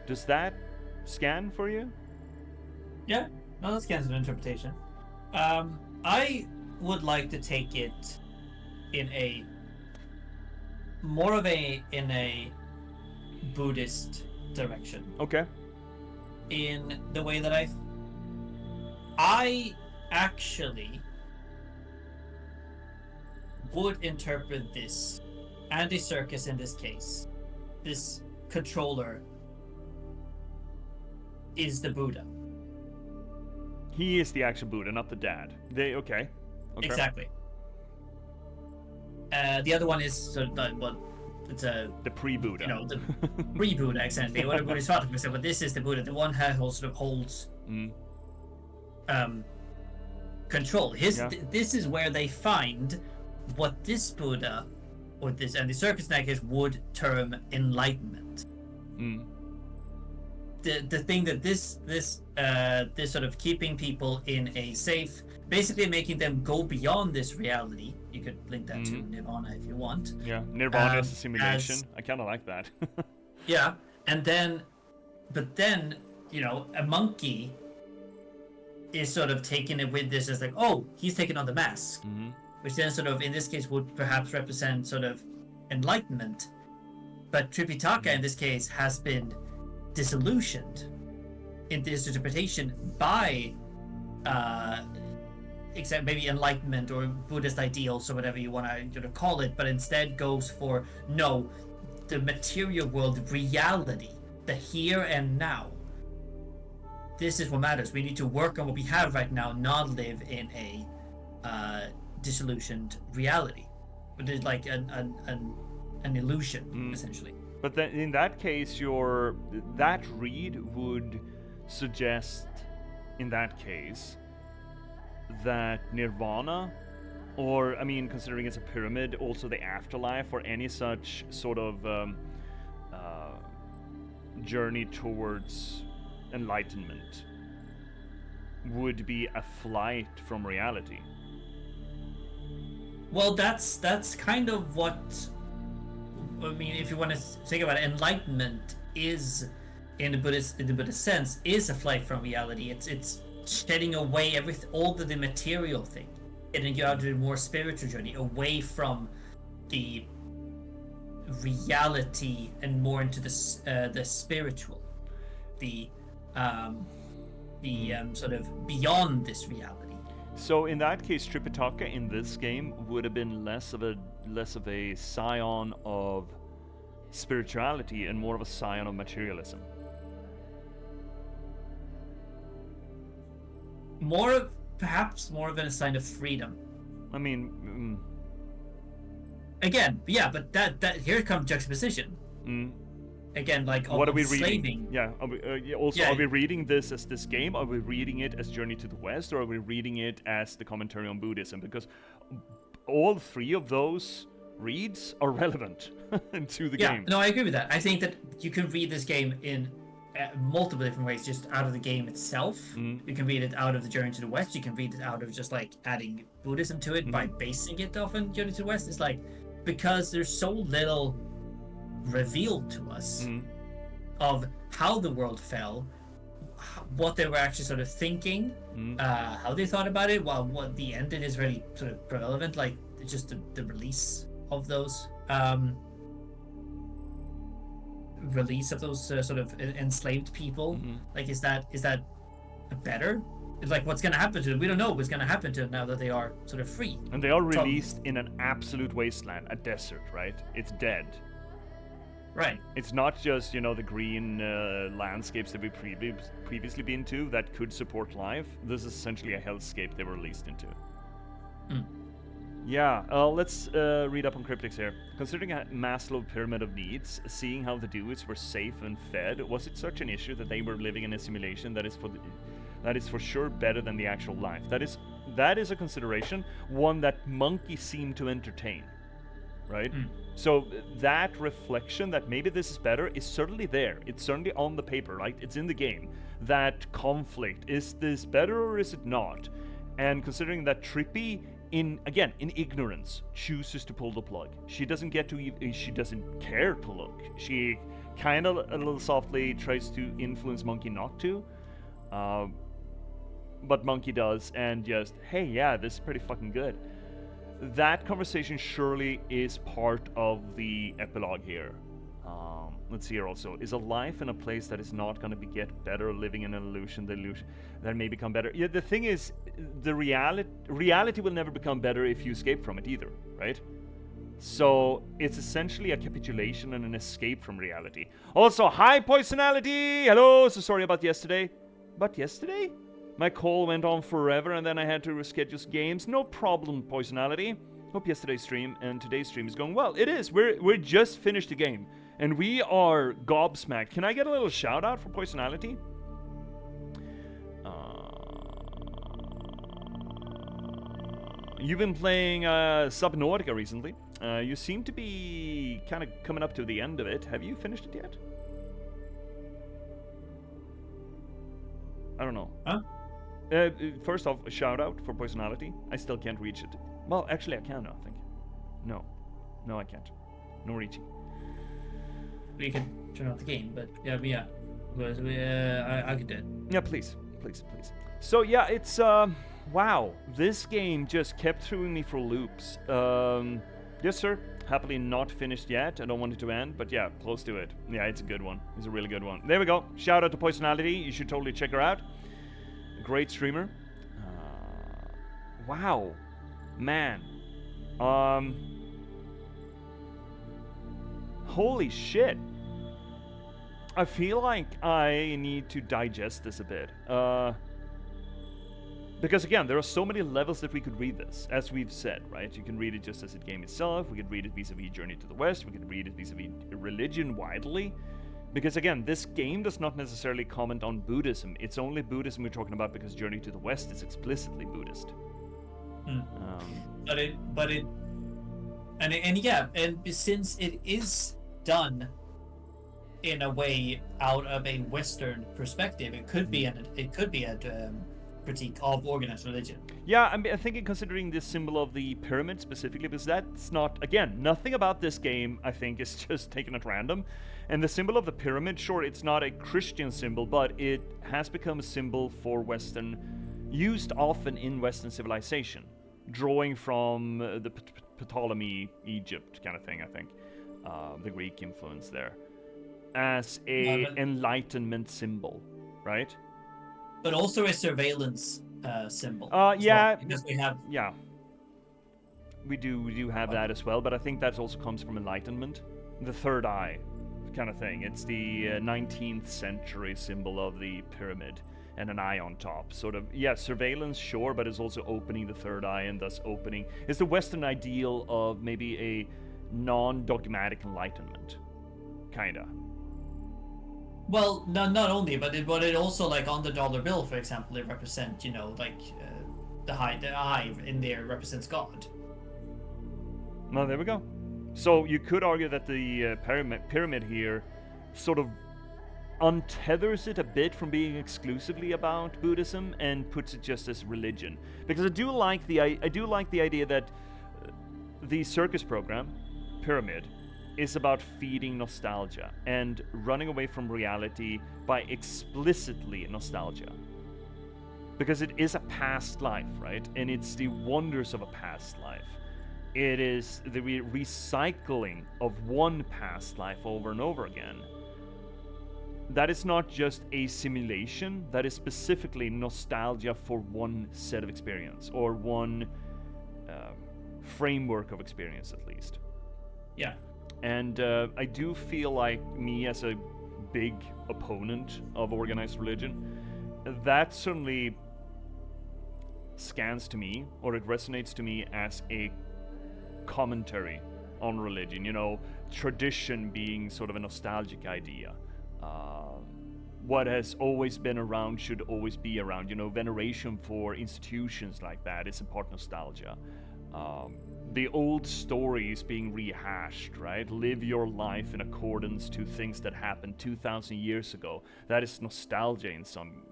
Does that scan for you? Yeah, no, that scans an interpretation. I would like to take it in a more of a Buddhist direction. Okay. In the way that I actually would interpret this Andy Serkis in this case, this controller, is the Buddha. He is the actual Buddha, not the dad. Okay. Exactly. The other one is sort of well, it's a the pre-Buddha. You know, the pre-Buddha, exactly. What is thought of, but this is the Buddha. The one who sort of holds control. This is where they find what this Buddha, or this Andy Serkis in that case, would term enlightenment. The thing that this sort of keeping people in a safe, basically making them go beyond this reality. You could link that to Nirvana if you want. Yeah, Nirvana is a simulation. I kind of like that. Yeah, and then, but then, you know, a monkey is sort of taking it with this as like, oh, he's taking on the mask, which then sort of, in this case, would perhaps represent sort of enlightenment. But Tripitaka in this case has been disillusioned in this interpretation by except maybe enlightenment or Buddhist ideals or whatever you want to call it, but instead goes for no, the material world, reality, the here and now. This is what matters. We need to work on what we have right now, not live in a disillusioned reality, but it's like an illusion essentially. But then in that case, that read would suggest, in that case, that Nirvana, or I mean, considering it's a pyramid, also the afterlife or any such sort of journey towards enlightenment would be a flight from reality. Well, that's kind of what, I mean, if you want to think about it, enlightenment is, in the Buddhist sense, is a flight from reality. It's shedding away all the material thing, getting you out to a more spiritual journey, away from the reality and more into the spiritual, the sort of beyond this reality. So in that case, Tripitaka in this game would have been less of a scion of spirituality and more of a scion of materialism. Perhaps more of a sign of freedom. I mean, again, yeah, but that here comes juxtaposition. Again, like what are we enslaving. reading? Yeah. Are we, are we reading this as this game? Are we reading it as Journey to the West, or are we reading it as the commentary on Buddhism? Because all three of those reads are relevant to the game. No, I agree with that. I think that you can read this game in multiple different ways, just out of the game itself. You can read it out of the Journey to the West. You can read it out of just like adding Buddhism to it by basing it off on Journey to the West. It's like, because there's so little revealed to us of how the world fell, what they were actually sort of thinking, how they thought about it, while what the ending is really sort of relevant, like just the release of those sort of enslaved people. Like, is that better? It's like, what's gonna happen to them? We don't know what's gonna happen to them now that they are sort of free. And they are released in an absolute wasteland, a desert, right? It's dead. Right. It's not just, the green landscapes that we've previously been to that could support life. This is essentially a hellscape they were released into. Yeah, let's read up on cryptics here. Considering a Maslow pyramid of needs, seeing how the dudes were safe and fed, was it such an issue that they were living in a simulation that is for sure better than the actual life? That is a consideration, one that monkeys seem to entertain, right? So that reflection that maybe this is better is certainly there. It's certainly on the paper, right? It's in the game. That conflict, is this better or is it not? And considering that Trippy, in ignorance, chooses to pull the plug. She doesn't she doesn't care to look. She kind of a little softly tries to influence Monkey not to, but Monkey does, and just, hey, yeah, this is pretty fucking good. That conversation surely is part of the epilogue here. Let's see here also. Is a life in a place that is not going to get better, living in an illusion, the illusion that may become better? Yeah, the thing is, the reality will never become better if you escape from it either, right? So it's essentially a capitulation and an escape from reality. Also, hi Poisonality! Hello, so sorry about yesterday. But yesterday? My call went on forever and then I had to reschedule games. No problem, Poisonality. Hope yesterday's stream and today's stream is going well. It is. We're just finished the game. And we are gobsmacked. Can I get a little shout out for Poisonality? You've been playing Subnautica recently. You seem to be kind of coming up to the end of it. Have you finished it yet? I don't know. Huh? First off, a shout out for Poisonality. I still can't reach it. Well, actually I can now, I think. No, I can't. No reaching. We can turn off the game, but I could do it. Yeah, please. So yeah, it's wow. This game just kept throwing me for loops. Yes, sir. Happily not finished yet. I don't want it to end, but yeah, close to it. Yeah, it's a good one. It's a really good one. There we go. Shout out to Poisonality. You should totally check her out. Great streamer. Wow, man. Holy shit. I feel like I need to digest this a bit. Because again, there are so many levels that we could read this, as we've said, right? You can read it just as a game itself, we could read it vis-a-vis Journey to the West, we could read it vis-a-vis religion widely. Because again, this game does not necessarily comment on Buddhism. It's only Buddhism we're talking about because Journey to the West is explicitly Buddhist. And since it is done in a way out of a Western perspective, it could be a critique of organized religion. Yeah, I'm thinking considering this symbol of the pyramid specifically, because that's not, again, nothing about this game I think is just taken at random. And the symbol of the pyramid, sure, it's not a Christian symbol, but it has become a symbol for Western, used often in Western civilization, drawing from the Ptolemy Egypt kind of thing, I think, the Greek influence there, as a Enlightenment symbol, right? But also a surveillance symbol. Yeah, because we have. Yeah, we do have that as well, but I think that also comes from Enlightenment, the third eye kind of thing. It's the 19th century symbol of the pyramid and an eye on top. Sort of, yeah, surveillance, sure, but it's also opening the third eye and thus opening. It's the Western ideal of maybe non-dogmatic enlightenment, kinda. Well, not only, but it also, like, on the dollar bill, for example, it represents, like, the eye in there represents God. Well, there we go. So you could argue that the pyramid here sort of untethers it a bit from being exclusively about Buddhism and puts it just as religion. Because I do like the idea that the circus program, Pyramid, is about feeding nostalgia and running away from reality by explicitly nostalgia. Because it is a past life, right? And it's the wonders of a past life. It is the recycling of one past life over and over again. That is not just a simulation, that is specifically nostalgia for one set of experience, or one framework of experience at least. Yeah. And I do feel like me, as a big opponent of organized religion, that certainly scans to me, or it resonates to me as a commentary on religion. Tradition being sort of a nostalgic idea. What has always been around should always be around. Veneration for institutions like that is in part nostalgia. The old stories being rehashed, right? Live your life in accordance to things that happened 2,000 years ago. That is nostalgia in something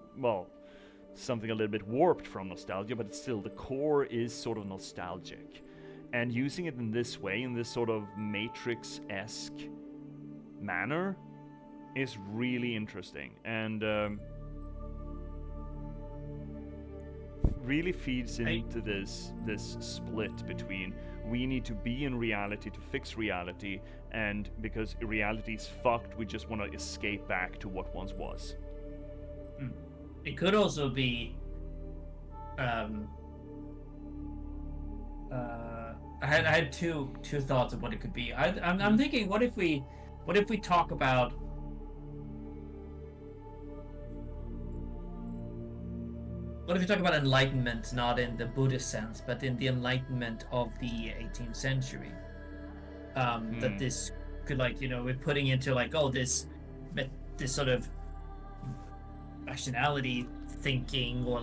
a little bit warped from nostalgia, but still the core is sort of nostalgic. And using it in this way, in this sort of Matrix-esque manner, is really interesting, and really feeds into this split between we need to be in reality to fix reality, and because reality is fucked, we just want to escape back to what once was. It could also be I had two thoughts of what it could be. I'm thinking, what if we talk about enlightenment, not in the Buddhist sense, but in the enlightenment of the 18th century? That this could, we're putting into this sort of rationality thinking, or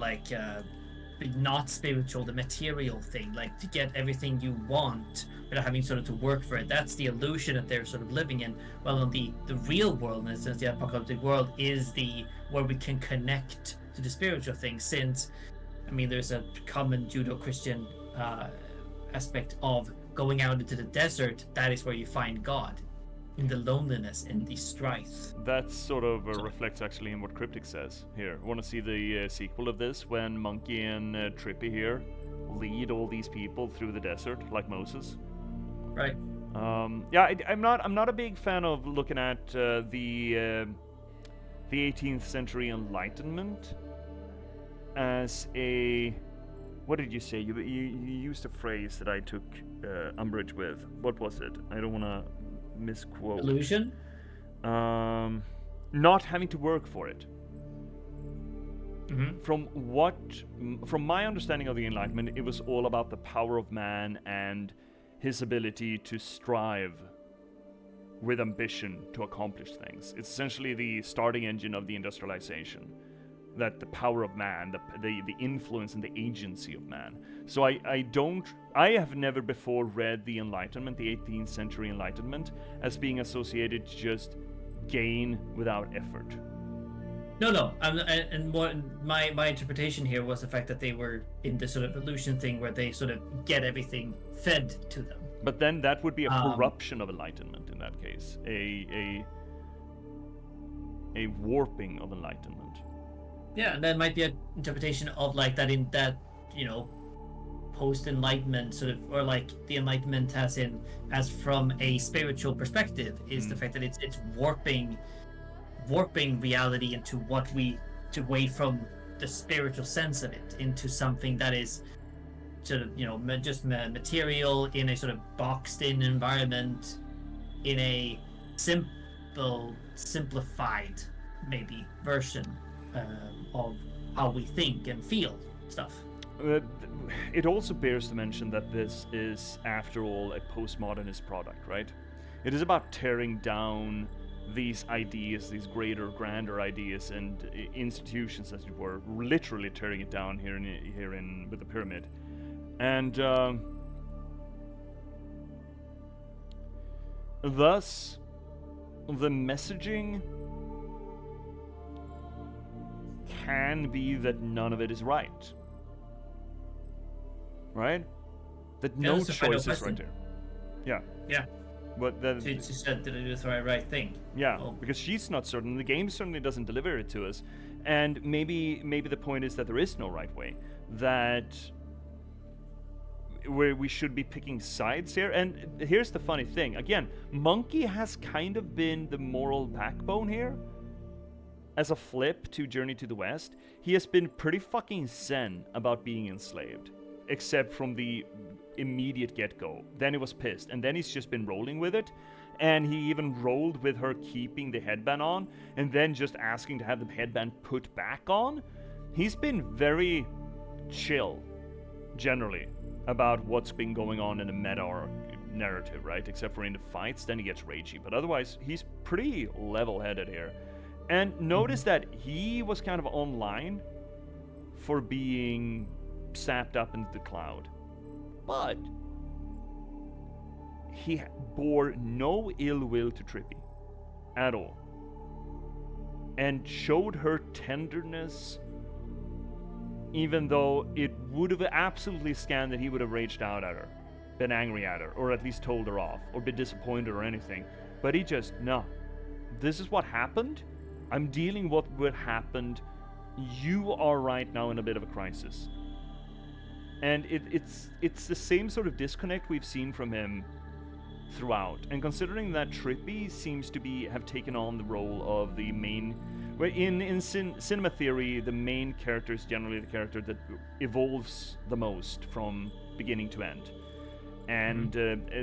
not spiritual, the material thing, to get everything you want without having sort of to work for it. That's the illusion that they're sort of living in. Well, in the real world, in a sense, the apocalyptic world is where we can connect to the spiritual thing, since there's a common Judeo-Christian aspect of going out into the desert. That is where you find God, in the loneliness, in the strife. That sort of reflects actually in what Cryptic says here. Want to see the sequel of this, when Monkey and Trippy here lead all these people through the desert like Moses? Right. I'm not a big fan of looking at the 18th century Enlightenment as a... What did you say? You used a phrase that I took umbrage with. What was it? I don't want to misquote. Illusion? Not having to work for it. Mm-hmm. From my understanding of the Enlightenment, it was all about the power of man and his ability to strive with ambition to accomplish things. It's essentially the starting engine of the industrialization. That the power of man, the influence and the agency of man. So I have never before read the Enlightenment, the 18th century Enlightenment, as being associated to just gain without effort. No. And what my interpretation here was the fact that they were in this sort of illusion thing where they sort of get everything fed to them. But then that would be a corruption of Enlightenment in that case, a warping of Enlightenment. Yeah, and that might be an interpretation of that, in that, post-enlightenment sort of, or the enlightenment as from a spiritual perspective, is the fact that it's warping reality into away from the spiritual sense of it, into something that is sort of, just material, in a sort of boxed-in environment, in a simplified, maybe, version of how we think and feel stuff. it also bears to mention that this is, after all, a postmodernist product, right? It is about tearing down these ideas, these greater, grander ideas and institutions, as it were, literally tearing it down here in with the pyramid, and thus the messaging can be that none of it is right. Right? That no choice is right there. Yeah. Yeah. But then she said that it is the right thing. Yeah, because she's not certain. The game certainly doesn't deliver it to us. And maybe the point is that there is no right way. That where we should be picking sides here. And here's the funny thing. Again, Monkey has kind of been the moral backbone here. As a flip to Journey to the West, he has been pretty fucking zen about being enslaved. Except from the immediate get-go. Then he was pissed, and then he's just been rolling with it. And he even rolled with her keeping the headband on, and then just asking to have the headband put back on. He's been very chill, generally, about what's been going on in the meta narrative, right? Except for in the fights, then he gets ragey. But otherwise, he's pretty level-headed here. And notice that he was kind of online for being sapped up into the cloud. But he bore no ill will to Trippy at all. And showed her tenderness, even though it would have absolutely scanned that he would have raged out at her, been angry at her, or at least told her off, or been disappointed or anything. But he just, no. This is what happened. I'm dealing with what happened. You are right now in a bit of a crisis. And it's the same sort of disconnect we've seen from him throughout. And considering that Trippy seems to have taken on the role of the main... Where in cinema theory, the main character is generally the character that evolves the most from beginning to end. And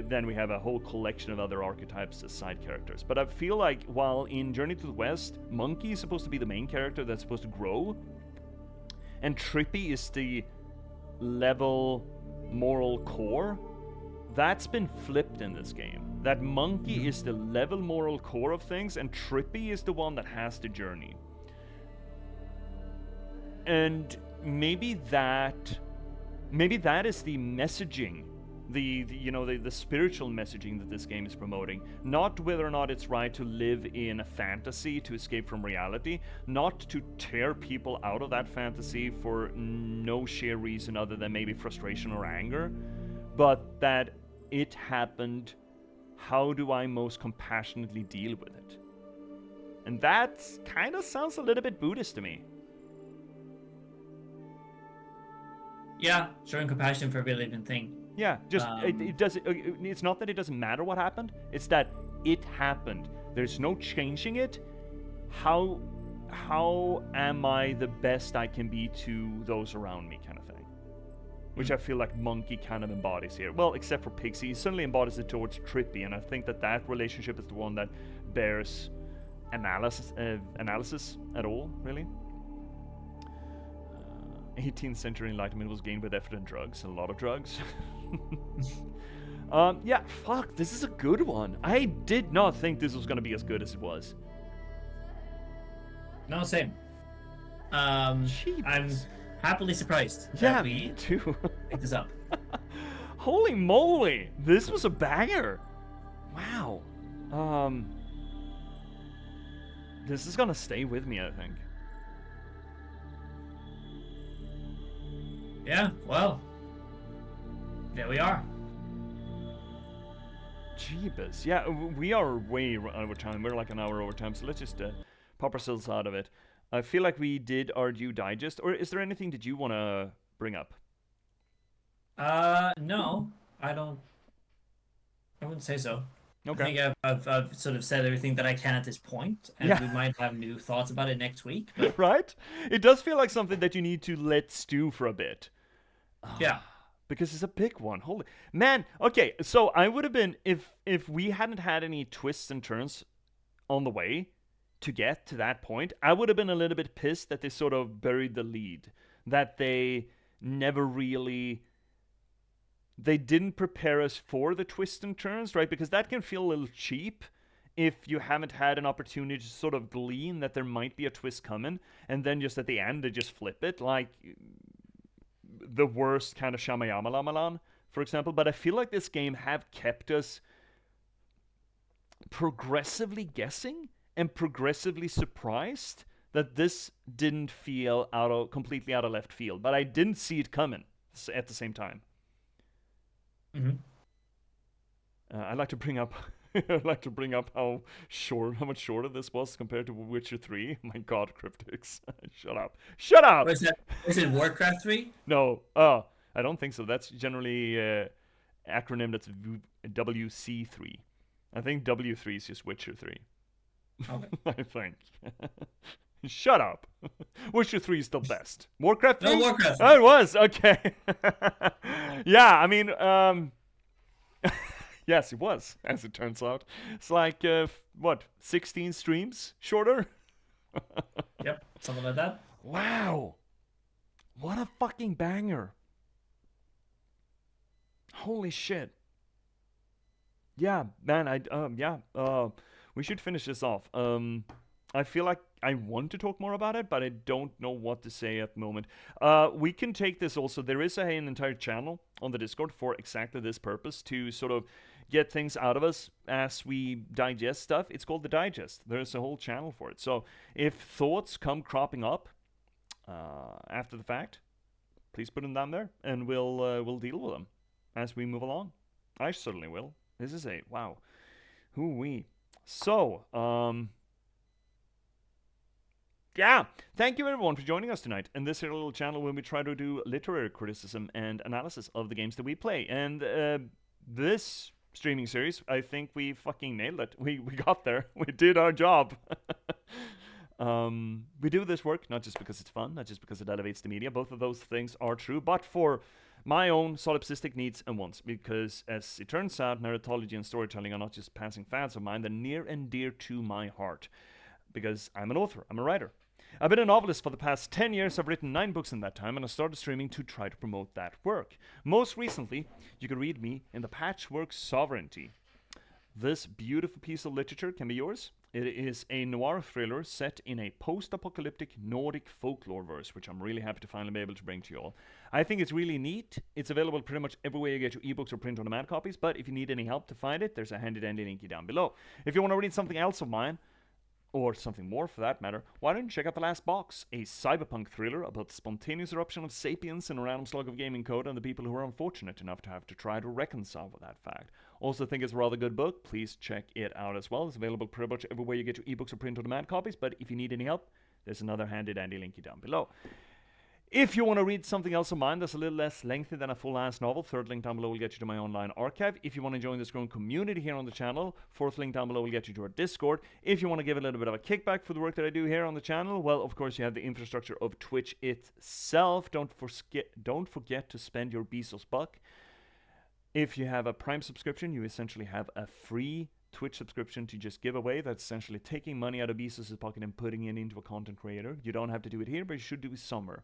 then we have a whole collection of other archetypes as side characters. But I feel like while in Journey to the West, Monkey is supposed to be the main character that's supposed to grow, and Trippy is the level moral core, that's been flipped in this game. That Monkey is the level moral core of things, and Trippy is the one that has the journey. And maybe that is the messaging, the spiritual messaging that this game is promoting. Not whether or not it's right to live in a fantasy to escape from reality, not to tear people out of that fantasy for no sheer reason other than maybe frustration or anger, but that it happened. How do I most compassionately deal with it? And that kind of sounds a little bit Buddhist to me. Yeah, showing compassion for a real living thing. Yeah, just it's not that it doesn't matter what happened, it's that it happened. There's no changing it. How am I the best I can be to those around me, kind of thing. Which I feel like Monkey kind of embodies here. Well, except for Pixie, he certainly embodies it towards Trippy, and I think that relationship is the one that bears analysis at all, really. 18th century enlightenment was gained with effort and drugs, a lot of drugs. Yeah, fuck, this is a good one. I did not think this was going to be as good as it was. No, same. I'm happily surprised. Yeah, that me too. Picked this up. Holy moly, this was a banger. Wow. This is gonna stay with me, I think. Yeah, well, there we are. Jeebus. Yeah, we are way over time. We're like an hour over time, so let's just pop ourselves out of it. I feel like we did our due digest, or is there anything that you want to bring up? No, I wouldn't say so. Okay. I think I've sort of said everything that I can at this point, and we might have new thoughts about it next week. But... Right? It does feel like something that you need to let stew for a bit. Yeah. Because it's a big one. Holy man. Okay, so I would have been, if we hadn't had any twists and turns on the way to get to that point, I would have been a little bit pissed that they sort of buried the lead. That they never really... They didn't prepare us for the twists and turns, right? Because that can feel a little cheap if you haven't had an opportunity to sort of glean that there might be a twist coming, and then just at the end they just flip it, like the worst kind of Shamayama for example. But I feel like this game have kept us progressively guessing and progressively surprised that this didn't feel completely out of left field, but I didn't see it coming at the same time. I'd like to bring up how much shorter this was compared to Witcher 3. My God, Cryptics. Shut up. Is it Warcraft 3? No. I don't think so. That's generally acronym that's WC3. I think W3 is just Witcher 3. Okay. I think. Shut up. Witcher 3 is the best. Warcraft 3? No, Warcraft 3. Oh, it was. Okay. Yeah, I mean, yes, it was, as it turns out. It's like, 16 streams shorter? Yep, something like that. Wow. What a fucking banger. Holy shit. Yeah, man, we should finish this off. I feel like I want to talk more about it, but I don't know what to say at the moment. We can take this also. There is an entire channel on the Discord for exactly this purpose, to sort of get things out of us as we digest stuff. It's called The Digest. There's a whole channel for it. So if thoughts come cropping up after the fact, please put them down there, and we'll deal with them as we move along. I certainly will. This is wow. Hoo-wee. So, yeah, thank you everyone for joining us tonight in this here little channel where we try to do literary criticism and analysis of the games that we play. And this streaming series, I think we fucking nailed it. We got there. We did our job. We do this work not just because it's fun, not just because it elevates the media. Both of those things are true, but for my own solipsistic needs and wants, because as it turns out, narratology and storytelling are not just passing fads of mine, they're near and dear to my heart, because I'm an author, I'm a writer. I've been a novelist for the past 10 years. I've written 9 books in that time, and I started streaming to try to promote that work. Most recently, you can read me in the Patchwork Sovereignty. This beautiful piece of literature can be yours. It is a noir thriller set in a post-apocalyptic Nordic folklore verse, which I'm really happy to finally be able to bring to you all. I think it's really neat. It's available pretty much everywhere you get your ebooks or print-on-demand copies, but if you need any help to find it, there's a handy-dandy linky down below. If you want to read something else of mine, or something more for that matter, why don't you check out The Last Box, a cyberpunk thriller about the spontaneous eruption of sapience in a random slug of gaming code and the people who are unfortunate enough to have to try to reconcile with that fact. Also think it's a rather good book. Please check it out as well. It's available pretty much everywhere you get your ebooks or print-on-demand copies, but if you need any help, there's another handy-dandy linky down below. If you want to read something else of mine that's a little less lengthy than a full-ass novel, third link down below will get you to my online archive. If you want to join this growing community here on the channel, fourth link down below will get you to our Discord. If you want to give a little bit of a kickback for the work that I do here on the channel, well, of course, you have the infrastructure of Twitch itself. Don't forget to spend your Bezos buck. If you have a Prime subscription, you essentially have a free Twitch subscription to just give away. That's essentially taking money out of Bezos' pocket and putting it into a content creator. You don't have to do it here, but you should do it somewhere.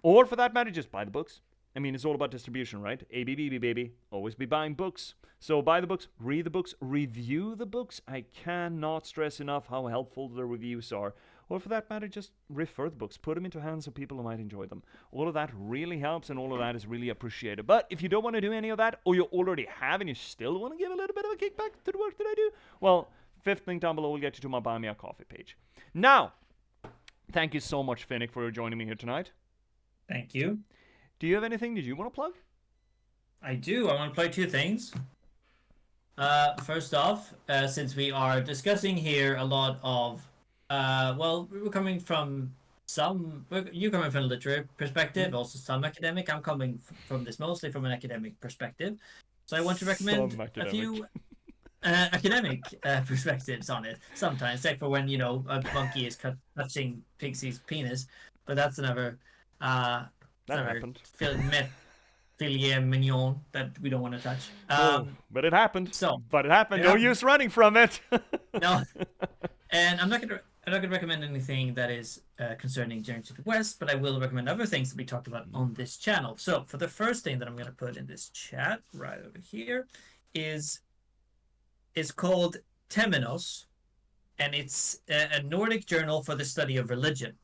Or for that matter, just buy the books. I mean, it's all about distribution, right? ABBB, baby. Always be buying books. So buy the books, read the books, review the books. I cannot stress enough how helpful the reviews are. Or for that matter, just refer the books. Put them into hands of people who might enjoy them. All of that really helps, and all of that is really appreciated. But if you don't want to do any of that, or you already have and you still want to give a little bit of a kickback to the work that I do, well, fifth link down below will get you to my Buy Me a Coffee page. Now, thank you so much, Finnick, for joining me here tonight. Thank you. Do you have anything that you want to plug? I do. I want to plug 2 things. First off, since we are discussing here a lot of, we're coming from you coming from a literary perspective, also some academic. I'm coming from this mostly from an academic perspective. So I want to recommend a few academic perspectives on it sometimes, except for when, a monkey is touching Pixie's penis. But that's another... that happened. Filet mignon that we don't want to touch. But it happened. So, no use running from it. No, and I'm not gonna. I'm not going to recommend anything that is concerning Journey to the West, but I will recommend other things that we talked about on this channel. So for the first thing that I'm going to put in this chat right over here is called Temenos, and it's a Nordic journal for the study of religion.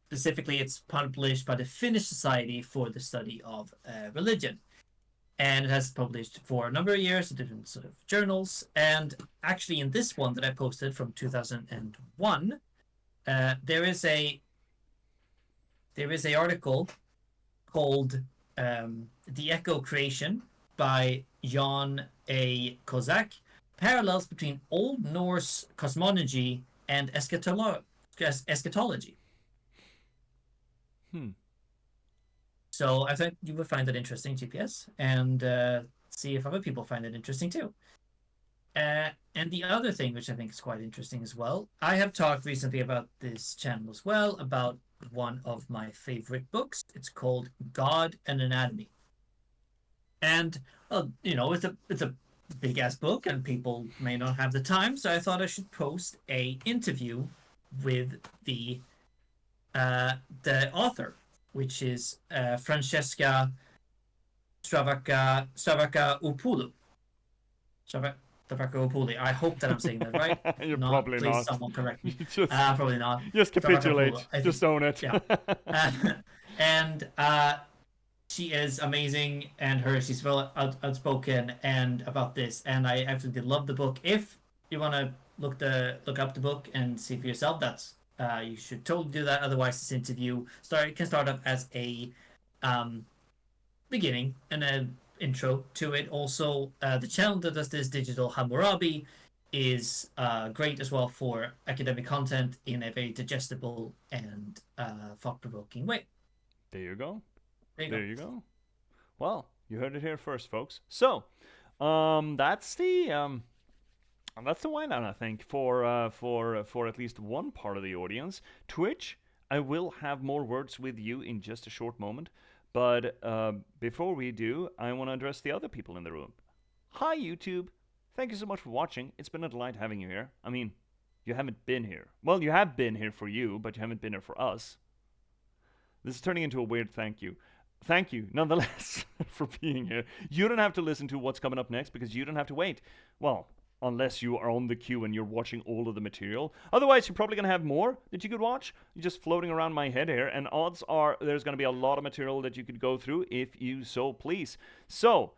Specifically, it's published by the Finnish Society for the Study of Religion. And it has published for a number of years in different sort of journals. And actually, in this one that I posted from 2001, there is a article called "The Echo Creation" by Jan A. Kozak, parallels between Old Norse cosmology and eschatology. So I thought you would find that interesting, J.P.S, and see if other people find it interesting too. And the other thing, which I think is quite interesting as well, I have talked recently about this channel as well, about one of my favorite books. It's called God and Anatomy. And, well, you know, it's a big-ass book, and people may not have the time, so I thought I should post a interview with the author, which is Francesca Stravakaopoulou. Stravakaopoulou. I hope that I'm saying that right. You're not, probably please not. someone correct me. Just, probably not. Just capitulate. Just own it. Yeah. And she is amazing, and she's well outspoken and about this, and I absolutely love the book. If you want to look up the book and see for yourself, that's you should totally do that. Otherwise, this interview can start up as a beginning and an intro to it. Also, the channel that does this, Digital Hammurabi, is great as well for academic content in a very digestible and thought-provoking way. There you go. There you go. Well, you heard it here first, folks. So, that's the wind down, I think, for at least one part of the audience. Twitch, I will have more words with you in just a short moment, but before we do, I want to address the other people in the room. Hi, YouTube. Thank you so much for watching. It's been a delight having you here. I mean, you haven't been here. Well, you have been here for you, but you haven't been here for us. This is turning into a weird thank you. Thank you, nonetheless, for being here. You don't have to listen to what's coming up next because you don't have to wait. Well, unless you are on the queue and you're watching all of the material. Otherwise, you're probably going to have more that you could watch. You're just floating around my head here, and odds are there's going to be a lot of material that you could go through if you so please. So,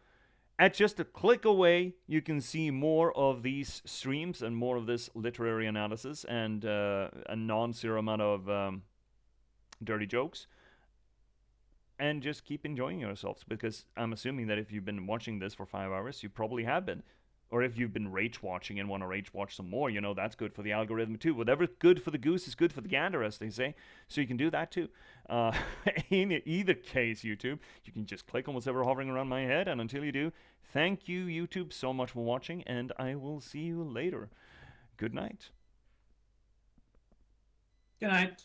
at just a click away, you can see more of these streams and more of this literary analysis and a non-zero amount of dirty jokes. And just keep enjoying yourselves, because I'm assuming that if you've been watching this for 5 hours, you probably have been. Or if you've been rage watching and want to rage watch some more, you know, that's good for the algorithm too. Whatever's good for the goose is good for the gander, as they say. So you can do that too. In either case, YouTube, you can just click on whatever hovering around my head. And until you do, thank you, YouTube, so much for watching. And I will see you later. Good night. Good night.